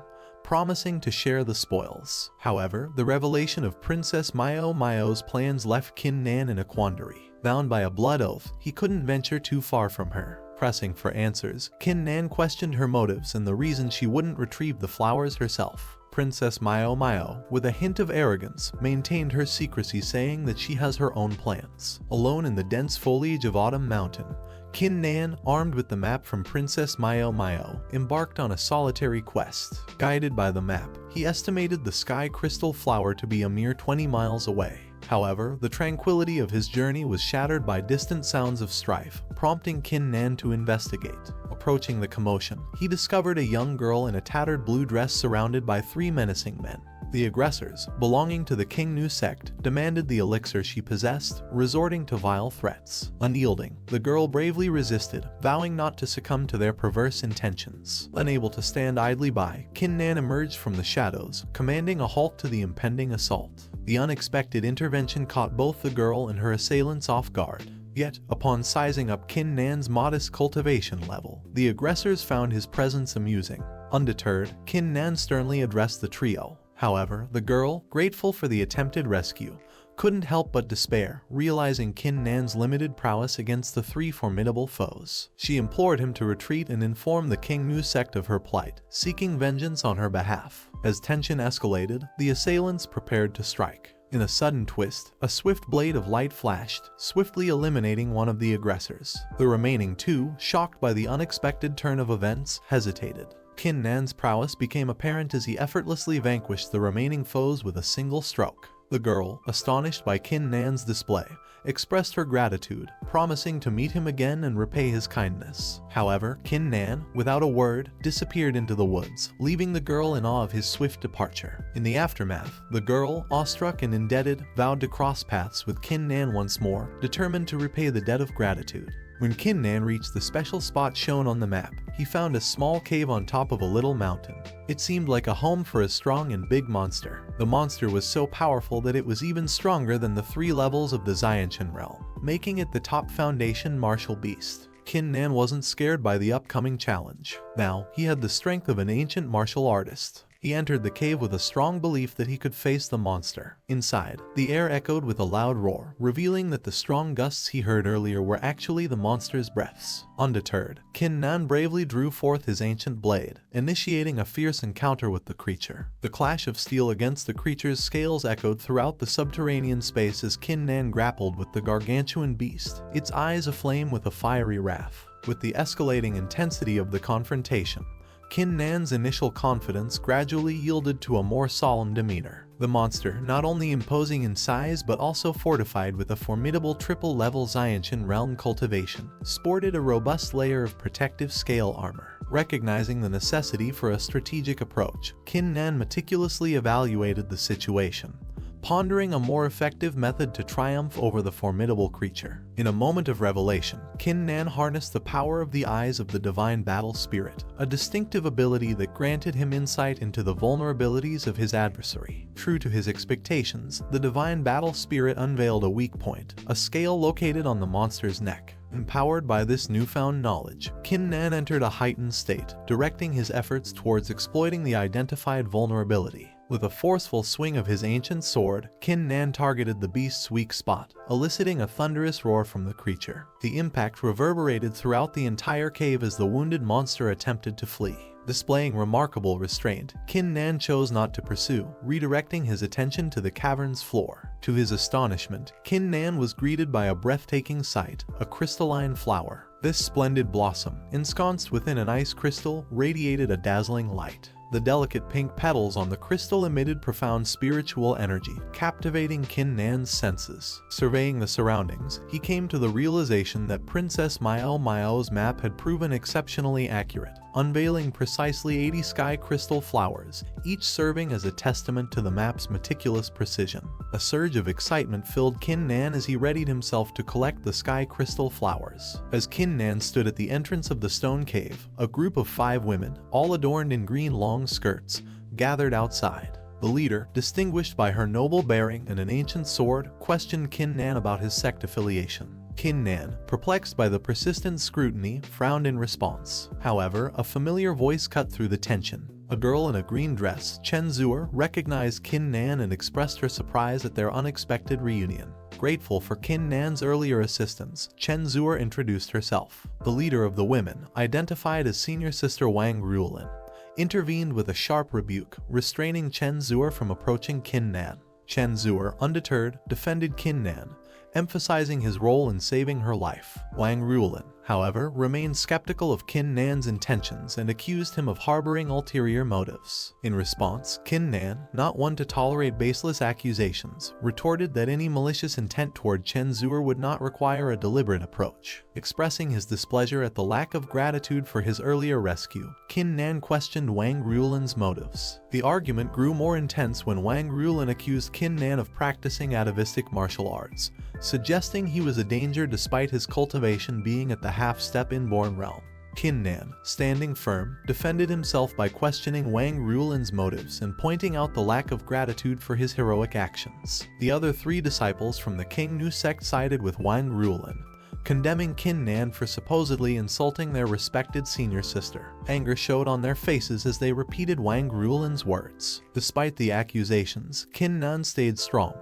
S1: promising to share the spoils. However, the revelation of Princess Mio's plans left Qin Nan in a quandary. Bound by a blood oath, he couldn't venture too far from her. Pressing for answers, Qin Nan questioned her motives and the reason she wouldn't retrieve the flowers herself. Princess Mio, with a hint of arrogance, maintained her secrecy, saying that she has her own plans. Alone in the dense foliage of Autumn Mountain, Qin Nan, armed with the map from Princess Mio, embarked on a solitary quest. Guided by the map, he estimated the sky crystal flower to be a mere 20 miles away. However, the tranquility of his journey was shattered by distant sounds of strife, prompting Qin Nan to investigate. Approaching the commotion, he discovered a young girl in a tattered blue dress surrounded by 3 menacing men. The aggressors, belonging to the Qingnu sect, demanded the elixir she possessed, resorting to vile threats. Unyielding, the girl bravely resisted, vowing not to succumb to their perverse intentions. Unable to stand idly by, Qin Nan emerged from the shadows, commanding a halt to the impending assault. The unexpected intervention caught both the girl and her assailants off guard. Yet, upon sizing up Qin Nan's modest cultivation level, the aggressors found his presence amusing. Undeterred, Qin Nan sternly addressed the trio. However, the girl, grateful for the attempted rescue, couldn't help but despair, realizing Kin Nan's limited prowess against the three formidable foes. She implored him to retreat and inform the King Nu sect of her plight, seeking vengeance on her behalf. As tension escalated, the assailants prepared to strike. In a sudden twist, a swift blade of light flashed, swiftly eliminating one of the aggressors. The remaining two, shocked by the unexpected turn of events, hesitated. Kin Nan's prowess became apparent as he effortlessly vanquished the remaining foes with a single stroke. The girl, astonished by Kin Nan's display, expressed her gratitude, promising to meet him again and repay his kindness. However, Kin Nan, without a word, disappeared into the woods, leaving the girl in awe of his swift departure. In the aftermath, the girl, awestruck and indebted, vowed to cross paths with Kin Nan once more, determined to repay the debt of gratitude. When Kin Nan reached the special spot shown on the map, he found a small cave on top of a little mountain. It seemed like a home for a strong and big monster. The monster was so powerful that it was even stronger than the 3 levels of the Xiantian realm, making it the top foundation martial beast. Kin Nan wasn't scared by the upcoming challenge. Now, he had the strength of an ancient martial artist. He entered the cave with a strong belief that he could face the monster. Inside, the air echoed with a loud roar, revealing that the strong gusts he heard earlier were actually the monster's breaths. Undeterred, Kin Nan bravely drew forth his ancient blade, initiating a fierce encounter with the creature. The clash of steel against the creature's scales echoed throughout the subterranean space as Kin Nan grappled with the gargantuan beast, its eyes aflame with a fiery wrath. With the escalating intensity of the confrontation, Kin Nan's initial confidence gradually yielded to a more solemn demeanor. The monster, not only imposing in size but also fortified with a formidable triple-level Xiantian realm cultivation, sported a robust layer of protective scale armor. Recognizing the necessity for a strategic approach, Kin Nan meticulously evaluated the situation, pondering a more effective method to triumph over the formidable creature. In a moment of revelation, Kin Nan harnessed the power of the eyes of the Divine Battle Spirit, a distinctive ability that granted him insight into the vulnerabilities of his adversary. True to his expectations, the Divine Battle Spirit unveiled a weak point, a scale located on the monster's neck. Empowered by this newfound knowledge, Kin Nan entered a heightened state, directing his efforts towards exploiting the identified vulnerability. With a forceful swing of his ancient sword, Kin Nan targeted the beast's weak spot, eliciting a thunderous roar from the creature. The impact reverberated throughout the entire cave as the wounded monster attempted to flee. Displaying remarkable restraint, Kin Nan chose not to pursue, redirecting his attention to the cavern's floor. To his astonishment, Kin Nan was greeted by a breathtaking sight, a crystalline flower. This splendid blossom, ensconced within an ice crystal, radiated a dazzling light. The delicate pink petals on the crystal emitted profound spiritual energy, captivating Kin Nan's senses. Surveying the surroundings, he came to the realization that Princess Miao's map had proven exceptionally accurate, unveiling precisely 80 sky crystal flowers, each serving as a testament to the map's meticulous precision. A surge of excitement filled Kin Nan as he readied himself to collect the sky crystal flowers. As Kin Nan stood at the entrance of the stone cave, a group of 5 women, all adorned in green long skirts, gathered outside. The leader, distinguished by her noble bearing and an ancient sword, questioned Kin Nan about his sect affiliation. Kin Nan, perplexed by the persistent scrutiny, frowned in response. However, a familiar voice cut through the tension. A girl in a green dress, Chen Zuer, recognized Kin Nan and expressed her surprise at their unexpected reunion. Grateful for Kin Nan's earlier assistance, Chen Zuer introduced herself. The leader of the women, identified as senior sister Wang Ruolin, intervened with a sharp rebuke, restraining Chen Zuer from approaching Kin Nan. Chen Zuer, undeterred, defended Kin Nan, emphasizing his role in saving her life. Wang Ruolin, however, remained skeptical of Kin Nan's intentions and accused him of harboring ulterior motives. In response, Kin Nan, not one to tolerate baseless accusations, retorted that any malicious intent toward Chen Zuer would not require a deliberate approach. Expressing his displeasure at the lack of gratitude for his earlier rescue, Kin Nan questioned Wang Ruolin's motives. The argument grew more intense when Wang Ruolin accused Kin Nan of practicing atavistic martial arts, suggesting he was a danger despite his cultivation being at the half-step inborn realm. Kin Nan, standing firm, defended himself by questioning Wang Ruolin's motives and pointing out the lack of gratitude for his heroic actions. The other 3 disciples from the King Nu sect sided with Wang Ruolin, condemning Kin Nan for supposedly insulting their respected senior sister. Anger showed on their faces as they repeated Wang Ruolin's words. Despite the accusations, Kin Nan stayed strong,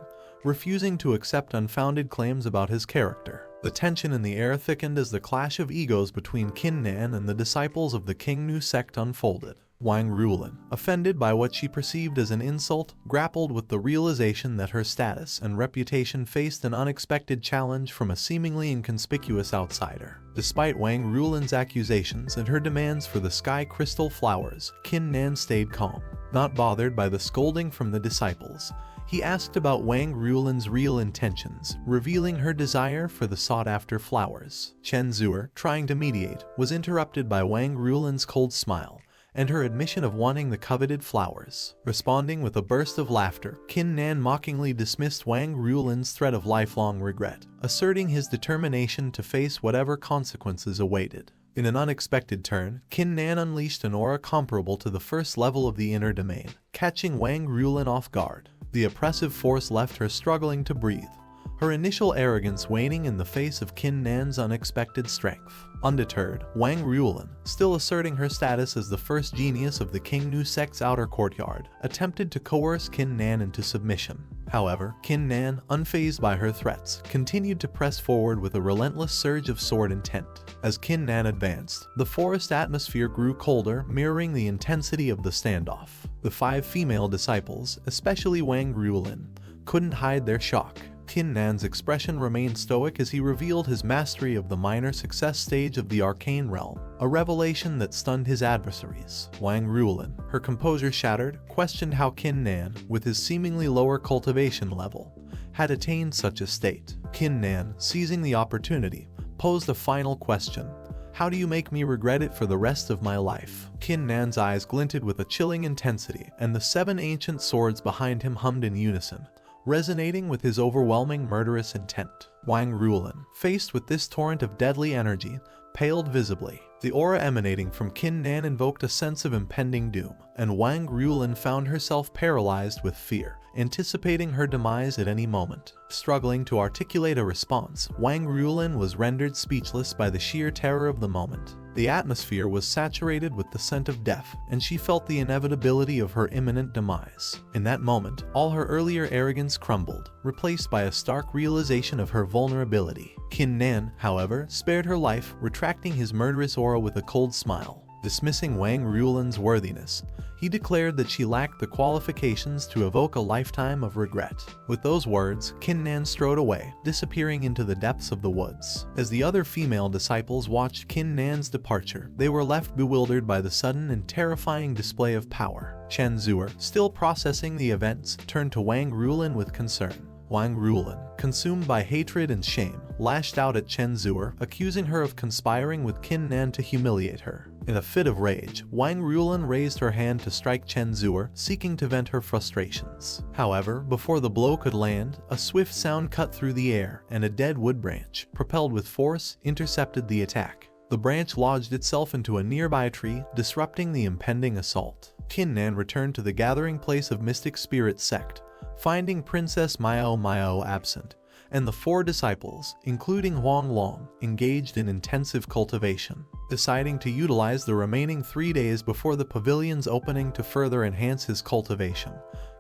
S1: refusing to accept unfounded claims about his character. The tension in the air thickened as the clash of egos between Qin Nan and the disciples of the Qingnu sect unfolded. Wang Ruolin, offended by what she perceived as an insult, grappled with the realization that her status and reputation faced an unexpected challenge from a seemingly inconspicuous outsider. Despite Wang Ruolin's accusations and her demands for the sky crystal flowers, Qin Nan stayed calm. Not bothered by the scolding from the disciples, he asked about Wang Ruolin's real intentions, revealing her desire for the sought-after flowers. Chen Zuer, trying to mediate, was interrupted by Wang Ruolin's cold smile and her admission of wanting the coveted flowers. Responding with a burst of laughter, Qin Nan mockingly dismissed Wang Ruolin's threat of lifelong regret, asserting his determination to face whatever consequences awaited. In an unexpected turn, Qin Nan unleashed an aura comparable to the first level of the inner domain, catching Wang Ruolin off guard. The oppressive force left her struggling to breathe, her initial arrogance waning in the face of Qin Nan's unexpected strength. Undeterred, Wang Ruolin, still asserting her status as the first genius of the Qingnu sect's outer courtyard, attempted to coerce Qin Nan into submission. However, Qin Nan, unfazed by her threats, continued to press forward with a relentless surge of sword intent. As Qin Nan advanced, the forest atmosphere grew colder, mirroring the intensity of the standoff. The 5 female disciples, especially Wang Ruolin, couldn't hide their shock. Qin Nan's expression remained stoic as he revealed his mastery of the minor success stage of the arcane realm, a revelation that stunned his adversaries. Wang Ruolin, her composure shattered, questioned how Qin Nan, with his seemingly lower cultivation level, had attained such a state. Qin Nan, seizing the opportunity, posed a final question. How do you make me regret it for the rest of my life? Qin Nan's eyes glinted with a chilling intensity, and the 7 ancient swords behind him hummed in unison, resonating with his overwhelming murderous intent. Wang Ruolin, faced with this torrent of deadly energy, paled visibly. The aura emanating from Qin Nan invoked a sense of impending doom, and Wang Ruolin found herself paralyzed with fear, anticipating her demise at any moment. Struggling to articulate a response, Wang Ruolin was rendered speechless by the sheer terror of the moment. The atmosphere was saturated with the scent of death, and she felt the inevitability of her imminent demise. In that moment, all her earlier arrogance crumbled, replaced by a stark realization of her vulnerability. Qin Nan, however, spared her life, retracting his murderous aura with a cold smile. Dismissing Wang Ruolin's worthiness, he declared that she lacked the qualifications to evoke a lifetime of regret. With those words, Qin Nan strode away, disappearing into the depths of the woods. As the other female disciples watched Qin Nan's departure, they were left bewildered by the sudden and terrifying display of power. Chen Zuer, still processing the events, turned to Wang Ruolin with concern. Wang Ruolin, consumed by hatred and shame, lashed out at Chen Zuer, accusing her of conspiring with Qin Nan to humiliate her. In a fit of rage, Wang Ruolin raised her hand to strike Chen Zuer, seeking to vent her frustrations. However, before the blow could land, a swift sound cut through the air, and a dead wood branch, propelled with force, intercepted the attack. The branch lodged itself into a nearby tree, disrupting the impending assault. Qin Nan returned to the gathering place of Mystic Spirit sect, finding Princess Mao absent, and the 4 disciples, including Huang Long, engaged in intensive cultivation. Deciding to utilize the remaining 3 days before the pavilion's opening to further enhance his cultivation,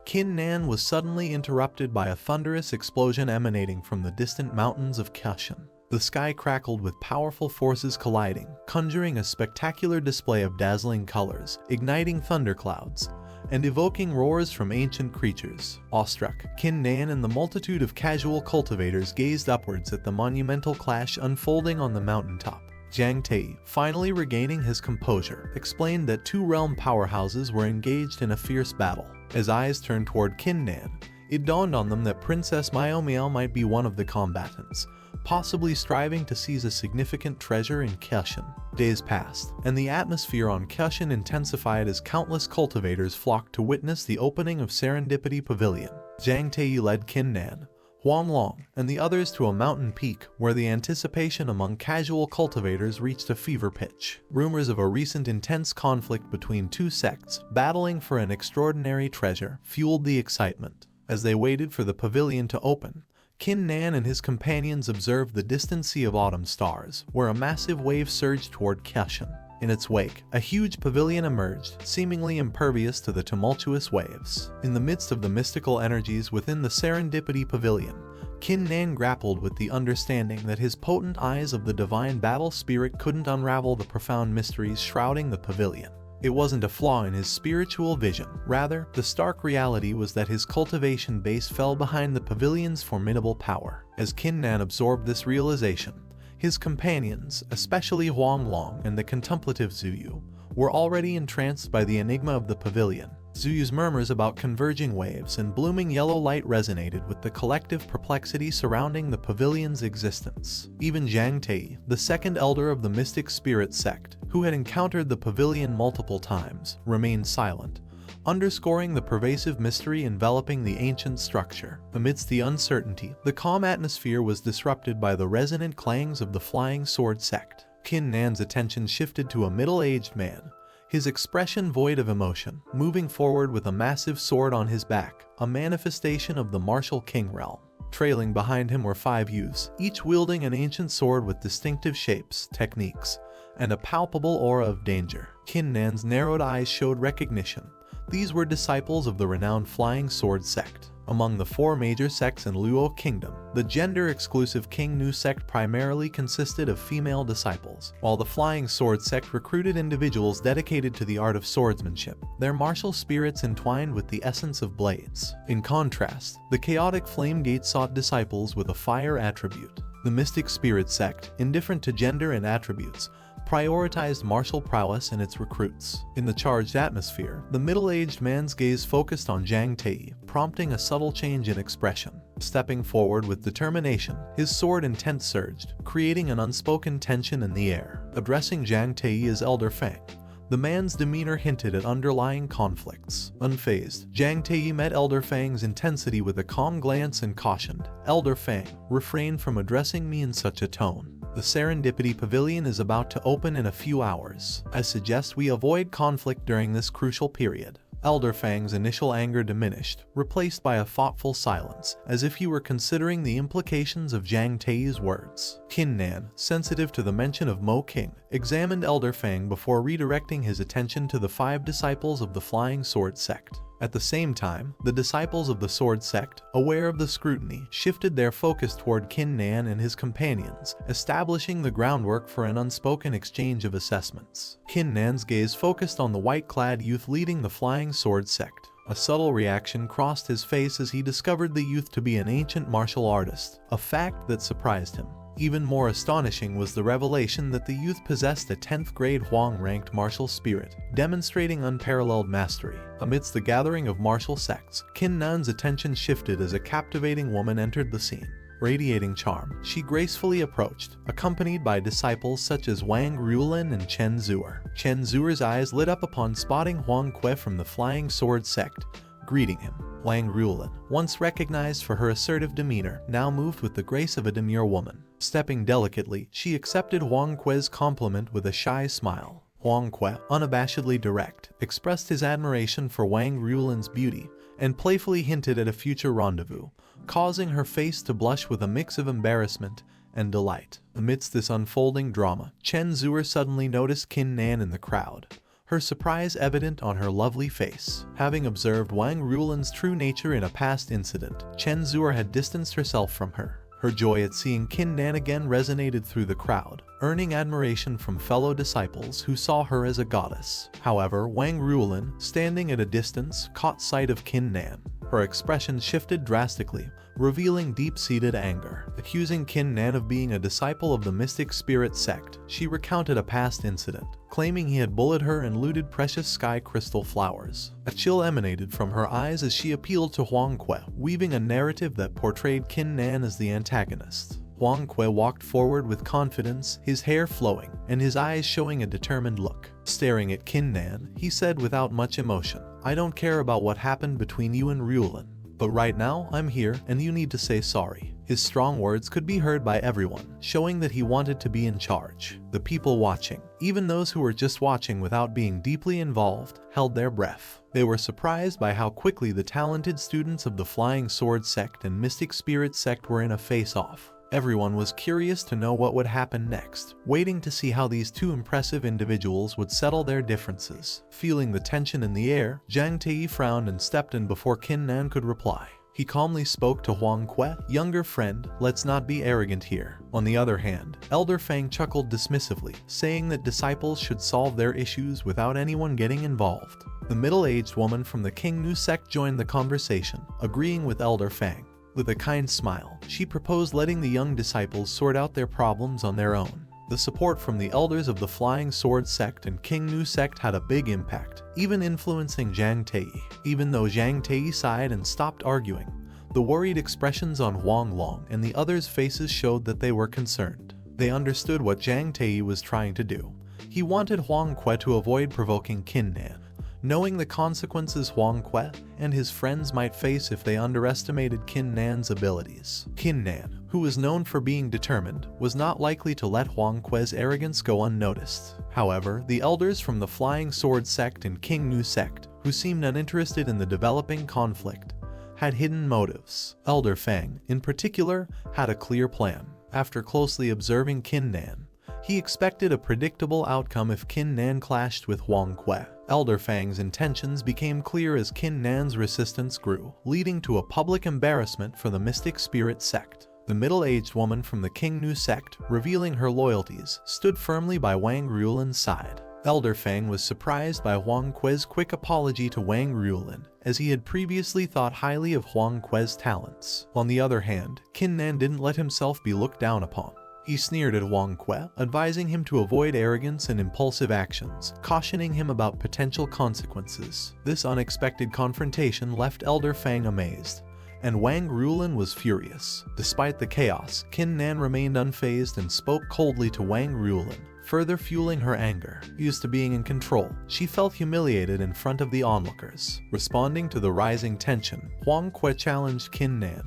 S1: Qin Nan was suddenly interrupted by a thunderous explosion emanating from the distant mountains of Kashan. The sky crackled with powerful forces colliding, conjuring a spectacular display of dazzling colors, igniting thunderclouds, and evoking roars from ancient creatures. Awestruck, Qin Nan and the multitude of casual cultivators gazed upwards at the monumental clash unfolding on the mountaintop. Jiang Tei, finally regaining his composure, explained that 2 realm powerhouses were engaged in a fierce battle. As eyes turned toward Qin Nan, it dawned on them that Princess Mao might be one of the combatants, possibly striving to seize a significant treasure in Kashan. Days passed, and the atmosphere on Kashan intensified as countless cultivators flocked to witness the opening of Serendipity Pavilion. Jiang Tei led Qin Nan, Huang Long, and the others to a mountain peak where the anticipation among casual cultivators reached a fever pitch. Rumors of a recent intense conflict between 2 sects battling for an extraordinary treasure fueled the excitement. As they waited for the pavilion to open, Qin Nan and his companions observed the distant sea of autumn stars, where a massive wave surged toward Kashan. In its wake, a huge pavilion emerged, seemingly impervious to the tumultuous waves. In the midst of the mystical energies within the Serendipity Pavilion, Kin Nan grappled with the understanding that his potent eyes of the divine battle spirit couldn't unravel the profound mysteries shrouding the pavilion. It wasn't a flaw in his spiritual vision. Rather, the stark reality was that his cultivation base fell behind the pavilion's formidable power. As Kin Nan absorbed this realization, his companions, especially Huang Long and the contemplative Zuyu, were already entranced by the enigma of the pavilion. Zuyu's murmurs about converging waves and blooming yellow light resonated with the collective perplexity surrounding the pavilion's existence. Even Zhang Tei, the second elder of the mystic spirit sect, who had encountered the pavilion multiple times, remained silent, underscoring the pervasive mystery enveloping the ancient structure. Amidst the uncertainty, the calm atmosphere was disrupted by the resonant clangs of the Flying Sword sect. Kin Nan's attention shifted to a middle-aged man, his expression void of emotion, moving forward with a massive sword on his back, a manifestation of the martial king realm. Trailing behind him were 5 youths, each wielding an ancient sword with distinctive shapes, techniques, and a palpable aura of danger. Kin Nan's narrowed eyes showed recognition. These were disciples of the renowned Flying Sword sect. Among the 4 major sects in Luo Kingdom, the gender-exclusive King Nu sect primarily consisted of female disciples, while the Flying Sword sect recruited individuals dedicated to the art of swordsmanship, their martial spirits entwined with the essence of blades. In contrast, the Chaotic Flame Gate sought disciples with a fire attribute. The Mystic Spirit sect, indifferent to gender and attributes, prioritized martial prowess in its recruits. In the charged atmosphere, the middle-aged man's gaze focused on Zhang Tei, prompting a subtle change in expression. Stepping forward with determination, his sword intent surged, creating an unspoken tension in the air. Addressing Zhang Tei as Elder Fang, the man's demeanor hinted at underlying conflicts. Unfazed, Zhang Tei met Elder Fang's intensity with a calm glance and cautioned, "Elder Fang, refrain from addressing me in such a tone. The Serendipity Pavilion is about to open in a few hours. I suggest we avoid conflict during this crucial period." Elder Fang's initial anger diminished, replaced by a thoughtful silence, as if he were considering the implications of Zhang Tei's words. Kin Nan, sensitive to the mention of Mo King, examined Elder Fang before redirecting his attention to the 5 disciples of the Flying Sword sect. At the same time, the disciples of the Sword sect, aware of the scrutiny, shifted their focus toward Kin Nan and his companions, establishing the groundwork for an unspoken exchange of assessments. Kin Nan's gaze focused on the white-clad youth leading the Flying Sword sect. A subtle reaction crossed his face as he discovered the youth to be an ancient martial artist, a fact that surprised him. Even more astonishing was the revelation that the youth possessed a 10th grade Huang-ranked martial spirit, demonstrating unparalleled mastery. Amidst the gathering of martial sects, Kin Nan's attention shifted as a captivating woman entered the scene. Radiating charm, she gracefully approached, accompanied by disciples such as Wang Ruolin and Chen Zuer. Chen Zuer's eyes lit up upon spotting Huang Kui from the Flying Sword sect, greeting him. Wang Ruolin, once recognized for her assertive demeanor, now moved with the grace of a demure woman. Stepping delicately, she accepted Huang Kui's compliment with a shy smile. Huang Kui, unabashedly direct, expressed his admiration for Wang Ruolin's beauty and playfully hinted at a future rendezvous, causing her face to blush with a mix of embarrassment and delight. Amidst this unfolding drama, Chen Zuer suddenly noticed Kin Nan in the crowd, her surprise evident on her lovely face. Having observed Wang Ruolin's true nature in a past incident, Chen Zuer had distanced herself from her. Her joy at seeing Kin Nan again resonated through the crowd, earning admiration from fellow disciples who saw her as a goddess. However, Wang Ruolin, standing at a distance, caught sight of Kin Nan. Her expression shifted drastically, revealing deep-seated anger. Accusing Kin Nan of being a disciple of the Mystic Spirit sect, she recounted a past incident, claiming he had bullied her and looted precious sky crystal flowers. A chill emanated from her eyes as she appealed to Huang Kui, weaving a narrative that portrayed Kin Nan as the antagonist. Huang Kui walked forward with confidence, his hair flowing, and his eyes showing a determined look. Staring at Kin Nan, he said without much emotion, "I don't care about what happened between you and Ruolin, but right now I'm here and you need to say sorry." His strong words could be heard by everyone, showing that he wanted to be in charge. The people watching, even those who were just watching without being deeply involved, held their breath. They were surprised by how quickly the talented students of the Flying Sword sect and Mystic Spirit sect were in a face-off. Everyone was curious to know what would happen next, waiting to see how these two impressive individuals would settle their differences. Feeling the tension in the air, Zhang Tei frowned and stepped in before Qin Nan could reply. He calmly spoke to Huang Kuei, "Younger friend, let's not be arrogant here." On the other hand, Elder Fang chuckled dismissively, saying that disciples should solve their issues without anyone getting involved. The middle-aged woman from the King Nu sect joined the conversation, agreeing with Elder Fang. With a kind smile, she proposed letting the young disciples sort out their problems on their own. The support from the elders of the Flying Sword sect and King Nu sect had a big impact, even influencing Zhang Tei. Even though Zhang Tei sighed and stopped arguing, the worried expressions on Huang Long and the others' faces showed that they were concerned. They understood what Zhang Tei was trying to do. He wanted Huang Kuei to avoid provoking Qin Nan, knowing the consequences Huang Kuei and his friends might face if they underestimated Qin Nan's abilities. Qin Nan, who was known for being determined, was not likely to let Huang Kuei's arrogance go unnoticed. However, the elders from the Flying Sword sect and King Nu sect, who seemed uninterested in the developing conflict, had hidden motives. Elder Fang, in particular, had a clear plan. After closely observing Qin Nan, he expected a predictable outcome if Qin Nan clashed with Huang Kuei. Elder Fang's intentions became clear as Qin Nan's resistance grew, leading to a public embarrassment for the Mystic Spirit sect. The middle-aged woman from the King Nu sect, revealing her loyalties, stood firmly by Wang Ruolin's side. Elder Fang was surprised by Huang Kuei's quick apology to Wang Ruolin, as he had previously thought highly of Huang Kuei's talents. On the other hand, Qin Nan didn't let himself be looked down upon. He sneered at Huang Kuei, advising him to avoid arrogance and impulsive actions, cautioning him about potential consequences. This unexpected confrontation left Elder Fang amazed, and Wang Ruolin was furious. Despite the chaos, Qin Nan remained unfazed and spoke coldly to Wang Ruolin, further fueling her anger. Used to being in control, she felt humiliated in front of the onlookers. Responding to the rising tension, Huang Kuei challenged Qin Nan,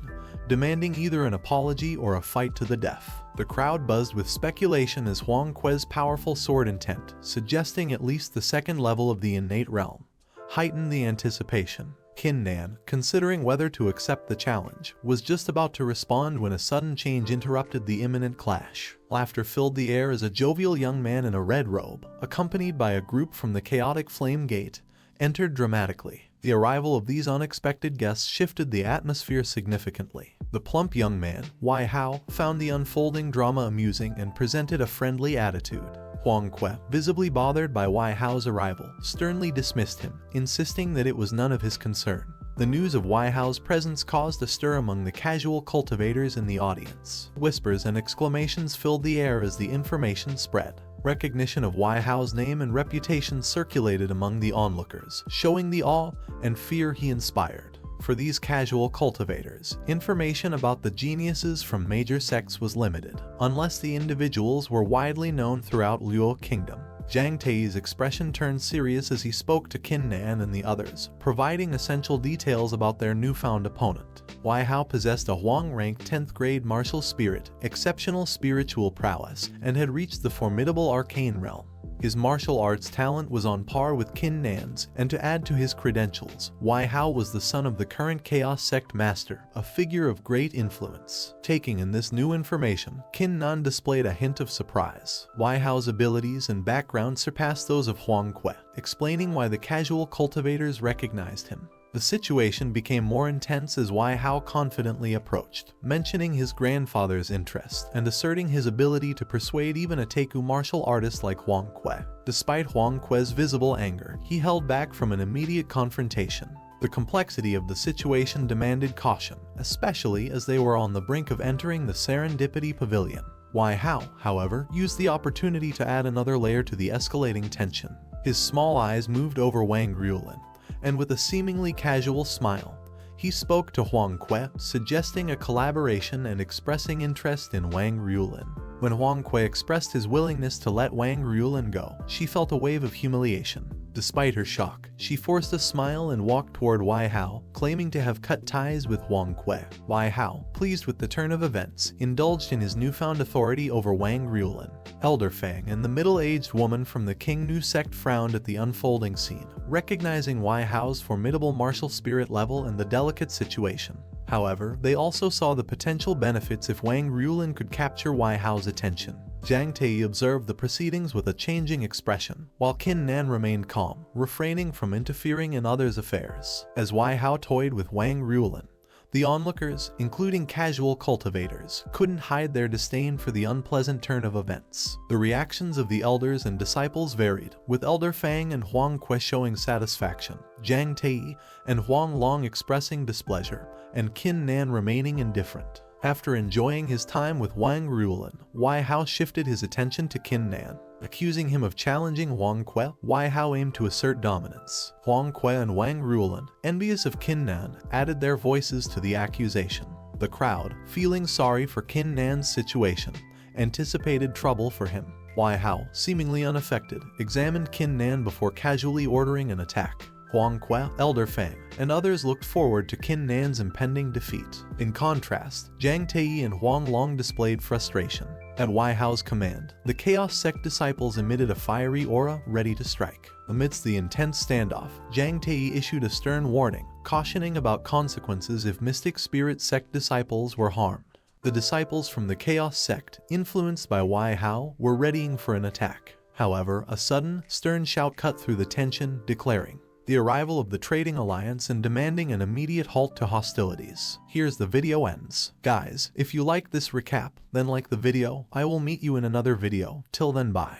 S1: demanding either an apology or a fight to the death. The crowd buzzed with speculation as Huang Kuei's powerful sword intent, suggesting at least the second level of the innate realm, heightened the anticipation. Qin Nan, considering whether to accept the challenge, was just about to respond when a sudden change interrupted the imminent clash. Laughter filled the air as a jovial young man in a red robe, accompanied by a group from the chaotic Flame Gate, entered dramatically. The arrival of these unexpected guests shifted the atmosphere significantly. The plump young man, Wai Hao, found the unfolding drama amusing and presented a friendly attitude. Huang Kuei, visibly bothered by Wai Hao's arrival, sternly dismissed him, insisting that it was none of his concern. The news of Wai Hao's presence caused a stir among the casual cultivators in the audience. Whispers and exclamations filled the air as the information spread. Recognition of Wai Hao's name and reputation circulated among the onlookers, showing the awe and fear he inspired. For these casual cultivators, information about the geniuses from major sects was limited, unless the individuals were widely known throughout Luo Kingdom. Zhang Tei's expression turned serious as he spoke to Qin Nan and the others, providing essential details about their newfound opponent. Wai Hao possessed a Huang-ranked 10th grade martial spirit, exceptional spiritual prowess, and had reached the formidable arcane realm. His martial arts talent was on par with Qin Nan's, and to add to his credentials, Wai Hao was the son of the current Chaos Sect Master, a figure of great influence. Taking in this new information, Qin Nan displayed a hint of surprise. Wai Hao's abilities and background surpassed those of Huang Kuei, explaining why the casual cultivators recognized him. The situation became more intense as Wai Hao confidently approached, mentioning his grandfather's interest and asserting his ability to persuade even a Teku martial artist like Huang Kuei. Despite Huang Kuei's visible anger, he held back from an immediate confrontation. The complexity of the situation demanded caution, especially as they were on the brink of entering the Serendipity Pavilion. Wai Hao, however, used the opportunity to add another layer to the escalating tension. His small eyes moved over Wang Ruolin, and with a seemingly casual smile, he spoke to Huang Kuei, suggesting a collaboration and expressing interest in Wang Ruolin. When Huang Kuei expressed his willingness to let Wang Ruolin go, she felt a wave of humiliation. Despite her shock, she forced a smile and walked toward Wai Hao, claiming to have cut ties with Huang Kuei. Wai Hao, pleased with the turn of events, indulged in his newfound authority over Wang Ruolin. Elder Fang and the middle-aged woman from the King Nu sect frowned at the unfolding scene, recognizing Wai Hao's formidable martial spirit level and the delicate situation. However, they also saw the potential benefits if Wang Ruolin could capture Wai Hao's attention. Jiang Tei observed the proceedings with a changing expression, while Qin Nan remained calm, refraining from interfering in others' affairs. As Wai Hao toyed with Wang Ruolin, the onlookers, including casual cultivators, couldn't hide their disdain for the unpleasant turn of events. The reactions of the elders and disciples varied, with Elder Fang and Huang Kui showing satisfaction, Jiang Tei and Huang Long expressing displeasure, and Qin Nan remaining indifferent. After enjoying his time with Wang Ruolin, Wai Hao shifted his attention to Qin Nan. Accusing him of challenging Huang Kui, Wai Hao aimed to assert dominance. Huang Kui and Wang Ruolin, envious of Qin Nan, added their voices to the accusation. The crowd, feeling sorry for Qin Nan's situation, anticipated trouble for him. Wai Hao, seemingly unaffected, examined Qin Nan before casually ordering an attack. Huang Kui, Elder Fang, and others looked forward to Qin Nan's impending defeat. In contrast, Jiang Tei and Huang Long displayed frustration. At Wai Hao's command, the Chaos Sect disciples emitted a fiery aura ready to strike. Amidst the intense standoff, Jiang Tei issued a stern warning, cautioning about consequences if Mystic Spirit Sect disciples were harmed. The disciples from the Chaos Sect, influenced by Wai Hao, were readying for an attack. However, a sudden, stern shout cut through the tension, declaring the arrival of the Trading Alliance and demanding an immediate halt to hostilities. Here's the video ends. Guys, if you like this recap, then like the video. I will meet you in another video. Till then, bye.